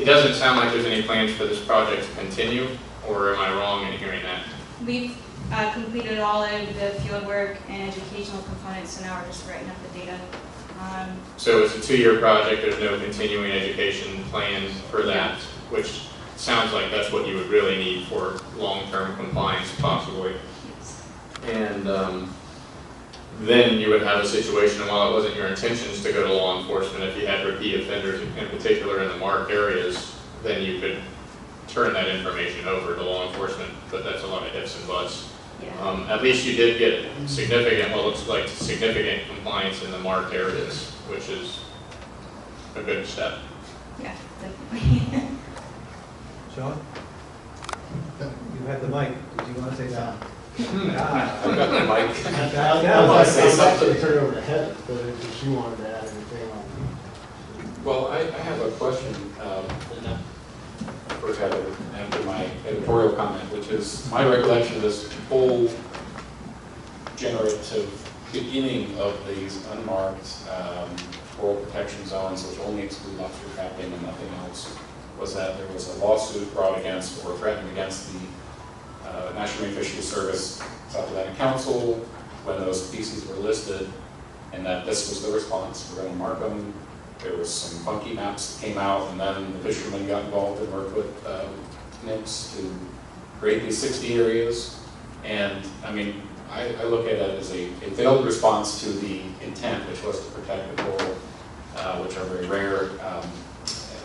doesn't sound like there's any plans for this project to continue, or am I wrong in hearing that? We've completed all of the field work and educational components, so now we're just writing up the data. So it's a 2-year project, there's no continuing education plans for that, which sounds like that's what you would really need for long-term compliance, possibly. And then you would have a situation, while it wasn't your intentions to go to law enforcement, if you had repeat offenders, in particular in the marked areas, then you could turn that information over to law enforcement, but that's a lot of ifs and buts. Yeah. At least you did get significant, well, looks like significant compliance in the marked areas, which is a good step. Yeah, definitely. Sean? You had the mic. Did you want to say something? I've got the mic. Now, I was actually turn it over to Heather, but if she wanted to add anything on. Well, I have a question for Heather after my editorial comment, which is my recollection of this whole generative beginning of these unmarked coral protection zones, which only exclude lobster trapping and nothing else, was that there was a lawsuit brought against or threatened against the National Marine Fisheries Service South Atlantic Council when those species were listed, and that this was the response. We're going to mark them. There was some funky maps that came out, and then the fishermen got involved and worked with NIMS to create these 60 areas. And I mean, I look at it as a failed response to the intent, which was to protect the coral which are very rare,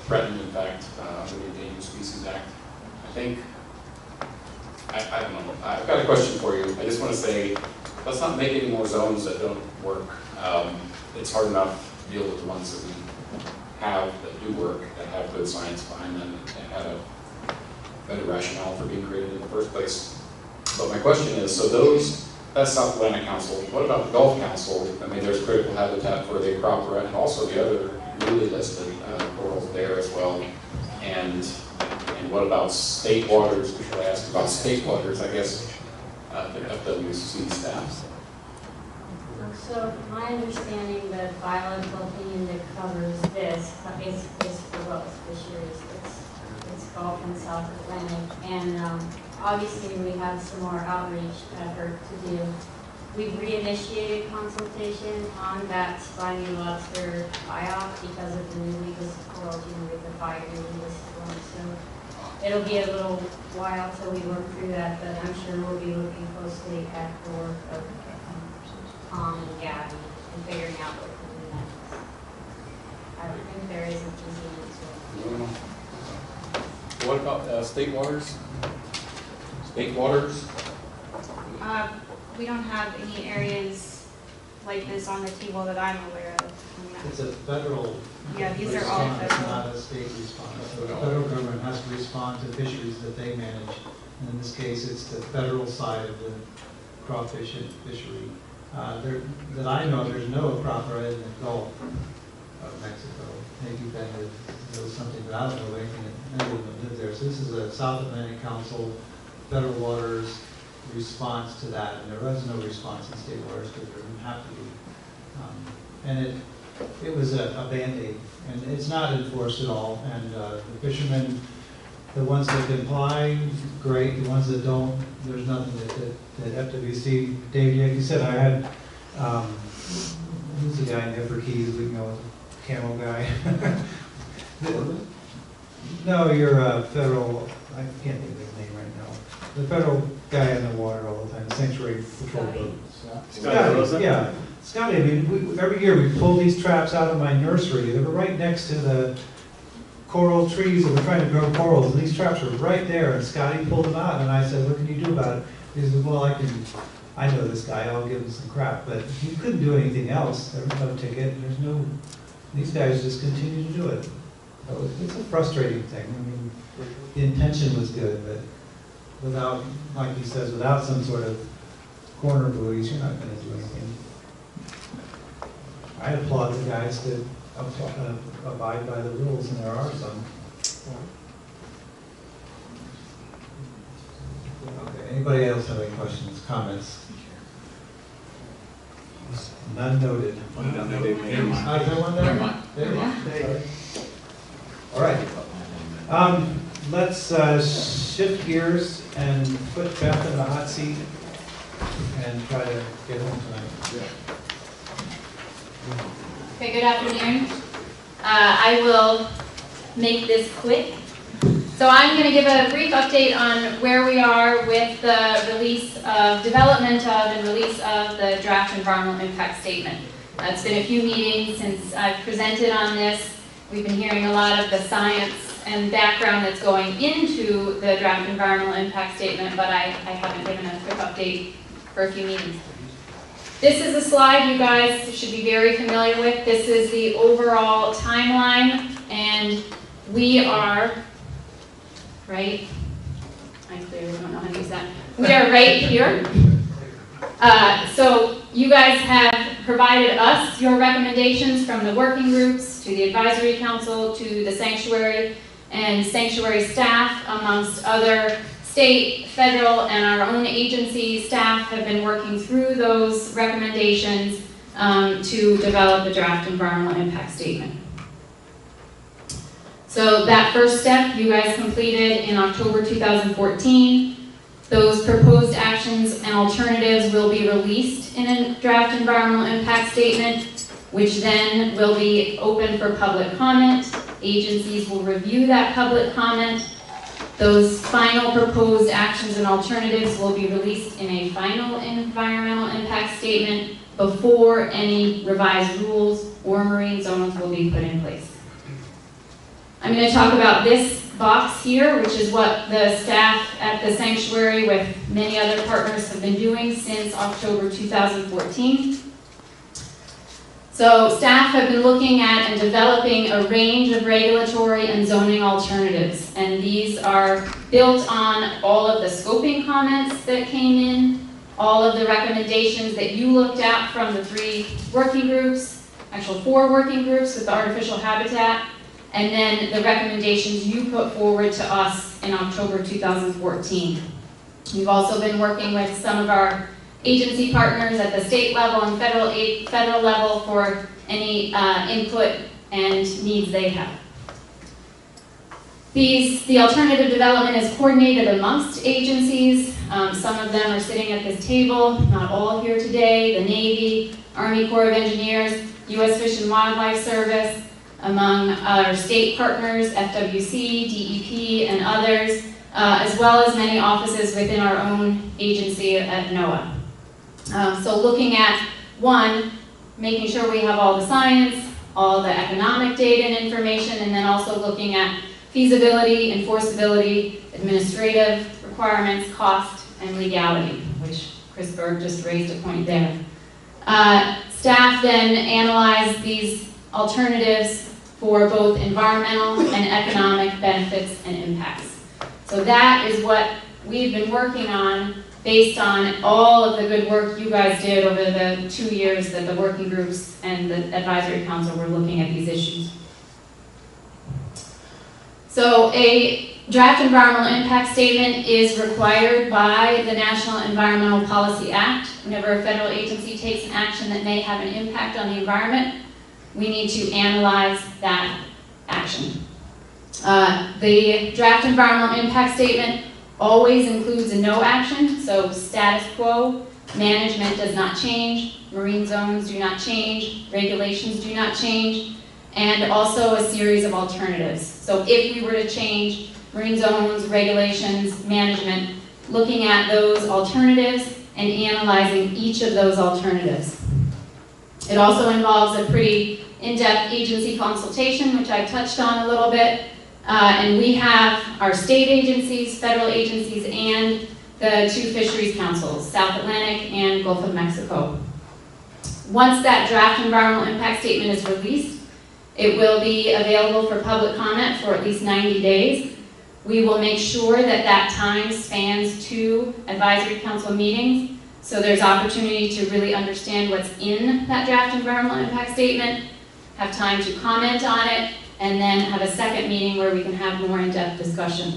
threatened, in fact, under the Endangered Species Act. I don't know. I've got a question for you. I just want to say, let's not make any more zones that don't work. It's hard enough to deal with the ones that we have that do work, that have good science behind them, and had a better rationale for being created in the first place. But my question is, so that's South Atlantic Council. What about the Gulf Council? I mean, there's critical habitat for the crocodile and also the other newly listed corals there as well. And what about state waters? Should I ask about state waters? I guess the FWC staff. So my understanding, the biological opinion that covers this is for both fisheries. It's Gulf and South Atlantic, and obviously we have some more outreach effort to do. We've reinitiated consultation on that Spiny lobster buyout because of the newly listed corals, with the 5 newly listed ones. So it'll be a little while till we work through that, but I'm sure we'll be looking closely at the work of Tom and Gabby and figuring out what to do next. I don't think there is an easy answer. What about state waters? State waters? We don't have any areas like this on the table that I'm aware of. It's a federal Yeah, these response, are all it's federal. not a state response. So the federal government has to respond to fisheries that they manage. And in this case, it's the federal side of the crawfish fishery. That I know, there's no crocodile in the Gulf of Mexico. Maybe Ben knows something, but I don't know anything that any of them live there. So this is a South Atlantic Council, federal waters response to that, and there was no response in state waters because there didn't have to be. And it was a Band-Aid, and it's not enforced at all. And the fishermen, the ones that comply, great. The ones that don't, there's nothing that FWC. Dave, you said I had, who's the guy in Everkeys, we know, camel guy. No, you're a federal, I can't think of his name right now. The federal guy in the water all the time, the sanctuary patrol boat. Scotty, yeah. Scotty, I mean, every year we pull these traps out of my nursery. They were right next to the coral trees that we're trying to grow corals, and these traps were right there, and Scotty pulled them out, and I said, what can you do about it? He said, well, I know this guy, I'll give him some crap, but he couldn't do anything else. There was no ticket, these guys just continue to do it. So it's a frustrating thing. I mean, the intention was good, but without, like he says, without some sort of corner buoys, you're not going to do anything. I applaud the guys that abide by the rules, and there are some. Okay, anybody else have any questions, comments? None noted. Is there one there? Never mind. All right. Let's shift gears and put Beth in the hot seat and try to get home tonight. Okay, good afternoon. I will make this quick. So I'm going to give a brief update on where we are with the release of, development of and release of the draft environmental impact statement. It's been a few meetings since I've presented on this. We've been hearing a lot of the science and background that's going into the draft environmental impact statement, but I haven't given a quick update for a few meetings. This is a slide you guys should be very familiar with. This is the overall timeline, and we are, right? I clearly don't know how to use that. We are right here. So you guys have provided us your recommendations from the working groups to the advisory council to the sanctuary and sanctuary staff, amongst other state, federal, and our own agency staff have been working through those recommendations to develop a draft environmental impact statement. So that first step you guys completed in October 2014. Those proposed actions and alternatives will be released in a draft environmental impact statement, which then will be open for public comment. Agencies will review that public comment. Those final proposed actions and alternatives will be released in a final environmental impact statement, before any revised rules or marine zones will be put in place. I'm going to talk about this box here, which is what the staff at the sanctuary with many other partners have been doing since October 2014. So staff have been looking at and developing a range of regulatory and zoning alternatives, and these are built on all of the scoping comments that came in, all of the recommendations that you looked at from the 3 working groups, actual 4 working groups with the artificial habitat, and then the recommendations you put forward to us in October 2014. We've also been working with some of our agency partners at the state level and federal level for any input and needs they have. The alternative development is coordinated amongst agencies. Some of them are sitting at this table, not all here today, the Navy, Army Corps of Engineers, U.S. Fish and Wildlife Service, among our state partners, FWC, DEP, and others, as well as many offices within our own agency at NOAA. So looking at, 1, making sure we have all the science, all the economic data and information, and then also looking at feasibility, enforceability, administrative requirements, cost, and legality, which Chris Berg just raised a point there. Staff then analyzed these alternatives for both environmental and economic benefits and impacts. So that is what we've been working on based on all of the good work you guys did over the 2 years that the working groups and the advisory council were looking at these issues. So a draft environmental impact statement is required by the National Environmental Policy Act. Whenever a federal agency takes an action that may have an impact on the environment, we need to analyze that action. The draft environmental impact statement always includes a no action, so status quo, management does not change, marine zones do not change, regulations do not change, and also a series of alternatives. So if we were to change marine zones, regulations, management, looking at those alternatives and analyzing each of those alternatives. It also involves a pretty in-depth agency consultation, which I touched on a little bit. And we have our state agencies, federal agencies, and the 2 fisheries councils, South Atlantic and Gulf of Mexico. Once that draft environmental impact statement is released, it will be available for public comment for at least 90 days. We will make sure that that time spans 2 advisory council meetings, so there's opportunity to really understand what's in that draft environmental impact statement, have time to comment on it, and then have a second meeting where we can have more in-depth discussion.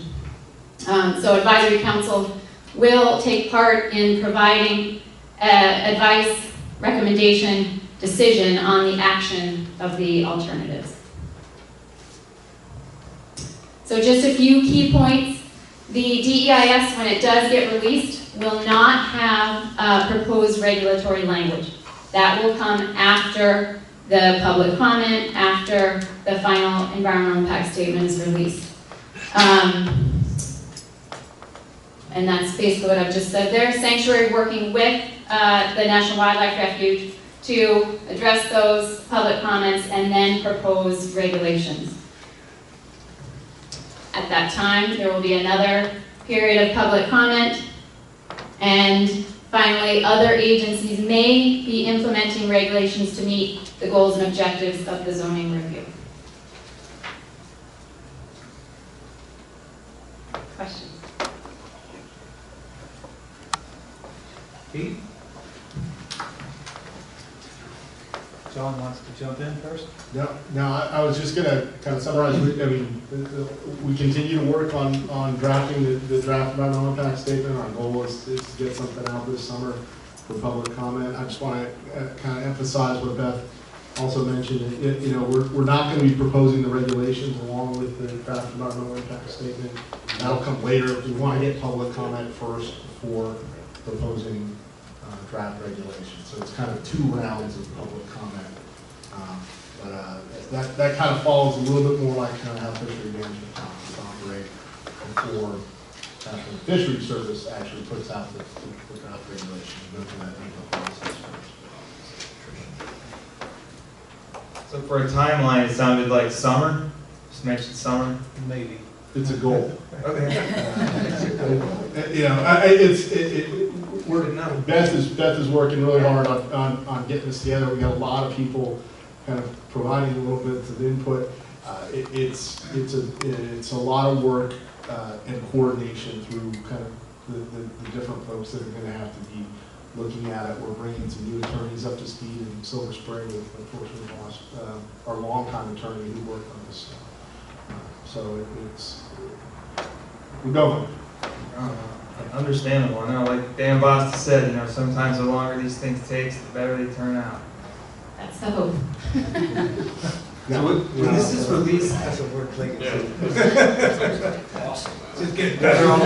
So advisory council will take part in providing advice, recommendation, decision on the action of the alternatives. So just a few key points. The DEIS, when it does get released, will not have proposed regulatory language. That will come after the public comment, after the final environmental impact statement is released. And that's basically what I've just said there. Sanctuary working with the National Wildlife Refuge to address those public comments and then propose regulations. At that time, there will be another period of public comment, and finally, other agencies may be implementing regulations to meet the goals and objectives of the zoning review. Questions? Pete? John wants to jump in first? No, I was just going to kind of summarize. We continue to work on drafting the draft environmental impact statement. Our goal is to get something out this summer for public comment. I just want to kind of emphasize what Beth also mentioned. We're not going to be proposing the regulations along with the draft environmental impact statement. That'll come later. We want to get public comment first before proposing draft regulations. So it's kind of 2 rounds of public comment. But that kind of follows a little bit more like kind of how fishery management councils operate before National Fisheries Service actually puts out the draft regulation and go through that legal process first. So for a timeline, it sounded like summer, just mentioned summer. Maybe. It's a goal. Okay. You know, Beth is working really hard on getting this together. We got a lot of people kind of providing a little bit of input. It's a lot of work and coordination through kind of the different folks that are going to have to be looking at it. We're bringing some new attorneys up to speed in Silver Spring. We've unfortunately lost our longtime attorney who worked on this. So we're going. Understandable. I know, like Dan Bosta said, you know, sometimes the longer these things take, the better they turn out. That's the hope. So when this is released, That's what we're thinking. awesome. Just get better on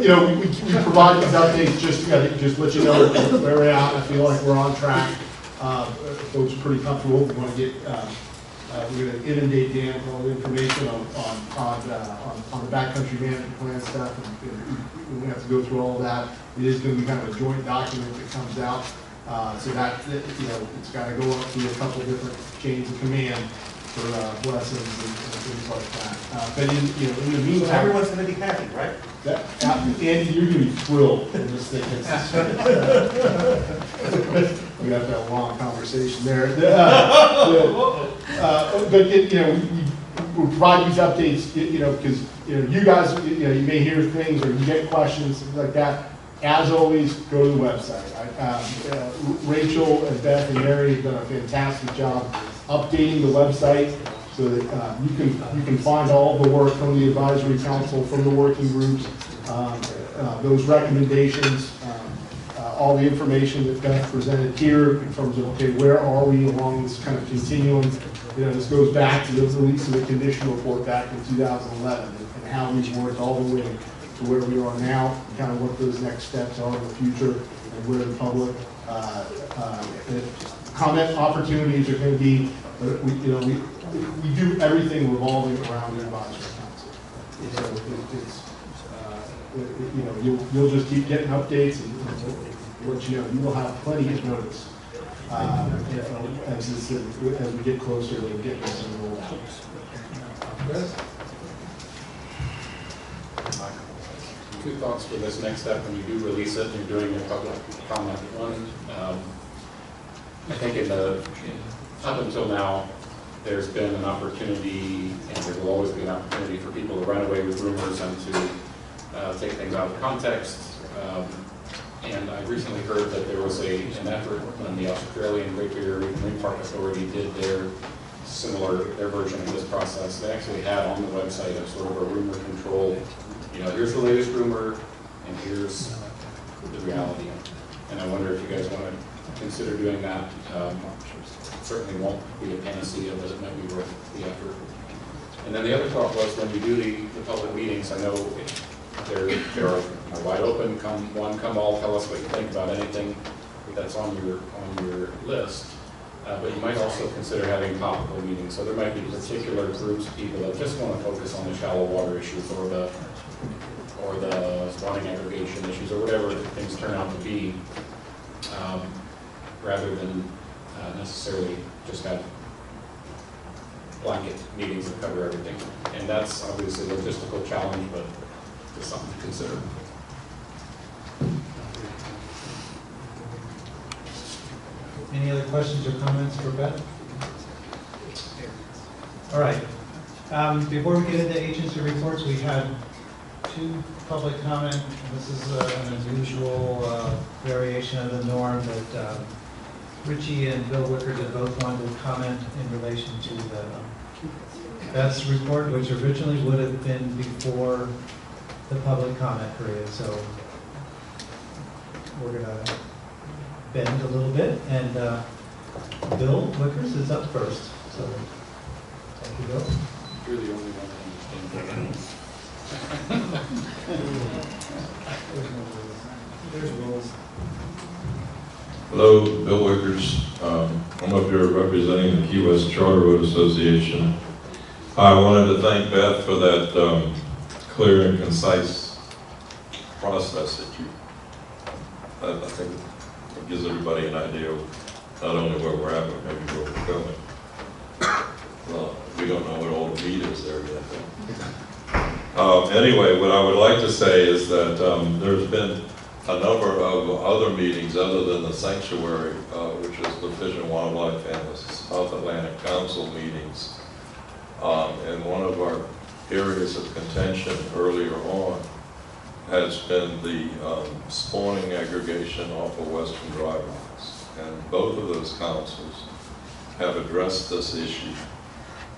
You know, we provide these updates just to let you know where we're at. I feel like we're on track. Folks are pretty comfortable. We want to get, we're going to inundate Dan with all the information on the backcountry management plan stuff, and we have to go through all of that. It is going to be kind of a joint document that comes out, so that you know, it's got to go up through a couple different chains of command for lessons and things like that. But in the meantime, So everyone's going to be happy, right? Andy, you're going to be thrilled when this thing hits the street. We have to have a long conversation there. But we provide these updates, because you guys, you may hear things or you get questions, things like that. As always, go to the website. Rachel and Beth and Mary have done a fantastic job updating the website so that you can find all the work from the advisory council, from the working groups, those recommendations, all the information that Beth presented here in terms of, okay, where are we along this kind of continuum? This goes back to the release of the condition report back in 2011 and how we've worked all the way to where we are now, and kind of what those next steps are in the future, and where the public comment opportunities are going to be. We do everything revolving around the advisory council. So you'll just keep getting updates, and what you will have plenty of notice as we get closer to getting this rolled out. Two thoughts for this next step when you do release it and you're doing your public comment. One, I think up until now, there's been an opportunity, and there will always be an opportunity for people to run away with rumors and to take things out of context. And I recently heard that there was an effort when the Australian Great Barrier Reef Marine Park Authority did their version of this process. They actually had on the website a sort of a rumor control. Here's the latest rumor, and here's the reality. And I wonder if you guys want to consider doing that. Certainly won't be a panacea, but it might be worth the effort. And then the other thought was, when we do the public meetings, I know they're wide open. Come one, come all. Tell us what you think about anything that's on your list. But you might also consider having topical meetings. So there might be particular groups of people that just want to focus on the shallow water issues or the spawning aggregation issues or whatever things turn out to be, rather than necessarily just have blanket meetings that cover everything. And that's obviously a logistical challenge, but just something to consider. Any other questions or comments for Beth? All right. Before we get into agency reports, we had 2 public comment. This is an unusual variation of the norm that Richie and Bill Wickerton both wanted to comment in relation to the Beth's report, which originally would have been before the public comment period. So we're going to bend a little bit, and Bill Wickers is up first. So thank you, Bill. You're the only one that understands. There's rules. Hello, Bill Wickers. I'm up here representing the Key West Charter Road Association. I wanted to thank Beth for that clear and concise process that I think It gives everybody an idea of not only where we're at, but maybe where we're going. Well, we don't know what all the meat is there yet. Anyway, what I would like to say is that there's been a number of other meetings other than the sanctuary, which is the Fish and Wildlife and the South Atlantic Council meetings. And one of our areas of contention earlier on has been the spawning aggregation off of Western Dry Rocks. And both of those councils have addressed this issue,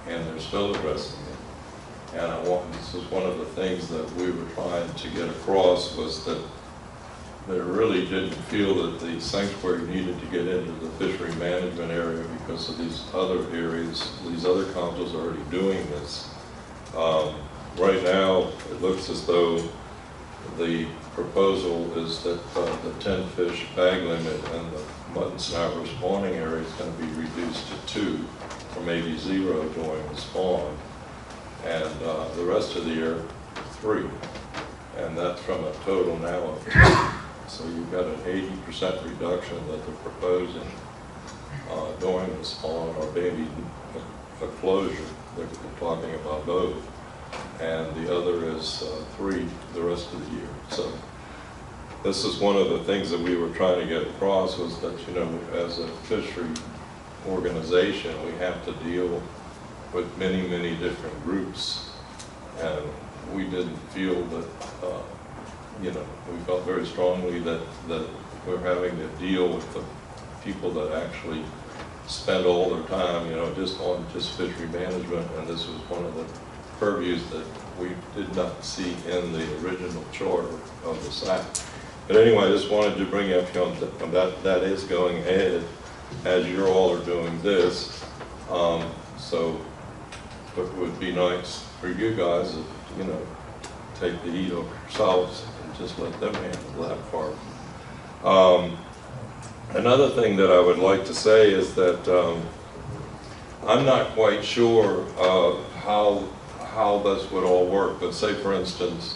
and they're still addressing it. And this is one of the things that we were trying to get across, was that they really didn't feel that the sanctuary needed to get into the fishery management area because of these other areas. These other councils are already doing this. Right now, it looks as though the proposal is that the 10 fish bag limit and the mutton snapper spawning area is going to be reduced to 2, or maybe 0 during the spawn, and the rest of the year 3, and that's from a total now of 2. So you've got an 80% reduction that they're proposing during the spawn, or maybe a closure. They're talking about both, and the other is 3 the rest of the year. So this is one of the things that we were trying to get across, was that, you know, as a fishery organization, we have to deal with many, many different groups, and we didn't feel that, you know, we felt very strongly that we're having to deal with the people that actually spend all their time, you know, just on fishery management, and this was one of the purviews that we did not see in the original charter of the SAC. But anyway, I just wanted to bring up that is going ahead as you all are doing this. So it would be nice for you guys if, you know, take the heat over yourselves and just let them handle that part. Another thing that I would like to say is that I'm not quite sure how this would all work, but say for instance,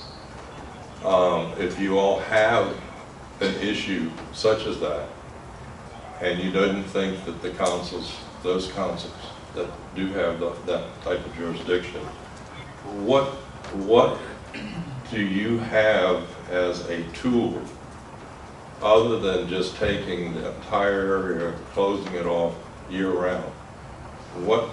if you all have an issue such as that, and you don't think that the councils, those councils that do have that type of jurisdiction, what do you have as a tool other than just taking the entire area, closing it off year-round? What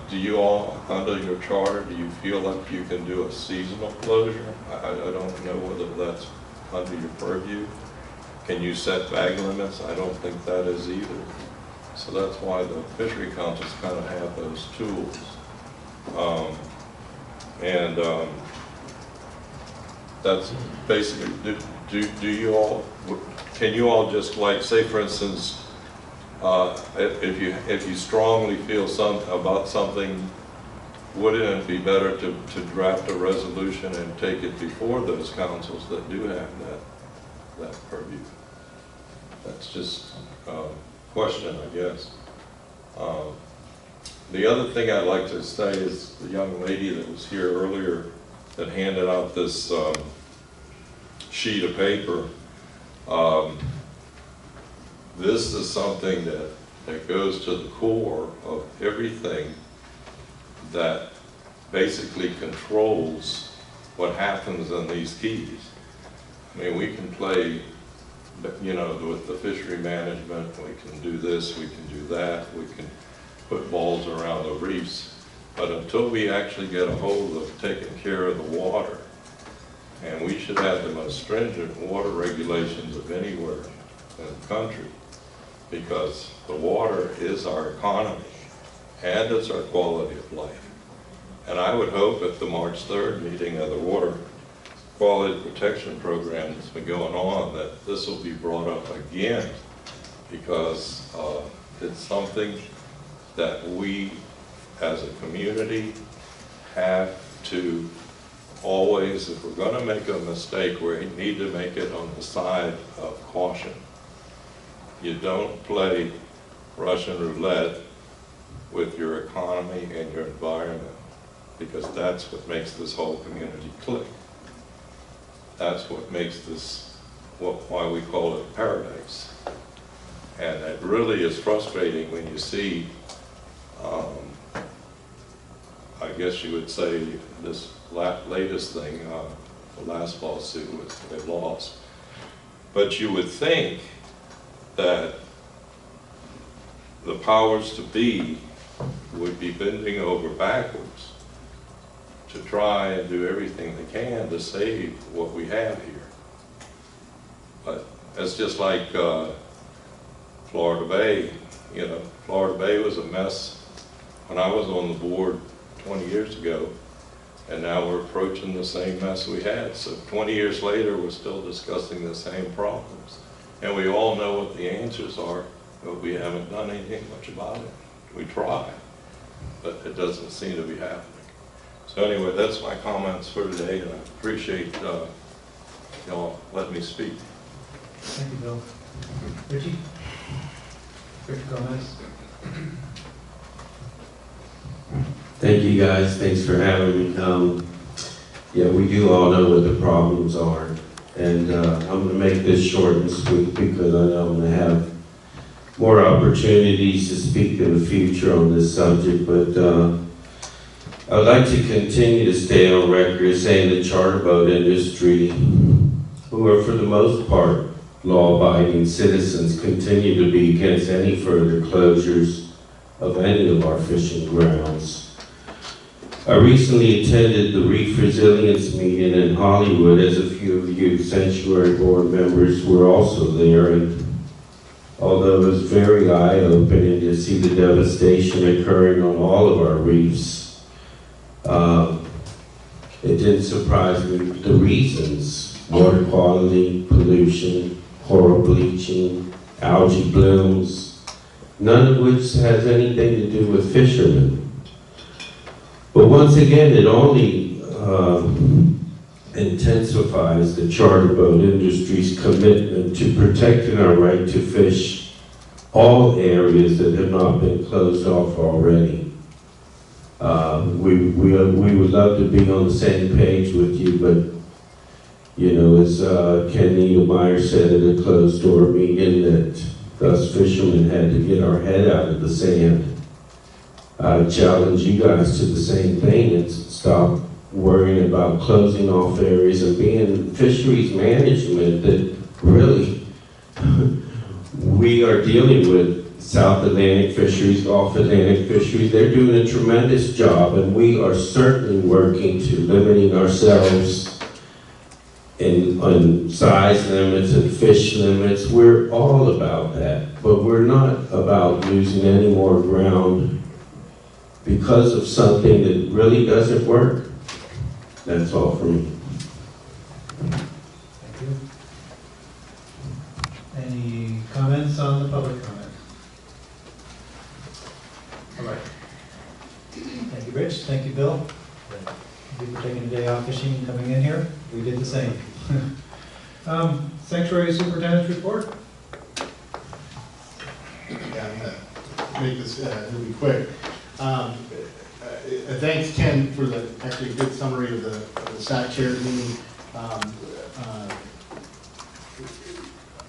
do you all, under your charter, do you feel like you can do a seasonal closure? I don't know whether that's under your purview. Can you set bag limits? I don't think that is either. So that's why the fishery councils kind of have those tools. That's basically, do you all, can you all just, like, say for instance, if you strongly feel about something, wouldn't it be better to draft a resolution and take it before those councils that do have that purview? That's just a question, I guess. The other thing I'd like to say is the young lady that was here earlier that handed out this sheet of paper. This is something that goes to the core of everything that basically controls what happens in these keys. I mean, we can play, you know, with the fishery management, we can do this, we can do that, we can put balls around the reefs, but until we actually get a hold of taking care of the water, and we should have the most stringent water regulations of anywhere in the country, because the water is our economy and it's our quality of life. And I would hope at the March 3rd meeting of the Water Quality Protection Program that's been going on, that this will be brought up again, because it's something that we as a community have to always, if we're going to make a mistake, we need to make it on the side of caution. You don't play Russian roulette with your economy and your environment, because that's what makes this whole community click. That's what makes this, why we call it paradise. And it really is frustrating when you see, I guess you would say, this latest thing, the last lawsuit was they lost. But you would think that the powers to be would be bending over backwards to try and do everything they can to save what we have here. But it's just like Florida Bay. You know, Florida Bay was a mess when I was on the board 20 years ago, and now we're approaching the same mess we had. So 20 years later, we're still discussing the same problems. And we all know what the answers are, but we haven't done anything much about it. We try, but it doesn't seem to be happening. So anyway, that's my comments for today, and I appreciate y'all letting me speak. Thank you, Bill. Richie? Richard Gomez? Thank you guys, thanks for having me. Yeah, we do all know what the problems are, and I'm going to make this short and sweet because I know I'm going to have more opportunities to speak in the future on this subject, but I'd like to continue to stay on record saying the charter boat industry, who are for the most part law-abiding citizens, continue to be against any further closures of any of our fishing grounds. I recently attended the Reef Resilience meeting in Hollywood, as a few of you Sanctuary Board members were also there, and although it was very eye-opening to see the devastation occurring on all of our reefs, it didn't surprise me the reasons: water quality, pollution, coral bleaching, algae blooms, none of which has anything to do with fishermen. But once again, it only intensifies the charter boat industry's commitment to protecting our right to fish all areas that have not been closed off already. We would love to be on the same page with you, but you know, as Ken Niedermeyer said at a closed-door meeting, that us fishermen had to get our head out of the sand. I challenge you guys to the same thing and stop worrying about closing off areas and being fisheries management that really we are dealing with South Atlantic fisheries, Gulf Atlantic fisheries. They're doing a tremendous job, and we are certainly working to limiting ourselves on size limits and fish limits. We're all about that, but we're not about losing any more ground because of something that really doesn't work. That's all for me. Thank you. Any comments on the public comment? All right. Thank you, Rich. Thank you, Bill. Thank you for taking a day off fishing and coming in here. We did the same. Sanctuary Superintendent's report. Yeah, I'm gonna make this really quick. Thanks, Ken, for the actually good summary of the SAC chair meeting.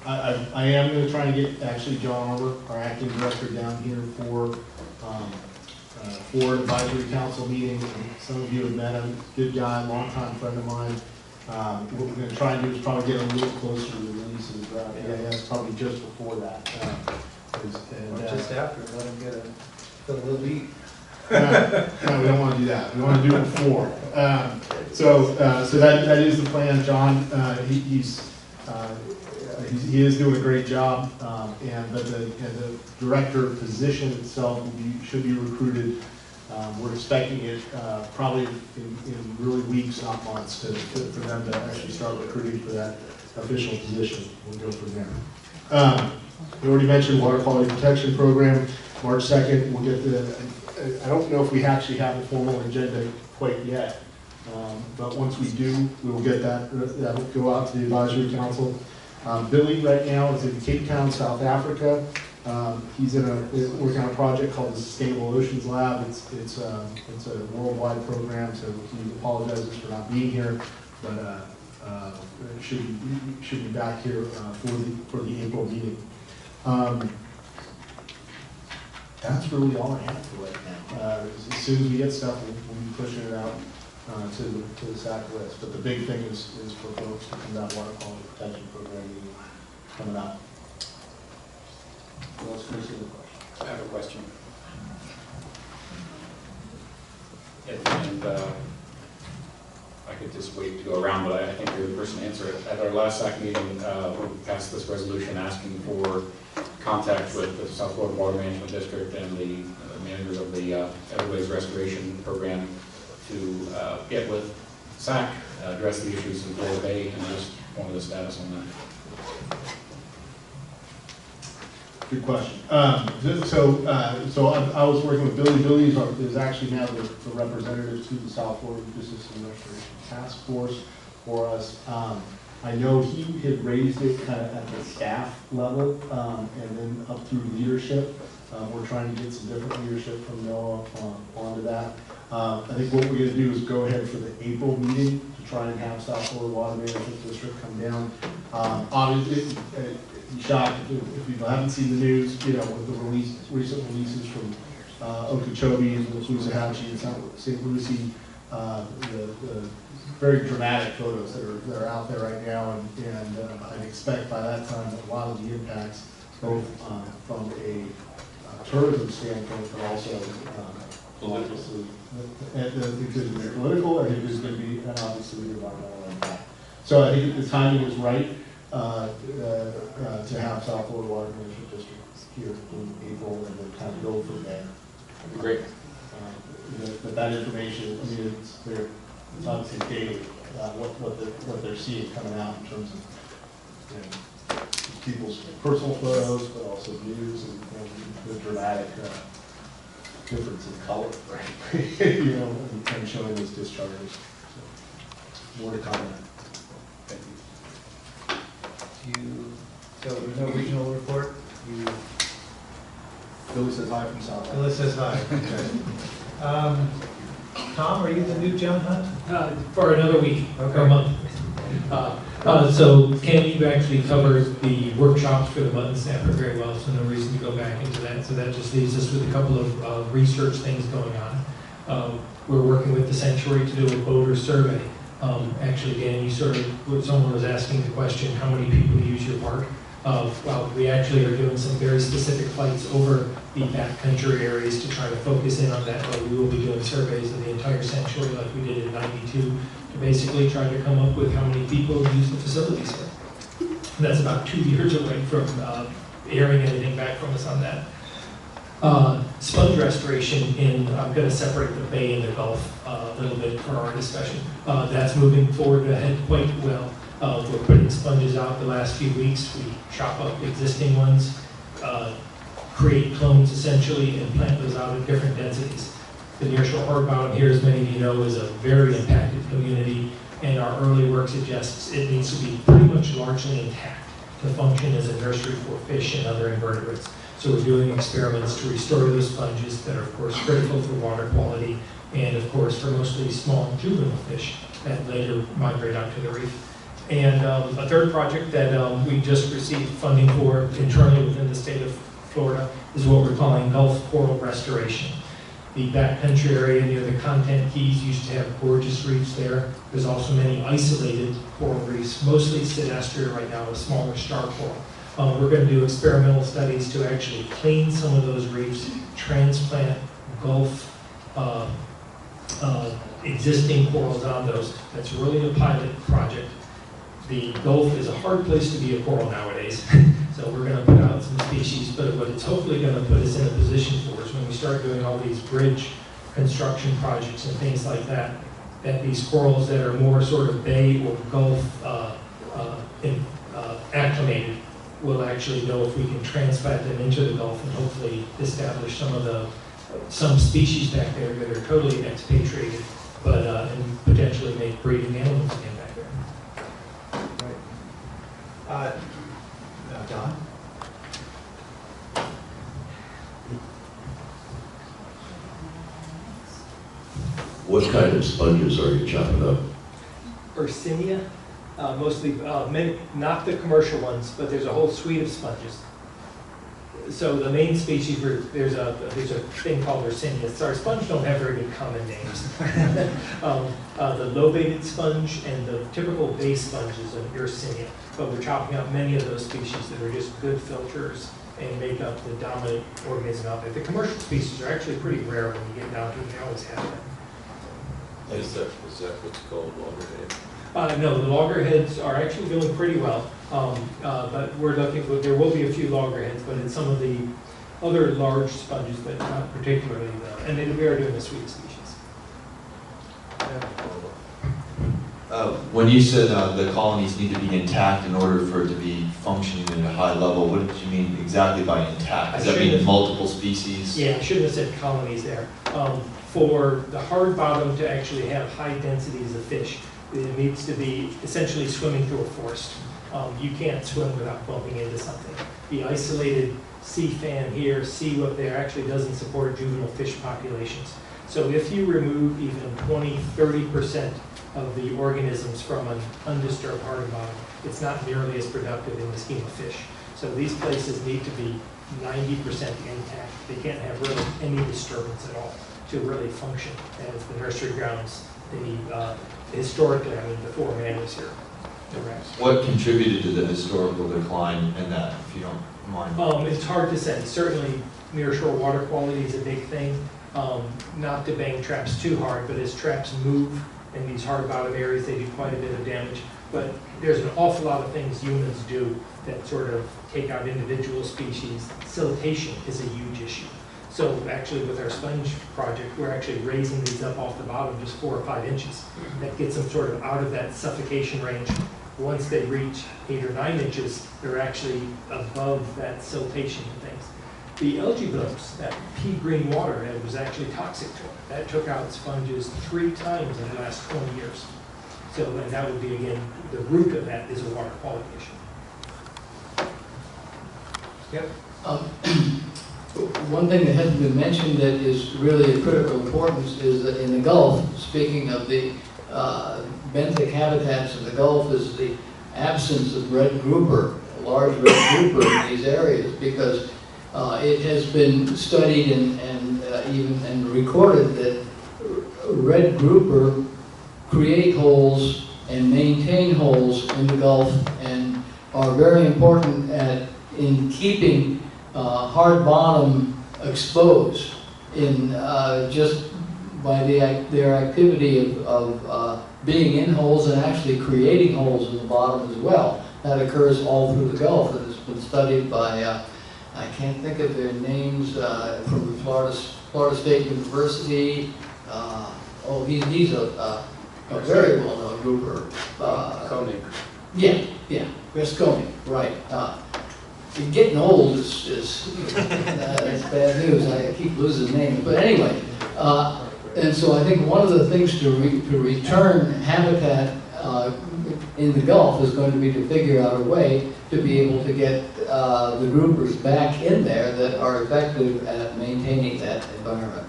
I am going to try and get actually John Arbor, our acting director, down here for advisory council meeting. Some of you have met him, good guy, longtime friend of mine. What we're going to try and do is probably get a little closer to the release of the draft. Yeah, probably just before that. Or just after, let him get a little beat. No, we don't want to do that. We want to do it before. So that is the plan, John. He is doing a great job, but the director position itself should be recruited. We're expecting it probably in really weeks, not months, for them to actually start recruiting for that official position. We'll go from there. We already mentioned water quality protection program. March 2nd, we'll get I don't know if we actually have a formal agenda quite yet, but once we do, we will get that. That'll go out to the advisory council. Billy right now is in Cape Town, South Africa. He's working on a project called the Sustainable Oceans Lab. It's a worldwide program, so he apologizes for not being here, but should be back here for the April meeting. That's really all I have for right now. As soon as we get stuff, we'll be pushing it out to the SAC list. But the big thing is for folks to come down water quality protection program meeting coming up. Who else can see the question? I have a question. And I could just wait to go around, but I think you're the person to answer it. At our last SAC meeting, we passed this resolution asking for contact with the South Florida Water Management District and the managers of the Everglades Restoration Program to get with SAC, address the issues in Florida Bay, and just wanted the status on that. Good question. So I was working with Billy. Billy is actually now the representative to the South Florida Ecosystem Restoration Task Force for us. I know he had raised it kind of at the staff level and then up through leadership. We're trying to get some different leadership from NOAA onto that. I think what we're going to do is go ahead for the April meeting to try and have South Florida Water Management District come down. Obviously, shocked if people haven't seen the news, with the recent releases from Okeechobee and Waxahachie and St. Lucie, the very dramatic photos that are out there right now, and I expect by that time that a lot of the impacts, both from a tourism standpoint, but also obviously, it could be political, and it is going to be, and obviously, the environmental impact. So I think the timing is right to have South Florida Water Management District here in April, and then kind of go from there. That'd be great. But that information, I mean, it's obviously daily, what they're seeing coming out in terms of people's personal photos, but also news and the dramatic difference in color, right? And showing those discharges. So, more to come on that. Thank you. So there's no regional report? Billy says hi from South. Billy says hi. Okay. Tom, are you the new John Hunt? For another week, Okay. or a month. So Ken, you actually covered the workshops for the mutton snapper very well, so no reason to go back into that. So that just leaves us with a couple of research things going on. We're working with the sanctuary to do a voter survey. Actually, Dan, someone was asking the question, how many people use your park? Well, we actually are doing some very specific flights over the backcountry areas to try to focus in on that, but we will be doing surveys of the entire sanctuary like we did in '92 to basically try to come up with how many people use the facilities here. And that's about 2 years away from hearing anything back from us on that. Sponge restoration I'm going to separate the bay and the Gulf a little bit for our discussion. That's moving forward ahead quite well. We're putting sponges out the last few weeks. We chop up existing ones, create clones essentially, and plant those out at different densities. The nearshore hard bottom here, as many of you know, is a very impacted community, and our early work suggests it needs to be pretty much largely intact to function as a nursery for fish and other invertebrates. So we're doing experiments to restore those sponges that are, of course, critical for water quality, and of course for mostly small juvenile fish that later migrate out to the reef. And a third project that we just received funding for internally within the state of Florida is what we're calling Gulf Coral Restoration. The backcountry area near the Content Keys used to have gorgeous reefs there. There's also many isolated coral reefs, mostly Sidastria right now, with smaller star coral. We're going to do experimental studies to actually clean some of those reefs, transplant Gulf existing corals on those. That's really a pilot project. The Gulf is a hard place to be a coral nowadays, so we're going to put out some species, but what it's hopefully going to put us in a position for is when we start doing all these bridge construction projects and things like that, that these corals that are more sort of bay or Gulf acclimated will actually know if we can transplant them into the Gulf and hopefully establish some species back there that are totally expatriated, but and potentially make breeding animals again back there. Don? What kind of sponges are you chopping up? Ursinia, mostly, not the commercial ones, but there's a whole suite of sponges. So the main species, there's a thing called Ursinus. Our sponge don't have very good common names. The lobated sponge and the typical base sponge is an Ursinia, but we're chopping out many of those species that are just good filters and make up the dominant organism out there. The commercial species are actually pretty rare when you get down to it. They always have them. Is that what's called loggerhead? No, the loggerheads are actually doing pretty well, but we're looking. There will be a few loggerheads, but it's some of the other large sponges, but not particularly. And we are doing the sweet species. When you said the colonies need to be intact in order for it to be functioning at a high level, what did you mean exactly by intact? Does that mean multiple species? Yeah, I shouldn't have said colonies there. For the hard bottom to actually have high densities of fish, it needs to be essentially swimming through a forest. You can't swim without bumping into something. The isolated sea fan here, sea up there, actually doesn't support juvenile fish populations. So if you remove even 20, 30% of the organisms from an undisturbed hard bottom, it's not nearly as productive in the scheme of fish. So these places need to be 90% intact. They can't have really any disturbance at all to really function as the nursery grounds. Historically, I mean, before man was here. What contributed to the historical decline in that, if you don't mind? It's hard to say. Certainly, nearshore water quality is a big thing. Not to bang traps too hard, but as traps move in these hard bottom areas, they do quite a bit of damage. But there's an awful lot of things humans do that sort of take out individual species. Siltation is a huge issue. So actually with our sponge project, we're actually raising these up off the bottom just 4 or 5 inches. That gets them sort of out of that suffocation range. Once they reach 8 or 9 inches, they're actually above that siltation and things. The algae blooms, that pea green water, that was actually toxic to it. That took out sponges 3 times in the last 20 years. So, and that would be, again, the root of that is a water quality issue. Yep. One thing that hasn't been mentioned that is really of critical importance is that in the Gulf, speaking of the benthic habitats of the Gulf, is the absence of red grouper, large red grouper in these areas, because it has been studied and even recorded that red grouper create holes and maintain holes in the Gulf and are very important in keeping hard bottom exposed in just by their activity of being in holes and actually creating holes in the bottom as well. That occurs all through the Gulf, and it's been studied by I can't think of their names, from Florida State University. He's a very well-known grouper. Koenig. Yeah, Chris Koenig, right. Getting old is that's bad news. I keep losing names, but anyway. And so I think one of the things to return habitat in the Gulf is going to be to figure out a way to be able to get the groupers back in there that are effective at maintaining that environment.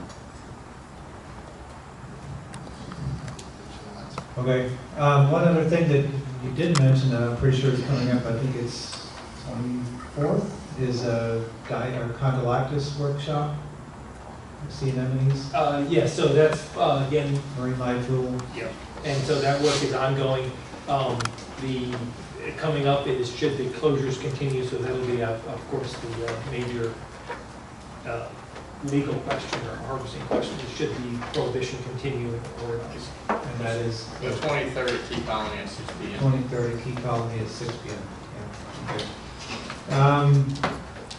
Okay. One other thing that you did mention, I'm pretty sure it's coming up, I think it's 24th, is a Condylactis workshop. Sea anemones? Yeah, so that's, again... Marine life rule. Yeah, and so that work is ongoing. Coming up is should the closures continue, so that'll be, of course, the major legal question or harvesting question is should the prohibition continue or not. And that is? The 23rd key colony at 6 p.m. 23rd key colony at 6 p.m. Yeah. Okay.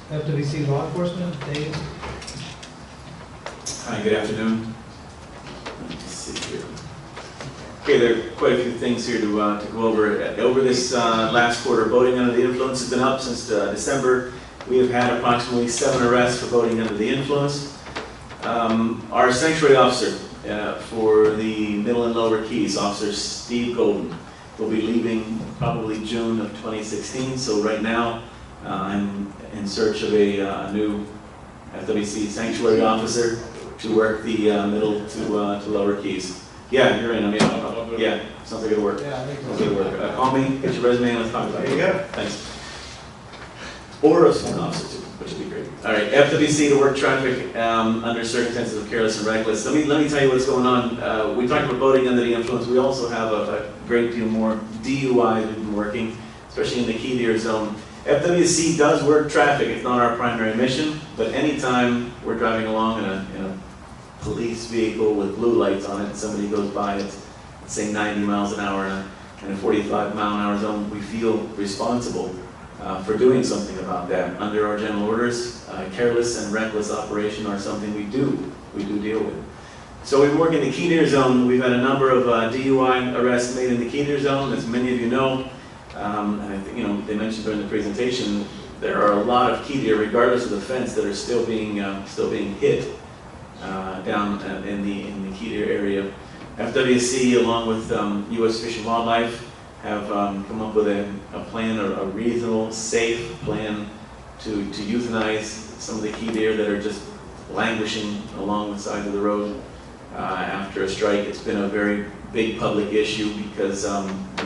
FWC law enforcement, Dave? Hi, good afternoon. Let's see here. Okay, there are quite a few things here to go over. Over this last quarter, voting under the influence has been up since December. We have had approximately 7 arrests for voting under the influence. Our sanctuary officer for the Middle and Lower Keys, Officer Steve Golden, will be leaving probably June of 2016. So right now, I'm in search of a new FWC sanctuary officer to work the Middle to Lower Keys. Yeah, you're in. I mean, yeah, sounds like it'll work. Yeah, I think it'll work. Call me, get your resume, and let's talk about it. There you go. Thanks. Or a swing officer too, which would be great. All right, FWC to work traffic under circumstances of careless and reckless. Let me tell you what's going on. We talked about voting under the influence. We also have a great deal more DUIs we've been working, especially in the key deer zone. FWC does work traffic. It's not our primary mission, but anytime we're driving along in a police vehicle with blue lights on it, and somebody goes by at, say, 90 miles an hour in a 45-mile-an-hour zone, we feel responsible for doing something about that. Under our general orders, careless and reckless operation are something we do deal with. So we've worked in the key deer zone. We've had a number of DUI arrests made in the key deer zone, as many of you know. And I think, they mentioned during the presentation, there are a lot of key deer, regardless of the fence, that are still being hit down in the key deer area. FWC, along with US Fish and Wildlife, have come up with a plan, a reasonable, safe plan to euthanize some of the key deer that are just languishing along the side of the road after a strike. It's been a very big public issue because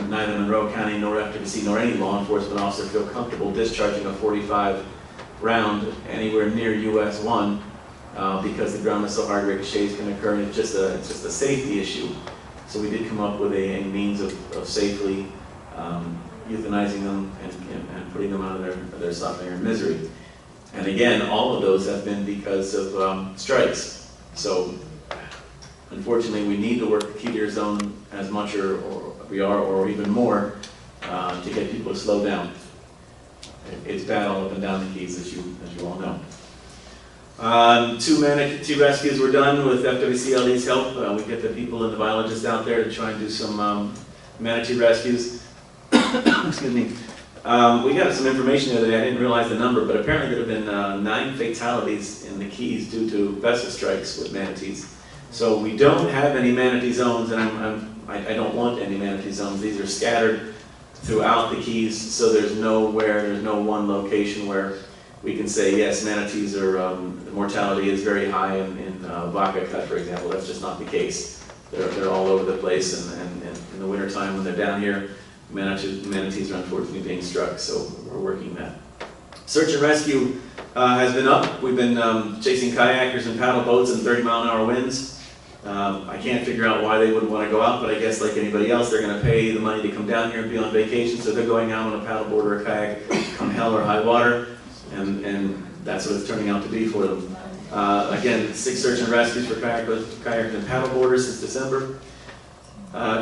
neither Monroe County nor FWC nor any law enforcement officer feel comfortable discharging a 45 round anywhere near US 1 because the ground is so hard ricochets can occur, and it's just a safety issue. So we did come up with a means of safely euthanizing them and putting them out of their suffering and misery. And again, all of those have been because of strikes. So unfortunately, we need to work the key deer zone as much or even more to get people to slow down. It's bad all up and down the keys, as you all know. 2 manatee rescues were done with FWC-LE's help. We get the people and the biologists out there to try and do some manatee rescues. Excuse me. We got some information the other day. I didn't realize the number, but apparently there have been 9 fatalities in the Keys due to vessel strikes with manatees. So we don't have any manatee zones, and I don't want any manatee zones. These are scattered throughout the Keys, so there's no one location where we can say, yes, manatees are, the mortality is very high in Vaca Cut, for example. That's just not the case. They're all over the place, and in the wintertime when they're down here, manatees are unfortunately being struck, so we're working that. Search and rescue has been up. We've been chasing kayakers and paddle boats in 30-mile-an-hour winds. I can't figure out why they wouldn't want to go out, but I guess like anybody else, they're going to pay the money to come down here and be on vacation, so they're going out on a paddleboard or a kayak come hell or high water, and that's what it's turning out to be for them. Again, 6 search and rescues for kayakers and paddleboarders since December.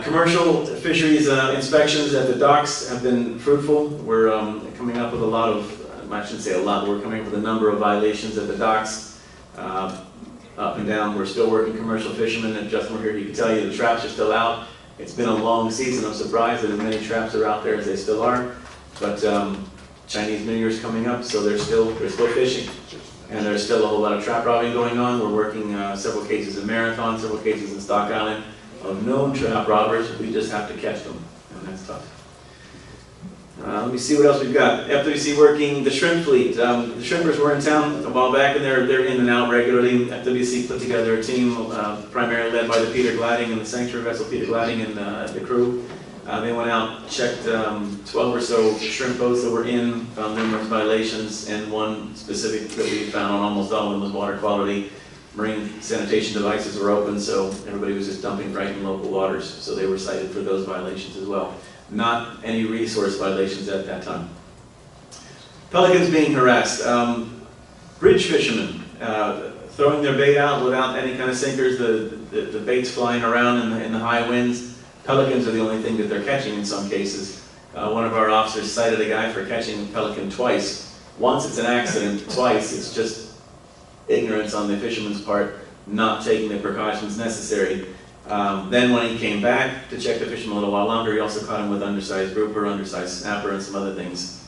Commercial fisheries inspections at the docks have been fruitful. We're coming up with a lot of, I shouldn't say a lot, but we're coming up with a number of violations at the docks. Up and down. We're still working commercial fishermen, and Justin, we're here, he can tell you the traps are still out. It's been a long season. I'm surprised that as many traps are out there as they still are. But Chinese New Year's coming up, so they're still fishing. And there's still a whole lot of trap robbing going on. We're working several cases in Marathon, several cases in Stock Island of known trap robbers. We just have to catch them, and that's tough. Let me see what else we've got. FWC working the shrimp fleet. The shrimpers were in town a while back, and they're in and out regularly. FWC put together a team primarily led by the Peter Gladding and the sanctuary vessel Peter Gladding and the crew. They went out, checked 12 or so shrimp boats that were in, found numerous violations, and one specific that we found on almost all of them was water quality. Marine sanitation devices were open, so everybody was just dumping right in local waters, so they were cited for those violations as well. Not any resource violations at that time. Pelicans being harassed. Bridge fishermen throwing their bait out without any kind of sinkers, the bait's flying around in the high winds. Pelicans are the only thing that they're catching in some cases. One of our officers cited a guy for catching a pelican twice. Once it's an accident, twice it's just ignorance on the fisherman's part, not taking the precautions necessary. Then when he came back to check the fisherman a little while longer, he also caught him with undersized grouper, undersized snapper, and some other things.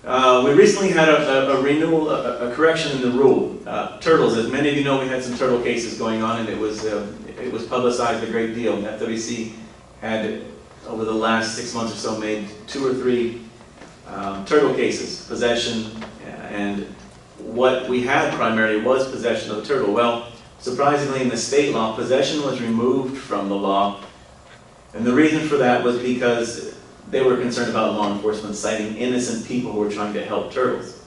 We recently had a renewal, a correction in the rule. Turtles, as many of you know, we had some turtle cases going on, and it was publicized a great deal. FWC had, over the last 6 months or so, made 2 or 3 turtle cases, possession, and what we had primarily was possession of the turtle. Well, surprisingly, in the state law, possession was removed from the law, and the reason for that was because they were concerned about law enforcement citing innocent people who were trying to help turtles.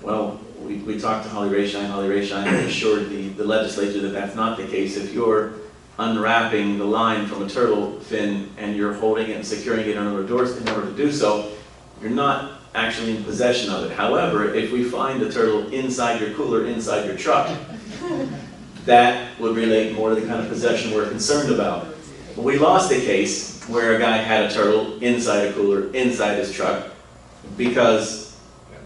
Well, we talked to Holly Rayshine assured the legislature that that's not the case. If you're unwrapping the line from a turtle fin and you're holding it and securing it under a door in order to do so, you're not actually in possession of it. However, if we find a turtle inside your cooler, inside your truck, that would relate more to the kind of possession we're concerned about. But we lost a case where a guy had a turtle inside a cooler, inside his truck, because,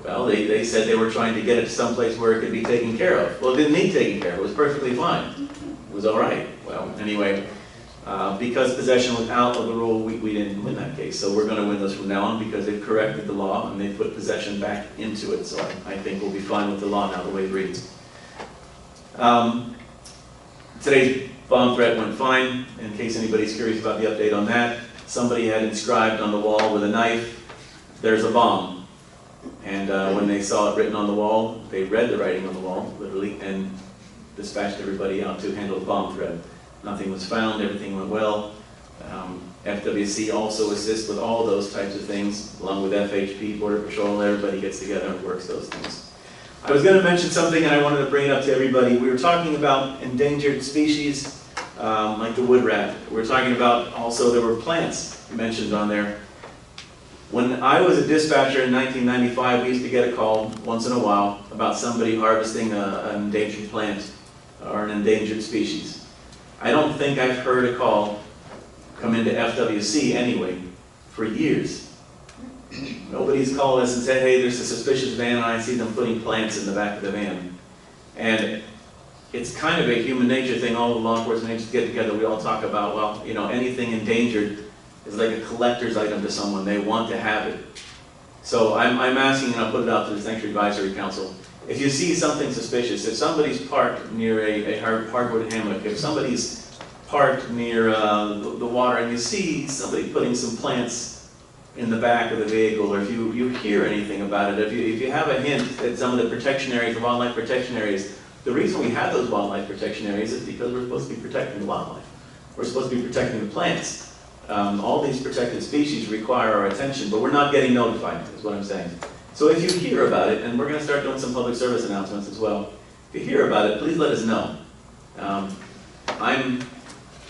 well, they said they were trying to get it to someplace where it could be taken care of. Well, it didn't need taken care of. It was perfectly fine. It was all right. Well, anyway, because possession was out of the rule, we didn't win that case. So we're going to win this from now on because they've corrected the law and they've put possession back into it. So I think we'll be fine with the law now the way it reads. Today's bomb threat went fine. In case anybody's curious about the update on that, somebody had inscribed on the wall with a knife, "There's a bomb." And when they saw it written on the wall, they read the writing on the wall, literally, and dispatched everybody out to handle the bomb threat. Nothing was found, everything went well. FWC also assists with all those types of things, along with FHP, Border Patrol, everybody gets together and works those things. I was going to mention something and I wanted to bring it up to everybody. We were talking about endangered species, like the wood rat. We're talking about also there were plants mentioned on there. When I was a dispatcher in 1995, we used to get a call once in a while about somebody harvesting an endangered plant or an endangered species. I don't think I've heard a call come into FWC anyway for years. Nobody's called us and said, "Hey, there's a suspicious van and I see them putting plants in the back of the van." And it's kind of a human nature thing. All the law enforcement agents get together, we all talk about, well, you know, anything endangered is like a collector's item to someone. They want to have it. So I'm asking, and I'll put it out to the Sanctuary Advisory Council, if you see something suspicious, if somebody's parked near a hardwood hammock, if somebody's parked near the water and you see somebody putting some plants in the back of the vehicle, or if you hear anything about it, if you have a hint that some of the protection areas, the wildlife protection areas, the reason we have those wildlife protection areas is because we're supposed to be protecting the wildlife. We're supposed to be protecting the plants. All these protected species require our attention, but we're not getting notified, is what I'm saying. So if you hear about it, and we're going to start doing some public service announcements as well, if you hear about it, please let us know.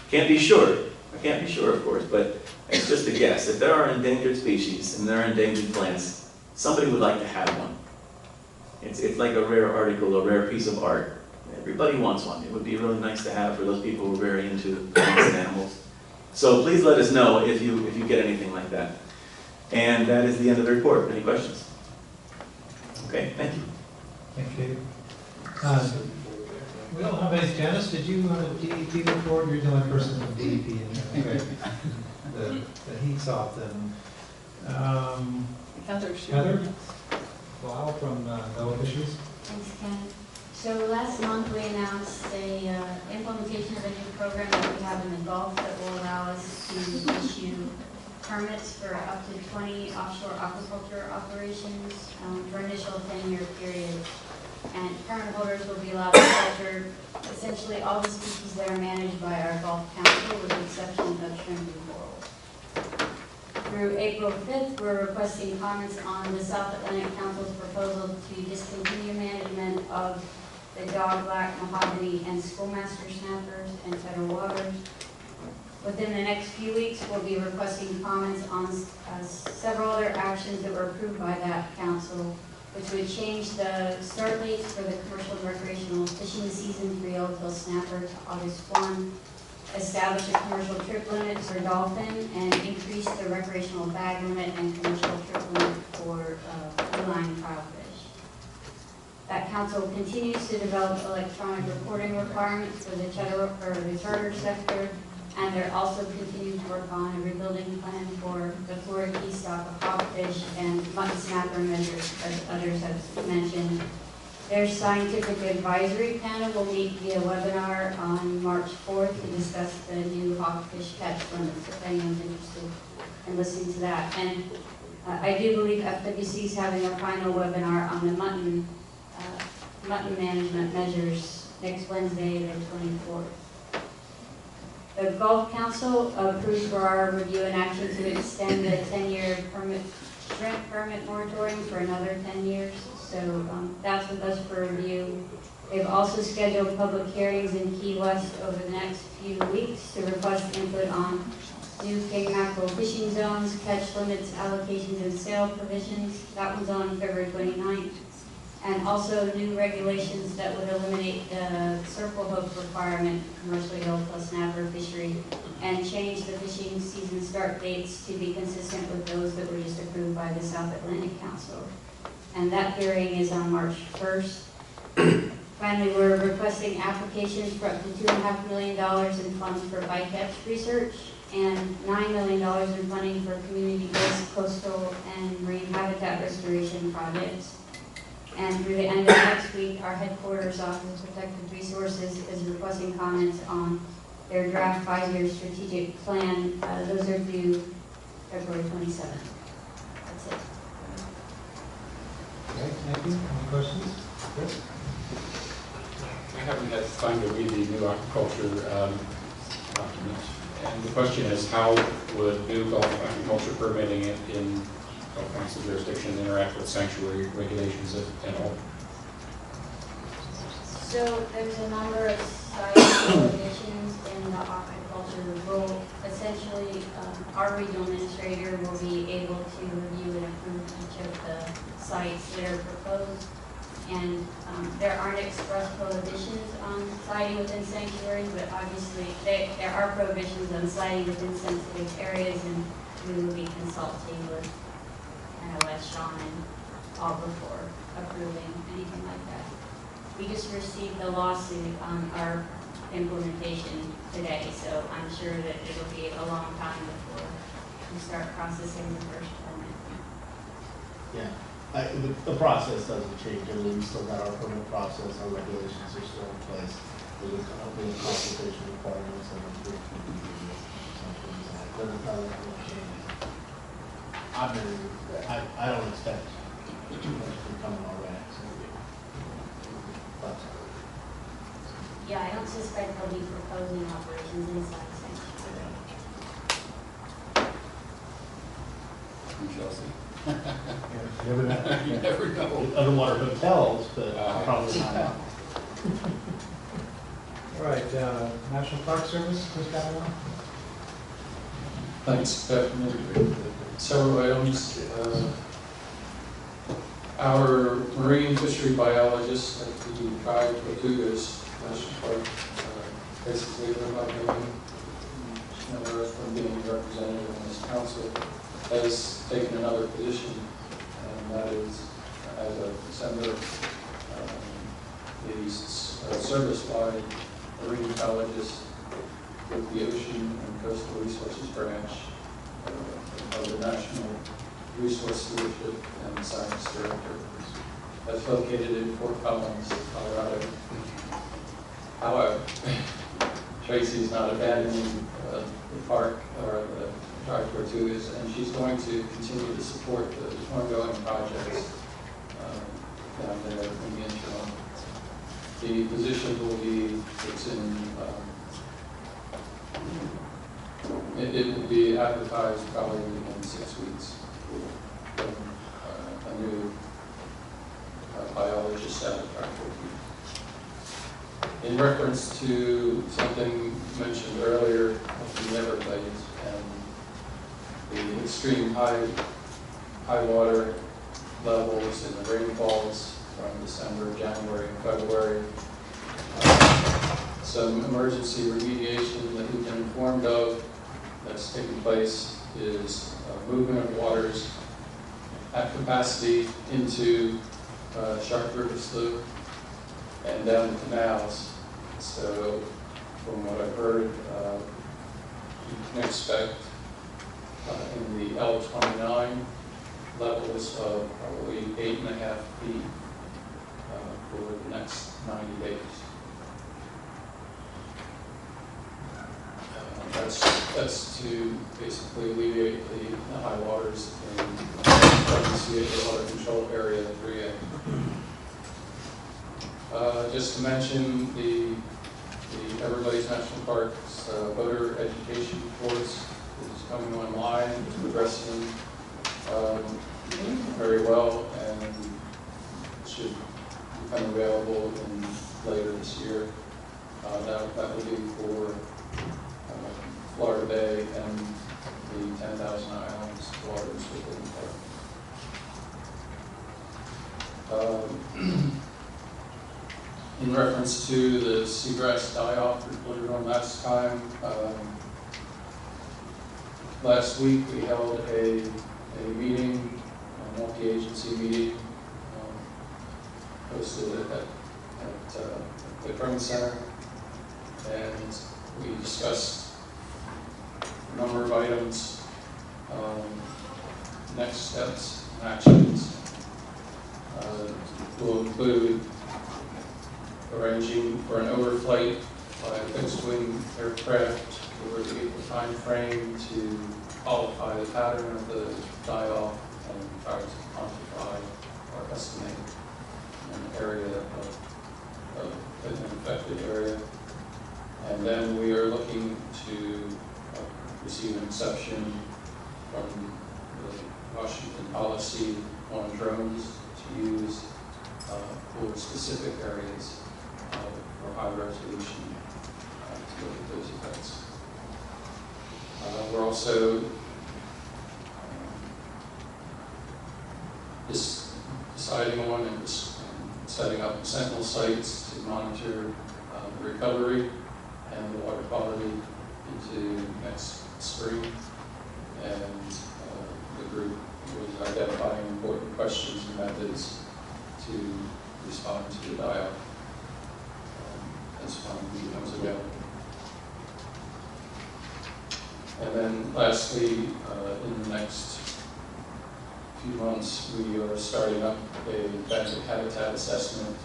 Can't be sure. I can't be sure, of course, but it's just a guess. If there are endangered species and there are endangered plants, somebody would like to have one. It's like a rare article, a rare piece of art. Everybody wants one. It would be really nice to have for those people who are very into plants and animals. So please let us know if you get anything like that. And that is the end of the report. Any questions? Okay, thank you. Thank you. We don't have any. Janice, did you have a DEP report? You're the only person with DEP in there. Okay. The heat soft and Heather? Wow, from Bella Fisheries. Thanks, Ken. So last month we announced a implementation of a new program that we have in the Gulf that will allow us to issue permits for up to 20 offshore aquaculture operations for initial 10-year period. And permit holders will be allowed to capture essentially all the species that are managed by our Gulf Council with the exception of shrimp and coral. Through April 5th, we're requesting comments on the South Atlantic Council's proposal to discontinue management of the dog-black, mahogany, and schoolmaster snappers in federal waters. Within the next few weeks, we'll be requesting comments on several other actions that were approved by that council, which would change the start dates for the commercial and recreational fishing season for yellowtail snapper to August 1, establish a commercial trip limit for dolphin, and increase the recreational bag limit and commercial trip limit for feline tilefish. That council continues to develop electronic reporting requirements for the charter sector, and they're also continuing to work on a rebuilding plan for the Florida key stock of hogfish and mutton snapper measures, as others have mentioned. Their scientific advisory panel will meet via webinar on March 4th to discuss the new hogfish catch limits, if anyone's interested in listening to that. And I do believe FWC is having a final webinar on the mutton management measures next Wednesday, the 24th. The Gulf Council approved for our review and action to extend the 10-year shrimp permit moratorium for another 10 years. So that's with us for review. They've also scheduled public hearings in Key West over the next few weeks to request input on new king mackerel fishing zones, catch limits, allocations, and sale provisions. That one's on February 29th. And also new regulations that would eliminate the circle hook requirement, commercially held plus snapper fishery, and change the fishing season start dates to be consistent with those that were just approved by the South Atlantic Council. And that hearing is on March 1st. Finally, we're requesting applications for up to $2.5 million in funds for bycatch research and $9 million in funding for community-based coastal and marine habitat restoration projects. And through the end of next week, our headquarters Office of Protected Resources is requesting comments on their draft 5-year strategic plan. Those are due February 27th. That's it. Okay, thank you. Any questions? Chris? I haven't had time to read the new aquaculture document. And the question is, how would new Gulf aquaculture permitting it in Gulf Council jurisdiction interact with sanctuary regulations at all? So there's a number of site prohibitions in the aquaculture rule. Essentially, our regional administrator will be able to review and approve each of the sites that are proposed. And there aren't express prohibitions on siting within sanctuaries, but obviously there are prohibitions on siting within sensitive areas, and we will be consulting with NOS, Sean, and all before approving anything like that. We just received the lawsuit on our implementation today, so I'm sure that it'll be a long time before we start processing the first permit. Yeah. The process doesn't change. I mean, we still got our permit process, our regulations are still in place. There's a consultation requirements and something I don't expect too much to come our way. But Yeah, I don't suspect they'll be proposing operations inside sanctuary. We shall see. You never know. You never know. Underwater hotels, but probably not. All right, National Park Service, Chris Gabby. Thanks, Beth. Several items. Our marine fishery biologist at the Tortugas National Park basically from being represented in this council has taken another position, and that is, as of December, the service-wide marine biologist with the Ocean and Coastal Resources Branch of the National Resource Stewardship and Science Director. That's located in Fort Collins, Colorado. However, Tracy's not abandoning the park or the Tortugas, and she's going to continue to support the ongoing projects down there in the interim. The position will be, it will be advertised probably in 6 weeks. A new biologist at the park. In reference to something mentioned earlier, the Everglades and the extreme high water levels and the rainfalls from December, January, and February. Some emergency remediation that we've been informed of that's taking place is movement of waters at capacity into Shark River Slough and down the canals. So from what I've heard, you can expect in the L29 levels of probably 8.5 feet for the next 90 days. That's to basically alleviate the high waters in the water control area 3A. Just to mention, the The Everglades National Park's voter education course is coming online, it's progressing very well, and should become available later this year. That will be for Florida Bay and the 10,000 Islands waters within the park. In reference to the seagrass die-off reported on last time, last week we held a meeting, a multi-agency meeting, hosted at the Kerman Center, and we discussed a number of items, next steps and actions. Will include arranging for an overflight by a fixed-wing aircraft over the April time frame to qualify the pattern of the die-off and try to quantify or estimate an area of an affected area. And then we are looking to receive an exception from the Washington policy on drones to use for specific areas for high resolution to look at those events. We're also deciding on and setting up sentinel sites to monitor the recovery and the water quality into next spring. And the group was identifying important questions and methods to respond to the die-off as funding becomes available. And then lastly, in the next few months, we are starting up a benthic habitat assessment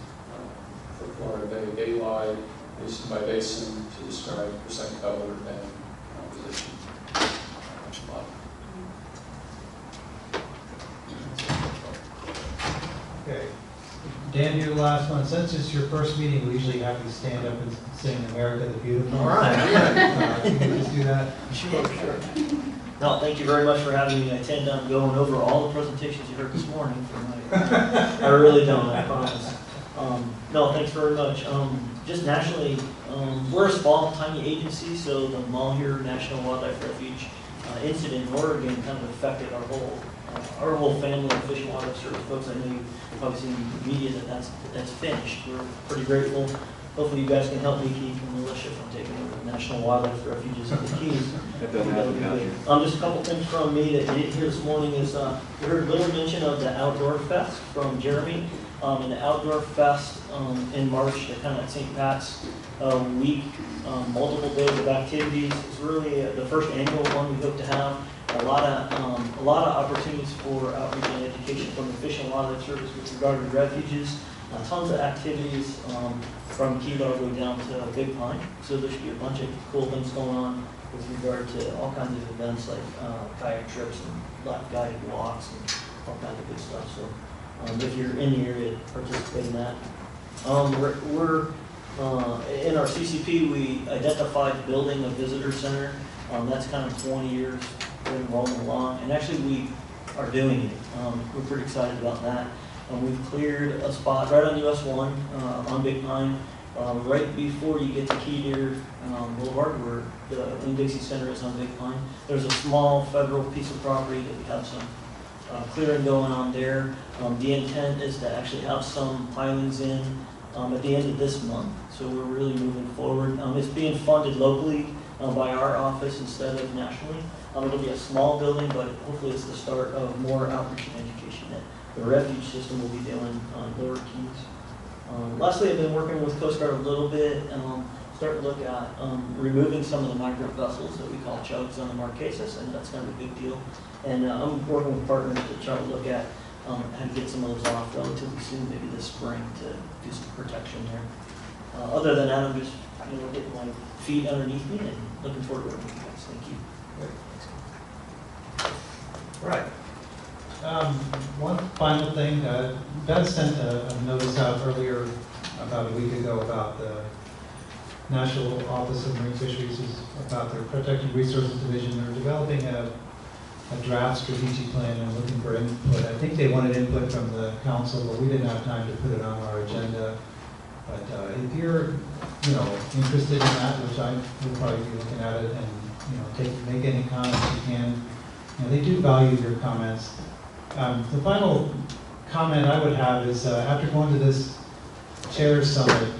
for Florida Bay Baywide, basin by basin, to describe percent cover and composition. Okay. Dan, you're the last one. Since it's your first meeting, we usually have you stand up and sing America the Beautiful. All right. Can you just do that? Sure. No, thank you very much for having me. I intend on going over all the presentations you heard this morning. I really don't, I promise. No, thanks very much. Just nationally, we're a small, tiny agency, so the Malheur National Wildlife Refuge incident in Oregon kind of affected our whole family of Fish and Wildlife Service folks. I know you've probably seen in the media that's finished. We're pretty grateful. Hopefully you guys can help me keep the militia from taking over the National Wildlife Refuges and the Keys. Just a couple things from me that you didn't hear this morning is we heard a little mention of the Outdoor Fest from Jeremy. And the Outdoor Fest in March, they're kind of at St. Pat's week, multiple days of activities. It's really the first annual one we hope to have. A lot of opportunities for outreach and education from the Fish and Wildlife Service with regard to refuges. Tons of activities from Key Largo down to Big Pine. So there should be a bunch of cool things going on with regard to all kinds of events like kayak trips and life guided walks and all kinds of good stuff. So if you're in the area, participate in that. We're in our CCP, we identified building a visitor center. That's kind of 20 years been rolling along, and actually we are doing it. We're pretty excited about that. We've cleared a spot right on US 1 on Big Pine, right before you get to Key Deer Boulevard, where the Winn-Dixie Center is on Big Pine. There's a small federal piece of property that we have some clearing going on there. The intent is to actually have some pilings in at the end of this month. So we're really moving forward. It's being funded locally by our office instead of nationally. It'll be a small building, but hopefully it's the start of more outreach and education that the refuge system will be doing on Lower Keys. Lastly, I've been working with Coast Guard a little bit, starting to look at removing some of the migrant vessels that we call chugs on the Marquesas, and that's kind of a big deal. And I'm working with partners to try to look at how to get some of those off relatively soon, maybe this spring, to do some protection there. Other than that, I'm just getting my feet underneath me and looking forward to working with you guys. Thank you. All right. One final thing, Beth sent a notice out earlier, about a week ago, about the National Office of Marine Fisheries is about their Protected Resources Division. They're developing a draft strategic plan and looking for input. I think they wanted input from the council, but we didn't have time to put it on our agenda. But if you're, interested in that, which I will probably be looking at it, and make any comments you can. They do value your comments. The final comment I would have is after going to this chair summit,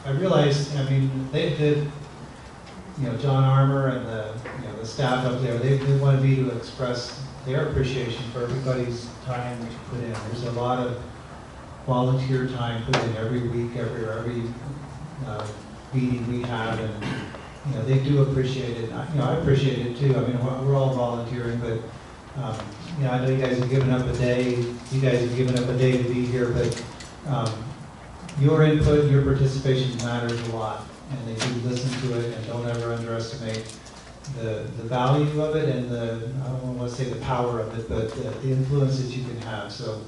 I realized, they did, John Armour and the staff up there, they wanted me to express their appreciation for everybody's time that you put in. There's a lot of volunteer time put in every week, every meeting we have, and they do appreciate it. I appreciate it too. We're all volunteering, but I know you guys have given up a day. You guys have given up a day to be here, but your input, your participation matters a lot, and they do listen to it, and don't ever underestimate the value of it and I don't want to say the power of it, but the influence that you can have. So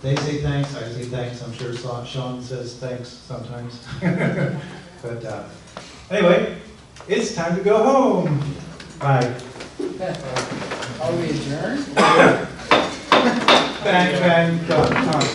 they say thanks, I say thanks. I'm sure Sean says thanks sometimes. But anyway, it's time to go home. Bye. Are we adjourned? Bang, bang, done.